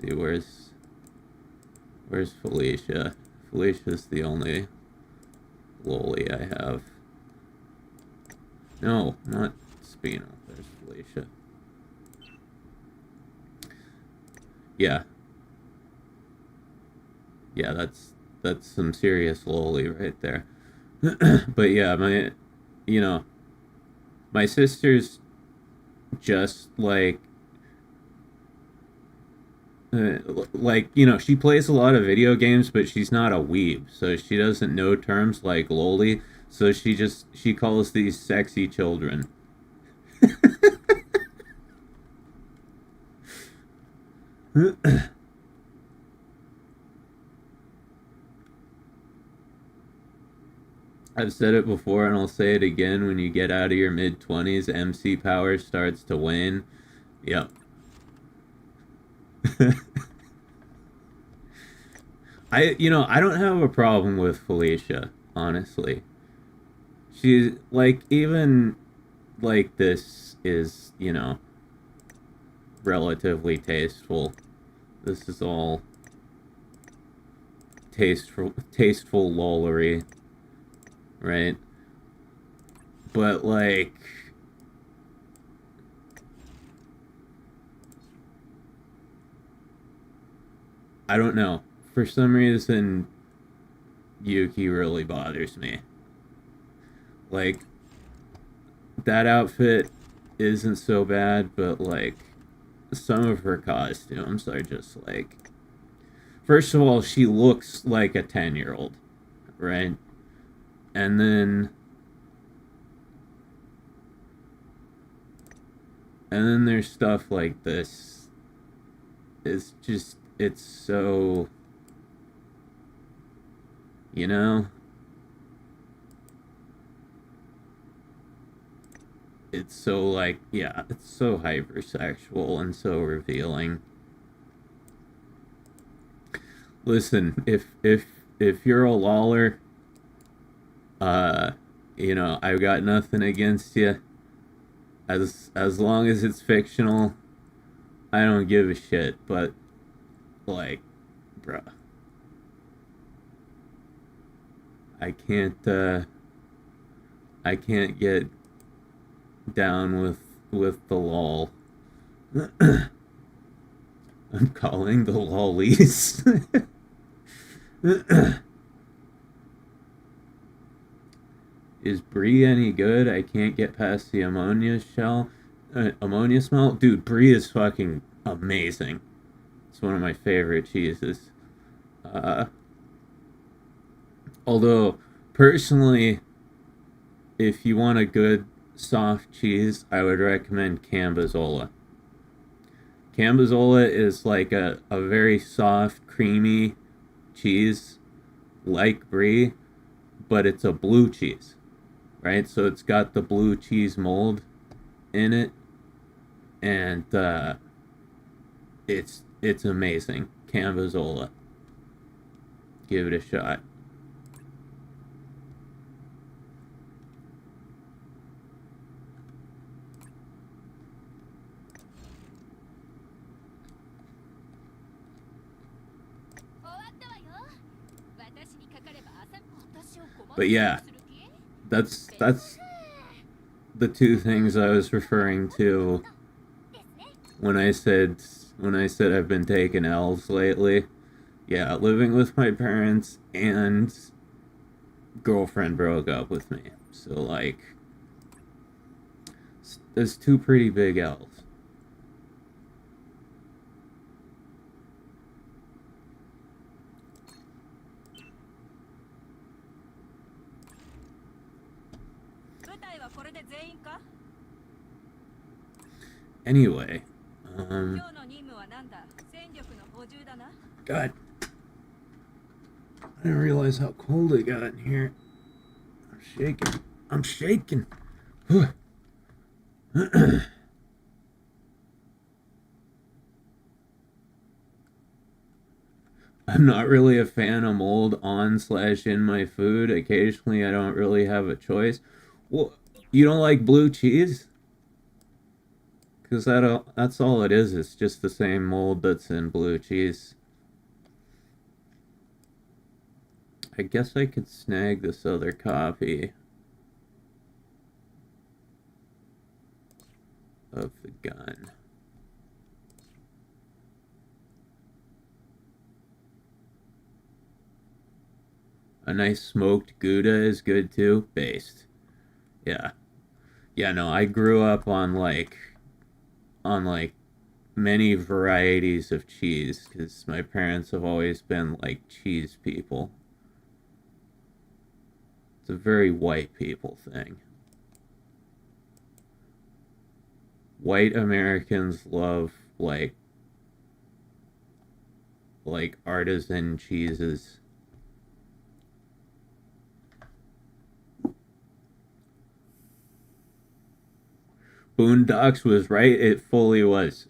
See, where's Felicia? Felicia's the only loli I have. No, not Spino. There's Felicia. Yeah. Yeah, that's some serious loli right there. But yeah, my sister's just like, she plays a lot of video games, but she's not a weeb, so she doesn't know terms like loli, so she calls these sexy children. I've said it before and I'll say it again, when you get out of your mid-20s, MC power starts to wane. Yep. I don't have a problem with Felicia, honestly. She's like, even like this is, relatively tasteful. This is all tasteful lollery, right? But like, I don't know. For some reason, Yuki really bothers me. Like, that outfit isn't so bad, but like, some of her costumes are just like, first of all, she looks like a 10-year-old, right? And then there's stuff like this. It's just, it's so, it's so like, yeah, it's so hypersexual and so revealing. Listen, if you're a loller, I've got nothing against you. As long as it's fictional, I don't give a shit. But like, bruh, I can't get down with the lol. I'm calling the lollies. Is Brie any good? I can't get past the ammonia smell. Dude, Brie is fucking amazing. It's one of my favorite cheeses. Although, personally, if you want a good soft cheese, I would recommend Cambazola. Cambazola is like a very soft, creamy cheese, like Brie, but it's a blue cheese, right? So it's got the blue cheese mold in it, and it's amazing. Cambazola. Give it a shot. But yeah, that's the two things I was referring to when I said I've been taking L's lately. Yeah, living with my parents and girlfriend broke up with me. So like, there's two pretty big L's. Anyway, God, I didn't realize how cold it got in here. I'm shaking. I'm shaking. I'm not really a fan of mold on/in my food. Occasionally, I don't really have a choice. Well, you don't like blue cheese? Because that's all it is. It's just the same mold that's in blue cheese. I guess I could snag this other copy of the gun. A nice smoked Gouda is good too. Based. Yeah. Yeah, no, I grew up on like many varieties of cheese because my parents have always been like cheese people. It's a very white people thing. White Americans love like artisan cheeses. Boondocks was right, it fully was.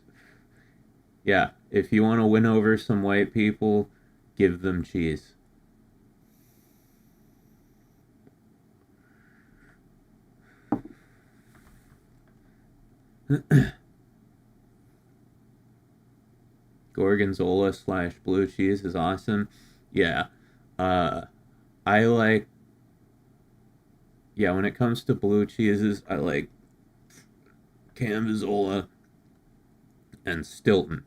Yeah, if you want to win over some white people, give them cheese. Gorgonzola / blue cheese is awesome. Yeah. I like... Yeah, when it comes to blue cheeses, I like Cambozola and Stilton.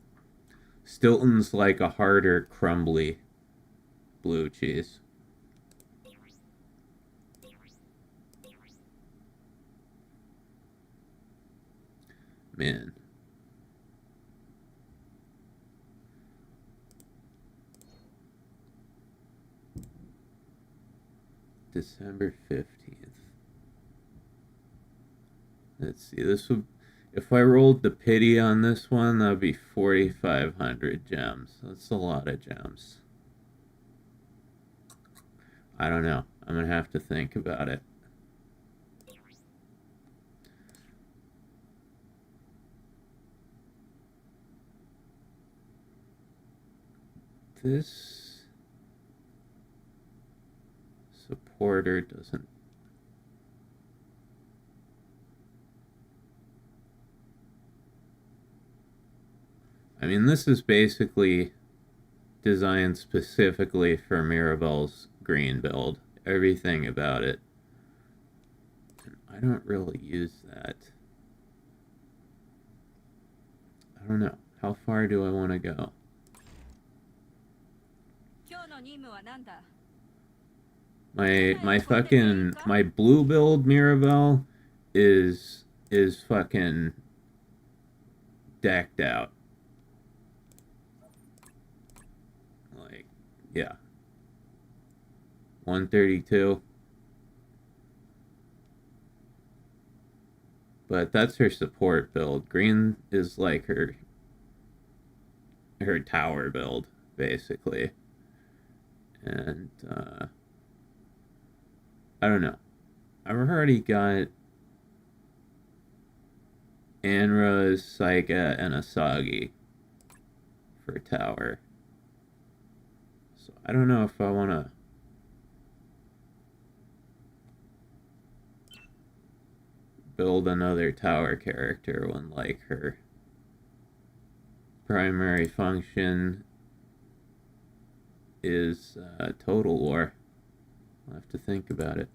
Stilton's like a harder, crumbly blue cheese. Man. December 15th. Let's see, this would... If I rolled the pity on this one, that would be 4,500 gems. That's a lot of gems. I don't know. I'm going to have to think about it. This supporter doesn't... I mean, this is basically designed specifically for Mirabelle's green build. Everything about it. And I don't really use that. I don't know. How far do I want to go? My blue build Mirabelle is fucking decked out. Like, yeah. 132. But that's her support build. Green is like her tower build, basically. And I don't know. I've already got Anra, Saika, and Asagi for tower. So I don't know if I want to build another tower character when like her primary function is Total War. I'll have to think about it.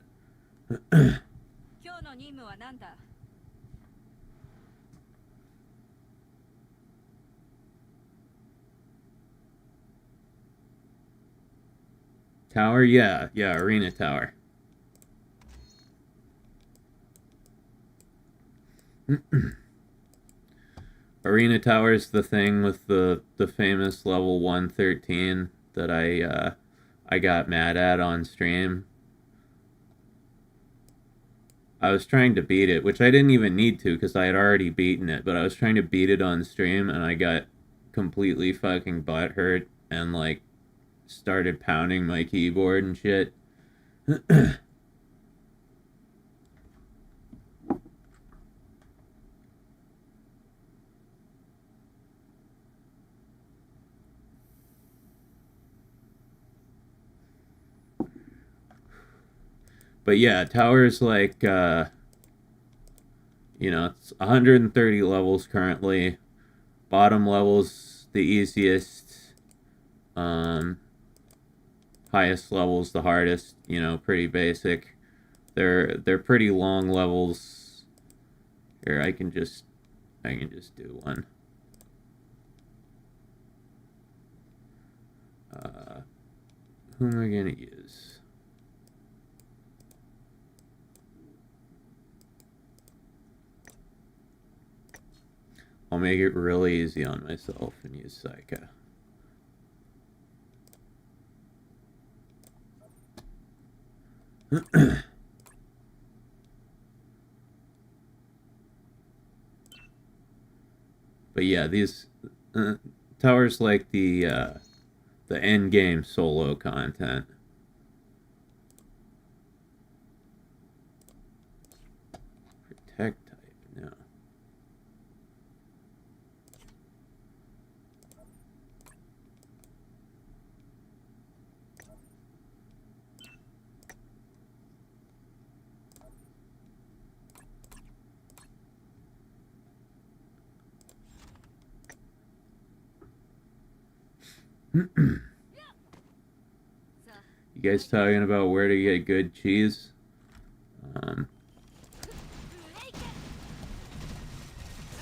tower? Yeah, arena tower. Arena tower is the thing with the famous level 113 that I got mad at on stream. I was trying to beat it, which I didn't even need to because I had already beaten it, but I was trying to beat it on stream and I got completely fucking butthurt and like started pounding my keyboard and shit. But yeah, tower's like, it's 130 levels currently. Bottom level's the easiest. Highest level's the hardest. Pretty basic. They're pretty long levels. Here, I can just do one. Who am I gonna use? I'll make it really easy on myself and use Saika. But yeah, these towers like the end game solo content. Protect type, no. You guys talking about where to get good cheese?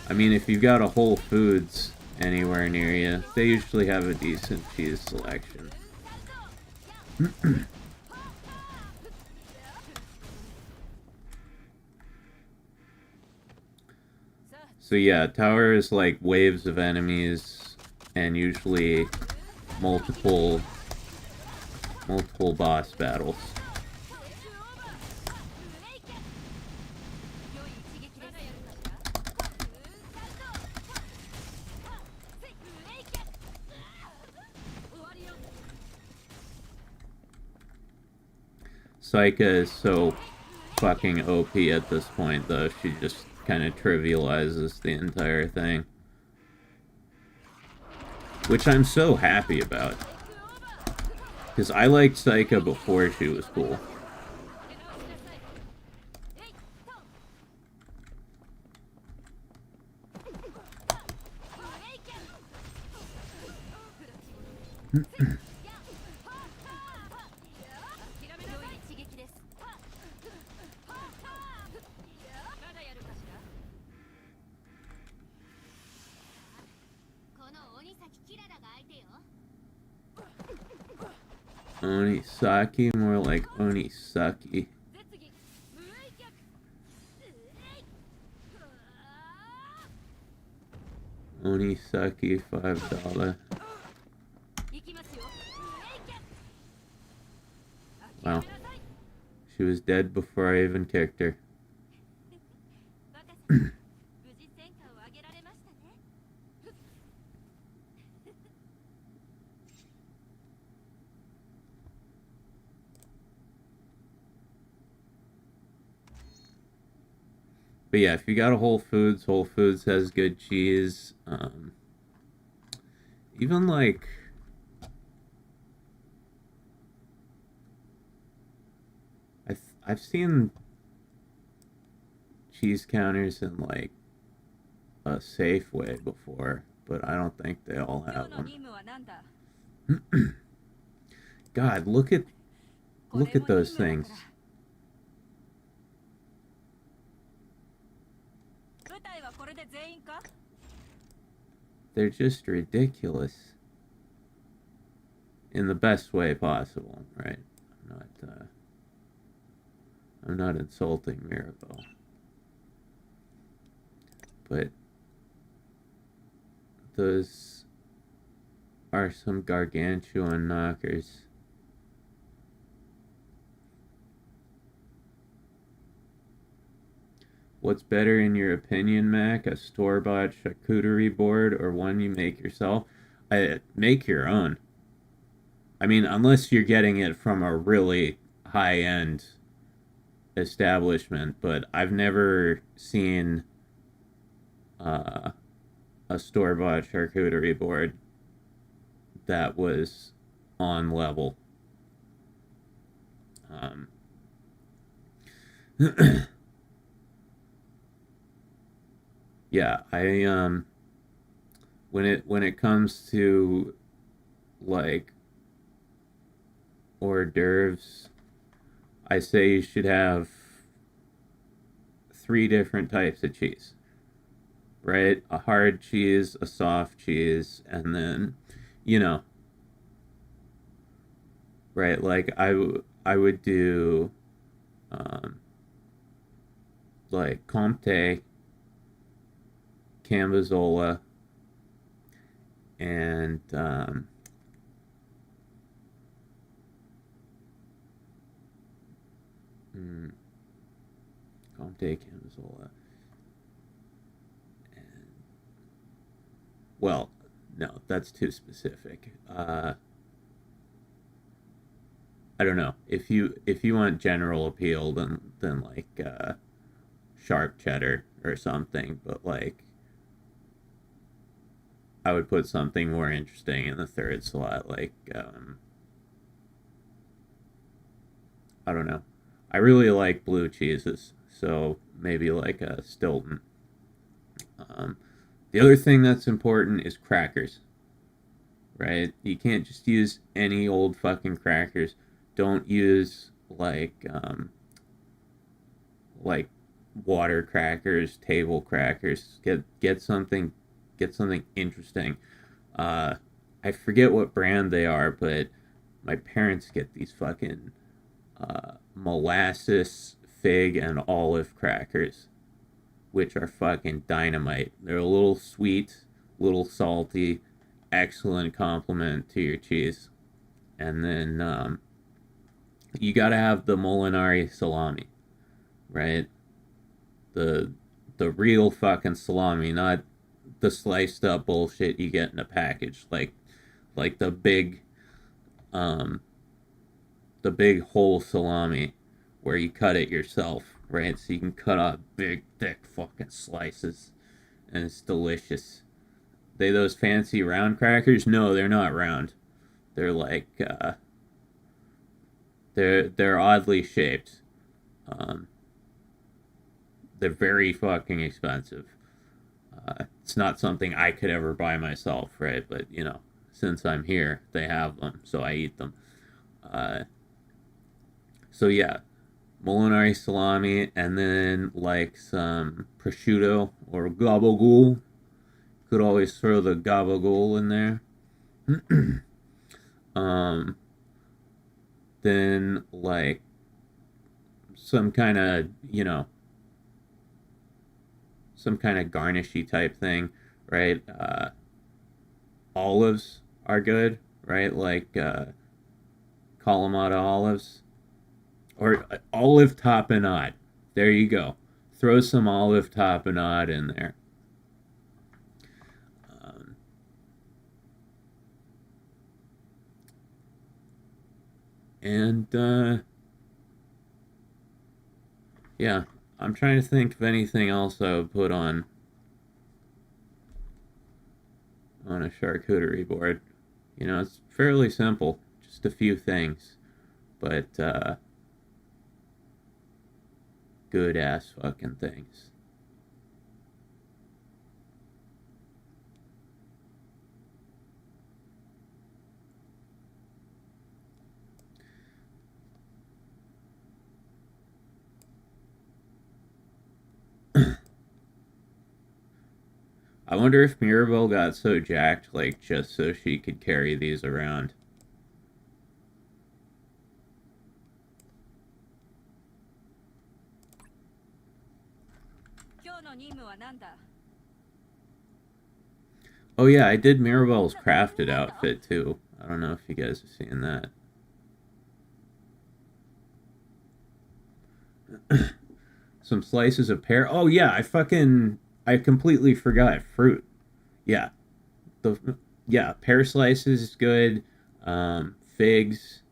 I mean, if you've got a Whole Foods anywhere near you, they usually have a decent cheese selection. So yeah, tower is like waves of enemies and usually multiple boss battles. Saika is so fucking OP at this point, though. She just kind of trivializes the entire thing. Which I'm so happy about. Because I liked Saika before she was cool. Onisaki, more like Onisaki. Onisaki, $5. Wow. She was dead before I even kicked her. But yeah, if you got a Whole Foods has good cheese. Even like I've seen cheese counters in like a Safeway before, but I don't think they all have them. God, look at those things. They're just ridiculous. in the best way possible, right? I'm not insulting Mirabelle, but those are some gargantuan knockers. What's better in your opinion, Mac? A store-bought charcuterie board or one you make yourself? Make your own. I mean, unless you're getting it from a really high-end establishment, but I've never seen a store-bought charcuterie board that was on level. Yeah, when it comes to like hors d'oeuvres, I say you should have 3 different types of cheese, right? A hard cheese, a soft cheese, and then, you know, right? Like I would do like Comté, Cambozola, and Comté, Cambozola, and well, no, that's too specific. I don't know. If you want general appeal, then like sharp cheddar or something, but like I would put something more interesting in the third slot, like I don't know. I really like blue cheeses, so maybe like a Stilton. The other thing that's important is crackers, right? You can't just use any old fucking crackers. Don't use like water crackers, table crackers. Get something interesting. I forget what brand they are, but my parents get these fucking molasses, fig, and olive crackers, which are fucking dynamite. They're a little sweet, little salty, excellent complement to your cheese. And then you gotta have the Molinari salami, right? The real fucking salami, not the sliced up bullshit you get in a package, like the big whole salami where you cut it yourself, right? So you can cut out big thick fucking slices, and it's delicious. They those fancy round crackers? No, they're not round. They're like they're oddly shaped. They're very fucking expensive. It's not something I could ever buy myself, right? But you know, since I'm here, they have them, so I eat them. So yeah, Molinari salami, and then like some prosciutto or gabagool. Could always throw the gabagool in there. Then like some kind of, you know, some kind of garnishy type thing, right? Olives are good, right? Like Kalamata olives or olive tapenade. There you go. Throw some olive tapenade in there. And yeah, I'm trying to think of anything else I would put on a charcuterie board. You know, it's fairly simple, just a few things, but good ass fucking things. I wonder if Mirabelle got so jacked, like, just so she could carry these around. 今日の任務は何だ Oh yeah, I did Mirabelle's crafted outfit too. I don't know if you guys have seen that. Some slices of pear. Oh yeah, I completely forgot fruit. Yeah. Pear slices is good. Figs,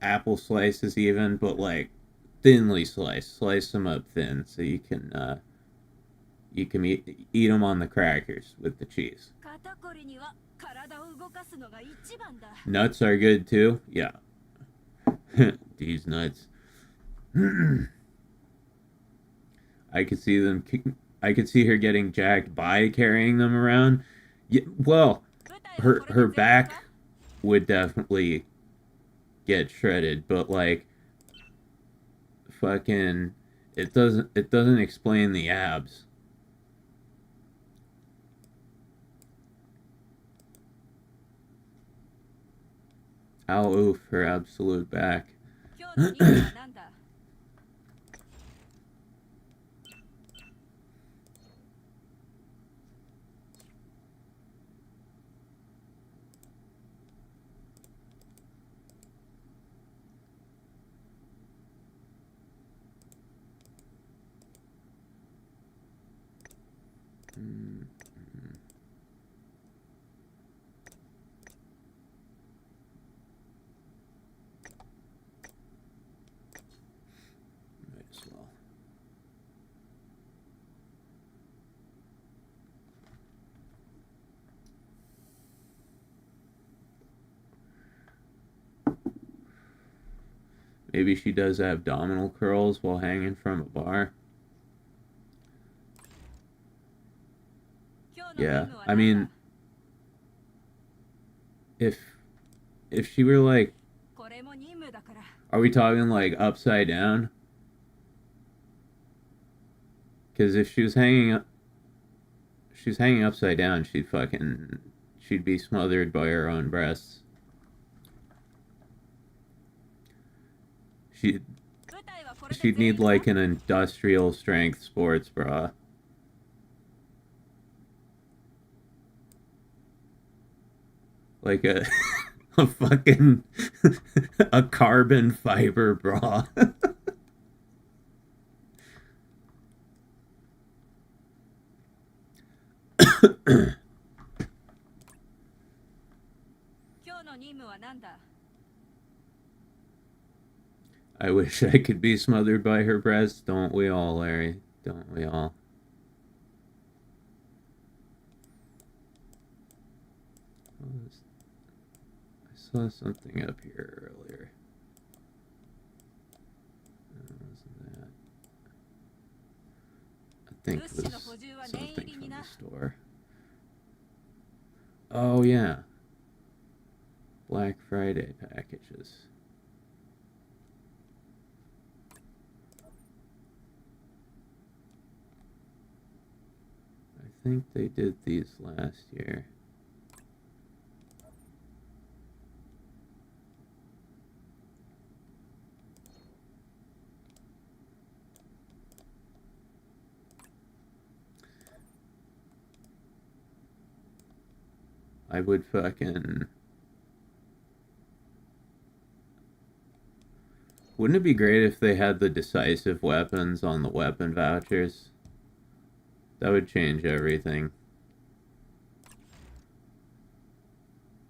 apple slices even, but like thinly sliced. Slice them up thin so you can eat them on the crackers with the cheese. 肩こりには体を動かすのが一番だ Nuts are good too. Yeah. These nuts. I could see her getting jacked by carrying them around. Yeah, well, her back would definitely get shredded, but like fucking it doesn't explain the abs. Ow, oof, her absolute back. 今日の任務は何だ Might as well. Maybe she does abdominal curls while hanging from a bar. 今日の任 Yeah, 務は I 何だ mean, if she were like, これも任務だから are we talking like upside down? Because if she was hanging upside down, she'd be smothered by her own breasts. She'd 舞台はこれで she'd 全員 need だ like an industrial strength sports bra. Like a a fucking a carbon fiber bra. 今日の任務は何だ I wish I could be smothered by her breasts. Don't we all, Larry? Don't we all? I saw something up here earlier. Wasn't that? I think it was something from the store. Oh yeah. Black Friday packages. I think they did these last year. I would fucking... Wouldn't it be great if they had the decisive weapons on the weapon vouchers? That would change everything.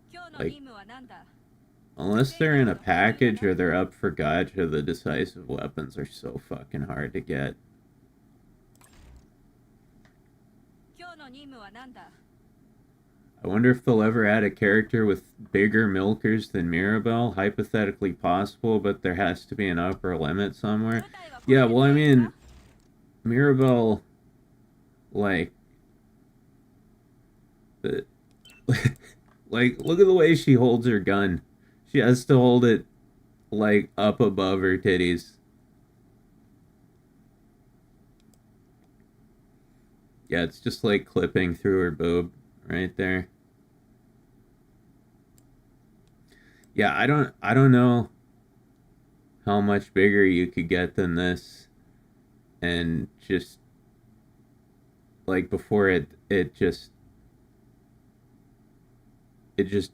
今日の Like, 任務は何だ unless they're in a package or they're up for gacha, the decisive weapons are so fucking hard to get. 今日の任務は何だ I wonder if they'll ever add a character with bigger milkers than Mirabelle. Hypothetically possible, but there has to be an upper limit somewhere. Yeah, well, I mean, Mirabelle, like, like, look at the way she holds her gun. She has to hold it, like, up above her titties. Yeah, it's just like clipping through her boob right there. Yeah, I don't know how much bigger you could get than this. and just like before it just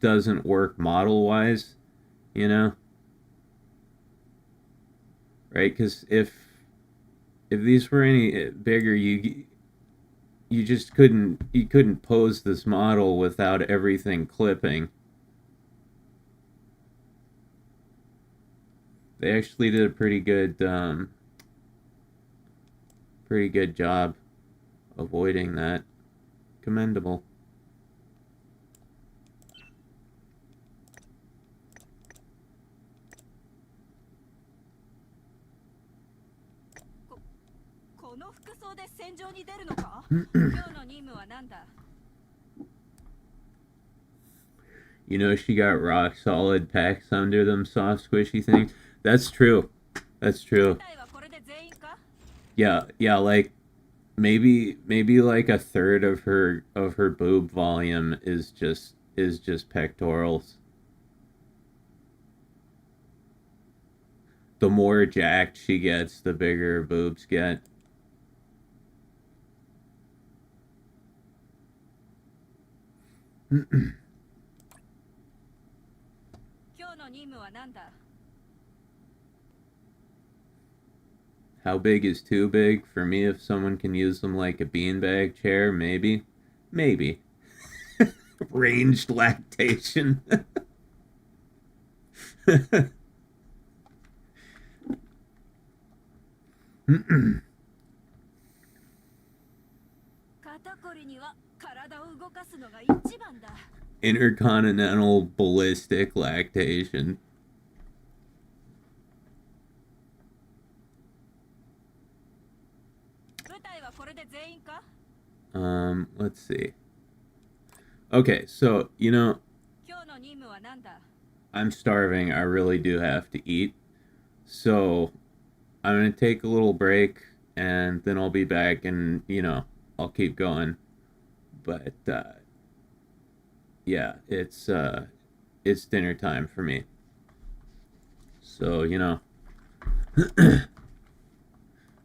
doesn't work model wise, you know? Right? Because if these were any bigger, you just couldn't pose this model without everything clipping. They actually did a pretty good job avoiding that. Commendable. You know she got rock solid pecs under them soft squishy things. That's true. That's true. Yeah, like maybe like a third of her boob volume is just pectorals. The more jacked she gets, the bigger her boobs get. How big is too big? For me, if someone can use them like a beanbag chair, maybe. Maybe. Ranged lactation. Intercontinental ballistic lactation. Let's see. Okay, so, you know, I'm starving. I really do have to eat. So, I'm going to take a little break and then I'll be back and, you know, I'll keep going. But, yeah, it's dinner time for me. So, you know,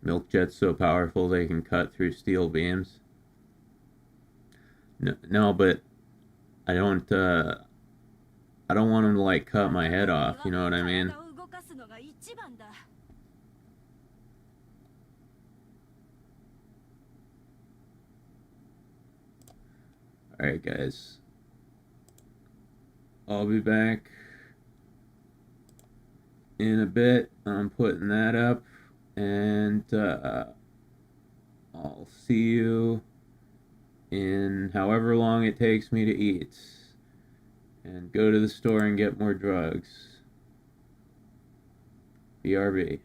milk jets so powerful they can cut through steel beams. No, but I don't want them to like cut my head off, you know what I mean? Alright guys. I'll be back in a bit. I'm putting that up and I'll see you in however long it takes me to eat and go to the store and get more drugs. BRB.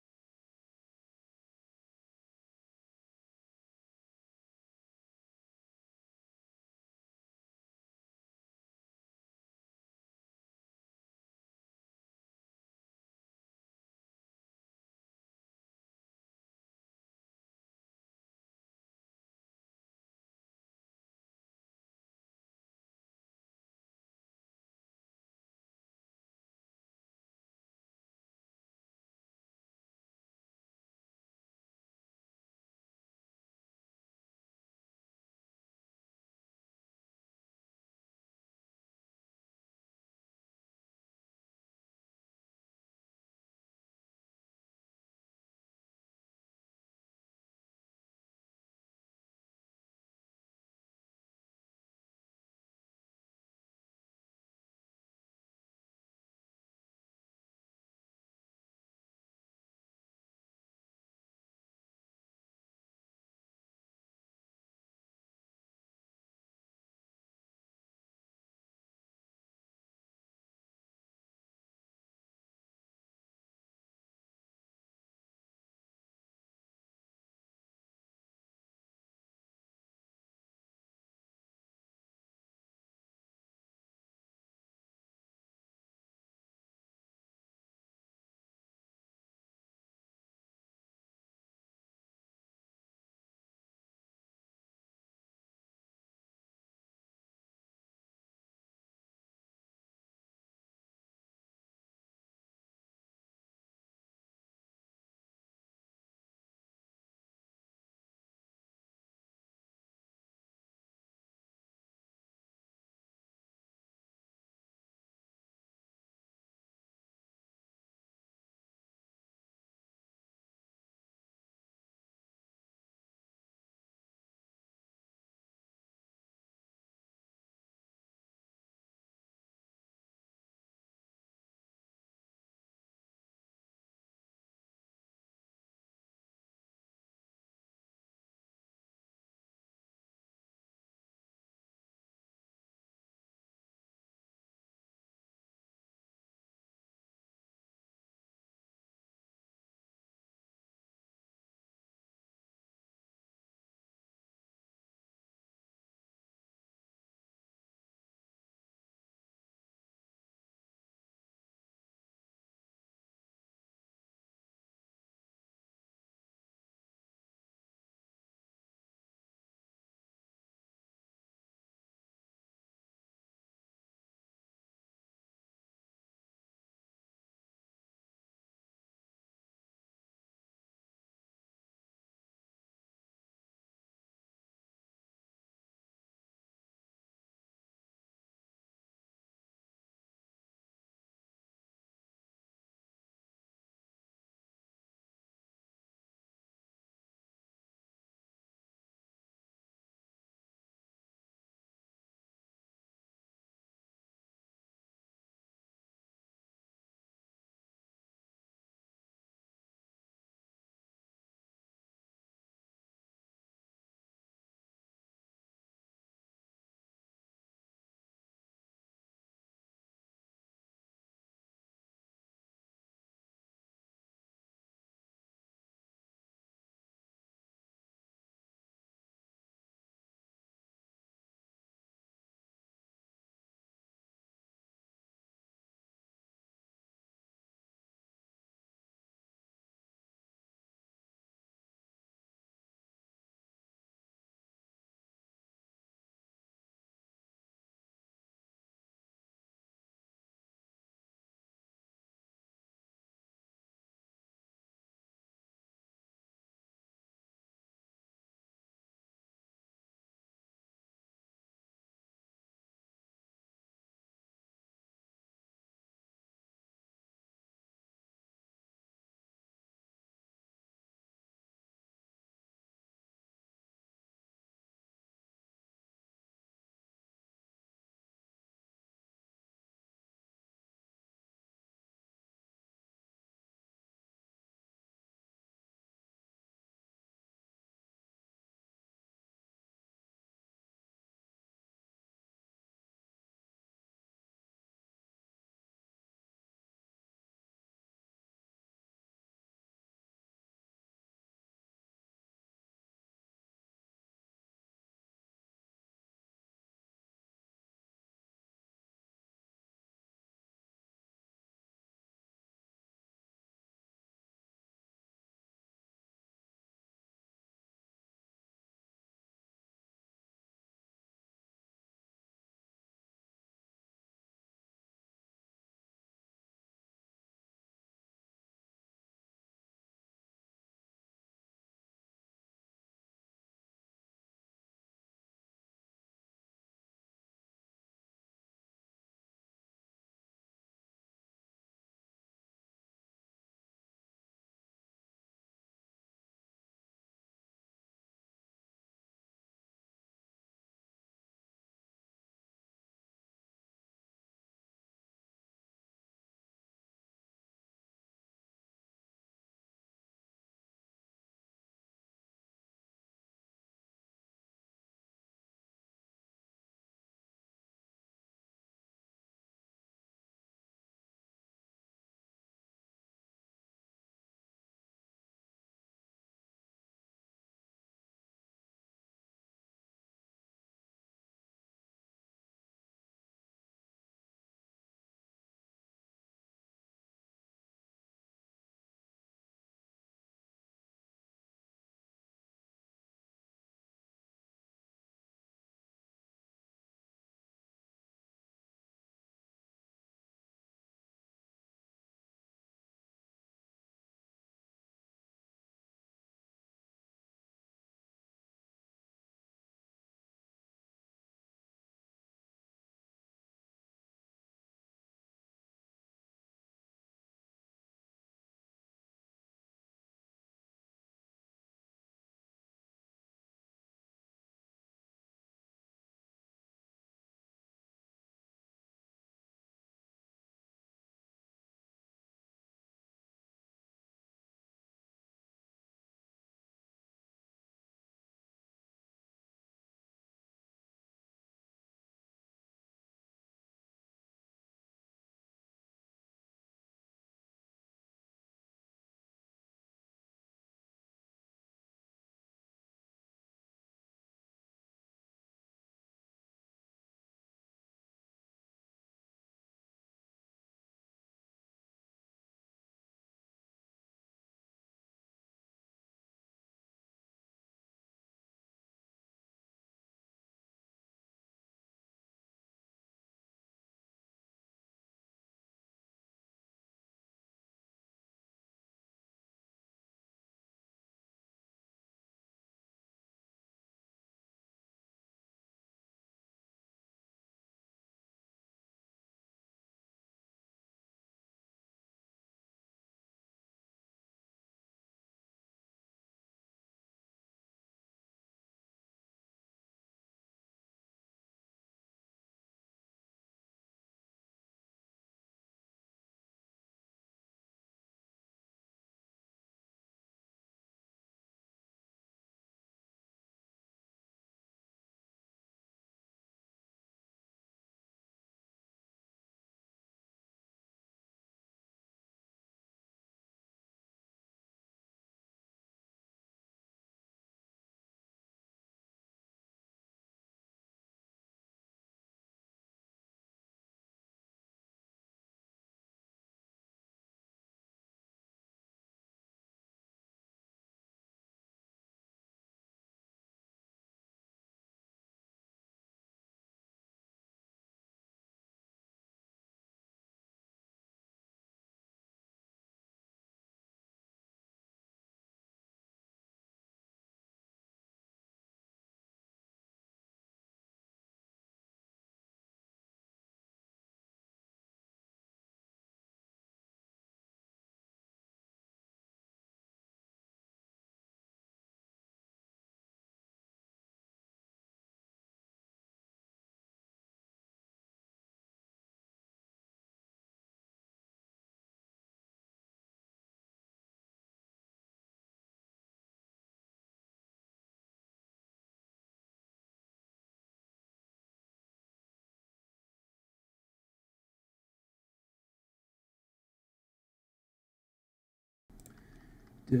I'm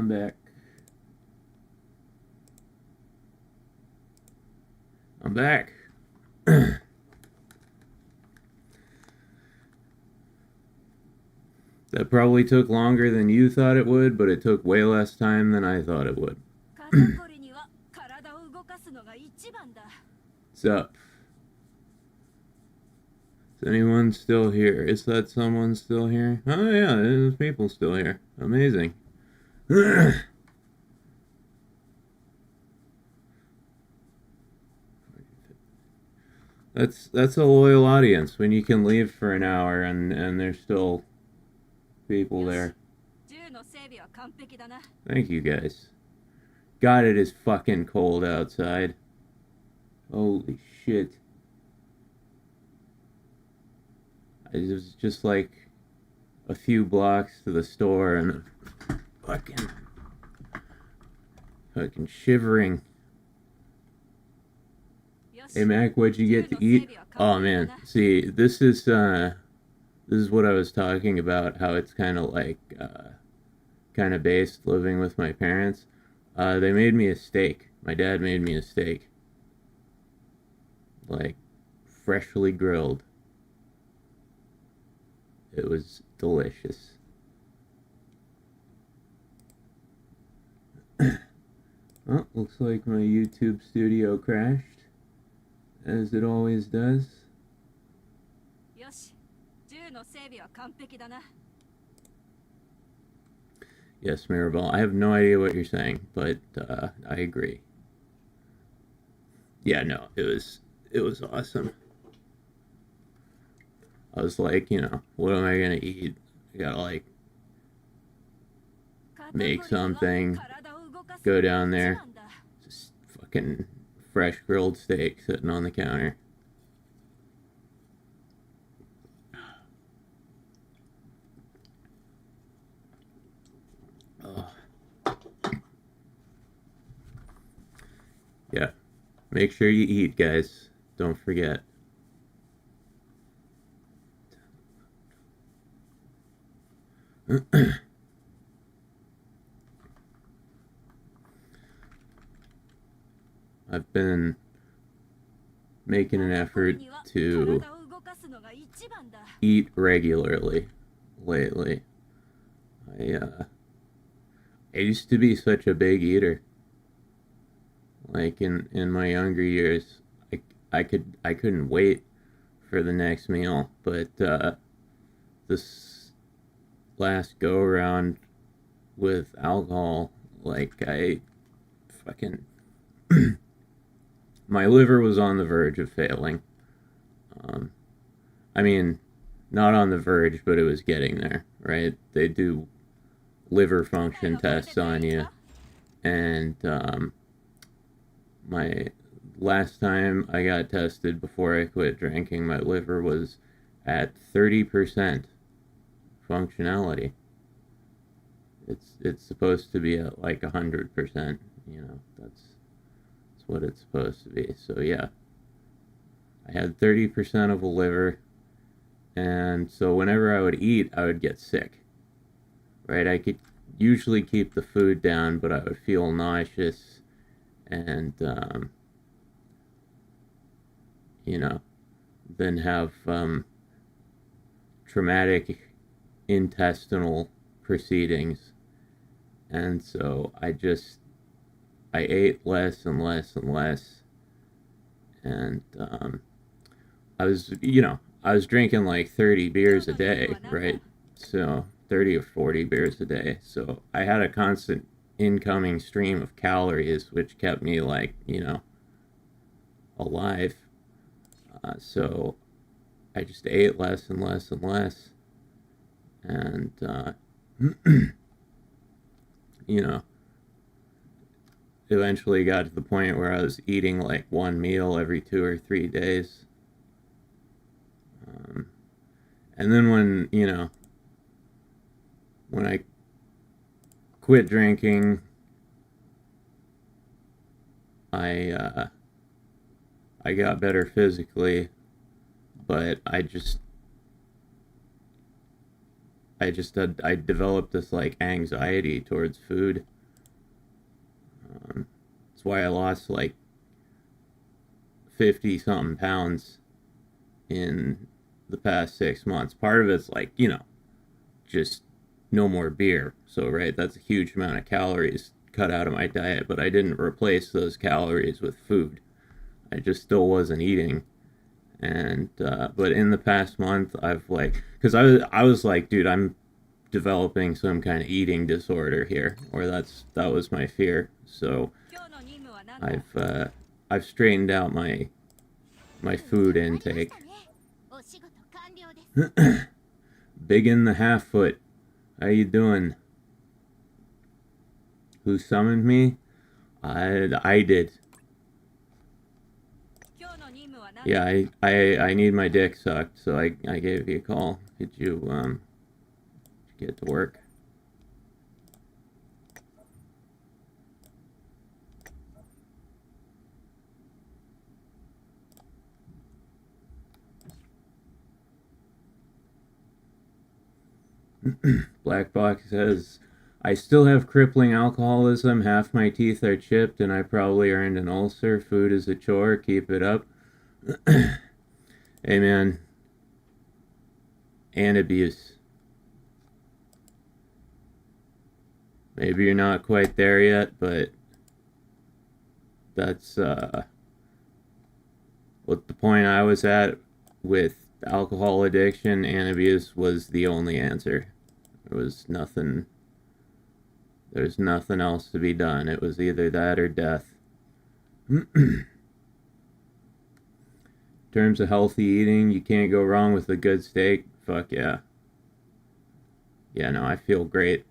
back. I'm back. That probably took longer than you thought it would, but it took way less time than I thought it would. 肩こりには体を動かすのが一番だ。 What's up? Is anyone still here? Is that someone still here? Oh yeah, there's people still here. Amazing. That's a loyal audience when you can leave for an hour and there's still people there. 銃の整備は完璧だな。 Thank you guys. God, it is fucking cold outside. Holy shit. It was just like a few blocks to the store and fucking shivering. Hey Mac, what'd you get to eat? Oh man, see, this is what I was talking about, how it's kind of like kind of based living with my parents. They made me a steak. My dad made me a steak. Like freshly grilled. It was delicious. Oh, looks like my YouTube studio crashed, as it always does. よし、銃の整備は完璧だな。 Yes, Miraballin. I have no idea what you're saying, but I agree. Yeah, no, it was awesome. I was like, you know, what am I gonna eat? I gotta like make something, go down there, just fucking fresh grilled steak sitting on the counter. Oh. Yeah, make sure you eat, guys. Don't forget. I've been making an effort to eat regularly lately. I used to be such a big eater. Like in my younger years, I couldn't wait for the next meal, but this last go around with alcohol, like I fucking my liver was on the verge of failing. I mean, not on the verge, but it was getting there, right? They do liver function tests on you, and my last time I got tested before I quit drinking, my liver was at 30% functionality. It's supposed to be at like 100%, you know, that's what it's supposed to be. So yeah, I had 30% of a liver, and so whenever I would eat, I would get sick, right? I could usually keep the food down, but I would feel nauseous and you know, then have traumatic intestinal proceedings. And so I ate less and less and less, and I was drinking like 30 beers a day, right? So 30 or 40 beers a day. So I had a constant incoming stream of calories, which kept me like, you know, alive. So I just ate less and less and less, and you know, eventually got to the point where I was eating like one meal every 2 or 3 days. And then when I quit drinking, I got better physically, but I developed this like anxiety towards food. That's why I lost like 50 something pounds in the past 6 months. Part of it's like, just no more beer. So, right, that's a huge amount of calories cut out of my diet, but I didn't replace those calories with food. I just still wasn't eating. And, but in the past month, I've like, because I was like, dude, I'm developing some kind of eating disorder here, or that was my fear. So I've straightened out my food intake. お仕事完了です。 Big in the half foot. How you doing? Who summoned me? I did. Yeah, I need my dick sucked, so I gave you a call. Did you get to work? Black Box says, I still have crippling alcoholism, half my teeth are chipped, and I probably earned an ulcer. Food is a chore, keep it up. Hey man, and abuse. Maybe you're not quite there yet, but that's what the point I was at with alcohol addiction and abuse was the only answer. There's nothing else to be done. It was either that or death. In terms of healthy eating, you can't go wrong with a good steak. Fuck yeah. Yeah, no, I feel great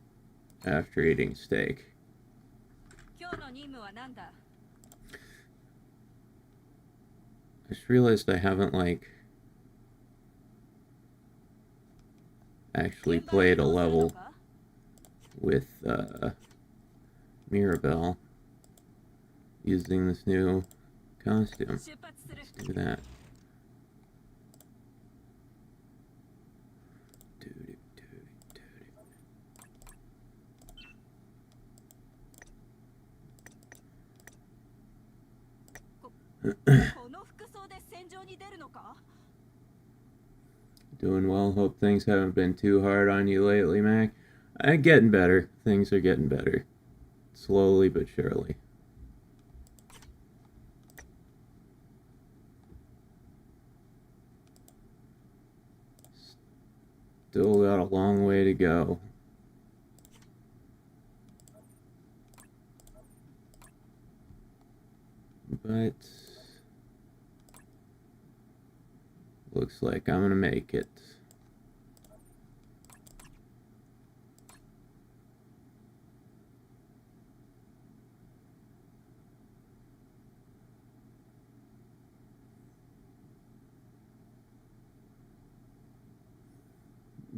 after eating steak. I just realized I haven't, actually played a level with, Mirabelle using this new costume. Let's do that. Doing well. Hope things haven't been too hard on you lately, Mac. Getting better. Things are getting better. Slowly but surely. Still got a long way to go. But looks like I'm gonna make it.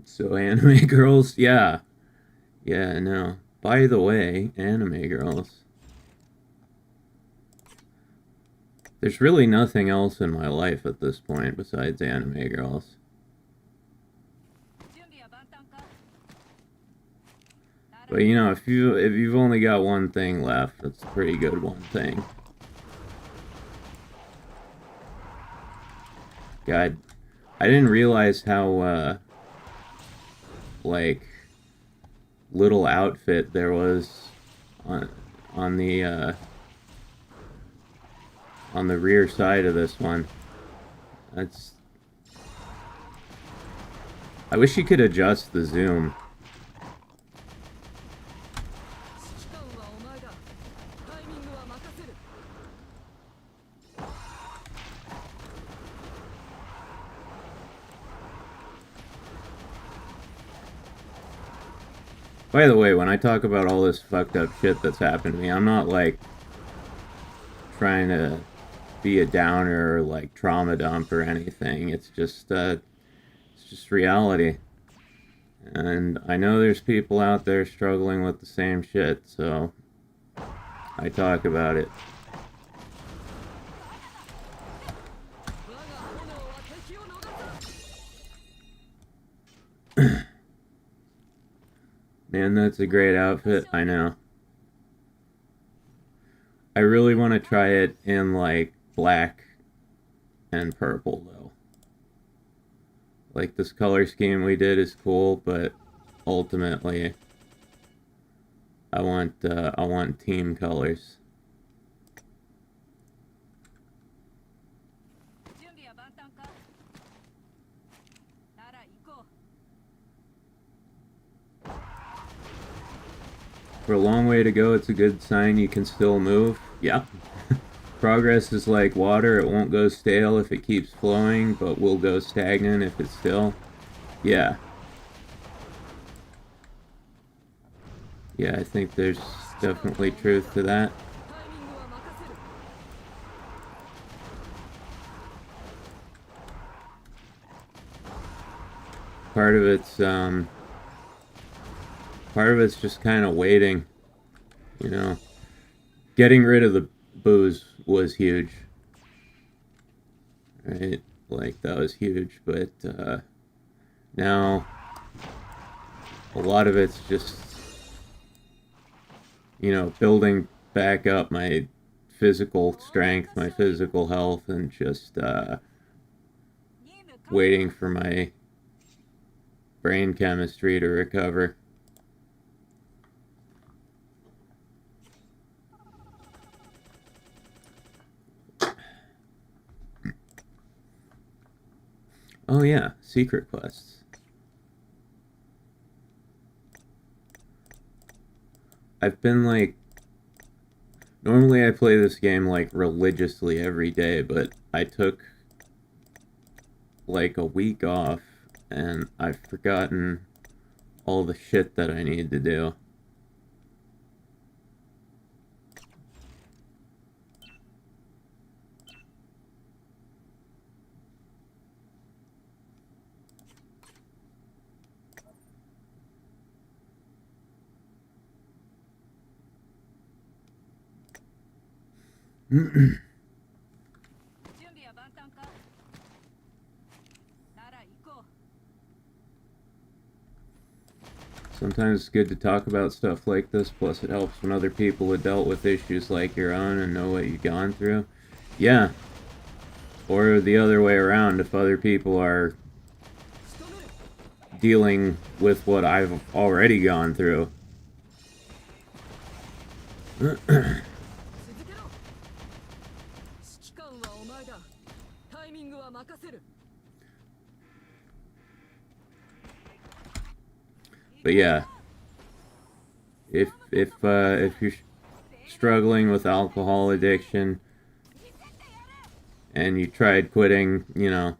So anime girls, yeah, no. By the way, anime girls. There's really nothing else in my life at this point besides anime girls. But if you've only got one thing left, that's a pretty good one thing. God, I didn't realize how little outfit there was on the rear side of this one. I wish you could adjust the zoom. By the way, when I talk about all this fucked up shit that's happened to me, I'm not trying to be a downer or trauma dump or anything. It's just reality. And I know there's people out there struggling with the same shit, so I talk about it. Man, that's a great outfit. I know. I really want to try it in like black and purple though. Like this color scheme we did is cool, but ultimately I want team colors. 準備は万端か。なら行こう。 For a long way to go, it's a good sign you can still move. Yeah. Progress is like water, it won't go stale if it keeps flowing, but will go stagnant if it's still. Yeah. Yeah, I think there's definitely truth to that. タイミングは任せる。 Part of it's just kind of waiting, you know. Getting rid of the booze was huge. Right? Like, that was huge, but now a lot of it's just, you know, building back up my physical strength, my physical health, and just 任務完了。 waiting for my brain chemistry to recover. Oh yeah, secret quests. I've been like... Normally I play this game like religiously every day, but I took like a week off and I've forgotten all the shit that I need to do. Mm-mm. 準備は万端か。なら行こう。 Sometimes it's good to talk about stuff like this, plus it helps when other people have dealt with issues like your own and know what you've gone through. Yeah. Or the other way around, if other people are dealing with what I've already gone through. 続けろ。指揮官はお前だ。タイミングは任せる。 But yeah, if you're struggling with alcohol addiction and you tried quitting, you know,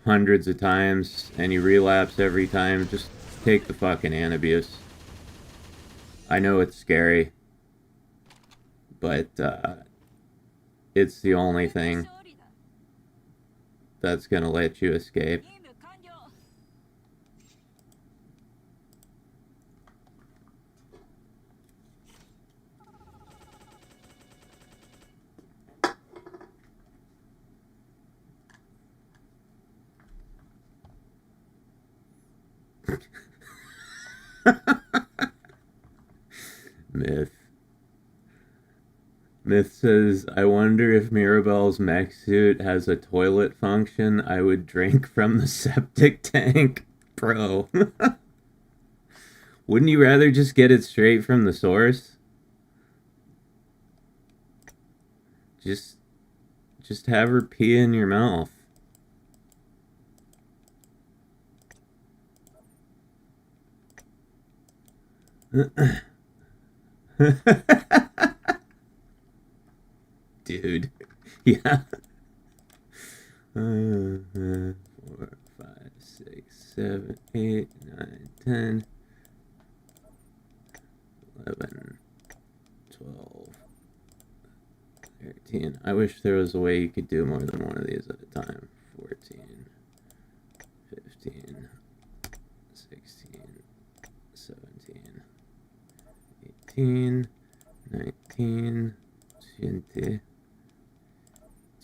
hundreds of times and you relapse every time, just take the fucking Antabuse. I know it's scary, but it's the only thing 勝利だ。 that's gonna let you escape. 任務完了。 Myth says, I wonder if Mirabelle's mech suit has a toilet function. I would drink from the septic tank. Bro. Wouldn't you rather just get it straight from the source? Just have her pee in your mouth. Dude. Yeah. 4, 5, 6, 7, 8, 9, 10, 11, 12, 13. I wish there was a way you could do more than one of these at a time. 14, 15, 16, 17, 18, 19, 20,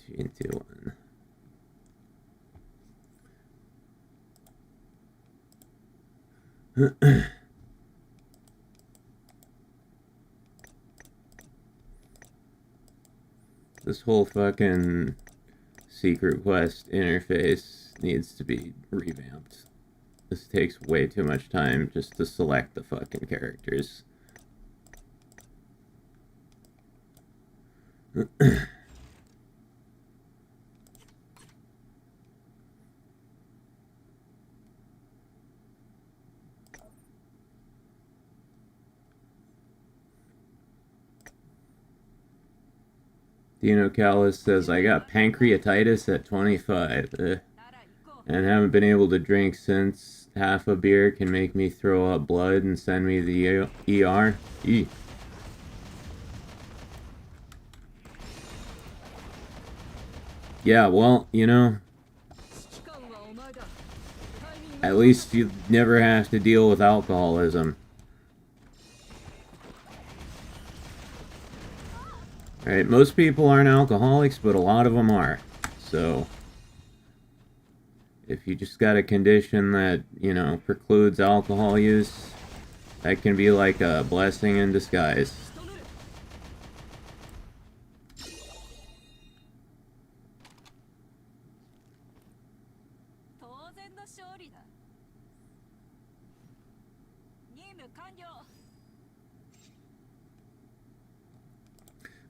21. This whole fucking secret quest interface needs to be revamped. This takes way too much time just to select the fucking characters. Dino Callis says, I got pancreatitis at 25 and haven't been able to drink since. Half a beer can make me throw up blood and send me to the ER. Yeah, well, you know, at least you never have to deal with alcoholism. Right, most people aren't alcoholics, but a lot of them are. So, if you just got a condition that, you know, precludes alcohol use, that can be like a blessing in disguise.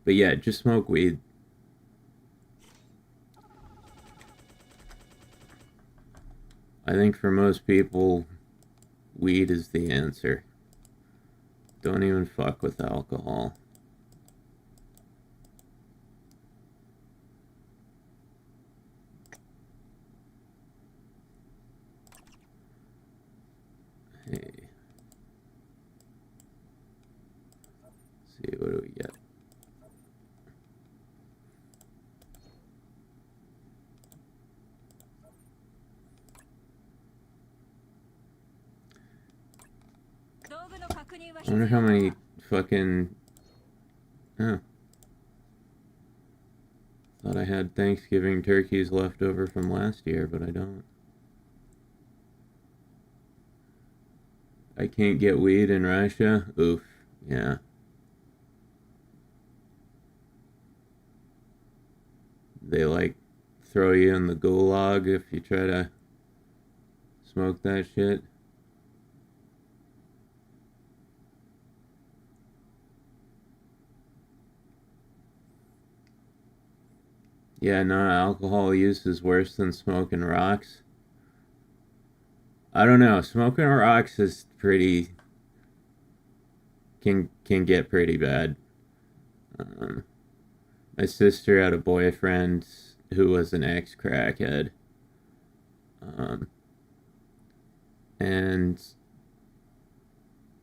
But yeah, just smoke weed. I think for most people, weed is the answer. Don't even fuck with alcohol. Hey. Let's see, what do we get? I wonder how many fucking... Oh. Thought I had Thanksgiving turkeys left over from last year, but I don't. I can't get weed in Russia? Oof. Yeah. They, like, throw you in the gulag if you try to smoke that shit. Yeah, no, alcohol use is worse than smoking rocks. I don't know. Smoking rocks is pretty... Can get pretty bad. My sister had a boyfriend who was an ex-crackhead. And...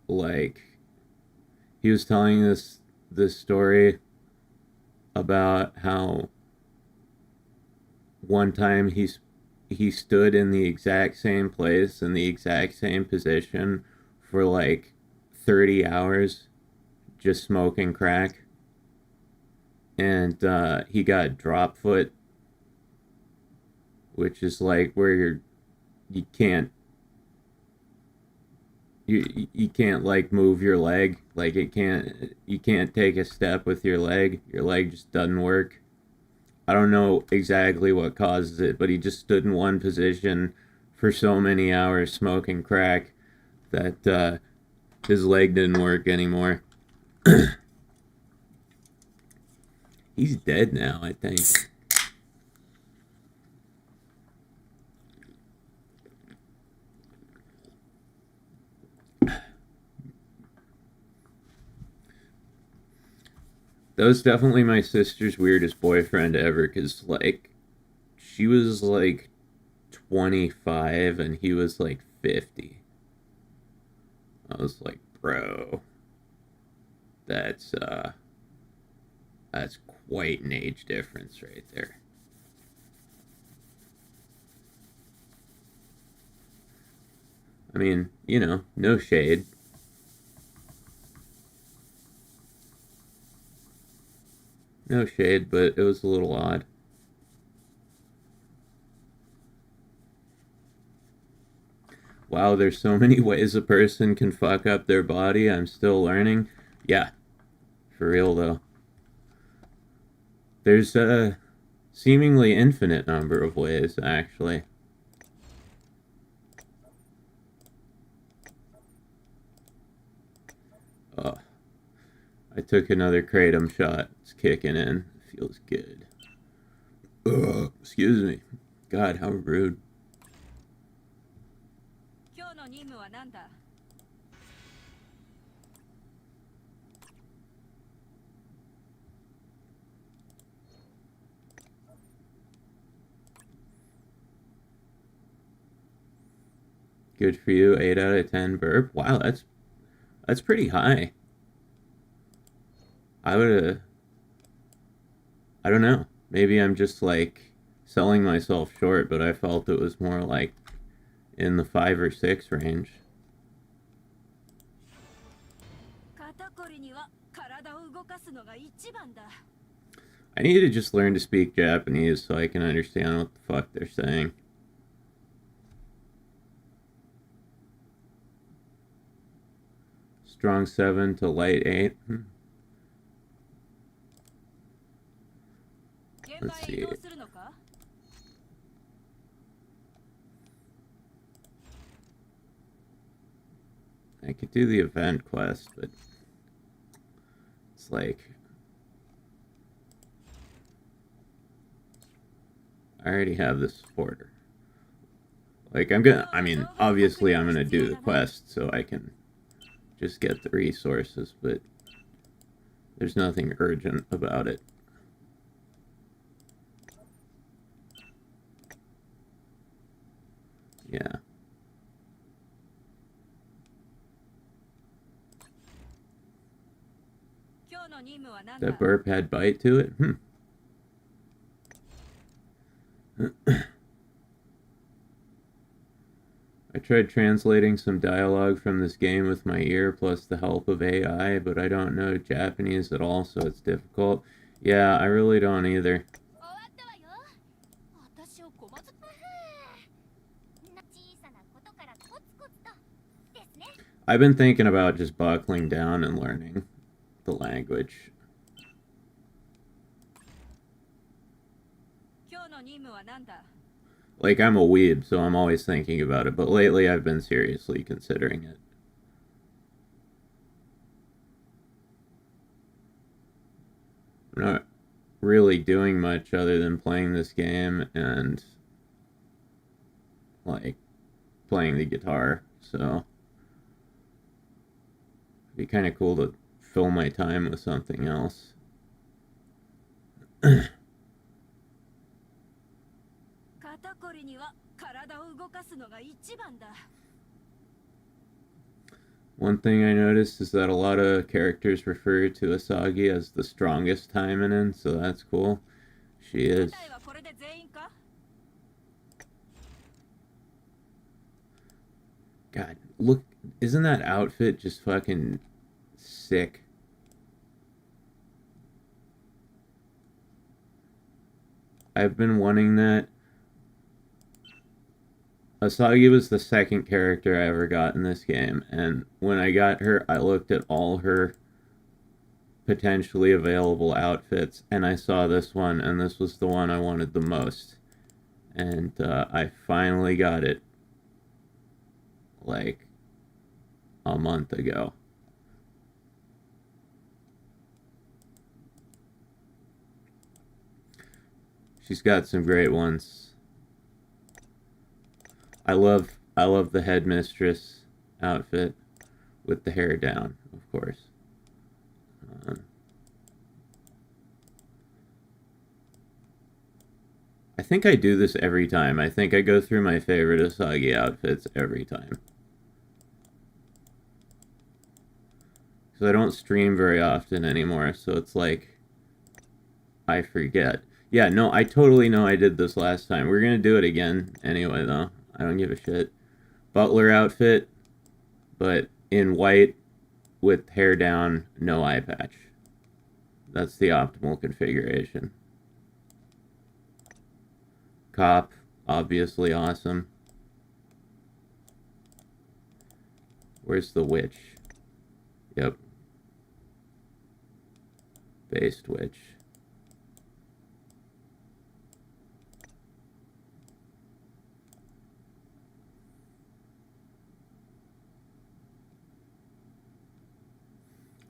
like... He was telling this story about how... One time he stood in the exact same place in the exact same position for like 30 hours just smoking crack, and he got drop foot, which is like where you can't like move your leg, like you can't take a step with your leg just doesn't work. I don't know exactly what causes it, but he just stood in one position for so many hours smoking crack that his leg didn't work anymore. He's dead now, I think. That was definitely my sister's weirdest boyfriend ever, because, like, she was, like, 25 and he was, like, 50. I was like, bro, that's quite an age difference right there. I mean, you know, no shade. No shade, but it was a little odd. Wow, there's so many ways a person can fuck up their body. I'm still learning. Yeah, for real though. There's a seemingly infinite number of ways, actually. Oh, I took another kratom shot. It's kicking in. Feels good. Ugh, excuse me. God, how rude. 今日の任務は何だ Good for you. 8 out of 10 burp. Wow, that's pretty high. I would I don't know. Maybe I'm just like selling myself short, but I felt it was more like in the 5 or 6 range. 肩こりには体を動かすのが一番だ I need to just learn to speak Japanese so I can understand what the fuck they're saying. Strong 7 to light 8. Let's see. I could do the event quest, but it's like I already have the supporter. Like I mean, obviously I'm gonna do the quest so I can just get the resources, but there's nothing urgent about it. Yeah. That burp had bite to it? I tried translating some dialogue from this game with my ear plus the help of AI, but I don't know Japanese at all, so it's difficult. Yeah, I really don't either. I've been thinking about just buckling down and learning the language. Like, I'm a weeb, so I'm always thinking about it, but lately I've been seriously considering it. I'm not really doing much other than playing this game and, like, playing the guitar, so it'd be kind of cool to fill my time with something else. One thing I noticed is that a lot of characters refer to Asagi as the strongest Taimanin, so that's cool. She is. God, look, isn't that outfit just fucking sick? I've been wanting that. Asagi was the second character I ever got in this game, and when I got her, I looked at all her potentially available outfits, and I saw this one, and this was the one I wanted the most. And I finally got it, like, a month ago. She's got some great ones. I love the headmistress outfit with the hair down, of course. I think I do this every time. I think I go through my favorite Asagi outfits every time. Because I don't stream very often anymore, so it's like I forget. Yeah, no, I totally know I did this last time. We're gonna do it again anyway, though. I don't give a shit. Butler outfit, but in white with hair down, no eye patch. That's the optimal configuration. Cop, obviously awesome. Where's the witch? Yep. Based witch.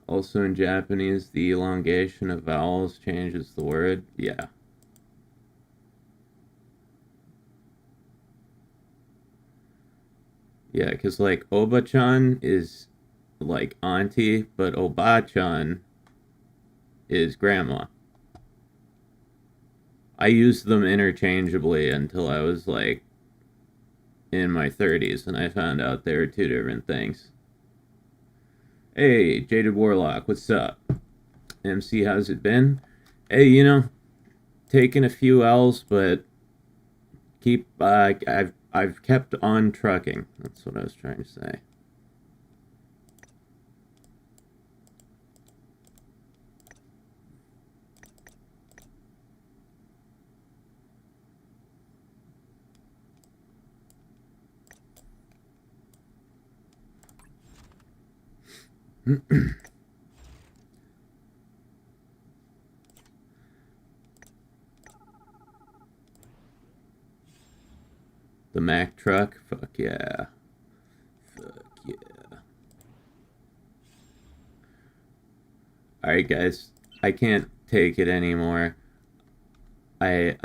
Also in Japanese, the elongation of vowels changes the word. Yeah. Yeah, because like Oba-chan is like auntie, but Oba-chan is grandma. I used them interchangeably until I was like in my 30s, and I found out they were two different things. Hey, Jaded Warlock, what's up? MC, how's it been? Hey, you know, taking a few L's, but I've kept on trucking. That's what I was trying to say. The Mack truck? Fuck yeah. Fuck yeah. Alright guys, I can't take it anymore. I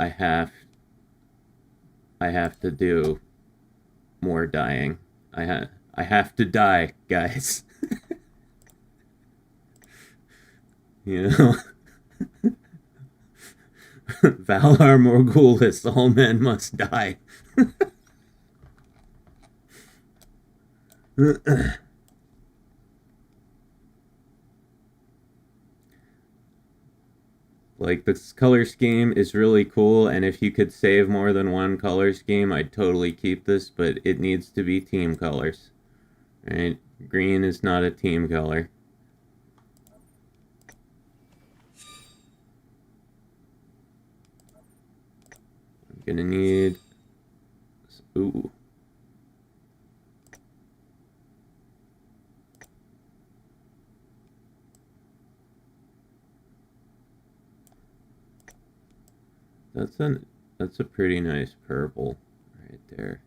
have to do more dying. I have to die, guys. You know? Valar Morghulis, all men must die. Like, this color scheme is really cool, and if you could save more than one color scheme, I'd totally keep this, but it needs to be team colors. Right? Green is not a team color. I'm gonna need... Ooh. That's a pretty nice purple right there.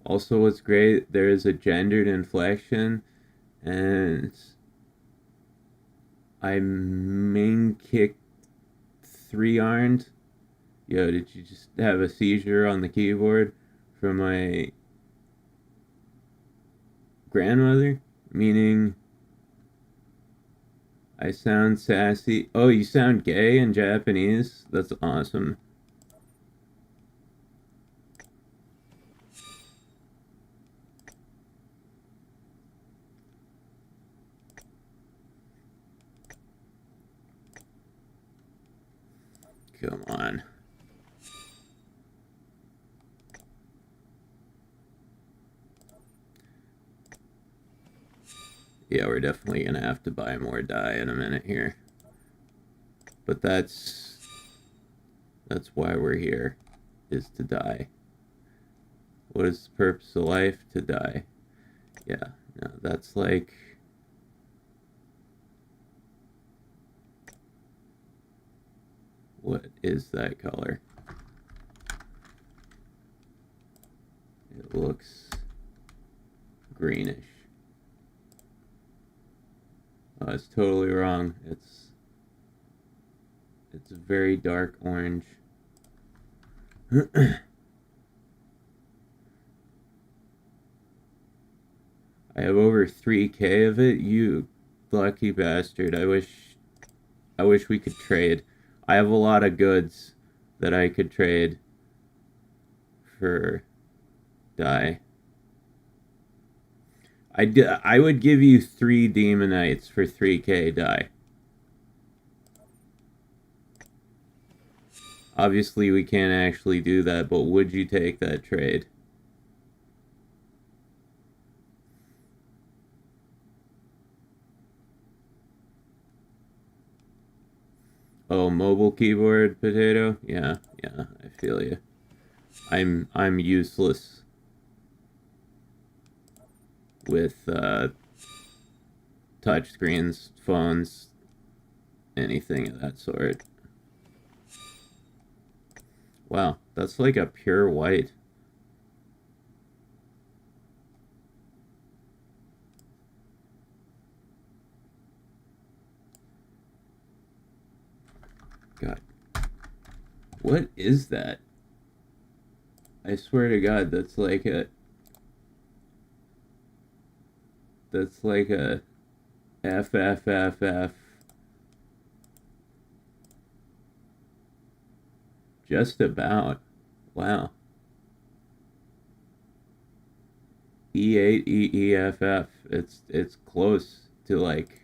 Also, what's great, there is a gendered inflection, and I main kicked 3-armed. Yo, did you just have a seizure on the keyboard from my grandmother? Meaning, I sound sassy. Oh, you sound gay in Japanese? That's awesome. Come on. Yeah, we're definitely gonna have to buy more dye in a minute here. But that's why we're here, is to die. What is the purpose of life? To die. Yeah, no, that's like... What is that color? It looks greenish. Oh, it's totally wrong. It's a very dark orange. I have over 3K of it. You lucky bastard. I wish we could trade. I have a lot of goods that I could trade for dye. I would give you 3 Demonites for 3K dye. Obviously, we can't actually do that, but would you take that trade? Oh, mobile keyboard potato? Yeah, I feel you. I'm useless with touchscreens, phones, anything of that sort. Wow, that's like a pure white. God. What is that? I swear to God, that's like a FFFF. Just about. Wow. E8 EEFF. It's close to like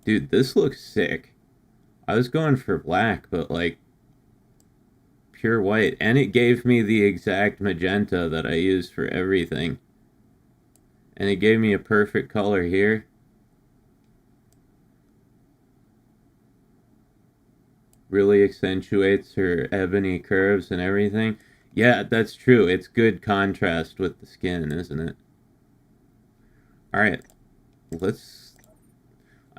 Dude, this looks sick. I was going for black, but like pure white, and it gave me the exact magenta that I use for everything. And it gave me a perfect color here. Really accentuates her ebony curves and everything. Yeah, that's true. It's good contrast with the skin, isn't it? Alright.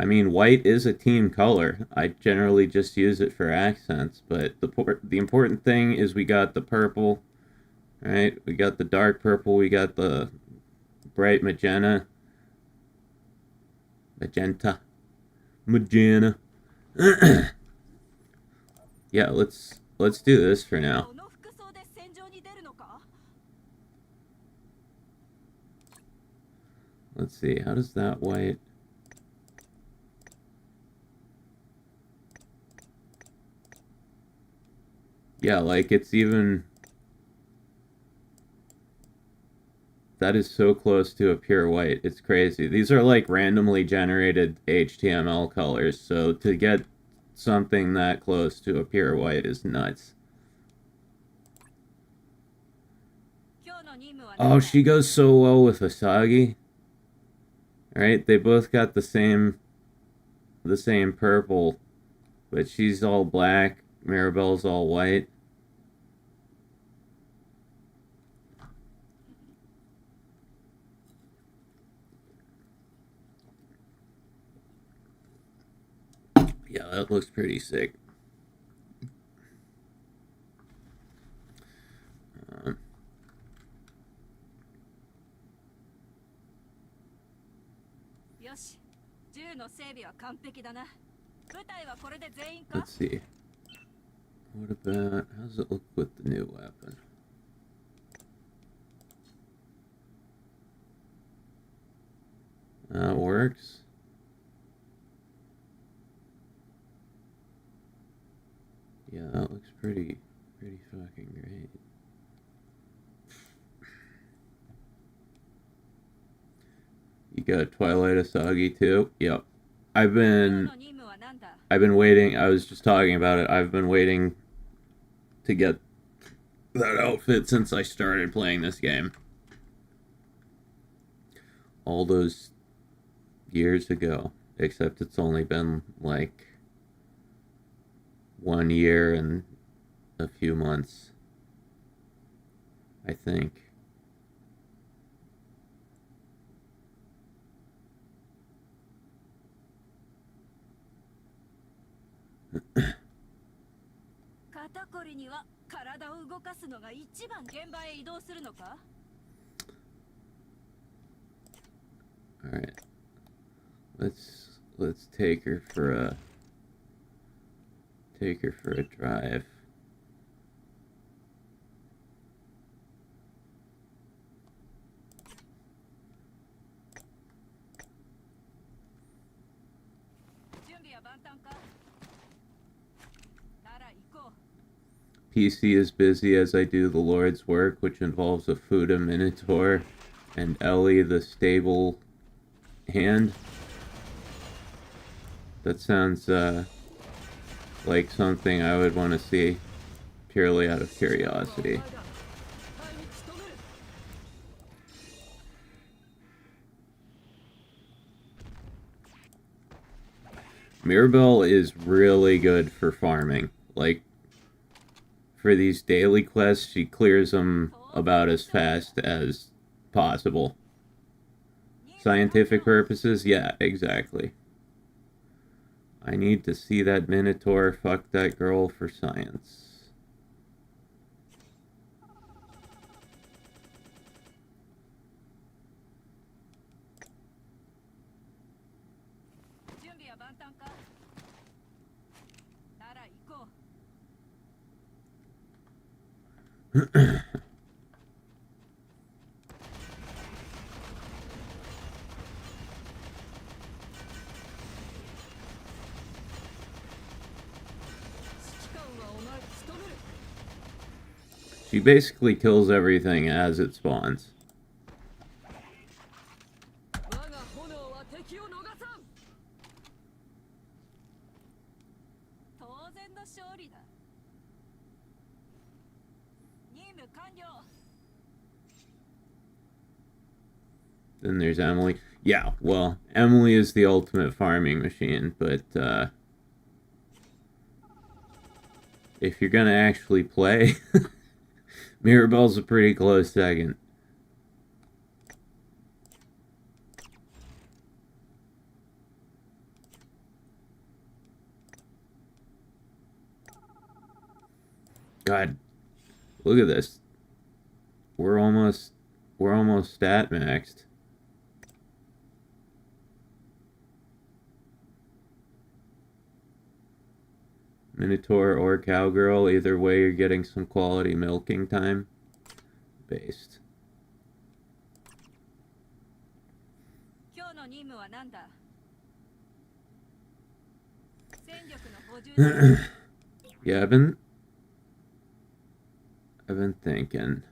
I mean, white is a team color. I generally just use it for accents, but the important thing is we got the purple, right? We got the dark purple, we got the bright magenta. Magenta. Yeah, let's do this for now. Let's see, how does that white... Yeah, like it's even... That is so close to a pure white. It's crazy. These are like randomly generated HTML colors, so to get something that close to a pure white is nuts. Oh, she goes so well with Asagi. Right? They both got the same purple, but she's all black, Mirabelle's all white. Yeah, that looks pretty sick. Let's see. What about... How does it look with the new weapon? That works. Yeah, that looks pretty fucking great. You got Twilight Asagi too? Yep. I've been waiting. I was just talking about it. I've been waiting to get that outfit since I started playing this game. All those years ago. Except it's only been like 1 year and a few months, I think. Alright. Let's take her for a drive. PC is busy as I do the Lord's work, which involves a Fuda Minotaur and Ellie the stable hand. That sounds like something I would want to see purely out of curiosity. Mirabelle is really good for farming. Like, for these daily quests, she clears them about as fast as possible. Scientific purposes, yeah, exactly. I need to see that Minotaur fuck that girl for science. She basically kills everything as it spawns. Then there's Emily. Yeah, well, Emily is the ultimate farming machine, but if you're gonna actually play, Mirabelle's a pretty close second. God, look at this. We're almost stat maxed. Minotaur or Cowgirl, either way you're getting some quality milking time. Based. Yeah, I've been thinking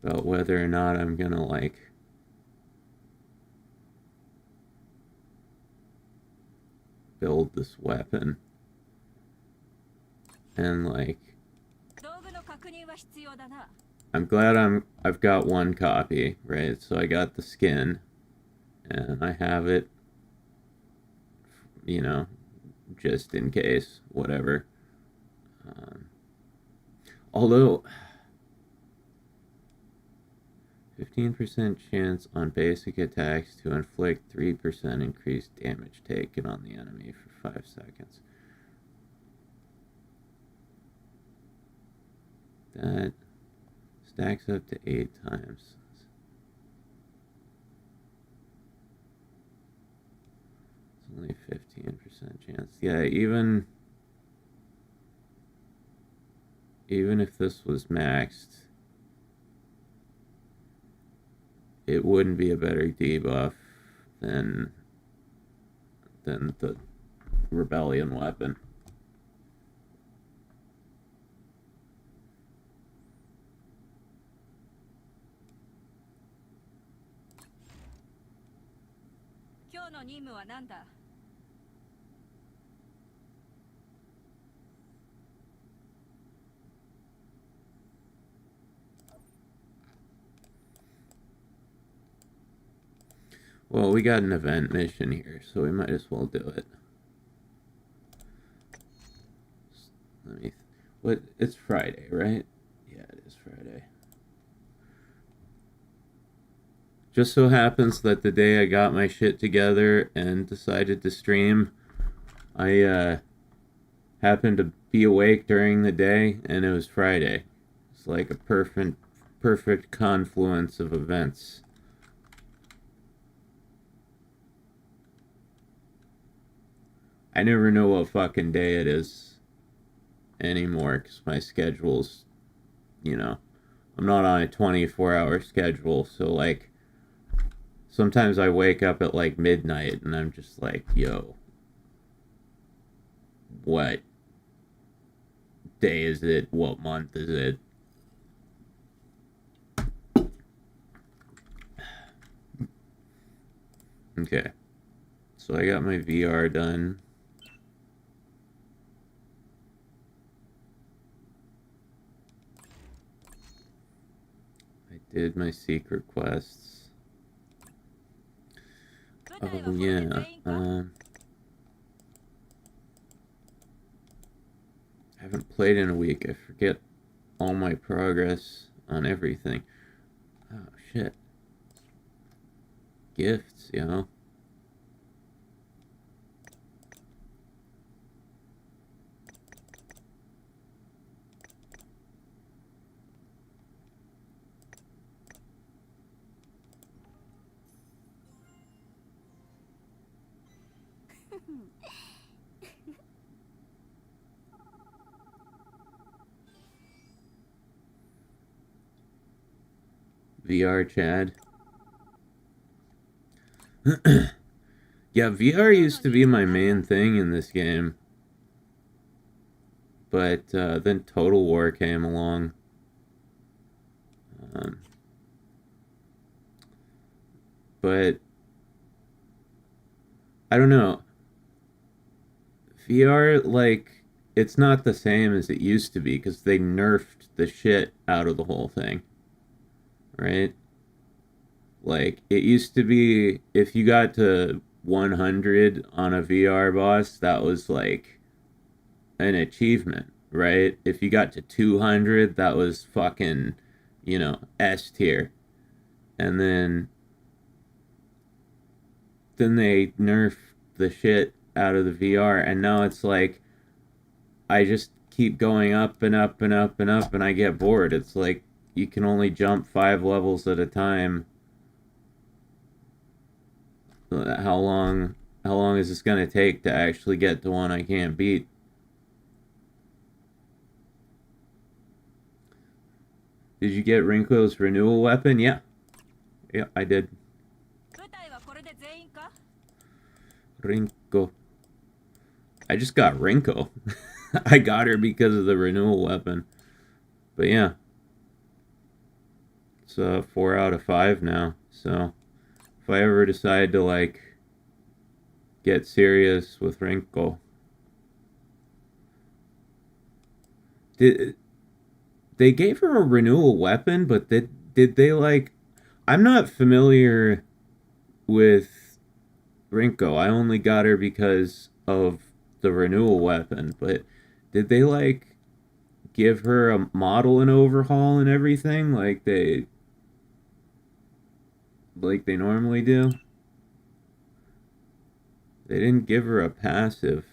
about whether or not I'm gonna like build this weapon. And like, I'm glad I've got one copy, right? So I got the skin, and I have it, you know, just in case, whatever. Although, 15% chance on basic attacks to inflict 3% increased damage taken on the enemy for 5 seconds. That stacks up to 8 times. It's only 15% chance. Yeah, even if this was maxed, it wouldn't be a better debuff than the Rebellion weapon. Well, we got an event mission here, so we might as well do it. Let me... What? It's Friday, right? Yeah, it is Friday. Just so happens that the day I got my shit together and decided to stream, I happened to be awake during the day, and it was Friday. It's like a perfect confluence of events. I never know what fucking day it is anymore, because my schedule's, you know, I'm not on a 24-hour schedule, so, like, sometimes I wake up at, like, midnight, and I'm just like, yo, what day is it? What month is it? Okay, so I got my VR done. Did my secret quests. Oh yeah. haven't played in a week. I forget all my progress on everything. Oh, shit. Gifts, you know? VR Chad. Yeah, VR used to be my main thing in this game. But then Total War came along. But I don't know. VR, like, it's not the same as it used to be because they nerfed the shit out of the whole thing. Right? Like, it used to be if you got to 100 on a VR boss, that was like an achievement, right? If you got to 200, that was fucking, you know, S tier. And then they nerfed the shit out of the VR, and now it's like I just keep going up and up and up and up, and I get bored. It's like you can only jump 5 levels at a time. How long is this gonna take to actually get to one I can't beat? Did you get Rinko's renewal weapon? Yeah, I did. Rinko. I just got Rinko. I got her because of the renewal weapon. But yeah. It's 4 out of 5 now. So if I ever decide to like get serious with Rinko. They gave her a renewal weapon, but did they like... I'm not familiar with Rinko. I only got her because of the renewal weapon, but did they like give her a model and overhaul and everything like they normally do? They didn't give her a passive.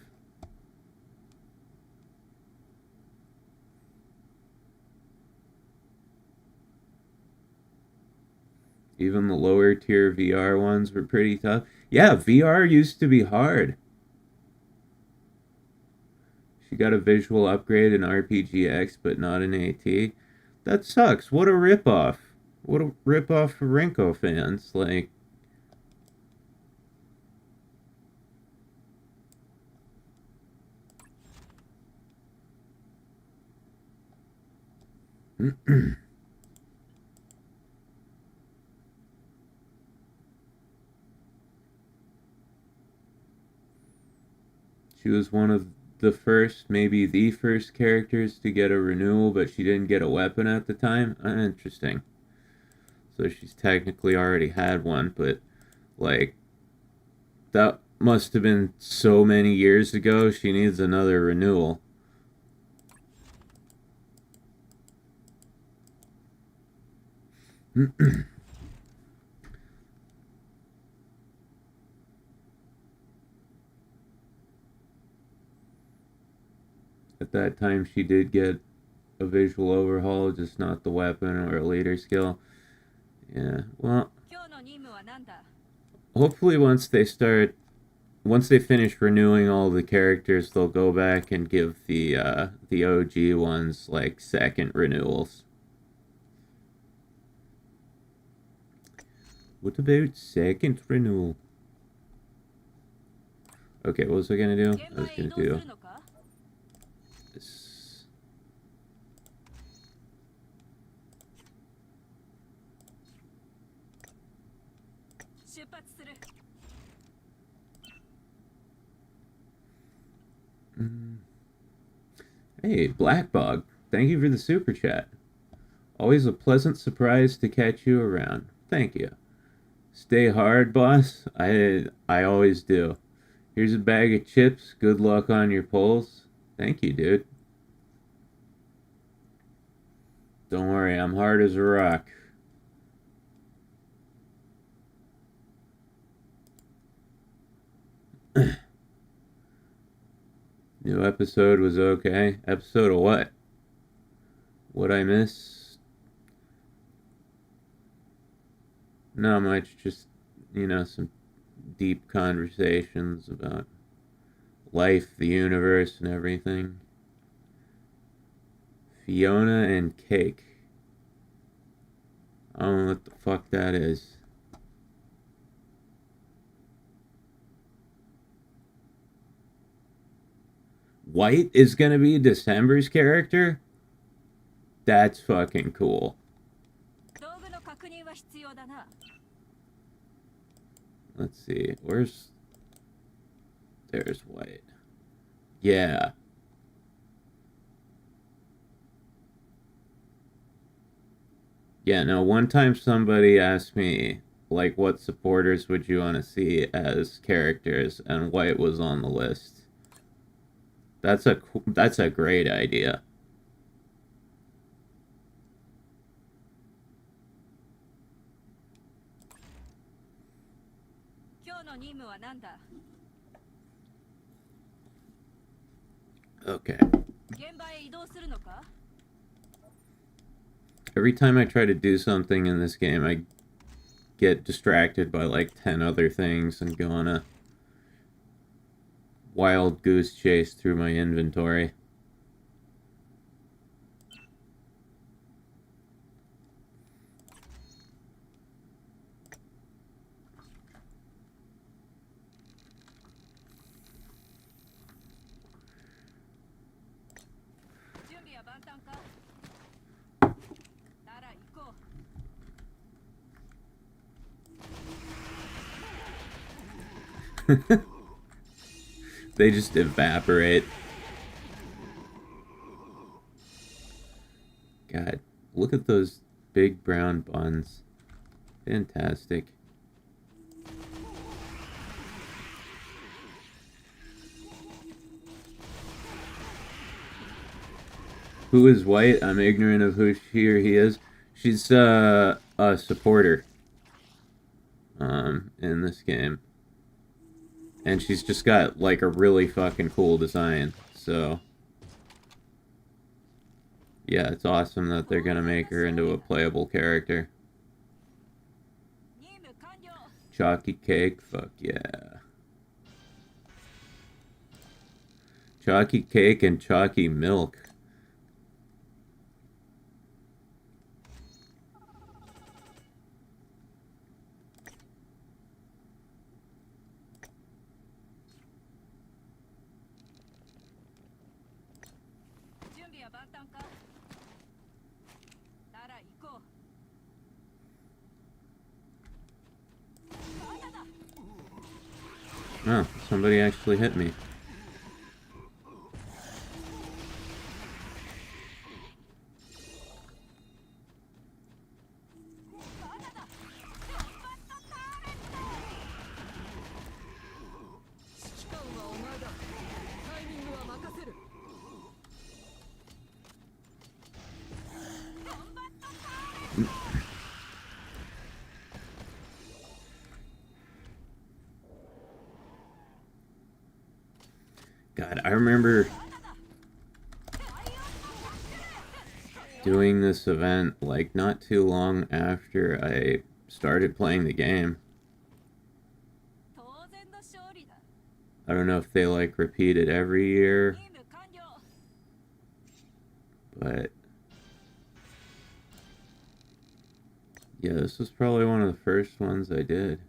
Even the lower tier VR ones were pretty tough. Yeah, VR used to be hard. She got a visual upgrade in RPGX, but not in AT. That sucks. What a ripoff. What a ripoff for Rinko fans. Like... She was one of the first, maybe the first characters to get a renewal, but she didn't get a weapon at the time. Interesting. So she's technically already had one, but like that must have been so many years ago. She needs another renewal. At that time, she did get a visual overhaul, just not the weapon or a later skill. Yeah, well, hopefully once they finish renewing all the characters, they'll go back and give the OG ones like second renewals. What about second renewal? Okay, what was I gonna do? I was gonna do this. Hey, Blackbog, thank you for the super chat. Always a pleasant surprise to catch you around. Thank you. Stay hard, boss. I always do. Here's a bag of chips. Good luck on your polls. Thank you, dude. Don't worry, I'm hard as a rock. New episode was okay. Episode of what? What I miss? Not much, just, some deep conversations about life, the universe, and everything. Fiona and Cake. I don't know what the fuck that is. White is gonna be December's character? That's fucking cool. Let's see, there's White. Yeah. Yeah, no, one time somebody asked me, like, what supporters would you want to see as characters, and White was on the list. That's a great idea. Okay. Every time I try to do something in this game, I get distracted by like 10 other things and go on a wild goose chase through my inventory. They just evaporate. God, look at those big brown buns. Fantastic. Who is White? I'm ignorant of who she or he is. She's a supporter in this game. And she's just got, like, a really fucking cool design. So, yeah, it's awesome that they're gonna make her into a playable character. Chalky Cake? Fuck yeah. Chalky Cake and Chalky Milk. Oh, somebody actually hit me. God, I remember doing this event, like, not too long after I started playing the game. I don't know if they, like, repeat it every year, but yeah, this was probably one of the first ones I did.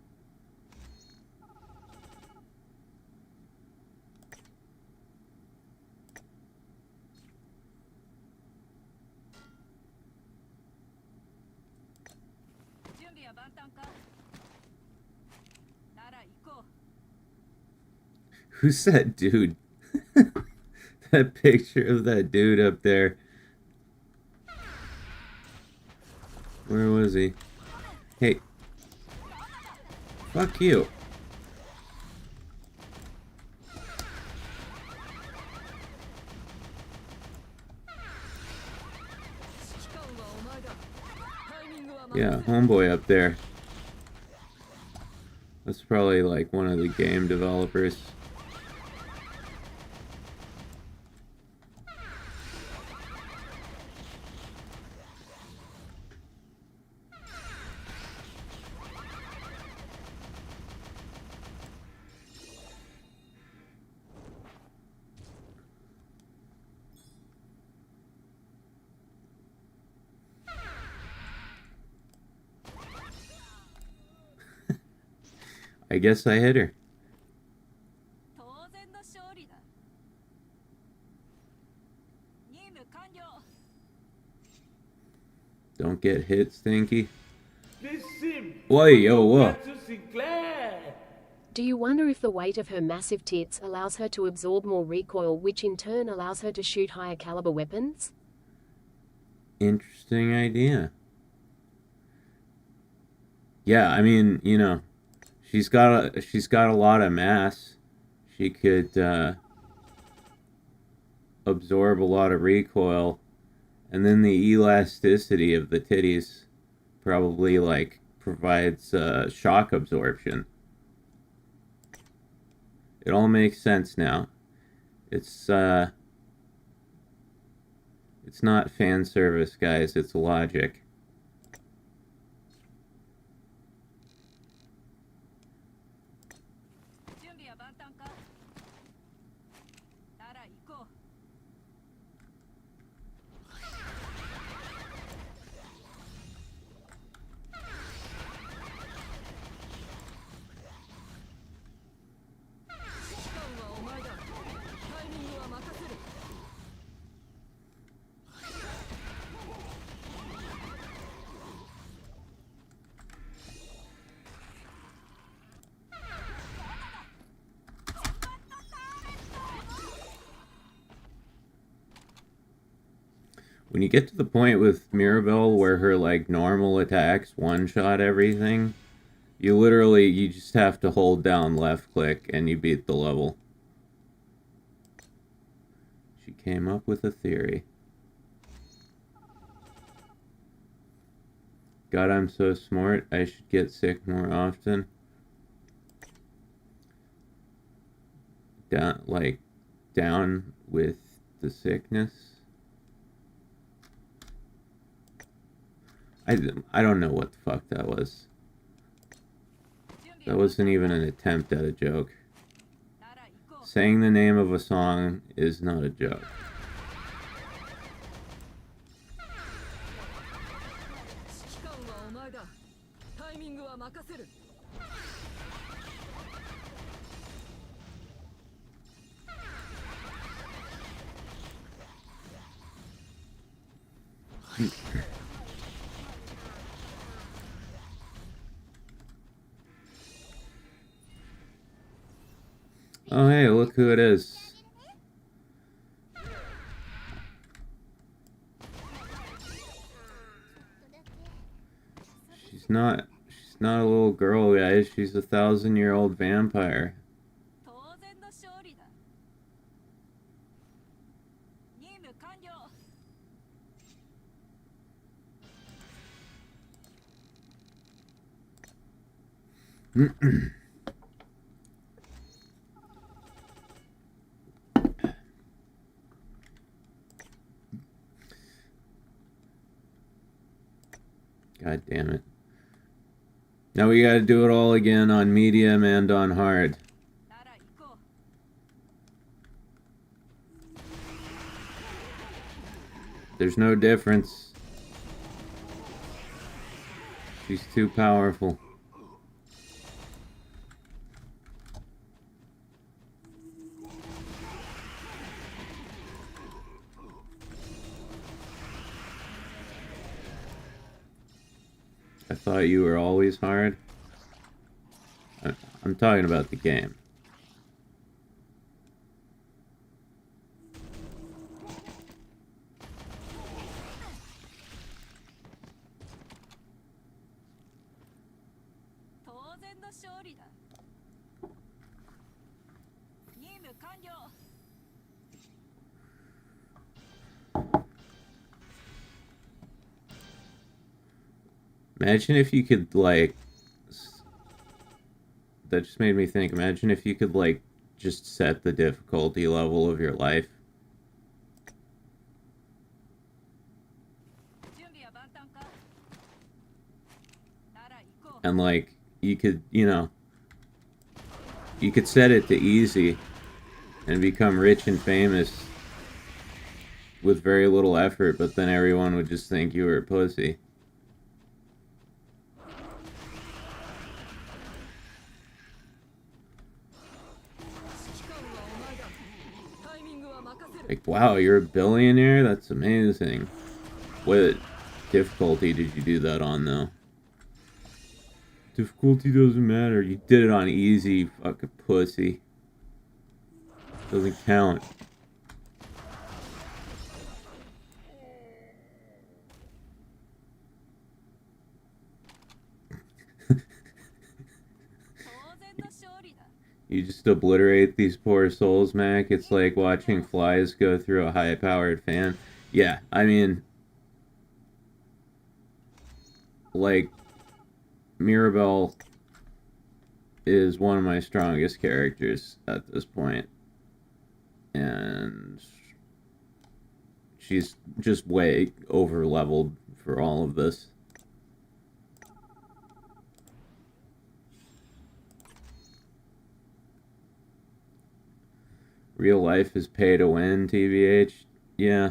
Who's that dude? That picture of that dude up there. Where was he? Hey. Fuck you. Yeah, homeboy up there. That's probably like one of the game developers. I guess I hit her. 当然の勝利だ。任務完了。 Don't get hit, Stinky. This sim. Whoa, yo, whoa. Tonkatsu Sinclair. Do you wonder if the weight of her massive tits allows her to absorb more recoil, which in turn allows her to shoot higher caliber weapons? Interesting idea. Yeah, I mean, you know, she's got a lot of mass. She could absorb a lot of recoil, and then the elasticity of the titties probably like provides shock absorption. It all makes sense now. It's not fan service, guys. It's logic. When you get to the point with Mirabelle where her like normal attacks one-shot everything, you just have to hold down left click and you beat the level. She came up with a theory. God, I'm so smart. I should get sick more often. Down with the sickness. I don't know what the fuck that was. That wasn't even an attempt at a joke. Saying the name of a song is not a joke. Oh hey, look who it is. She's not a little girl, guys. She's a 1,000-year-old vampire. God damn it. Now we gotta do it all again on medium and on hard. There's no difference. She's too powerful. I thought you were always hard. I'm talking about the game. Imagine if you could, like... That just made me think. Imagine if you could, like, just set the difficulty level of your life. And, like, you could, you know... You could set it to easy and become rich and famous with very little effort, but then everyone would just think you were a pussy. Like, wow, you're a billionaire? That's amazing. What difficulty did you do that on, though? Difficulty doesn't matter. You did it on easy, you fucking pussy. Doesn't count. You just obliterate these poor souls, Mac. It's like watching flies go through a high-powered fan. Yeah, I mean... Like... Mirabelle is one of my strongest characters at this point. And... she's just way over-leveled for all of this. Real life is pay to win, TBH. Yeah.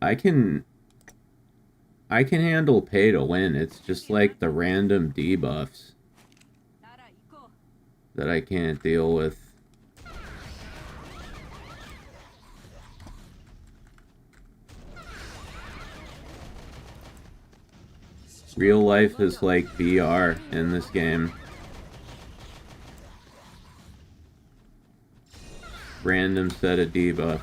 I can handle pay to win. It's just like the random debuffs that I can't deal with. Real life is like VR in this game. Random set of debuffs.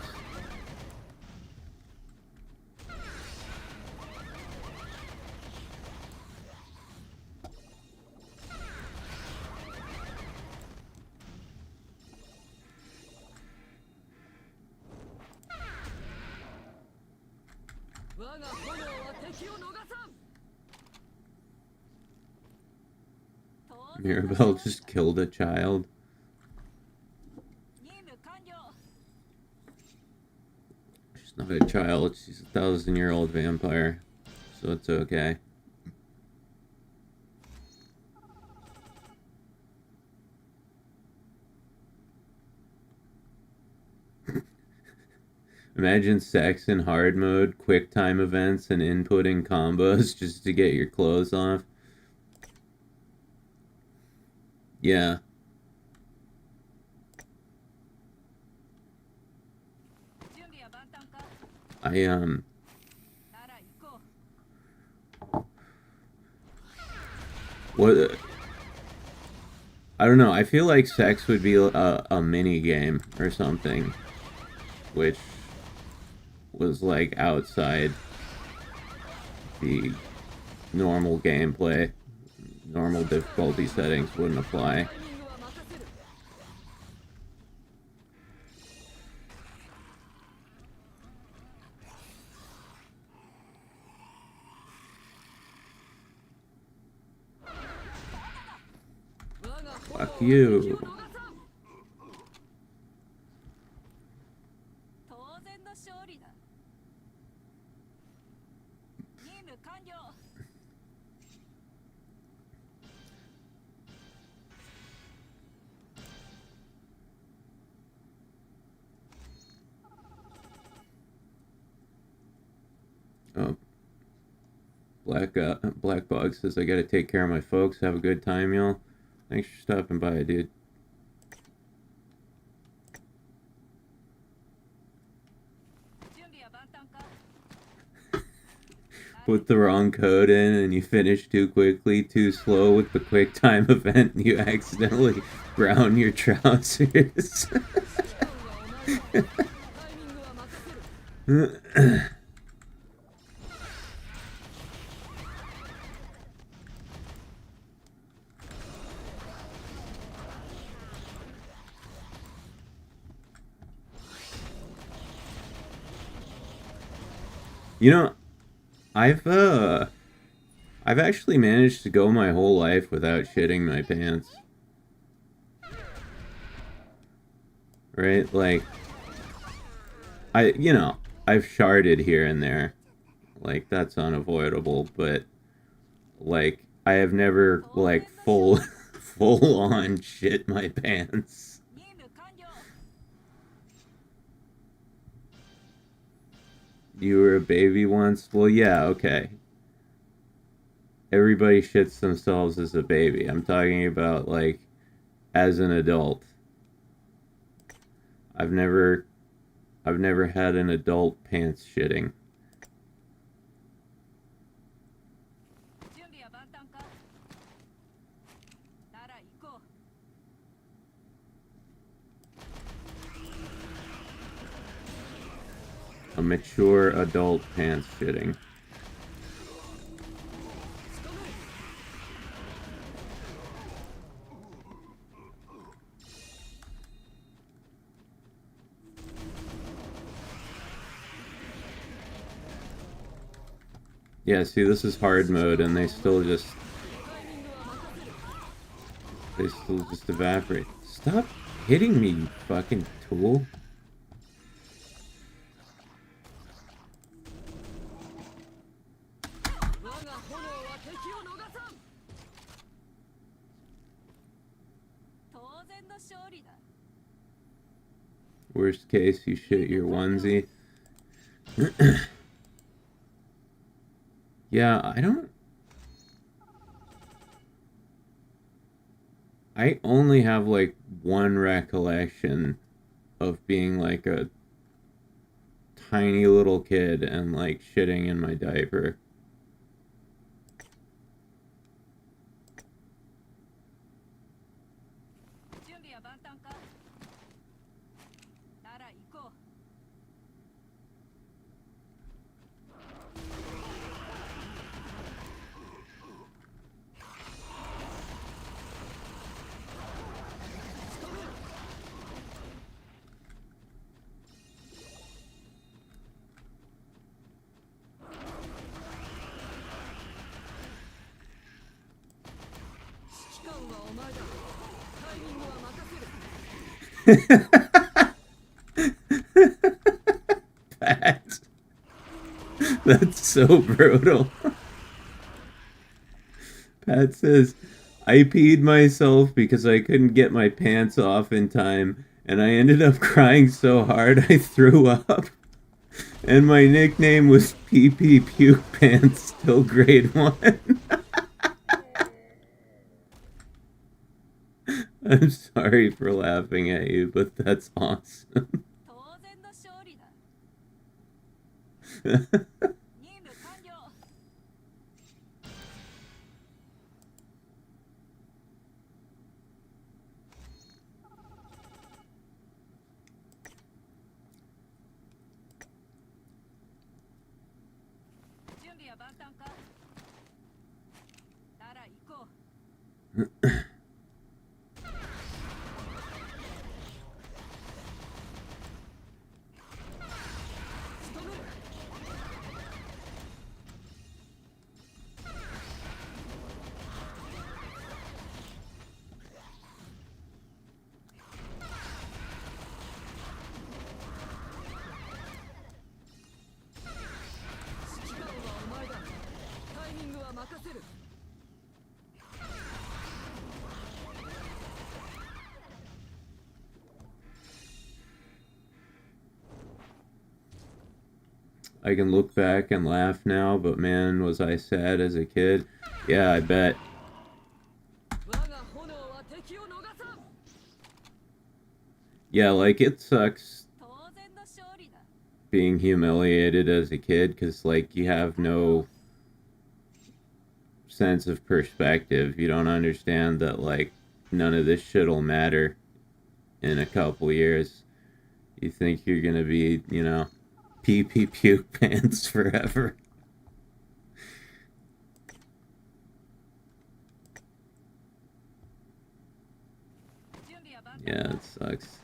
Mirabelle just killed a child. She's not a child, she's a 1,000-year-old vampire, so it's okay. Imagine sex in hard mode, quick time events, and inputting combos just to get your clothes off. Yeah. What? I don't know. I feel like sex would be a mini game or something, which was like outside the normal gameplay. Normal difficulty settings wouldn't apply. Fuck you. Oh. Black Bog says I gotta take care of my folks. Have a good time, y'all. Thanks for stopping by, dude. Put the wrong code in and you finish too quickly, too slow with the quick time event, and you accidentally brown your trousers. You know, I've actually managed to go my whole life without shitting my pants. Right? Like, I've sharded here and there. Like, that's unavoidable, but, like, I have never, like, full on shit my pants. You were a baby once? Well, yeah, okay. Everybody shits themselves as a baby. I'm talking about, like, as an adult. I've never had an adult pants shitting. A mature adult pants shitting. Yeah, see, this is hard mode, and they still just evaporate. Stop hitting me, you fucking tool. Worst case, you shit your onesie. Yeah, I only have, like, one recollection of being, like, a tiny little kid and, like, shitting in my diaper. Pat. That's so brutal. Pat says, I peed myself because I couldn't get my pants off in time, and I ended up crying so hard I threw up. And my nickname was PP Puke Pants till grade 1. I'm sorry for laughing at you, but that's awesome. I can look back and laugh now, but man, was I sad as a kid. Yeah, I bet. Yeah, like, it sucks being humiliated as a kid, because, like, you have no sense of perspective. You don't understand that, like, none of this shit'll matter in a couple years. You think you're gonna be, you know, PP Puke Pants forever. Yeah, it sucks.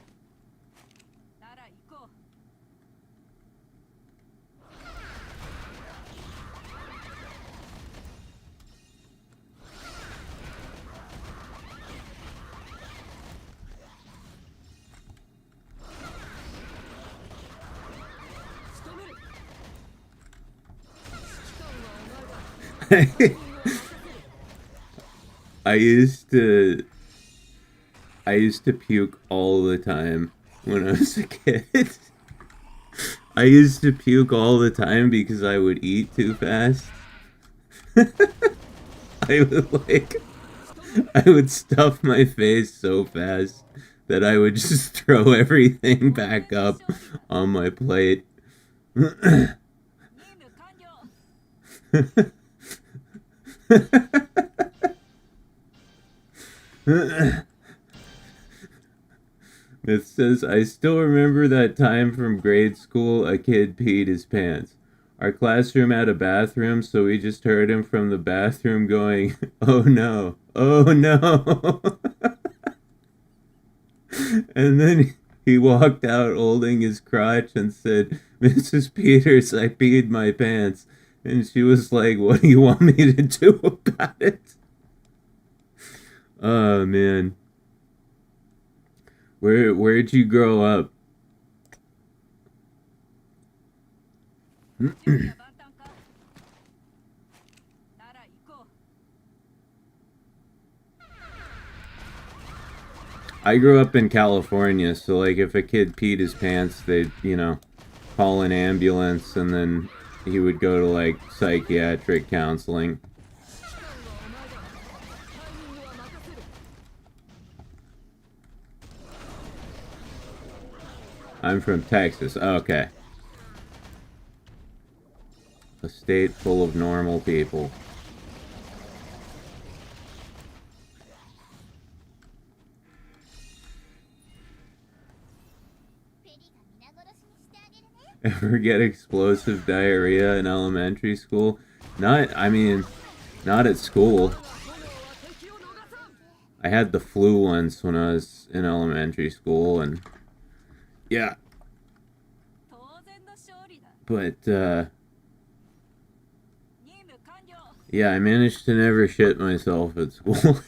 I used to puke all the time when I was a kid. I used to puke all the time because I would eat too fast. I would stuff my face so fast that I would just throw everything back up on my plate. It says, I still remember that time from grade school a kid peed his pants. Our classroom had a bathroom, so we just heard him from the bathroom going, oh no, oh no. And then he walked out holding his crotch and said, Mrs. Peters, I peed my pants. And she was like, what do you want me to do about it? Oh, man. Where'd you grow up? I grew up in California, so like if a kid peed his pants, they'd, call an ambulance and then he would go to like psychiatric counseling. I'm from Texas. Okay. A state full of normal people. Ever get explosive diarrhea in elementary school? Not at school. I had the flu once when I was in elementary school, and yeah. But, yeah, I managed to never shit myself at school.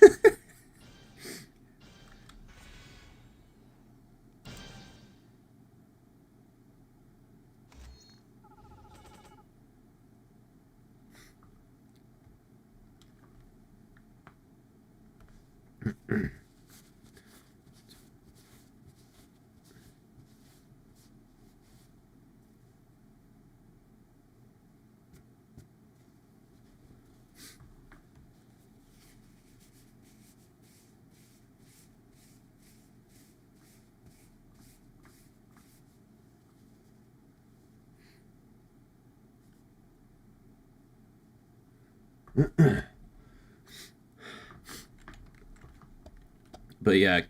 But yeah,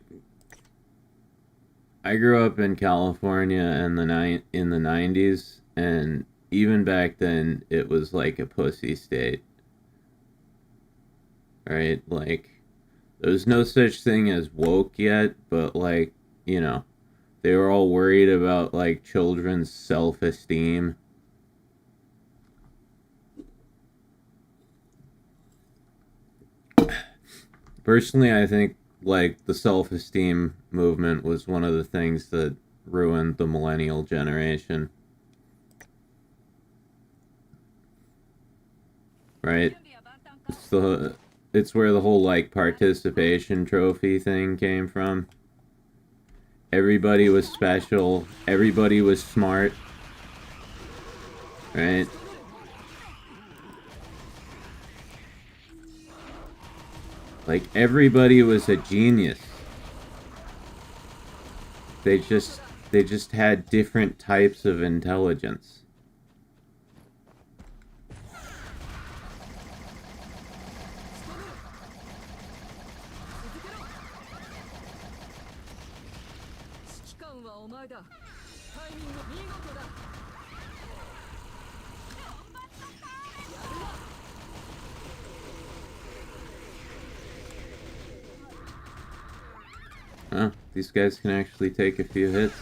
I grew up in California in the 90s, and even back then it was like a pussy state. Right? Like there was no such thing as woke yet, but like, they were all worried about like children's self-esteem. Personally, I think like the self-esteem movement was one of the things that ruined the millennial generation. Right? It's where the whole like participation trophy thing came from. Everybody was special, everybody was smart. Right? Like, everybody was a genius. They just had different types of intelligence. Oh, these guys can actually take a few hits.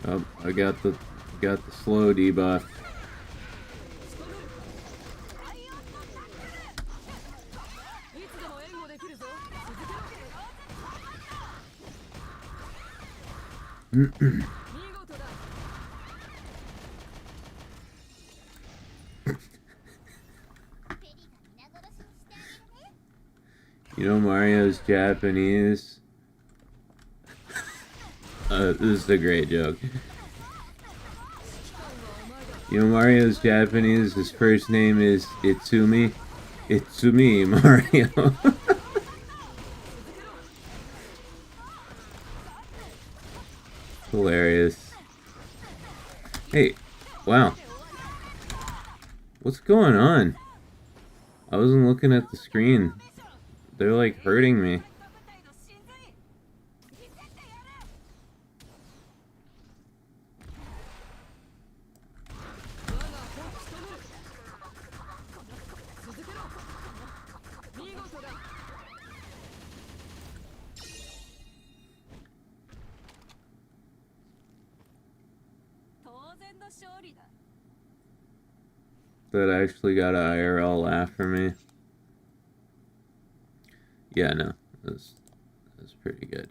Oh, I got the slow debuff. You know Mario's Japanese? This is a great joke. You know Mario's Japanese, his first name is Itsumi. Itsumi Mario. Hilarious. Hey, wow. What's going on? I wasn't looking at the screen. They're like hurting me. That actually got an IRL laugh for me. Yeah, no, that's pretty good.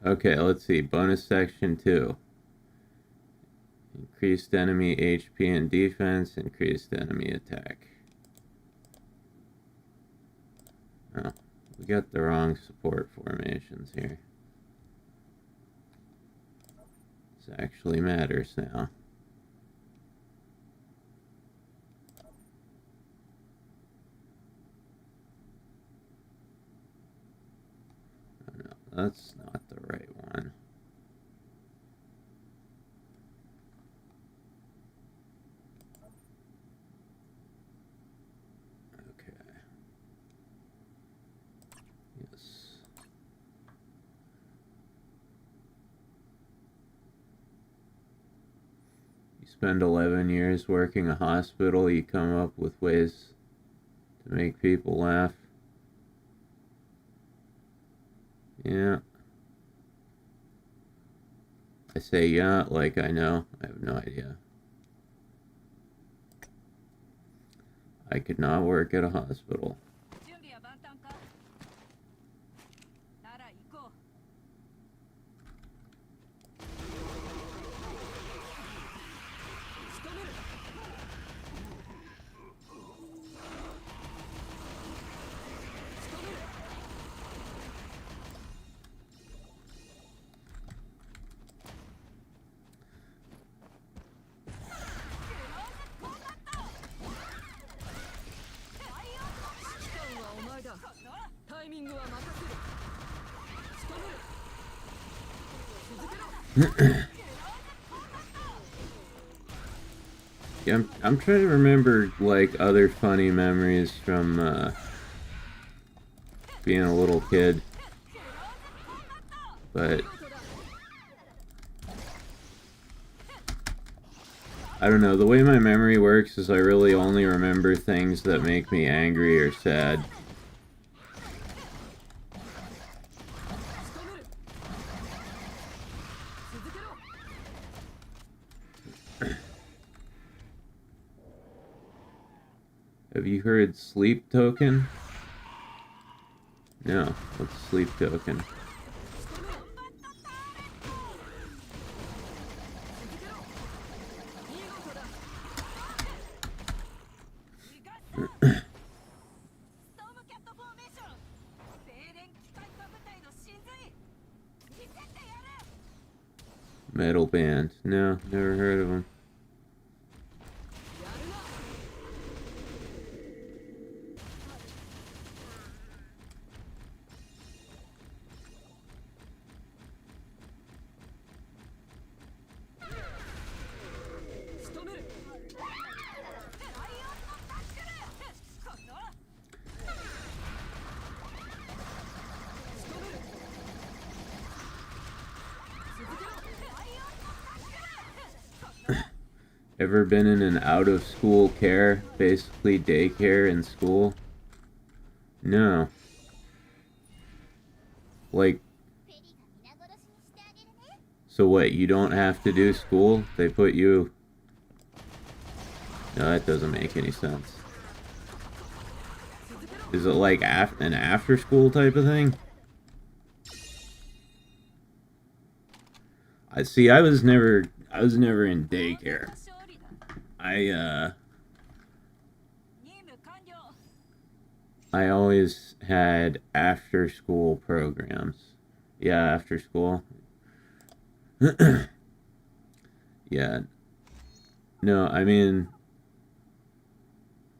Okay, let's see. Bonus section 2. Increased enemy HP and defense, increased enemy attack. Oh, we got the wrong support formations here. This actually matters now. Oh, no, that's not the right one. Spend 11 years working a hospital, you come up with ways to make people laugh. Yeah. I say yeah, like I know. I have no idea. I could not work at a hospital. Yeah, I'm trying to remember like other funny memories from being a little kid, but I don't know, the way my memory works is I really only remember things that make me angry or sad. Have you heard sleep token? No, what's sleep token? Metal band. No, never heard of them. Ever been in an out-of-school care, basically daycare in school? No. Like, so what, you don't have to do school? They put you... No, that doesn't make any sense. Is it like an after-school type of thing? I was never in daycare. I always had after school programs. Yeah, after school. Yeah. No, I mean,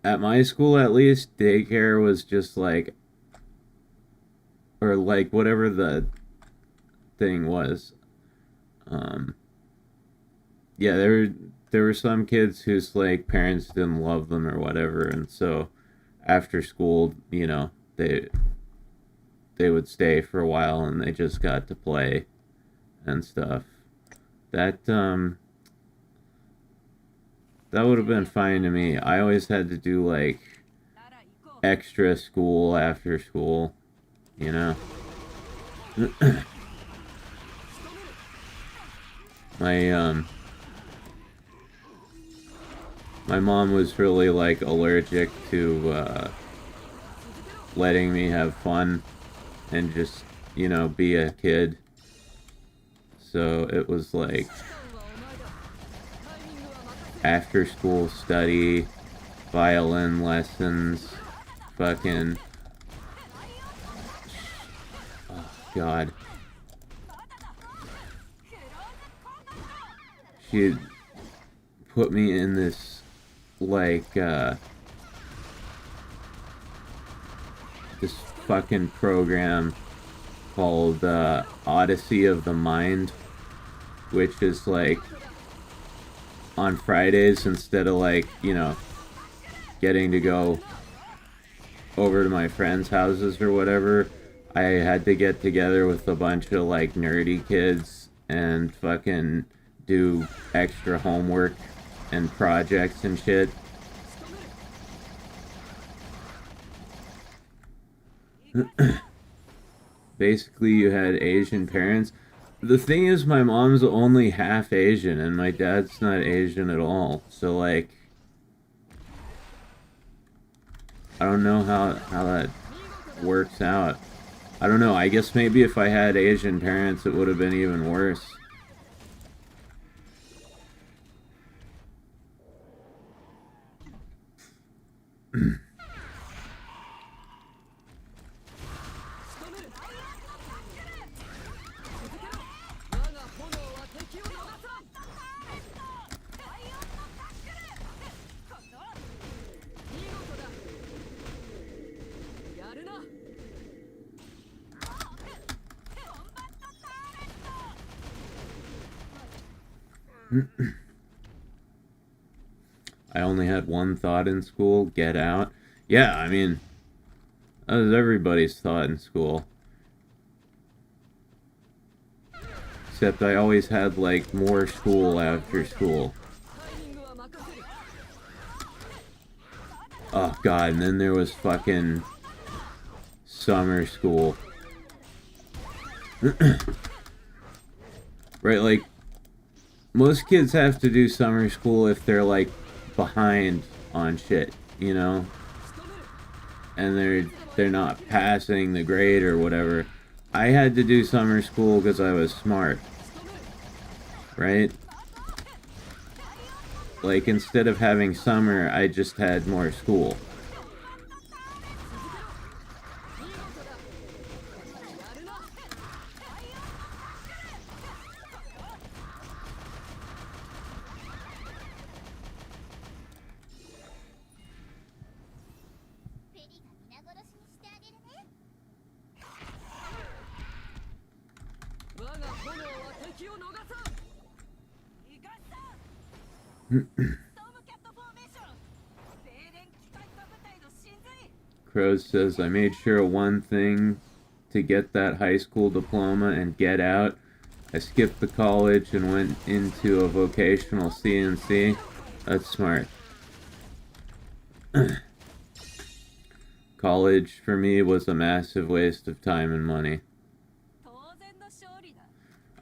at my school at least, daycare was just like, or like whatever the thing was. Yeah, there were some kids whose like parents didn't love them or whatever, and so after school, you know, they would stay for a while and they just got to play and stuff. That would have been fine to me. I always had to do like extra school after school, you know. My mom was really like allergic to letting me have fun and just, you know, be a kid. So it was like after school study, violin lessons, fucking, oh god. She'd put me in this like this fucking program called Odyssey of the Mind, which is like on Fridays, instead of like, you know, getting to go over to my friends' houses or whatever, I had to get together with a bunch of like nerdy kids and fucking do extra homework and projects and shit. Basically, you had Asian parents. The thing is, my mom's only half Asian and my dad's not Asian at all. So like, I don't know how that works out. I don't know. I guess maybe if I had Asian parents, it would have been even worse. I only had one thought in school: get out. Yeah, I mean, that was everybody's thought in school. Except I always had, like, more school after school. Oh, God, and then there was fucking summer school. Right, like, most kids have to do summer school if they're, like, behind on shit, you know? And they're not passing the grade or whatever. I had to do summer school because I was smart. Right? Like, instead of having summer, I just had more school. Crow says, I made sure of one thing to get that high school diploma and get out. I skipped the college and went into a vocational CNC. That's smart. College for me was a massive waste of time and money.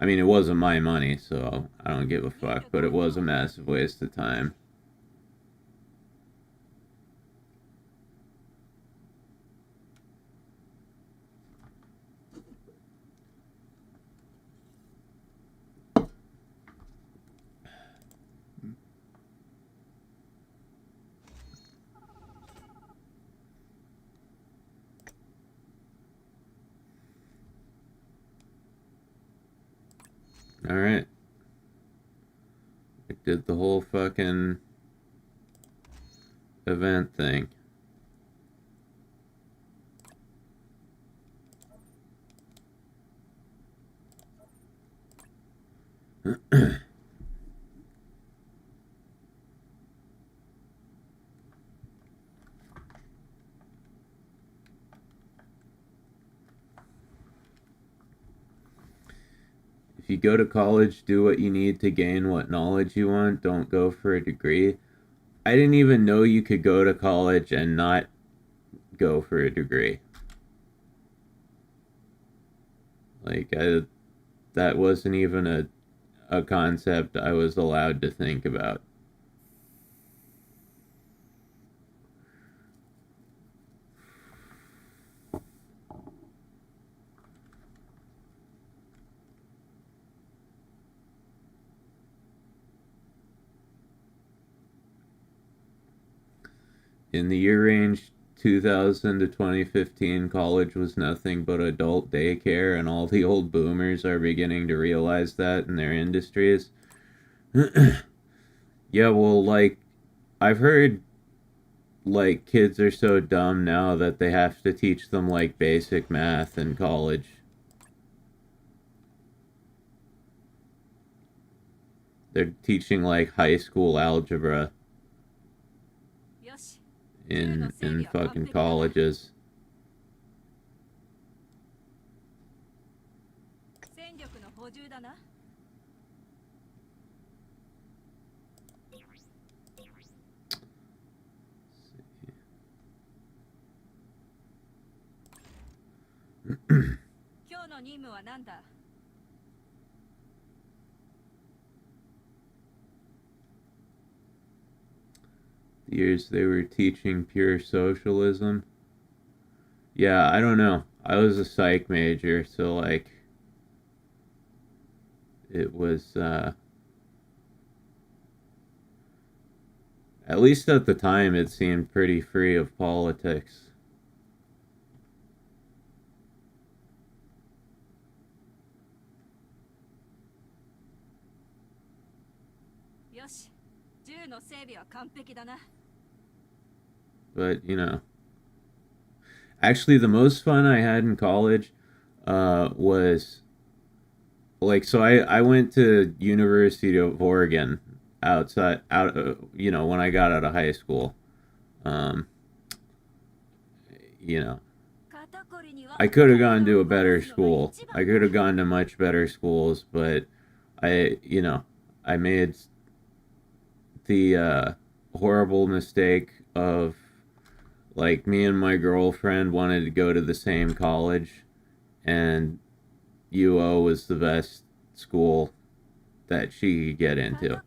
I mean, it wasn't my money, so I don't give a fuck, but it was a massive waste of time. Alright. I did the whole fucking event thing. If you go to college, do what you need to gain what knowledge you want. Don't go for a degree. I didn't even know you could go to college and not go for a degree. Like, that wasn't even a concept I was allowed to think about. In the year range 2000 to 2015, college was nothing but adult daycare, and all the old boomers are beginning to realize that in their industries. Yeah, well, like, I've heard, like, kids are so dumb now that they have to teach them, like, basic math in college. They're teaching, like, high school algebra in fucking colleges. The years they were teaching pure socialism. Yeah, I don't know. I was a psych major, so, like, it was, at least at the time, it seemed pretty free of politics. But, you know, actually the most fun I had in college was, like, so I went to University of Oregon you know, when I got out of high school. You know, I could have gone to a better school. I could have gone to much better schools, but you know, I made the horrible mistake of, like, me and my girlfriend wanted to go to the same college, and UO was the best school that she could get into.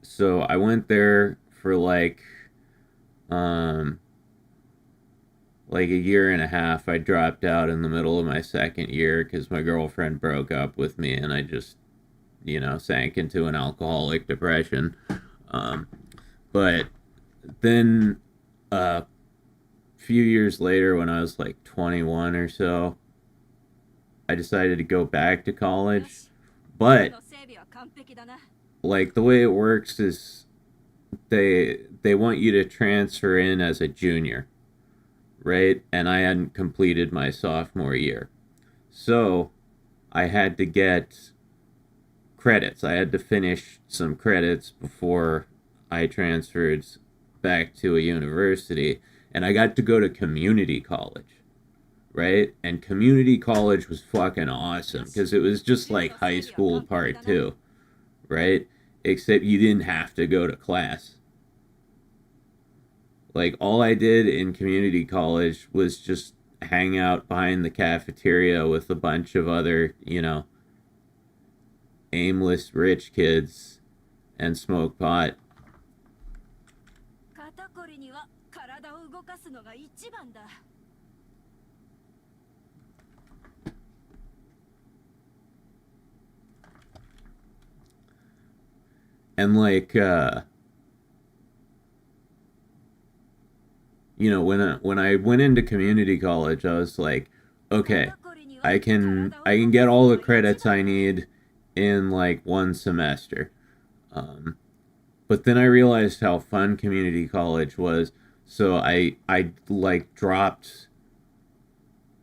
So I went there for like a year and a half. I dropped out in the middle of my second year because my girlfriend broke up with me, and I just, you know, sank into an alcoholic depression. But then a few years later, when I was like 21 or so, I decided to go back to college. But, like, the way it works is they want you to transfer in as a junior, right? And I hadn't completed my sophomore year. So I had to get credits. I had to finish some credits before I transferred back to a university, and I got to go to community college, right? And community college was fucking awesome because it was just like high school part 2, right? Except you didn't have to go to class. Like, all I did in community college was just hang out behind the cafeteria with a bunch of other, aimless rich kids and smoke pot. 肩こりには体を動かすのが一番だ。 And like, when I went into community college, I was like, okay, I can get all the credits I need in like one semester. But then I realized how fun community college was, so I like dropped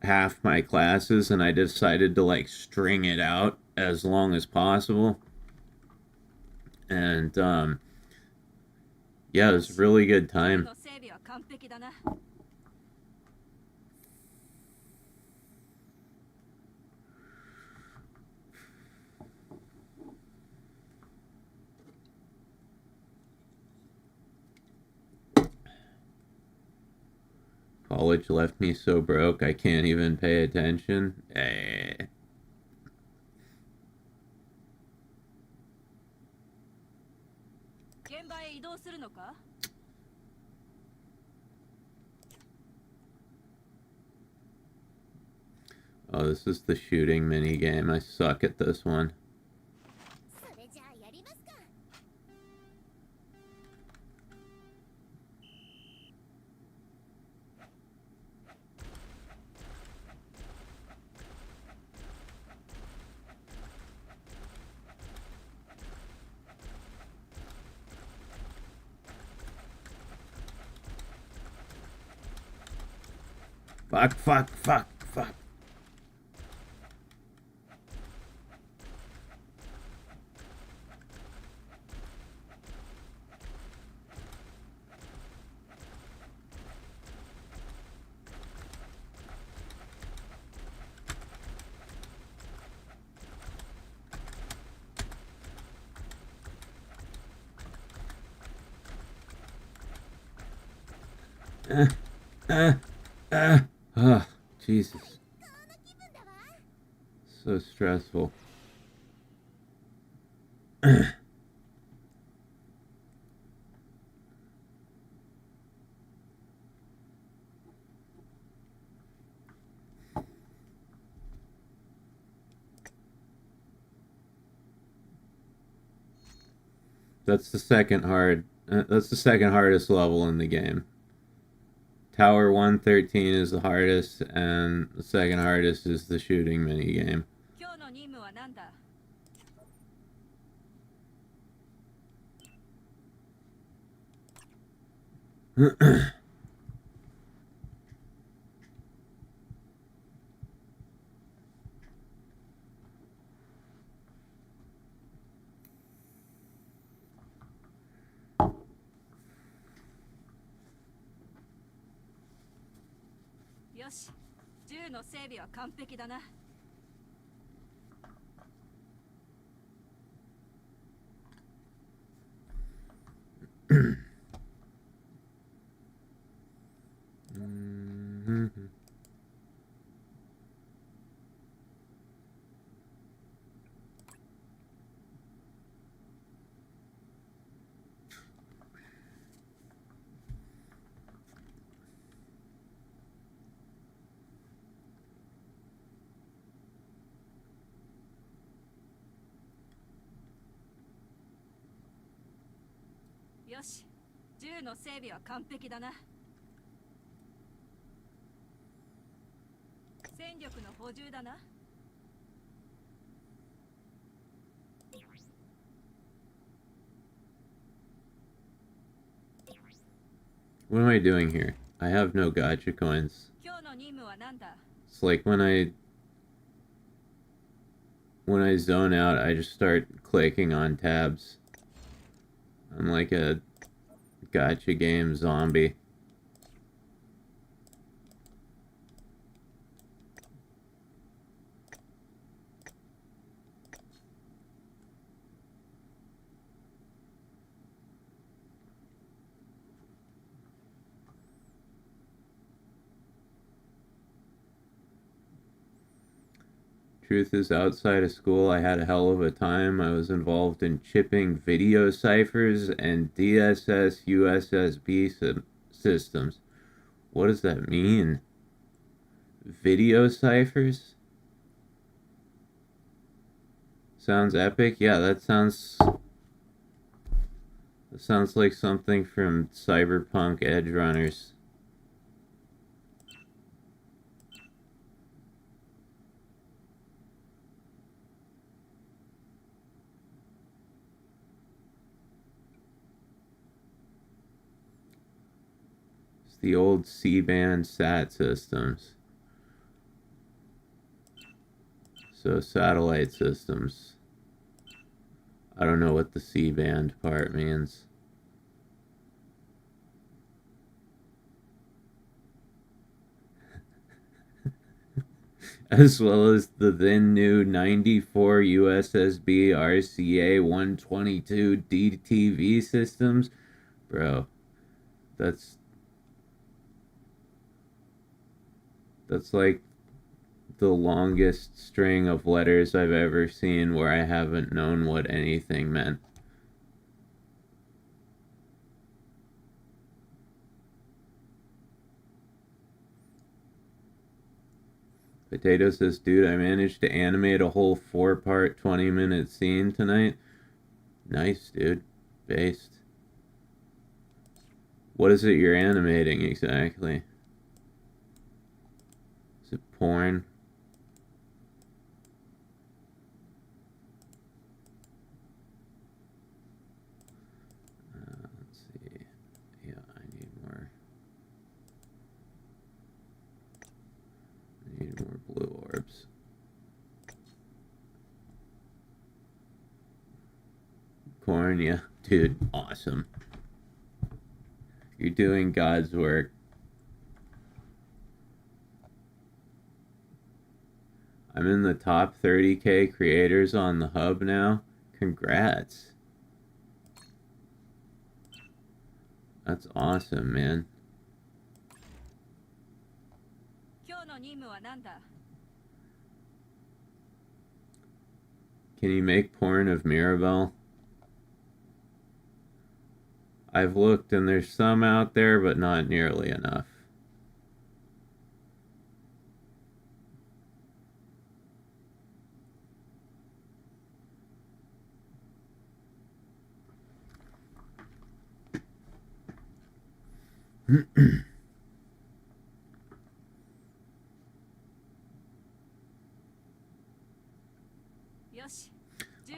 half my classes and I decided to like string it out as long as possible. And yeah, it was a really good time. College left me so broke I can't even pay attention. Oh, this is the shooting mini game. I suck at this one. Fuck. Oh, Jesus. So stressful. That's the second hardest level in the game. Tower 113 is the hardest, and the second hardest is the shooting minigame. What am I doing here? I have no gacha coins. It's like when I when I zone out, I just start clicking on tabs. I'm like a gacha game zombie. Truth is, outside of school, I had a hell of a time. I was involved in chipping video ciphers and DSS USSB systems. What does that mean? Video ciphers? Sounds epic. Yeah, that sounds like something from Cyberpunk Edge Runners. The old C-band SAT systems. So satellite systems. I don't know what the C-band part means. As well as the then new 94 USSB RCA 122 DTV systems. Bro, that's like the longest string of letters I've ever seen where I haven't known what anything meant. Potato says, dude, I managed to animate a whole 4-part 20-minute scene tonight. Nice, dude. Based. What is it you're animating exactly? Is it porn? Let's see. Yeah, I need more. I need more blue orbs. Corn, yeah. Dude, awesome. You're doing God's work. I'm in the top 30K creators on the hub now. Congrats. That's awesome, man. Can you make porn of Mirabelle? I've looked and there's some out there, but not nearly enough.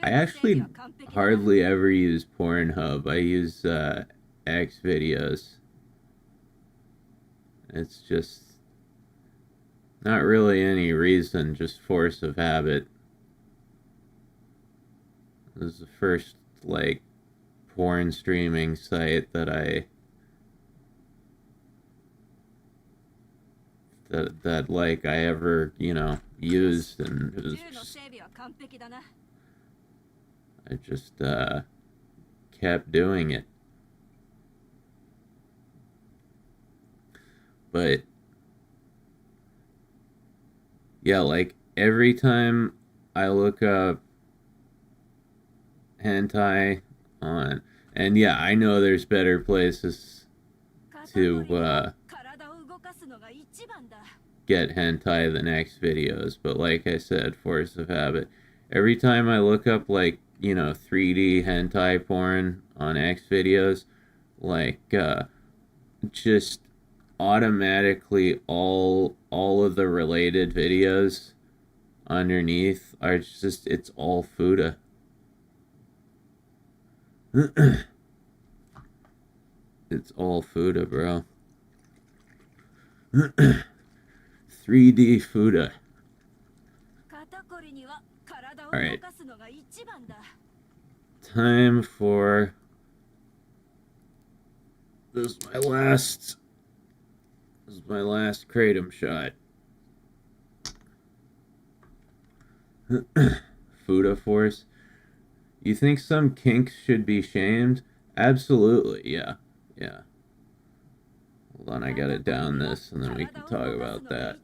I actually hardly ever use Pornhub. I use X videos. It's just not really any reason, just force of habit. This is the first like porn streaming site that I ever, used, and it was just, I just kept doing it. But yeah, like every time I look up hentai on, and yeah, I know there's better places to get hentai than X videos, but like I said, force of habit. Every time I look up 3D hentai porn on X videos, just automatically all of the related videos underneath are just, it's all Fuda. It's all Fuda, bro. 3D Fuda. Alright. Time for... This is my last kratom shot. Fuda Force. You think some kinks should be shamed? Absolutely, yeah. Yeah. Hold on, I gotta down this and then we can talk about that.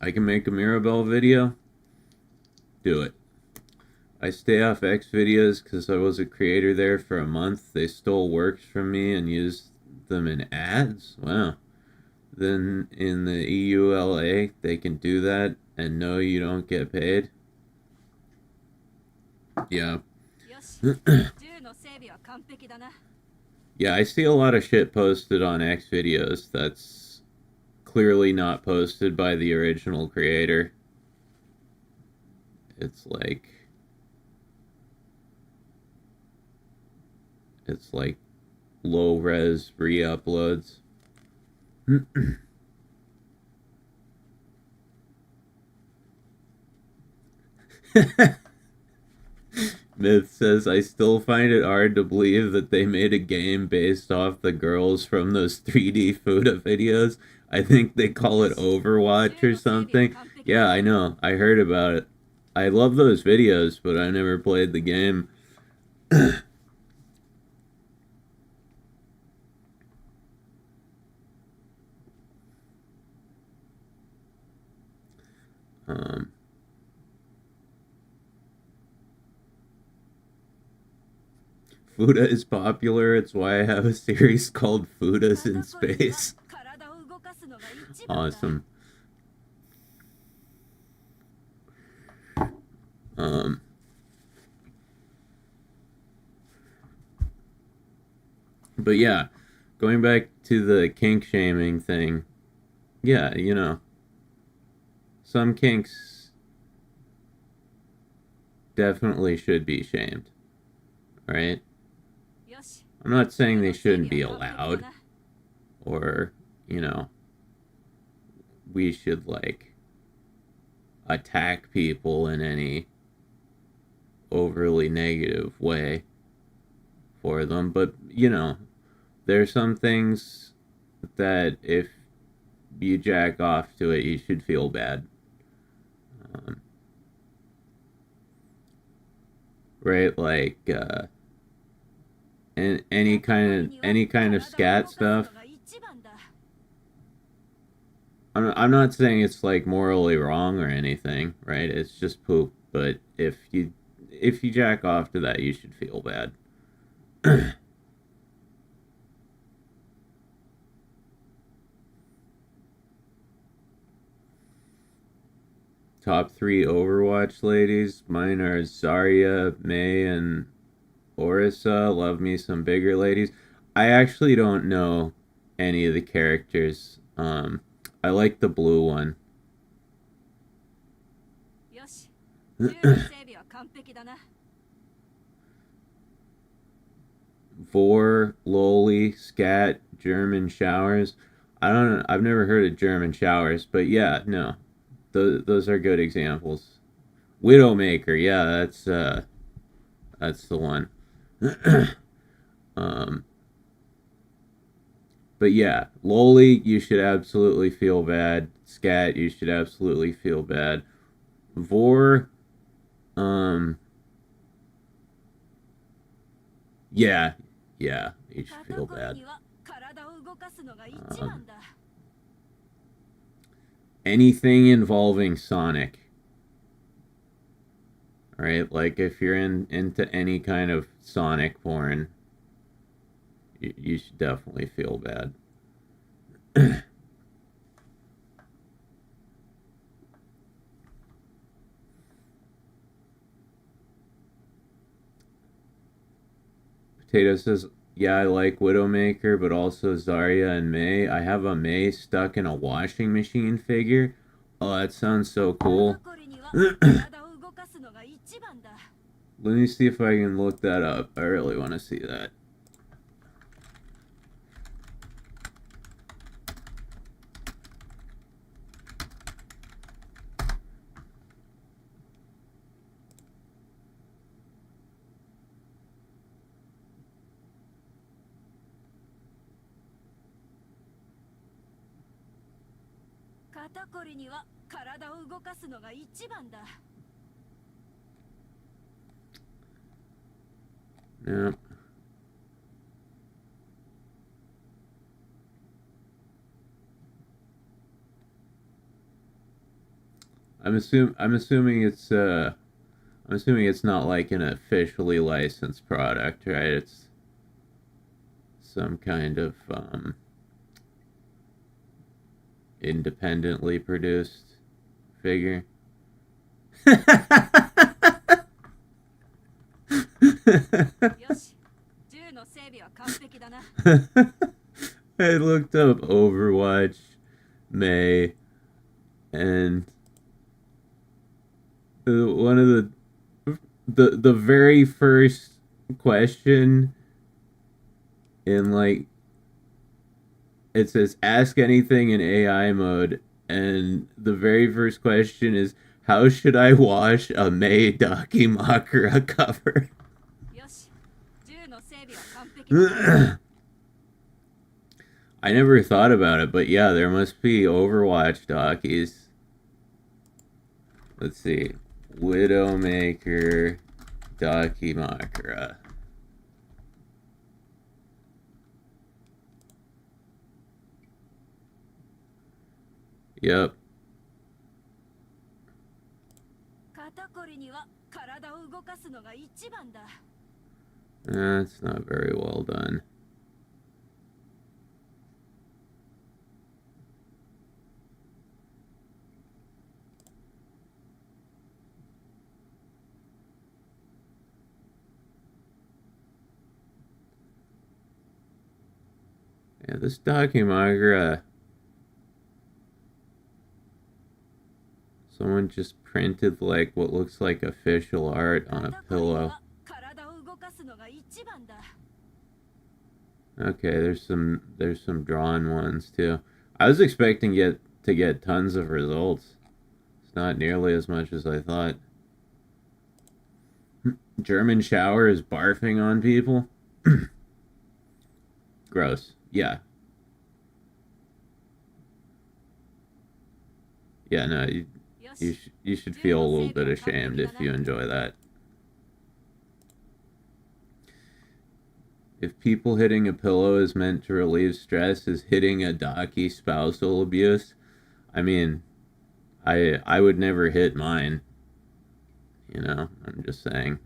I can make a Mirabelle video. Do it. I stay off X videos because I was a creator there for a month. They stole works from me and used them in ads. Wow. Then in the EULA, they can do that and know you don't get paid. Yeah. Yeah, I see a lot of shit posted on X videos that's clearly not posted by the original creator. It's like low-res re-uploads. Myth says, I still find it hard to believe that they made a game based off the girls from those 3D Fuda videos. I think they call it Overwatch or something. Yeah, I know. I heard about it. I love those videos, but I never played the game. Fuda is popular. It's why I have a series called Fudas in Space. Awesome. But yeah, going back to the kink shaming thing, yeah, you know, some kinks definitely should be shamed, right? I'm not saying they shouldn't be allowed, or, you know, we should, like, attack people in any overly negative way for them, but, you know, there's some things that if you jack off to it, you should feel bad. Right, like, and any kind of scat stuff. I'm not saying it's like morally wrong or anything, right? It's just poop. But if you jack off to that, you should feel bad. Top 3 Overwatch ladies. Mine are Zarya, Mei, and Orisa. Love me some bigger ladies. I actually don't know any of the characters. I like the blue one. Vor, Loli, Scat, German Showers. I don't know. I've never heard of German Showers, but yeah, no. Those are good examples. Widowmaker, yeah, that's the one. But yeah, Loli, you should absolutely feel bad. Scat, you should absolutely feel bad. Vor, yeah, you should feel bad. Anything involving Sonic. Right? Like if you're into any kind of Sonic porn, you should definitely feel bad. Potato says, yeah, I like Widowmaker, but also Zarya and Mei. I have a Mei stuck in a washing machine figure. Oh, that sounds so cool. 肩こりには体を動かすのが一番だ Let me see if I can look that up. I really want to see that. Yeah. I'm assuming it's not like an officially licensed product, right? It's some kind of independently produced figure. よし銃の整備は完璧だな I looked up Overwatch, May, and one of the very first question in like it says ask anything in AI mode, and the very first question is how should I wash a May Dakimakura cover? よし銃の整備は完璧だな I never thought about it, but yeah, there must be Overwatch Dakis. Let's see. Widowmaker Dakimakura. Yep. 肩こりには体を動かすのが一番だ That's not very well done. Yeah, this Dakimakura. Someone just printed like what looks like official art on a pillow. Okay, there's some drawn ones too. I was expecting to get tons of results. It's not nearly as much as I thought. German shower is barfing on people. Gross. Yeah. Yeah, no, you should feel a little bit ashamed if you enjoy that. If people hitting a pillow is meant to relieve stress, is hitting a Daki spousal abuse? I mean, I would never hit mine. You know, I'm just saying.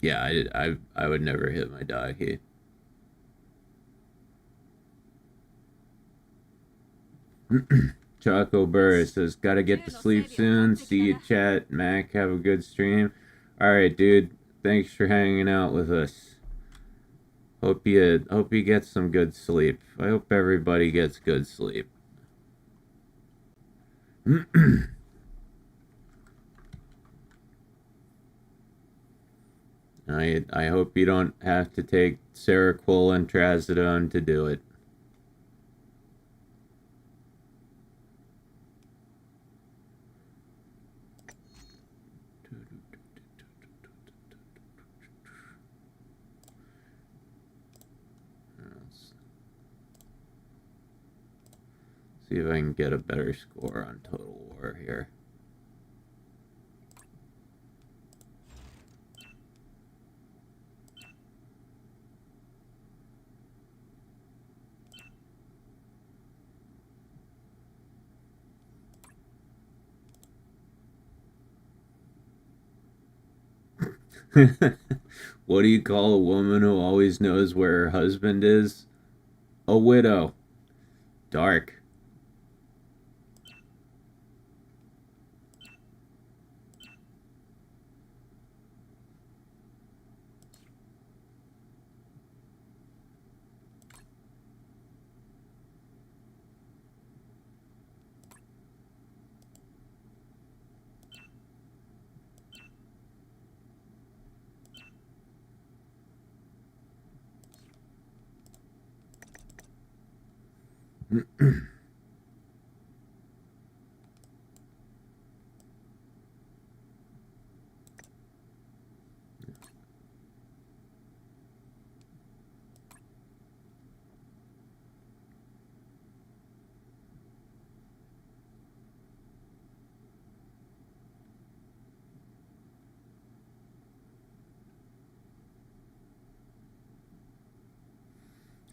Yeah, I would never hit my Daki. Choco Burr says, gotta get to sleep soon. See you, chat. Mac, have a good stream. Alright, dude. Thanks for hanging out with us. Hope you get some good sleep. I hope everybody gets good sleep. I hope you don't have to take Seroquel and Trazodone to do it. See if I can get a better score on Total War here. What do you call a woman who always knows where her husband is? A widow. Dark.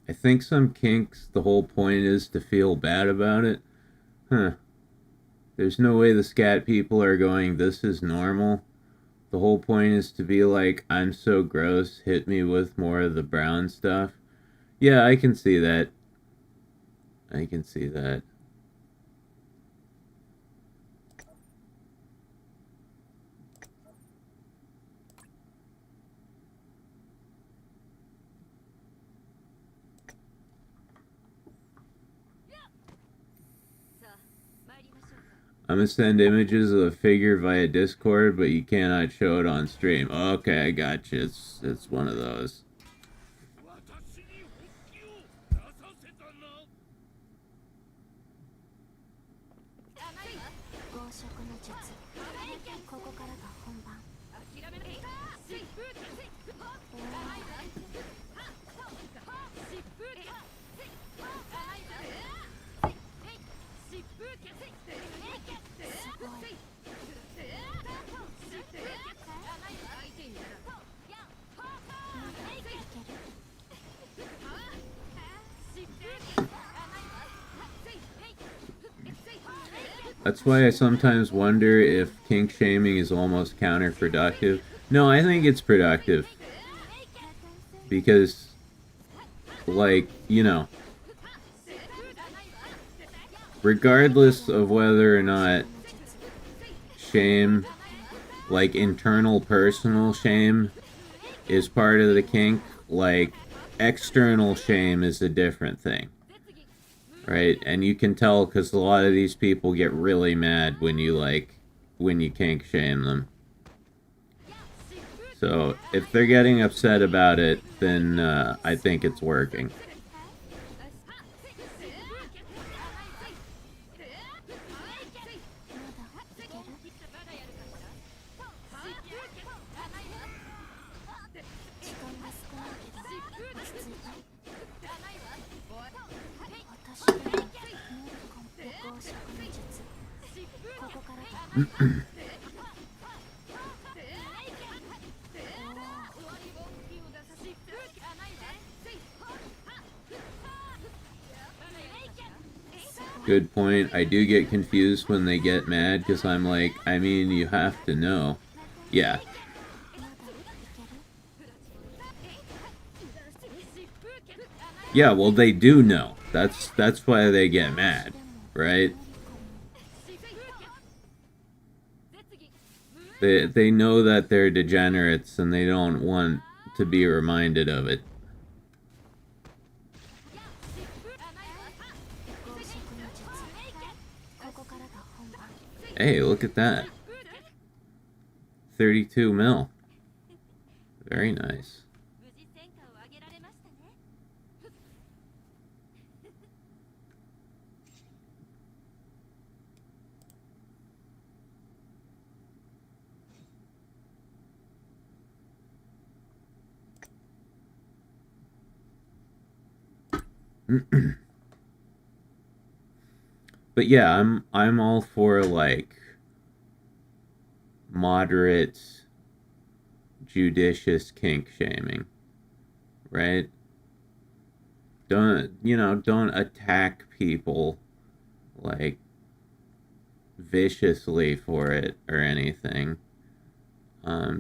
I think some kinks, the whole point is to feel bad about it. Huh. There's no way the scat people are going, this is normal. The whole point is to be like, I'm so gross, hit me with more of the brown stuff. Yeah, I can see that. I can see that. I'm gonna send images of a figure via Discord, but you cannot show it on stream. Okay, I got you. It's one of those. 私に本気を出させたな。豪食の術ここからが本番That's why I sometimes wonder if kink shaming is almost counterproductive. No, I think it's productive. Because, like, you know, regardless of whether or not shame, like internal personal shame, is part of the kink, like, external shame is a different thing. Right? And you can tell because a lot of these people get really mad when you kink shame them. So if they're getting upset about it, then I think it's working. Good point. I do get confused when they get mad because I'm like, I mean, you have to know. Yeah. Yeah, well, they do know. That's why they get mad, right? They know that they're degenerates and they don't want to be reminded of it. Hey, look at that. 32 mil. Very nice. But yeah, I'm all for like moderate, judicious kink shaming, right? Don't attack people like viciously for it or anything.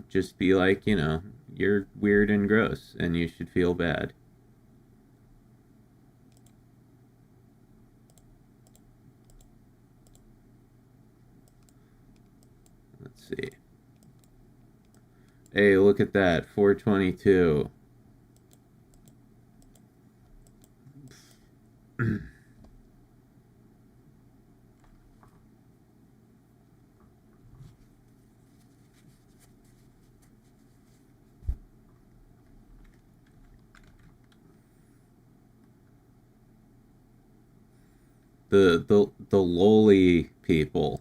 Just be like, you're weird and gross and you should feel bad. Let's see. Hey, look at that. 422. the loli people,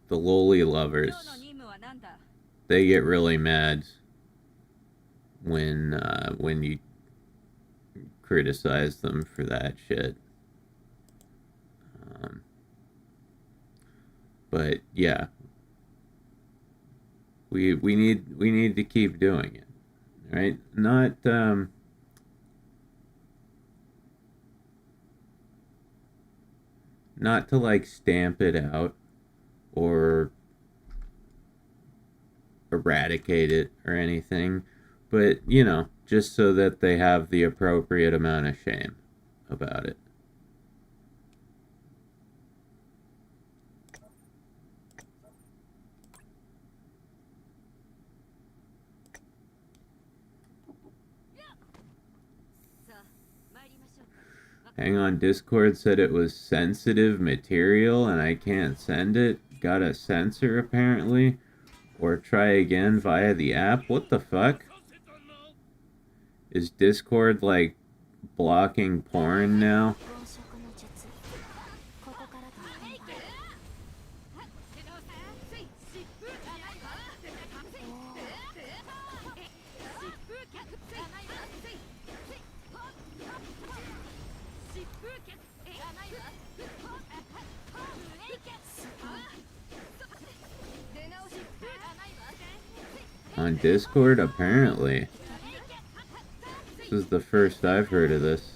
the loli lovers, 今日の任務は何だ they get really mad when you criticize them for that shit. But yeah, we need to keep doing it, right? Not to like stamp it out or eradicate it or anything, but you know, just so that they have the appropriate amount of shame about it. Hang on, Discord said it was sensitive material and I can't send it. Got a censor apparently. Or try again via the app. What the fuck? Is Discord like blocking porn now? 暴食の術ここからが本番On Discord, apparently. This is the first I've heard of this.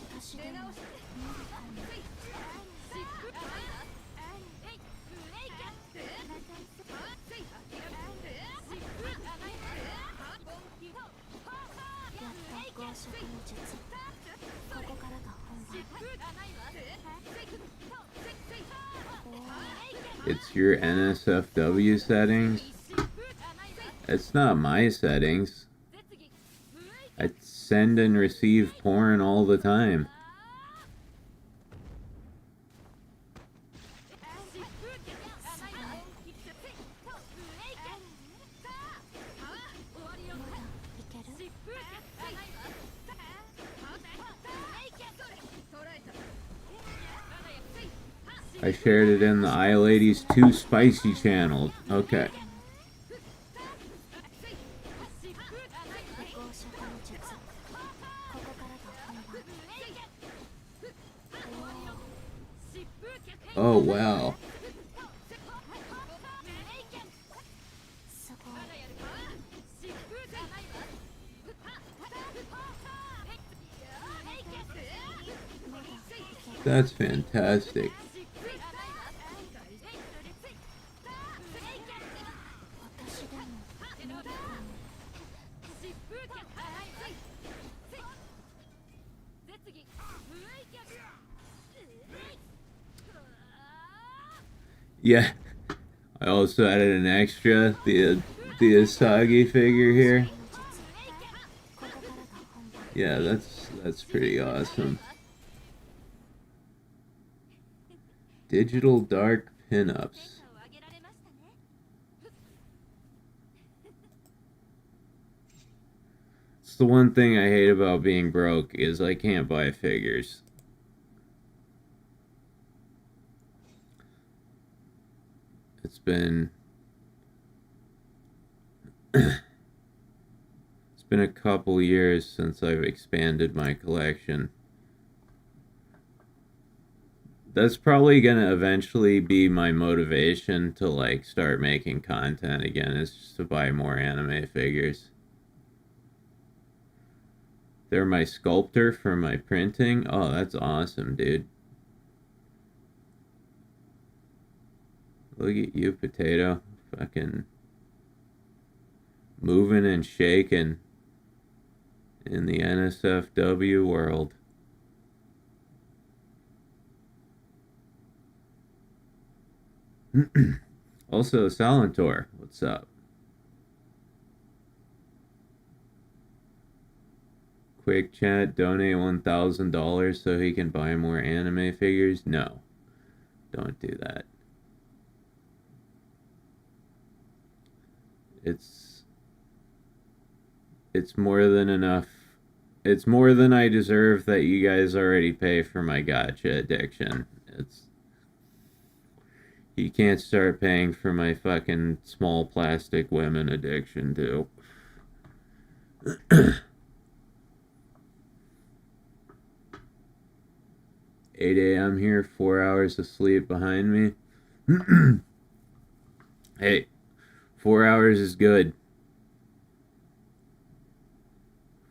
私でも無理かも やった暴食の術ここからが本番 It's your NSFW settings? It's not my settings. I send and receive porn all the time. I shared it in the iLadies Too Spicy channel. Okay. 暴食の術ここからが本番 Oh, wow. すごい That's fantastic. 私でも無理かも Yeah. I also added an extra, the Asagi figure here. ここからが本番 Yeah, that's pretty awesome. Digital dark pinups. It's the one thing I hate about being broke is I can't buy figures. It's been it's been a couple years since I've expanded my collection. That's probably gonna eventually be my motivation to like start making content again, is just to buy more anime figures. They're my sculptor for my printing. Oh, that's awesome, dude. Look at you, Potato. Fucking moving and shaking in the NSFW world. Also, Salantor, what's up? Quick chat, donate $1,000 so he can buy more anime figures? No, don't do that. It's more than enough It's more than I deserve that you guys already pay for my gotcha addiction. It's You can't start paying for my fucking small plastic women addiction too. 8 a.m. here, 4 hours of sleep behind me. Hey, 4 hours is good.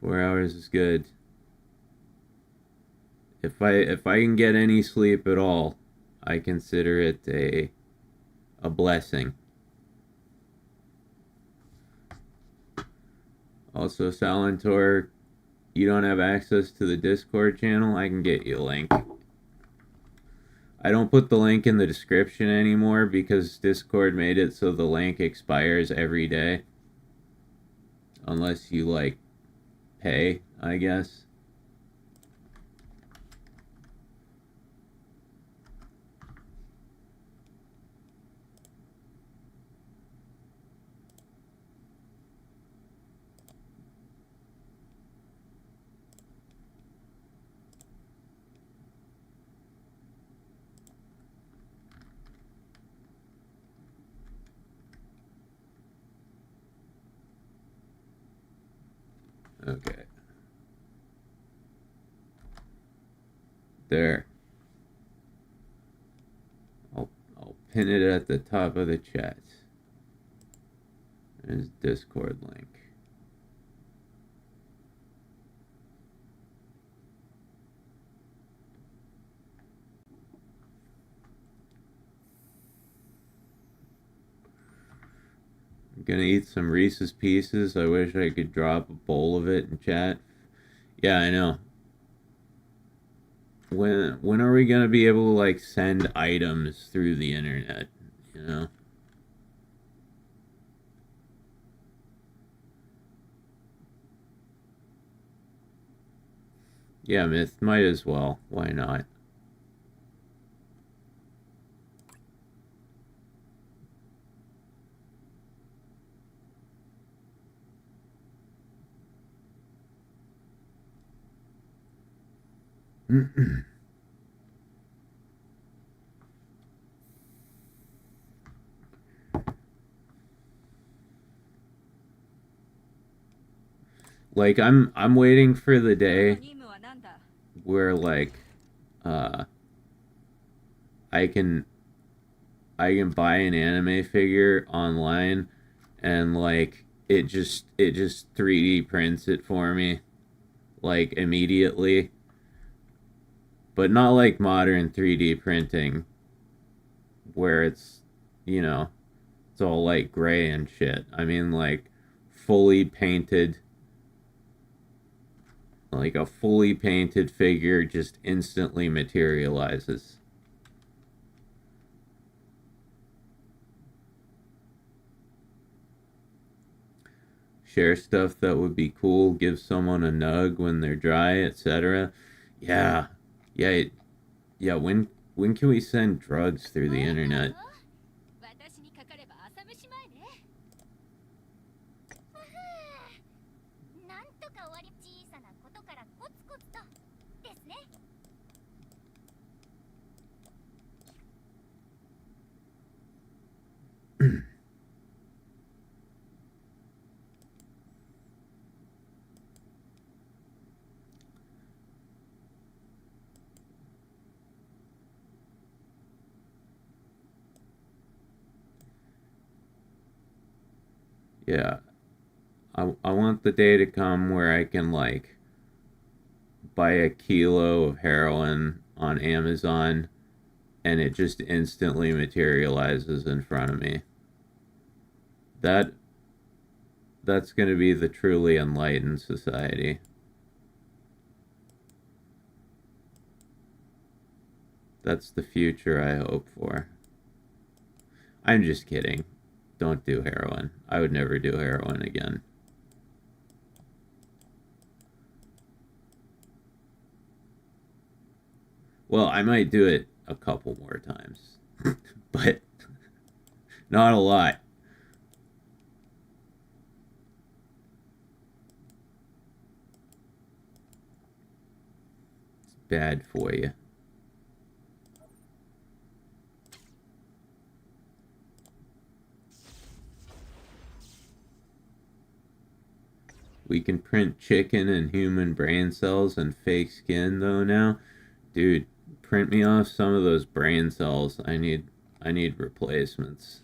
4 hours is good. If I can get any sleep at all, I consider it a blessing. Also, Salentor, you don't have access to the Discord channel? I can get you a link. I don't put the link in the description anymore because Discord made it so the link expires every day. Unless you, like, pay, I guess. Okay. There. I'll pin it at the top of the chat. There's Discord link. I'm gonna eat some Reese's Pieces. I wish I could drop a bowl of it in chat. Yeah, I know. When are we gonna be able to, like, send items through the internet, you know? Yeah, Myth, might as well. Why not? Like, I'm waiting for the day where, like, I can buy an anime figure online and, like, it just 3D prints it for me, like, immediately. But not like modern 3D printing where it's, you know, it's all, like, gray and shit. I mean, like, fully painted, like a fully painted figure just instantly materializes. Share stuff that would be cool, give someone a nug when they're dry, etc. Yeah. Yeah, when can we send drugs through the internet? 私にかかれば朝飯前ね。なんとか終わり小さなことからコツコツとですね。Yeah. I want the day to come where I can, like, buy a kilo of heroin on Amazon and it just instantly materializes in front of me. That's going to be the truly enlightened society. That's the future I hope for. I'm just kidding. Don't do heroin. I would never do heroin again. Well, I might do it a couple more times. But not a lot. bad for you. We can print chicken and human brain cells and fake skin though now. Dude, print me off some of those brain cells. I need replacements.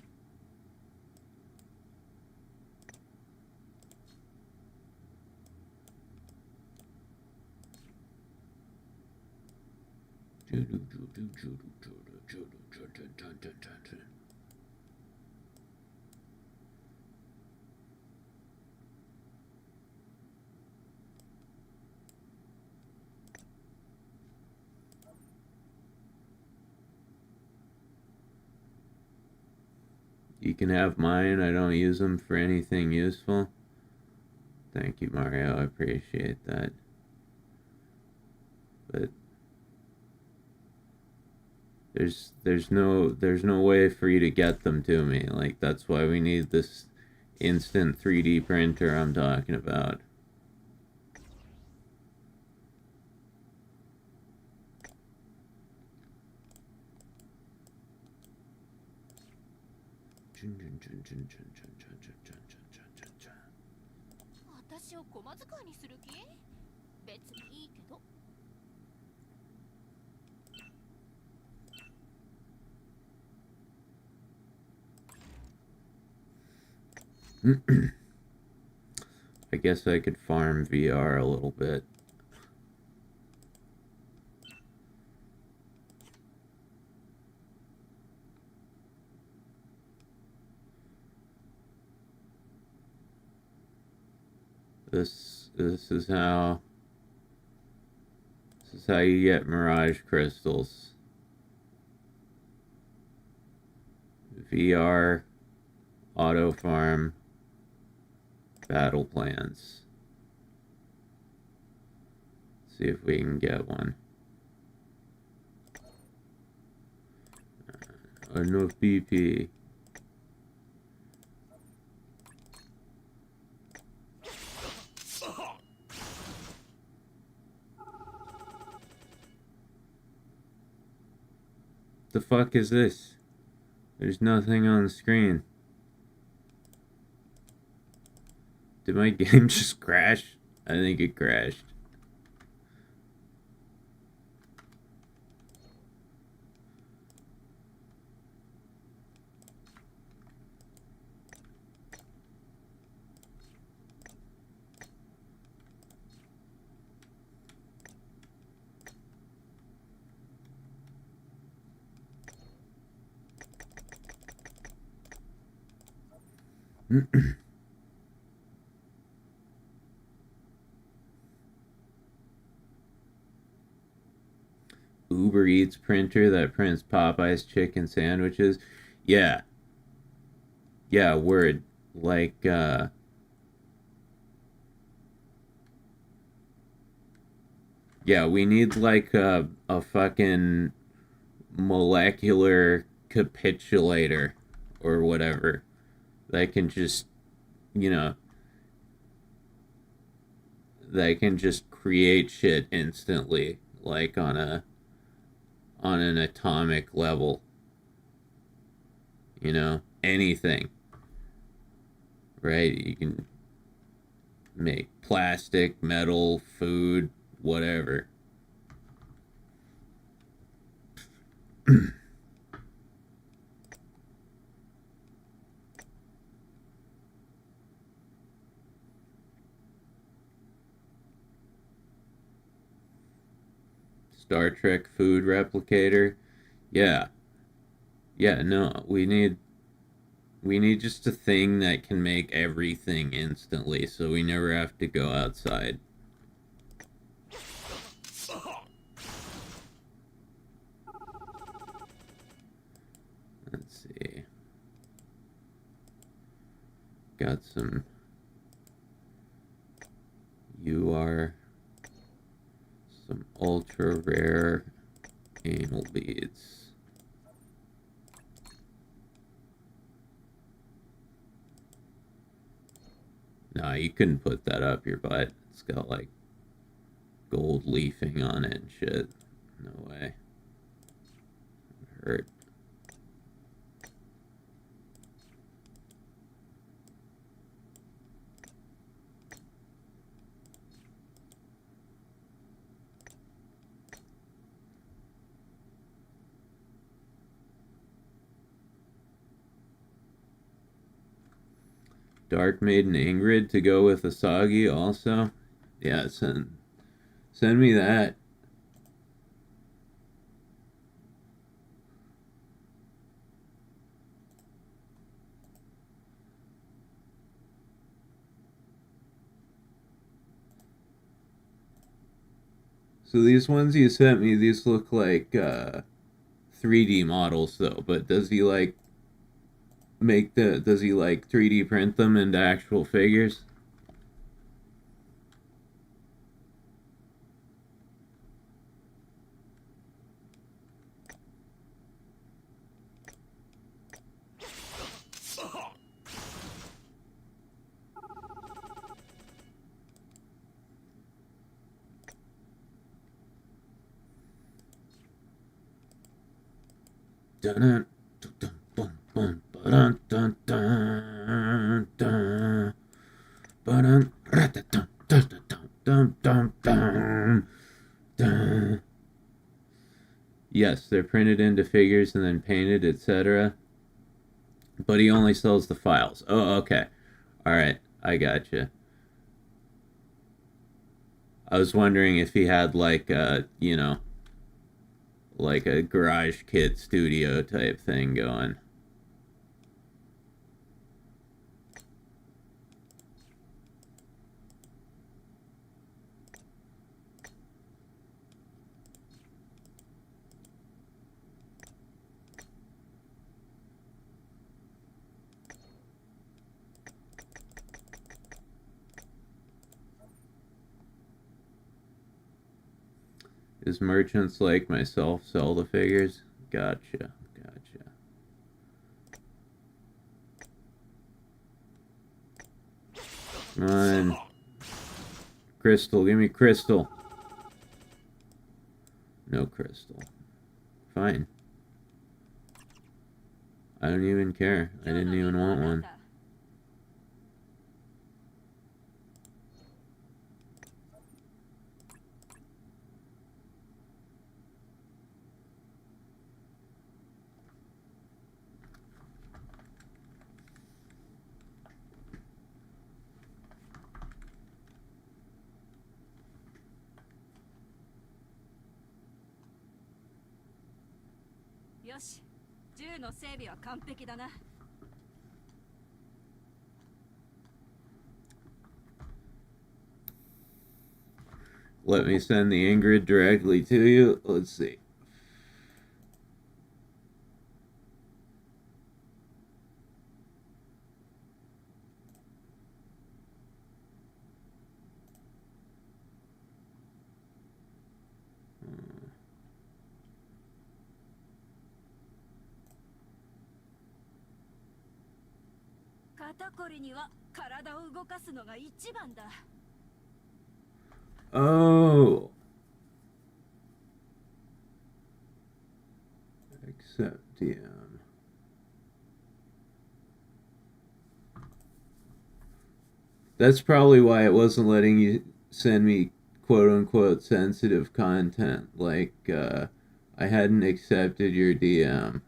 You can have mine. I don't use them for anything useful. Thank you, Mario. I appreciate that. But there's no way for you to get them to me. Like, that's why we need this instant 3D printer I'm talking about. I guess I could farm VR a little bit. This is how you get mirage crystals. VR, auto farm, battle plans. See if we can get one. Enough BP. The fuck is this? There's nothing on the screen. Did my game just crash? I think it crashed. Uber Eats printer that prints Popeye's chicken sandwiches. Yeah. Yeah, word. Like, yeah, we need like a fucking molecular capitulator or whatever that can just, you know, that can just create shit instantly, like on an atomic level. You know, anything. Right? You can make plastic, metal, food, whatever. Star Trek food replicator. Yeah. Yeah, no, we need just a thing that can make everything instantly so we never have to go outside. Let's see. Got some some ultra rare anal beads. Nah, you couldn't put that up your butt. It's got like gold leafing on it and shit. No way. Hurt. Dark Maiden Ingrid to go with Asagi also. Yeah, send me that. So these ones you sent me, these look like 3D models though, but does he like does he like 3D print them into actual figures? Dun dun dun dun dun dun dun dun dun dun dun dun. Yes, they're printed into figures and then painted, etc. But he only sells the files. Oh, okay. Alright, I gotcha. I was wondering if he had like a, you know, like a garage kit studio type thing going. Is merchants like myself sell the figures? Gotcha. Come on. Crystal, give me crystal. No crystal. Fine. I don't even care. I didn't even want one. Let me send the Ingrid directly to you. Let's see. Oh. Accept DM. That's probably why it wasn't letting you send me quote-unquote sensitive content. Like, I hadn't accepted your DM.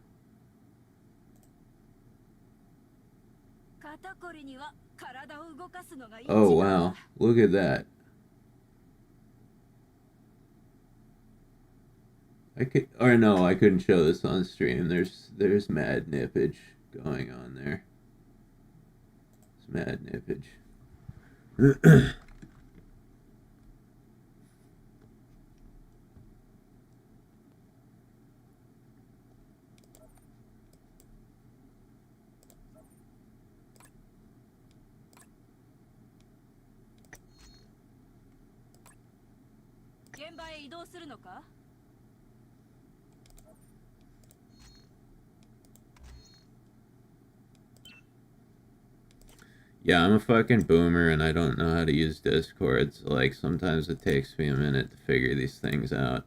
Oh, wow. Look at that. I couldn't show this on stream. There's mad nippage going on there. It's mad nippage. Yeah, I'm a fucking boomer and I don't know how to use Discord, so like sometimes it takes me a minute to figure these things out.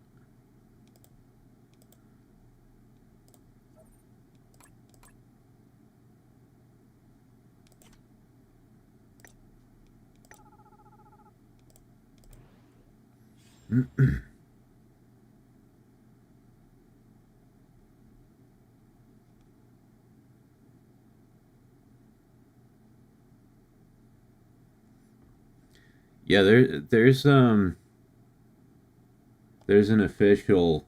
Yeah, there's an official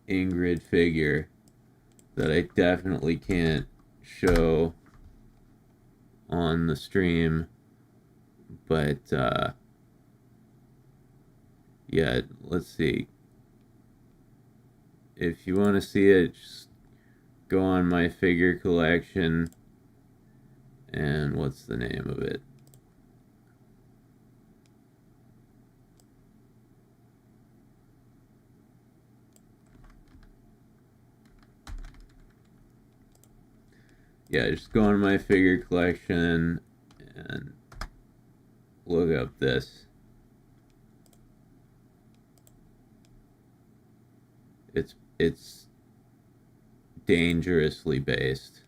Ingrid figure that I definitely can't show on the stream, but yeah, let's see. If you want to see it, just go on my figure collection, and what's the name of it? Yeah, just go on my figure collection and look up this. It's dangerously based.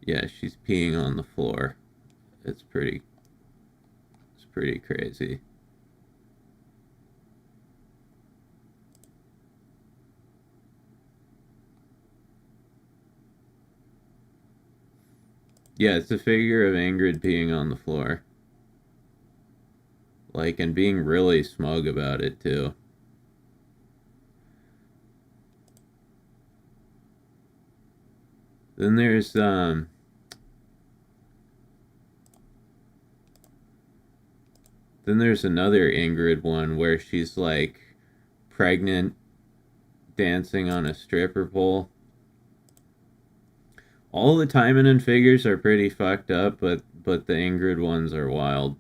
Yeah, she's peeing on the floor. It's pretty crazy. Yeah, it's a figure of Ingrid peeing on the floor. Like, and being really smug about it, too. Then there's, Then there's another Ingrid one where she's, like, pregnant, dancing on a stripper pole. All the Taimanin figures are pretty fucked up, but the Ingrid ones are wild.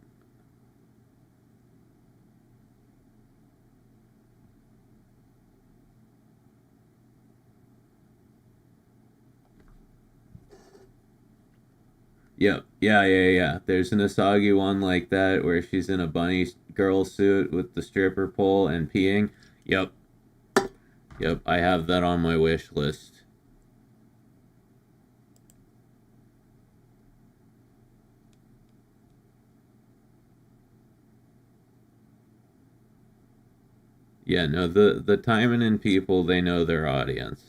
Yep. Yeah. There's an Asagi one like that where she's in a bunny girl suit with the stripper pole and peeing. Yep. I have that on my wish list. Yeah, no, the Taimanin people, they know their audience.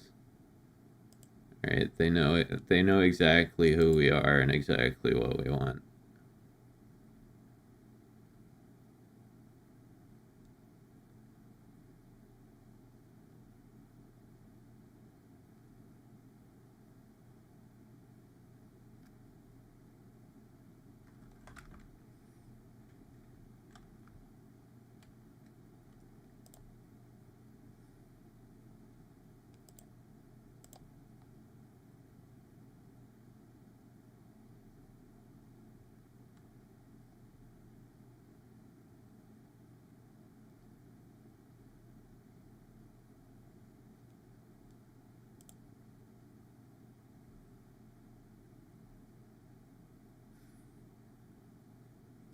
Right? They know exactly who we are and exactly what we want.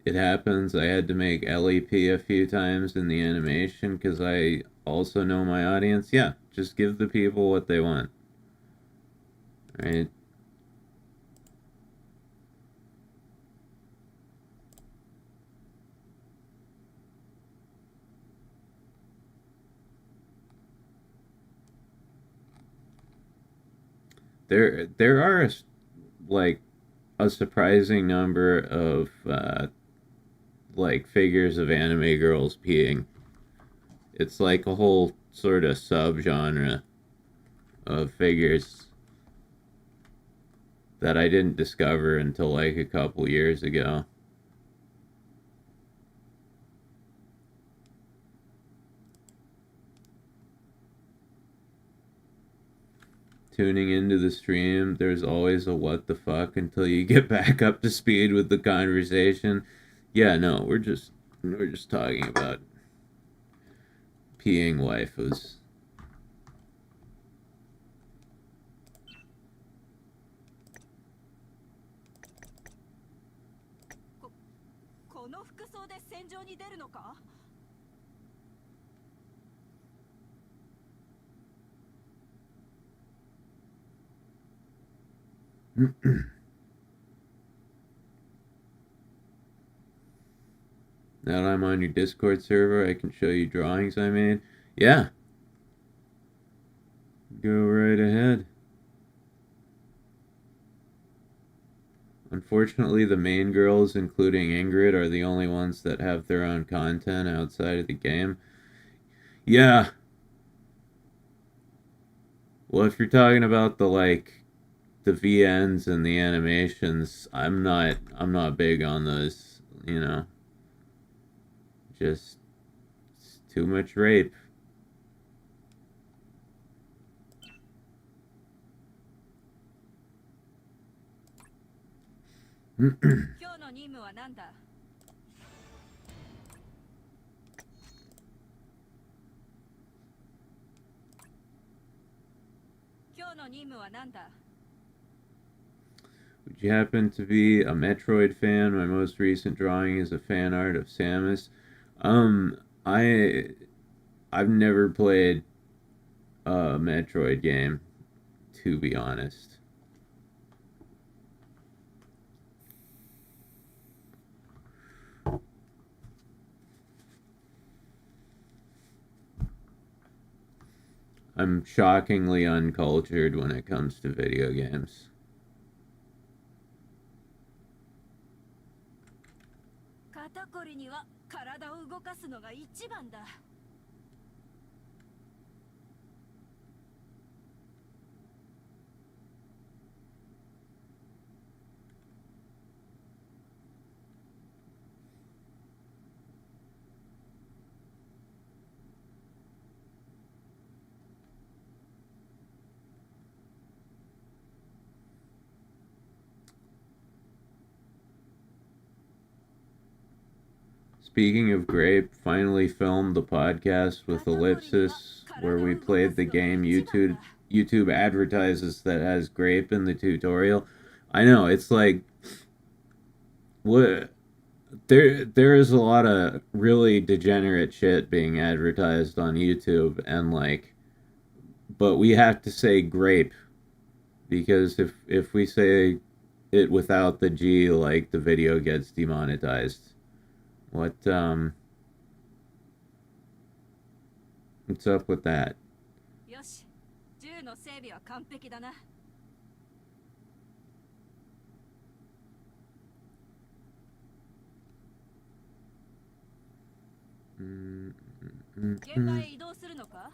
It happens. I had to make LEP a few times in the animation because I also know my audience. Yeah, just give the people what they want. Right? There are like a surprising number of like figures of anime girls peeing. It's like a whole sort of subgenre of figures that I didn't discover until like a couple years ago. tuning into the stream, there's always a what the fuck until you get back up to speed with the conversation. Yeah, no, we're just talking about peeing waifus. この服装で戦場に出るのか? Now that I'm on your Discord server, I can show you drawings I made. Yeah. Go right ahead. Unfortunately, the main girls, including Ingrid, are the only ones that have their own content outside of the game. Yeah. Well, if you're talking about the VNs and the animations, I'm not big on those, you know. Just it's too much rape. Would you happen to be a Metroid fan? My most recent drawing is a fan art of Samus. I've never played a Metroid game, to be honest. I'm shockingly uncultured when it comes to video games. 肩こりには体を動かすのが一番だ。Speaking of Grape, finally filmed the podcast with Ellipsis where we played the game YouTube advertises that has Grape in the tutorial. I know, it's like what there is a lot of really degenerate shit being advertised on YouTube, and but we have to say Grape because if we say it without the G, the video gets demonetized. What's up with that? よし、銃の整備は完璧だな。現場へ移動するのか?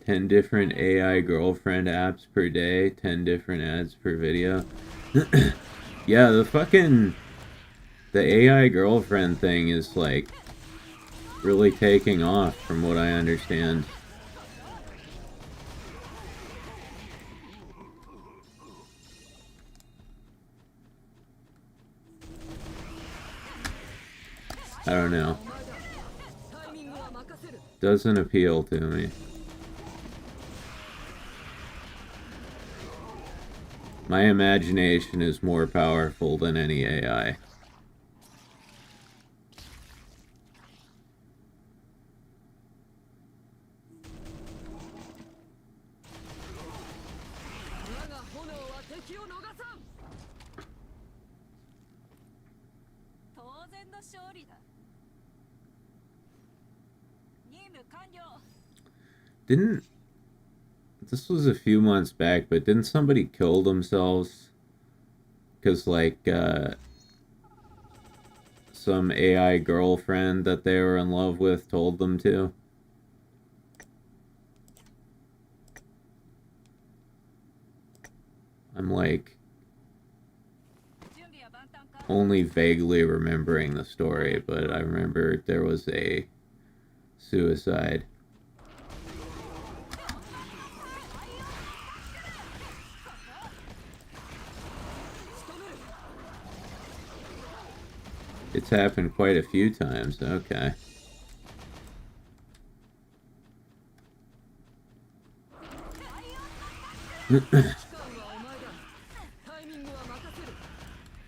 10 different AI girlfriend apps per day, 10 different ads per video. Yeah, the AI girlfriend thing is really taking off from what I understand. I don't know. Doesn't appeal to me. My imagination is more powerful than any AI. This was a few months back, but didn't somebody kill themselves? Because, some AI girlfriend that they were in love with told them to? I'm like only vaguely remembering the story, but I remember there was a suicide. It's happened quite a few times, okay.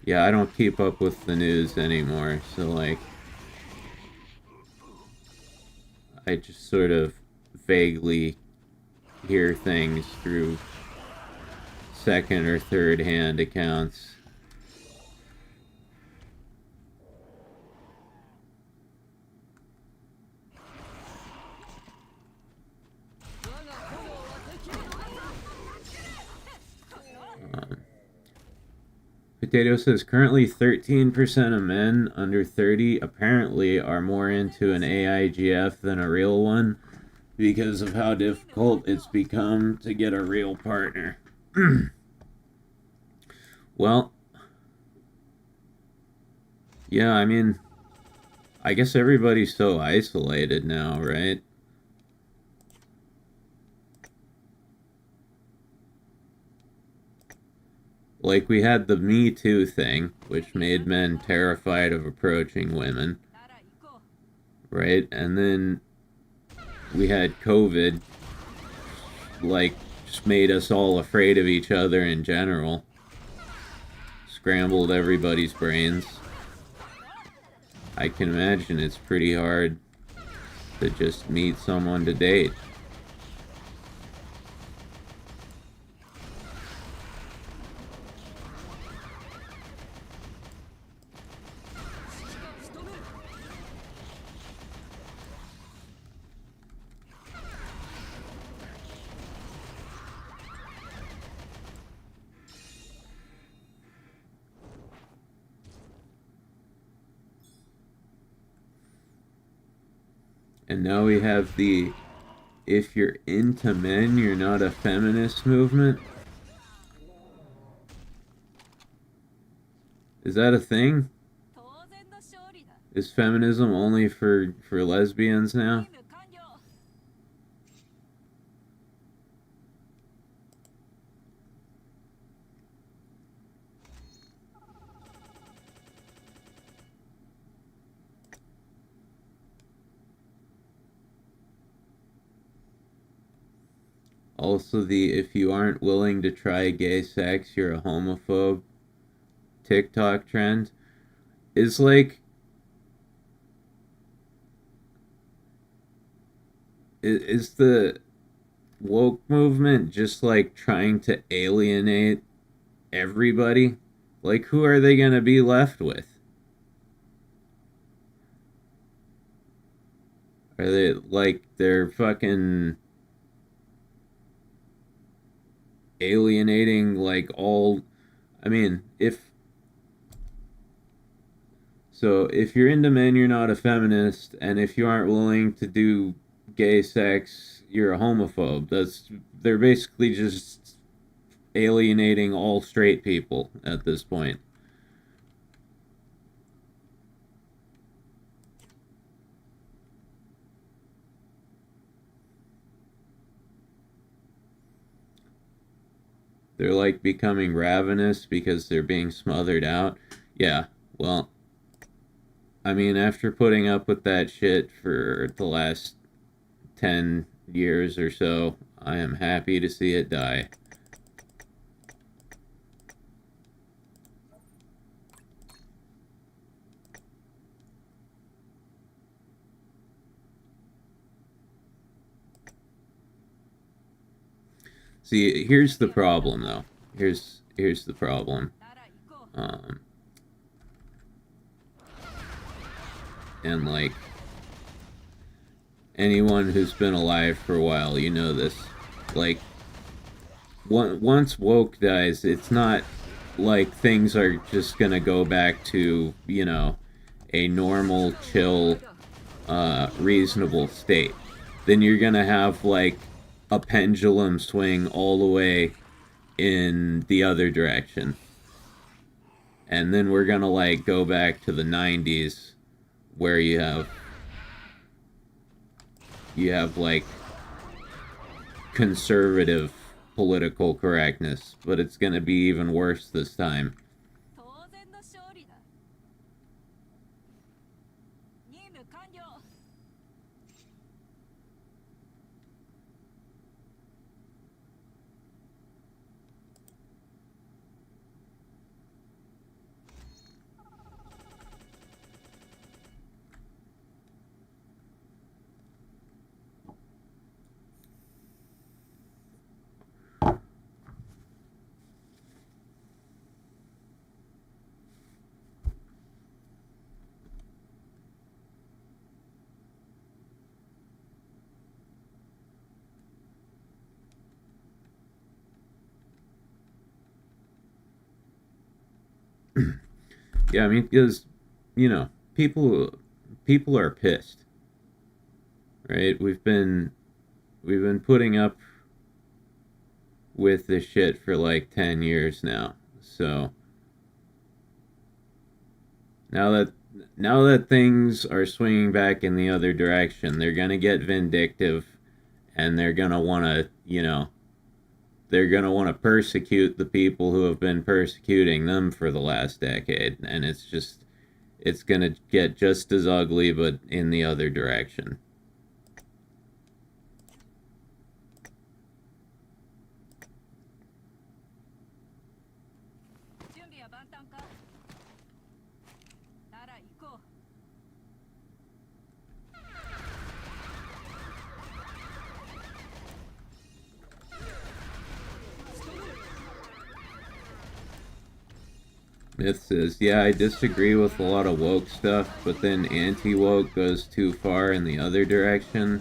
Yeah, I don't keep up with the news anymore, so like I just sort of vaguely hear things through second or third hand accounts. Potato says currently 13% of men under 30 apparently are more into an AIGF than a real one because of how difficult it's become to get a real partner. Well, yeah, I mean, I guess everybody's so isolated now, right? Like, we had the Me Too thing, which made men terrified of approaching women, right? And then we had COVID, like, just made us all afraid of each other in general. Scrambled everybody's brains. I can imagine it's pretty hard to just meet someone to date. And now we have the if you're into men, you're not a feminist movement. Is that a thing? Is feminism only for lesbians now? Also, the if you aren't willing to try gay sex, you're a homophobe TikTok trend is like, is the woke movement just like trying to alienate everybody? Like, who are they gonna be left with? Are they like they're fucking alienating like all, I mean, if you're into men, you're not a feminist, and if you aren't willing to do gay sex, you're a homophobe. They're basically just alienating all straight people at this point. They're like becoming ravenous because they're being smothered out. Yeah, well, I mean, after putting up with that shit for the last 10 years or so, I am happy to see it die. See, here's the problem, though. Here's the problem. And like anyone who's been alive for a while, you know this. Like, once woke dies, it's not like things are just gonna go back to, you know, a normal, chill, reasonable state. Then you're gonna have like a pendulum swing all the way in the other direction. And then we're gonna like go back to the 90s where you have like conservative political correctness, but it's gonna be even worse this time. 当然の勝利だ。任務完了。Yeah, I mean, because, you know, people are pissed, right? We've been putting up with this shit for like 10 years now. So now that things are swinging back in the other direction, they're going to get vindictive, and they're going to want to, you know, they're going to want to persecute the people who have been persecuting them for the last decade. And it's going to get just as ugly, but in the other direction. Myth says, yeah, I disagree with a lot of woke stuff, but then anti-woke goes too far in the other direction.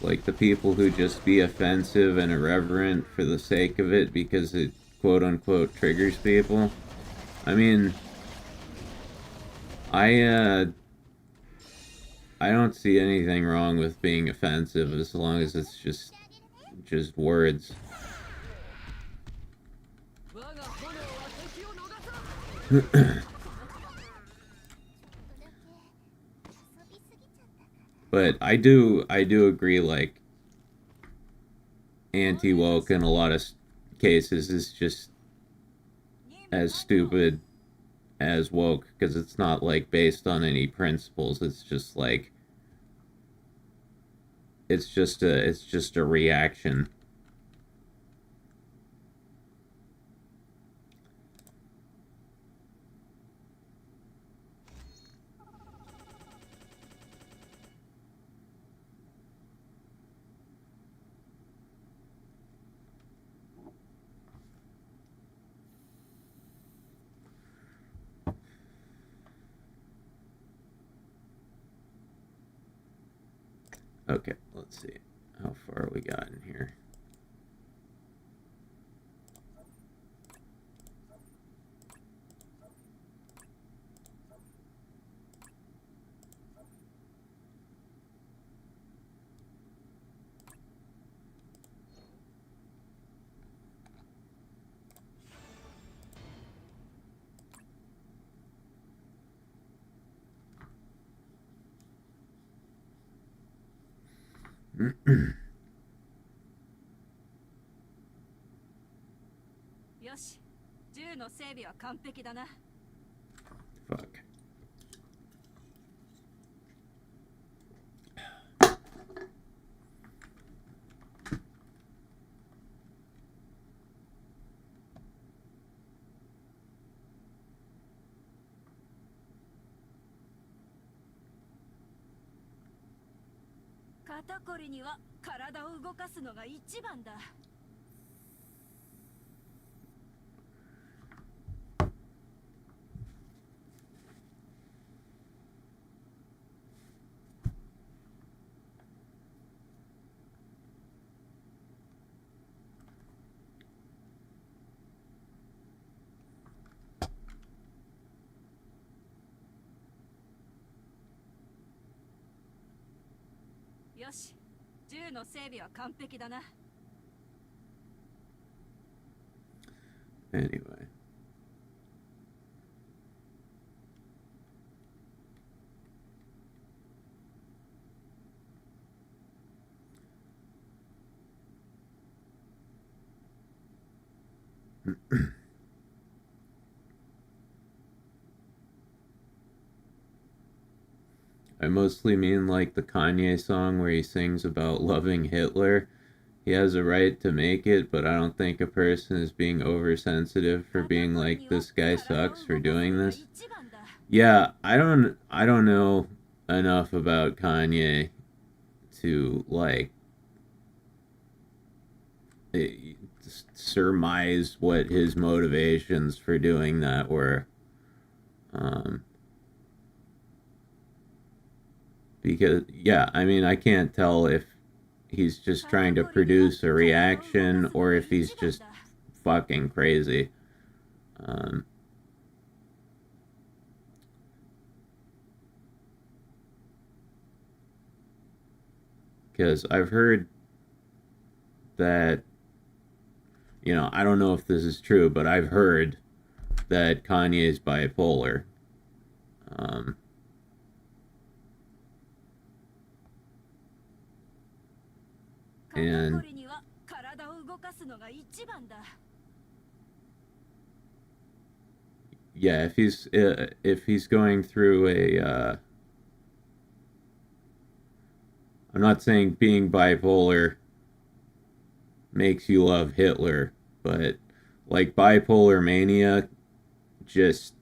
Like the people who just be offensive and irreverent for the sake of it because it quote-unquote triggers people. I mean, I don't see anything wrong with being offensive as long as it's just words. But I do agree, like, anti-woke in a lot of cases is just as stupid as woke, because it's not like based on any principles. It's just like it's just a reaction. Okay, let's see how far we got in here. Fuck.肩こりには体を動かすのが一番だ。よし、銃の整備は完璧だな。Anyway. I mostly mean like the Kanye song where he sings about loving Hitler. He has a right to make it, but I don't think a person is being oversensitive for being like, this guy sucks for doing this. Yeah, I don't know enough about Kanye to like surmise what his motivations for doing that were. Because, yeah, I mean, I can't tell if he's just trying to produce a reaction or if he's just fucking crazy. Because I've heard that, you know, I don't know if this is true, but I've heard that Kanye's bipolar. And yeah, if he's going through a I'm not saying being bipolar makes you love Hitler, but like bipolar mania just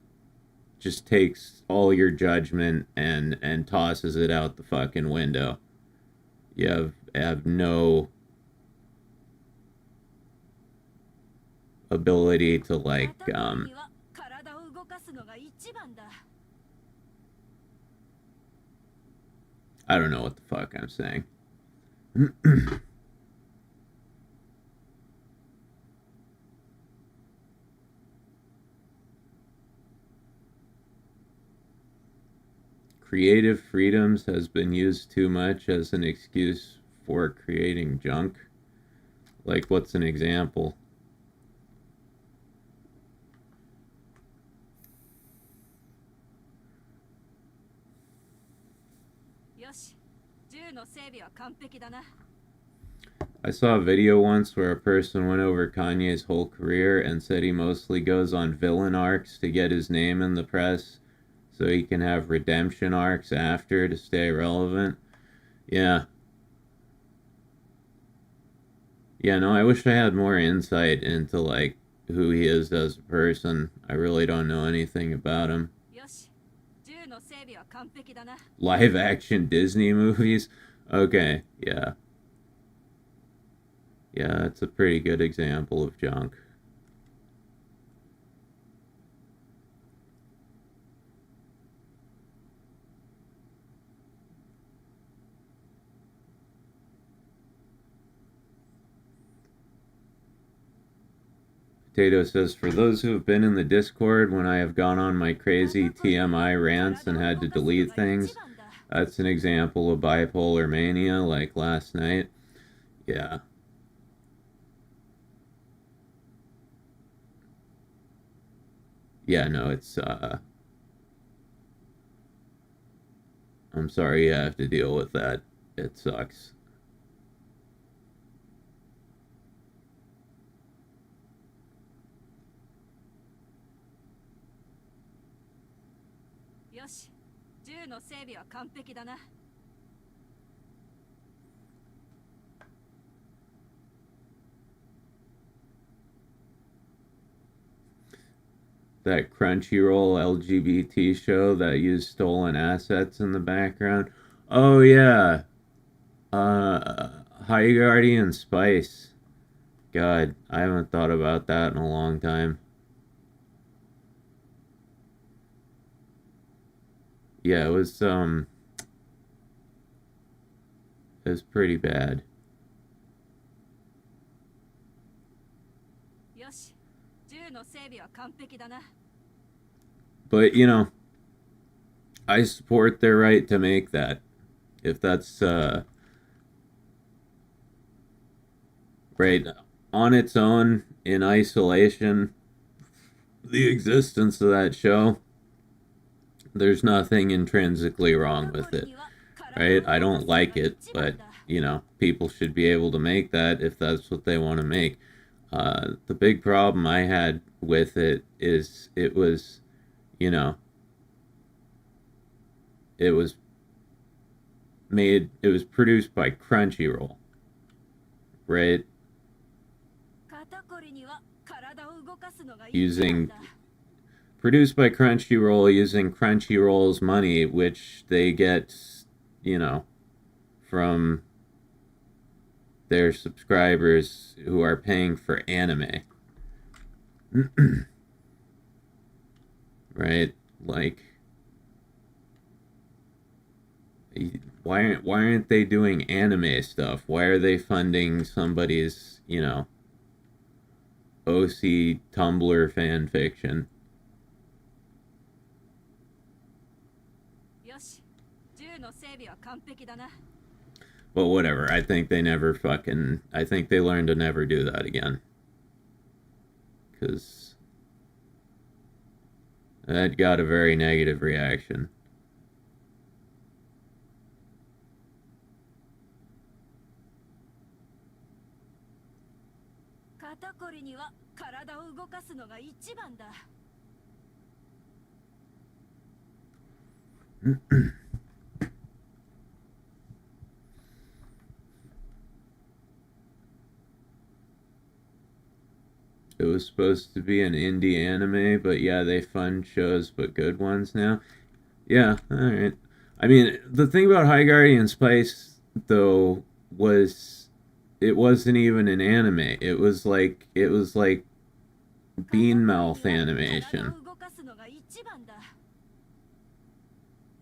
takes all your judgment and tosses it out the fucking window. You have no ability to like I don't know what the fuck I'm saying. Creative freedoms has been used too much as an excuse for creating junk. Like, what's an example? I saw a video once where a person went over Kanye's whole career and said he mostly goes on villain arcs to get his name in the press so he can have redemption arcs after to stay relevant. Yeah. Yeah, no, I wish I had more insight into, like, who he is as a person. I really don't know anything about him. Live action Disney movies? Okay, yeah. Yeah, that's a pretty good example of junk. Potato says, for those who have been in the Discord when I have gone on my crazy TMI rants and had to delete things, that's an example of bipolar mania, like last night. Yeah. Yeah, no, it's, I'm sorry you have to deal with that. It sucks. That Crunchyroll LGBT show that used stolen assets in the background. Oh yeah. High Guardian Spice. God, I haven't thought about that in a long time. Yeah, it was pretty bad. But, you know, I support their right to make that. If that's, right, on its own, in isolation, the existence of that show. There's nothing intrinsically wrong with it, right? I don't like it, but, you know, people should be able to make that if that's what they want to make. The big problem I had with it is it was, you know, it was produced by Crunchyroll, right? Produced by Crunchyroll using Crunchyroll's money, which they get, you know, from their subscribers who are paying for anime. Right? Like, why aren't they doing anime stuff? Why are they funding somebody's, you know, OC Tumblr fan fiction? But whatever, I think they learned to never do that again. Because that got a very negative reaction. It was supposed to be an indie anime, but yeah, they fund shows, but good ones now. Yeah, alright. I mean, the thing about High Guardian Spice, though, was it wasn't even an anime. It was like bean mouth animation.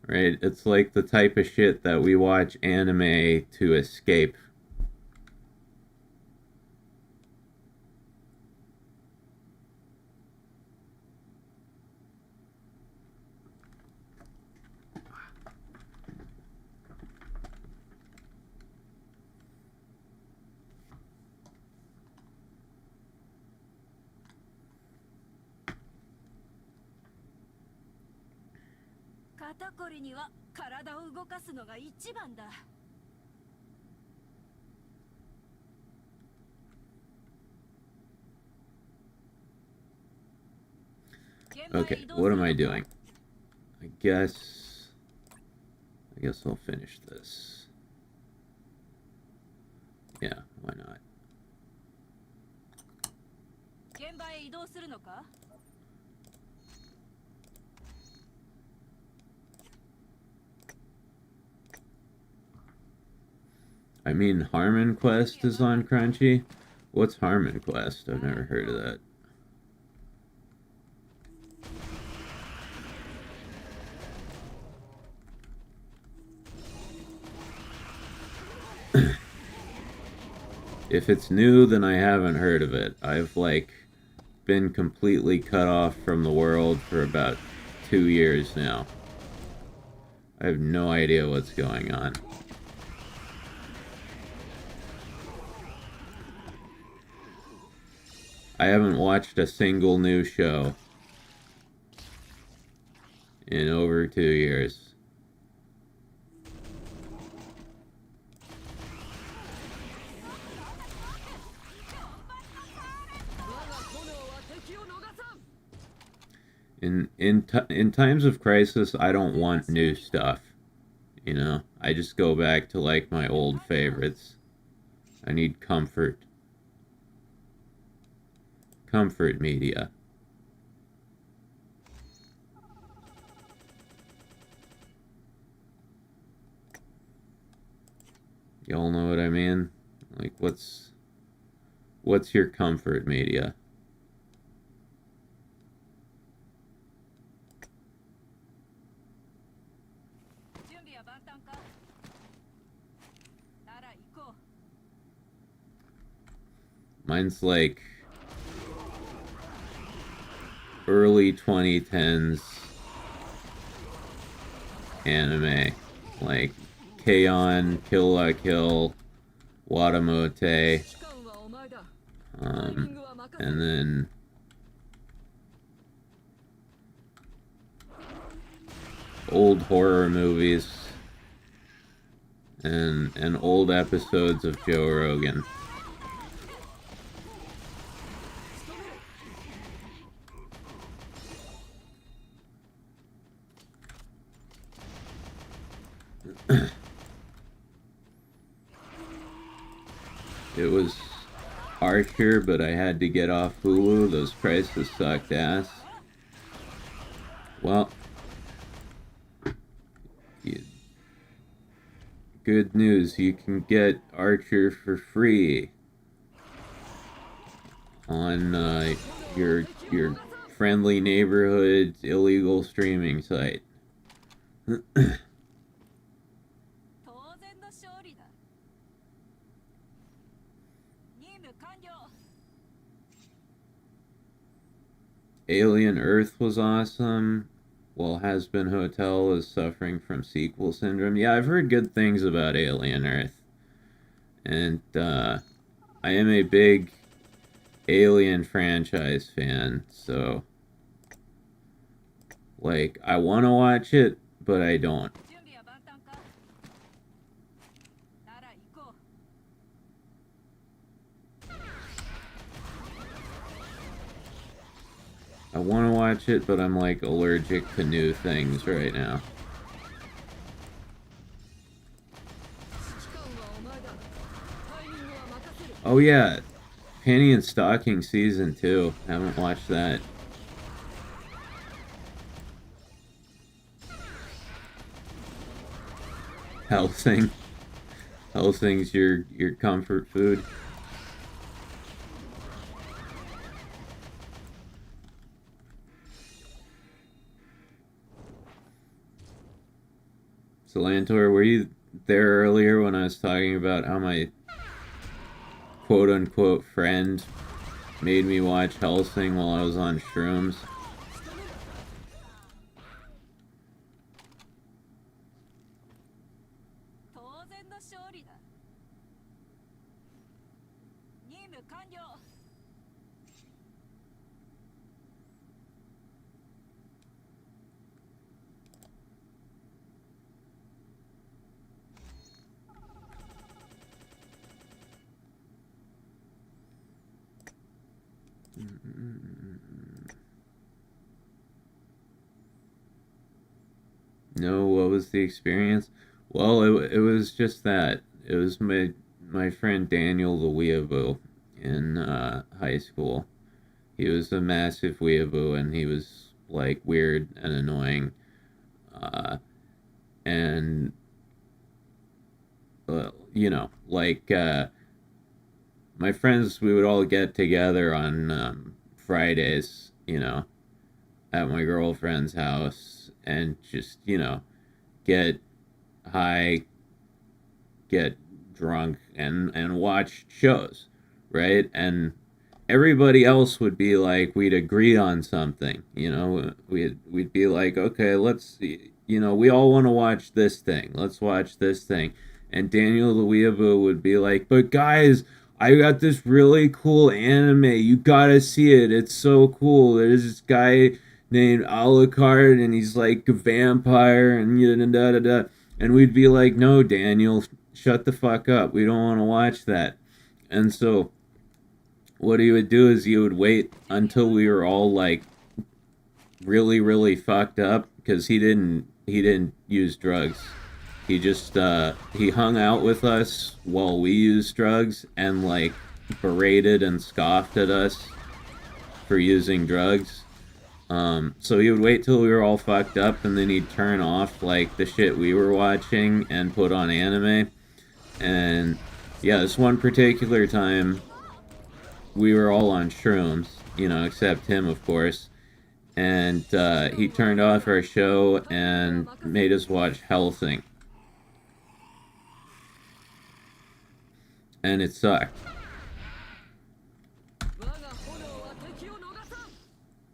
Right? It's like the type of shit that we watch anime to escape. Okay, what am I doing? I guess I'll finish this. Yeah, why not? I mean, Harmon Quest is on Crunchy. What's Harmon Quest? I've never heard of that. If it's new, then I haven't heard of it. I've, like, been completely cut off from the world for about 2 years now. I have no idea what's going on. I haven't watched a single new show in over 2 years. In times of crisis, I don't want new stuff. You know, I just go back to, like, my old favorites. I need comfort. Comfort media. Y'all know what I mean? Like, what's your comfort media? Mine's like early 2010s anime, like K-On!, Kill La Kill, Watamote, and then old horror movies and old episodes of Joe Rogan. It was Archer, but I had to get off Hulu. Those prices sucked ass. Well, good news. You can get Archer for free on your friendly neighborhood illegal streaming site. 当然の勝利だ。任務完了。 Alien Earth was awesome, while Has Been Hotel is suffering from sequel syndrome. Yeah, I've heard good things about Alien Earth. And I am a big Alien franchise fan, so like I want to watch it, but I don't. 準備は万端か。なら行こう。 I want to watch it, but I'm like allergic to new things right now. Oh yeah, Penny and Stocking Season 2. Haven't watched that. Helsing. Helsing's your comfort food. Solantor, were you there earlier when I was talking about how my quote-unquote friend made me watch Helsing while I was on shrooms? No, what was the experience? Well, it was just that. It was my friend Daniel the weeaboo in high school. He was a massive weeaboo, and he was like weird and annoying. And you know, like my friends, we would all get together on Fridays, you know, at my girlfriend's house and just, you know, get high, get drunk, and watch shows, right? And everybody else would be like, we'd agree on something, you know, we'd be like, okay, let's, you know, we all want to watch this thing, let's watch this thing. And Daniel the weeaboo would be like, but guys, I got this really cool anime, you gotta see it, it's so cool. There's this guy named Alucard, and he's like a vampire, and da da da. And we'd be like, no, Daniel, shut the fuck up, we don't want to watch that. And so what he would do is he would wait until we were all like really, really fucked up, because he didn't use drugs. He just he hung out with us while we used drugs and like berated and scoffed at us for using drugs. So he would wait till we were all fucked up, and then he'd turn off like the shit we were watching and put on anime. And yeah, this one particular time we were all on shrooms, you know, except him, of course. And he turned off our show and made us watch Helsing. And it sucked.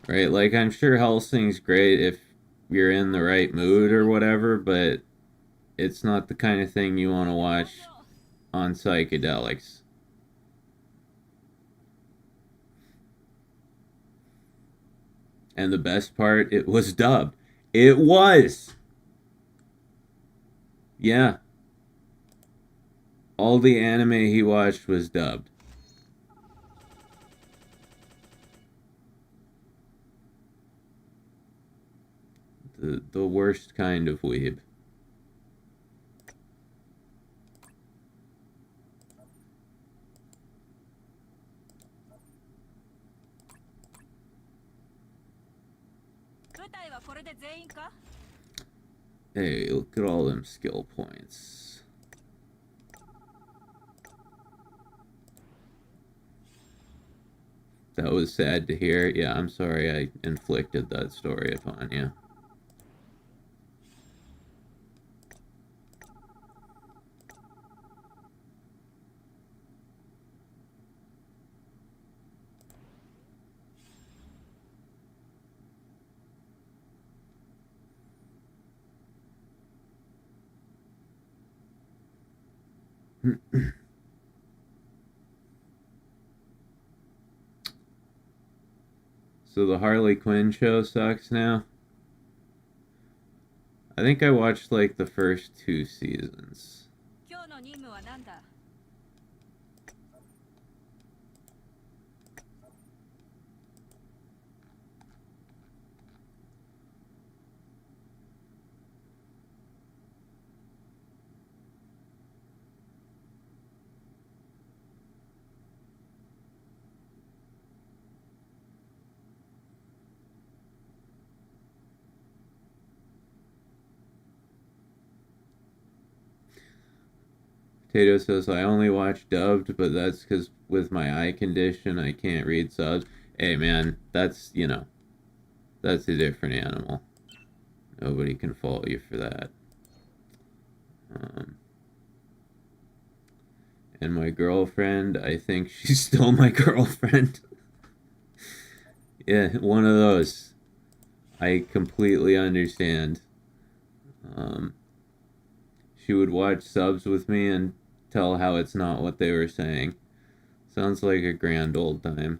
Right, like, I'm sure Helsing's great if you're in the right mood or whatever, but it's not the kind of thing you want to watch on psychedelics. And the best part, it was dubbed. It was! Yeah. All the anime he watched was dubbed. The worst kind of weeb. Hey, look at all them skill points. That was sad to hear. Yeah, I'm sorry I inflicted that story upon you. So the Harley Quinn show sucks now? I think I watched like the first 2 seasons. Tato says, I only watch dubbed, but that's because with my eye condition, I can't read subs. Hey, man, that's, you know, that's a different animal. Nobody can fault you for that. And my girlfriend, I think she's still my girlfriend. Yeah, one of those. I completely understand. She would watch subs with me and tell how it's not what they were saying. Sounds like a grand old time.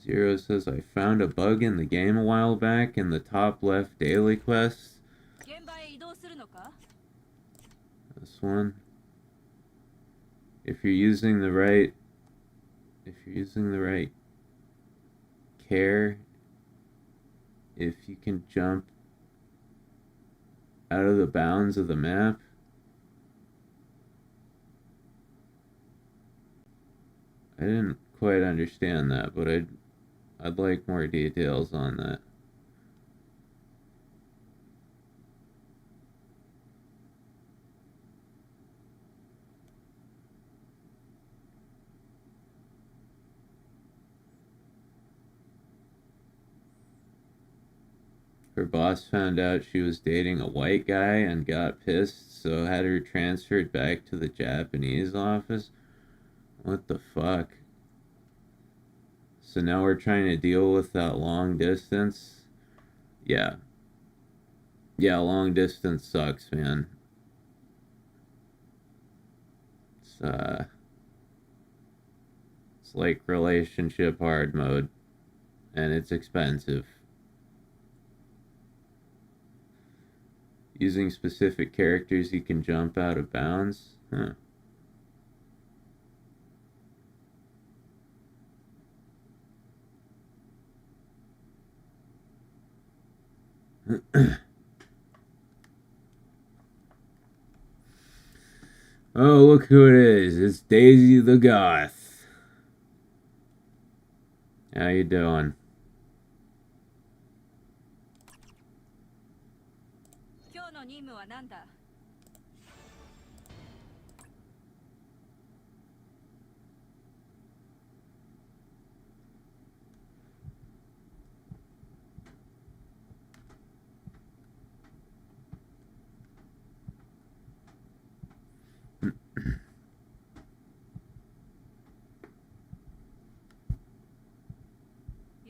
Zero says, I found a bug in the game a while back in the top left daily quest. This one. If you're using the right care, if you can jump out of the bounds of the map, I didn't quite understand that, but I'd like more details on that. Her boss found out she was dating a white guy and got pissed, so had her transferred back to the Japanese office. What the fuck? So now we're trying to deal with that long distance? Yeah. Yeah, long distance sucks, man. It's like relationship hard mode. And it's expensive. Using specific characters you can jump out of bounds? Huh. Oh, look who it is. It's Daisy the Goth. How you doing?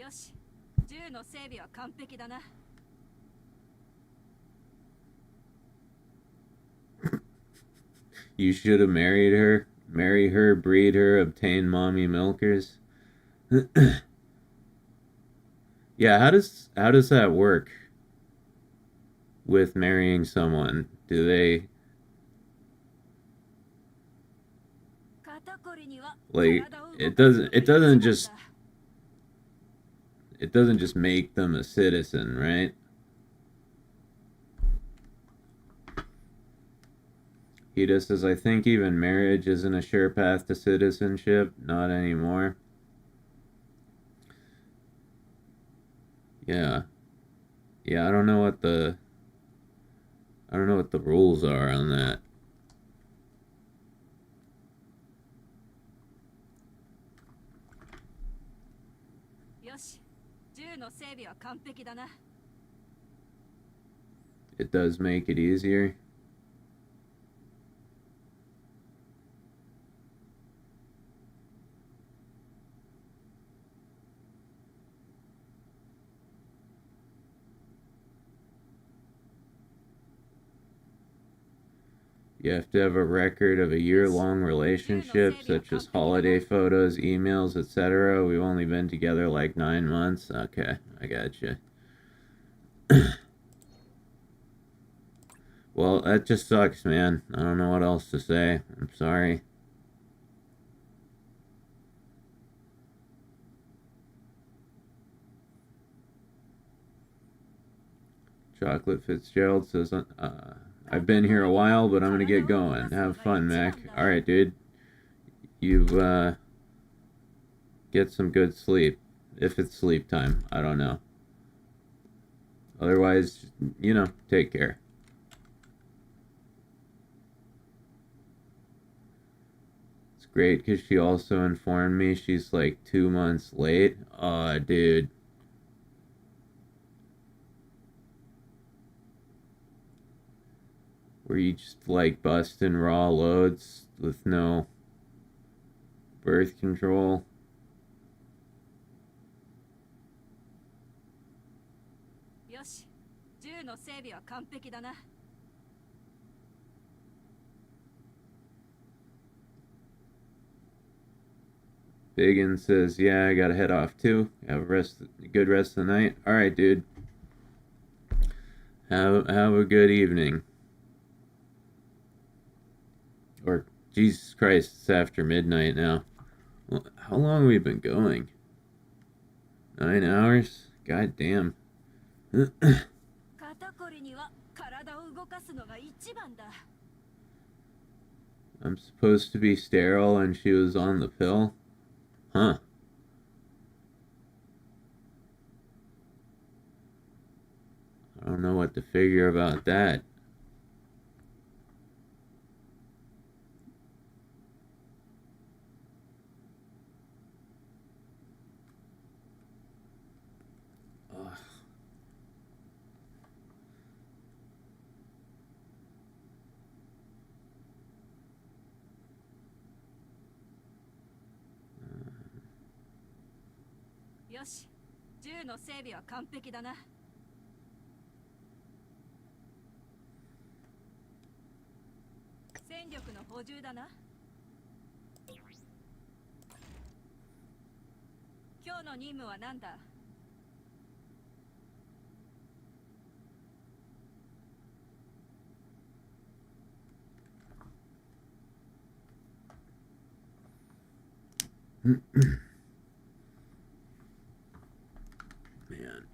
よし、銃の整備は完璧だな。 You should have married her. Marry her, breed her, obtain mommy milkers. Yeah, how does that work with marrying someone? Do they 肩こりには like 体を動かすのが it doesn't 一番だ。 it doesn't just make them a citizen, right? Hida says, I think even marriage isn't a sure path to citizenship. Not anymore. Yeah. Yeah, I don't know what the rules are on that. よし、銃の整備は完璧だな。 It does make it easier. You have to have a record of a year-long relationship, such as holiday photos, emails, etc. We've only been together like 9 months. Okay, I gotcha. Well, that just sucks, man. I don't know what else to say. I'm sorry. Chocolate Fitzgerald says, I've been here a while, but I'm gonna get going. Have fun, Mac. Alright, dude. You, get some good sleep. If it's sleep time. I don't know. Otherwise, you know, take care. It's great because she also informed me she's like 2 months late. Aw, dude. Were you just like busting raw loads with no birth control? Yoshi, 銃の整備は完璧だな。 Biggin says, yeah, I gotta head off too. Have a good rest of the night. Alright, dude. Have a good evening. Or, Jesus Christ, it's after midnight now. Well, how long have we been going? 9 hours? God damn. 肩こりには体を動かすのが一番だ。 I'm supposed to be sterile and she was on the pill? Huh. I don't know what to figure about that. Ugh. Yoshi, 銃の整備は完璧だな。 戦力の補充だな。 今日の任務は何だ？ Man.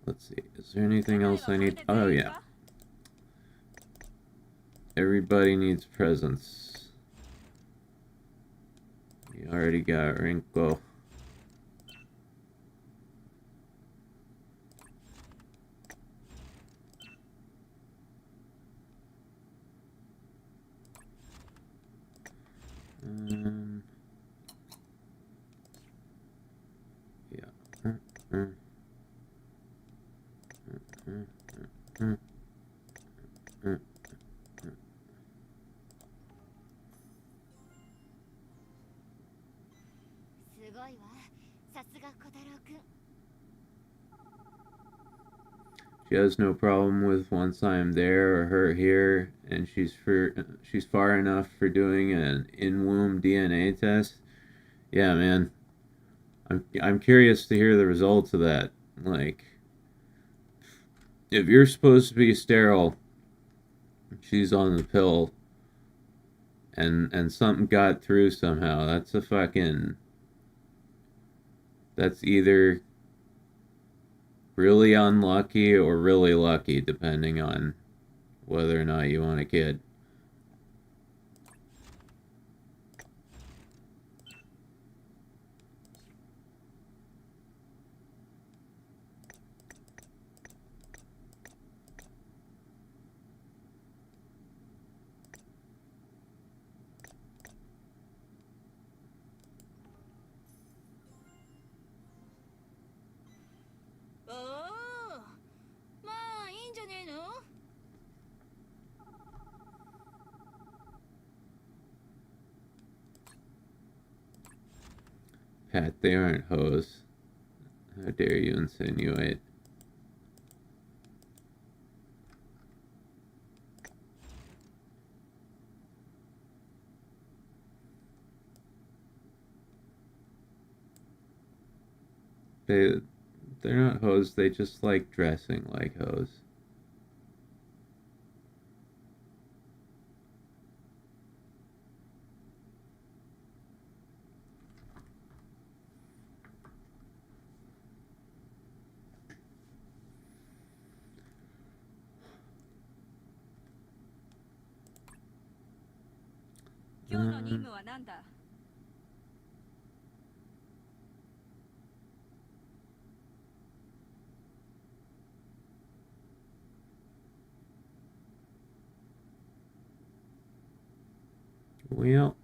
Let's see. Is there anything else I need? Oh, yeah. Everybody needs presents. We already got Rinko. Yeah. ごいわ。さすが小太郎くん。 She has no problem with once I'm there or her here, and she's far enough for doing an in-womb DNA test. Yeah, man. I'm curious to hear the results of that. Like, if you're supposed to be sterile, she's on the pill, and something got through somehow. That's either really unlucky or really lucky, depending on whether or not you want a kid. Pat, they aren't hoes. How dare you insinuate? They're not hoes, they just like dressing like hoes. Well,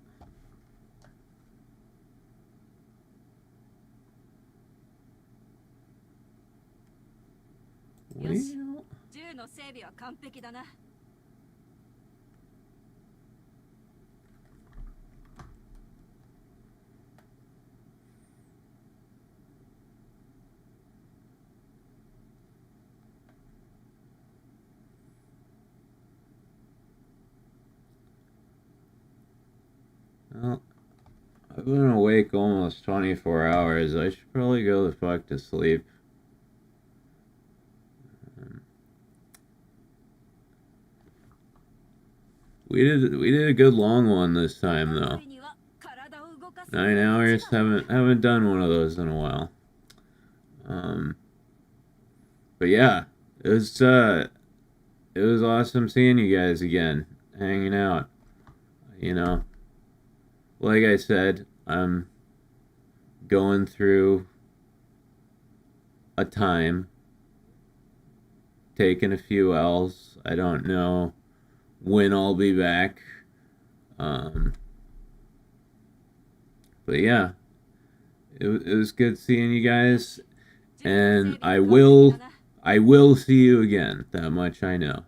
well, I've been awake almost 24 hours. I should probably go the fuck to sleep. We did a good long one this time though. 9 hours. Haven't done one of those in a while. But yeah, it was awesome seeing you guys again, hanging out. You know, like I said, I'm going through a time, taking a few L's. I don't know when I'll be back. But yeah, it was good seeing you guys, and I will see you again. That much I know.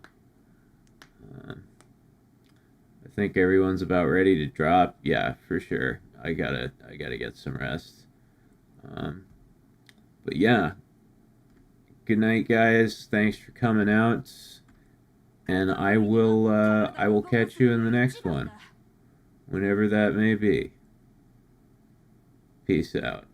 I think everyone's about ready to drop. Yeah, for sure. I gotta get some rest. But yeah, good night, guys. Thanks for coming out, and I will catch you in the next one, whenever that may be. Peace out.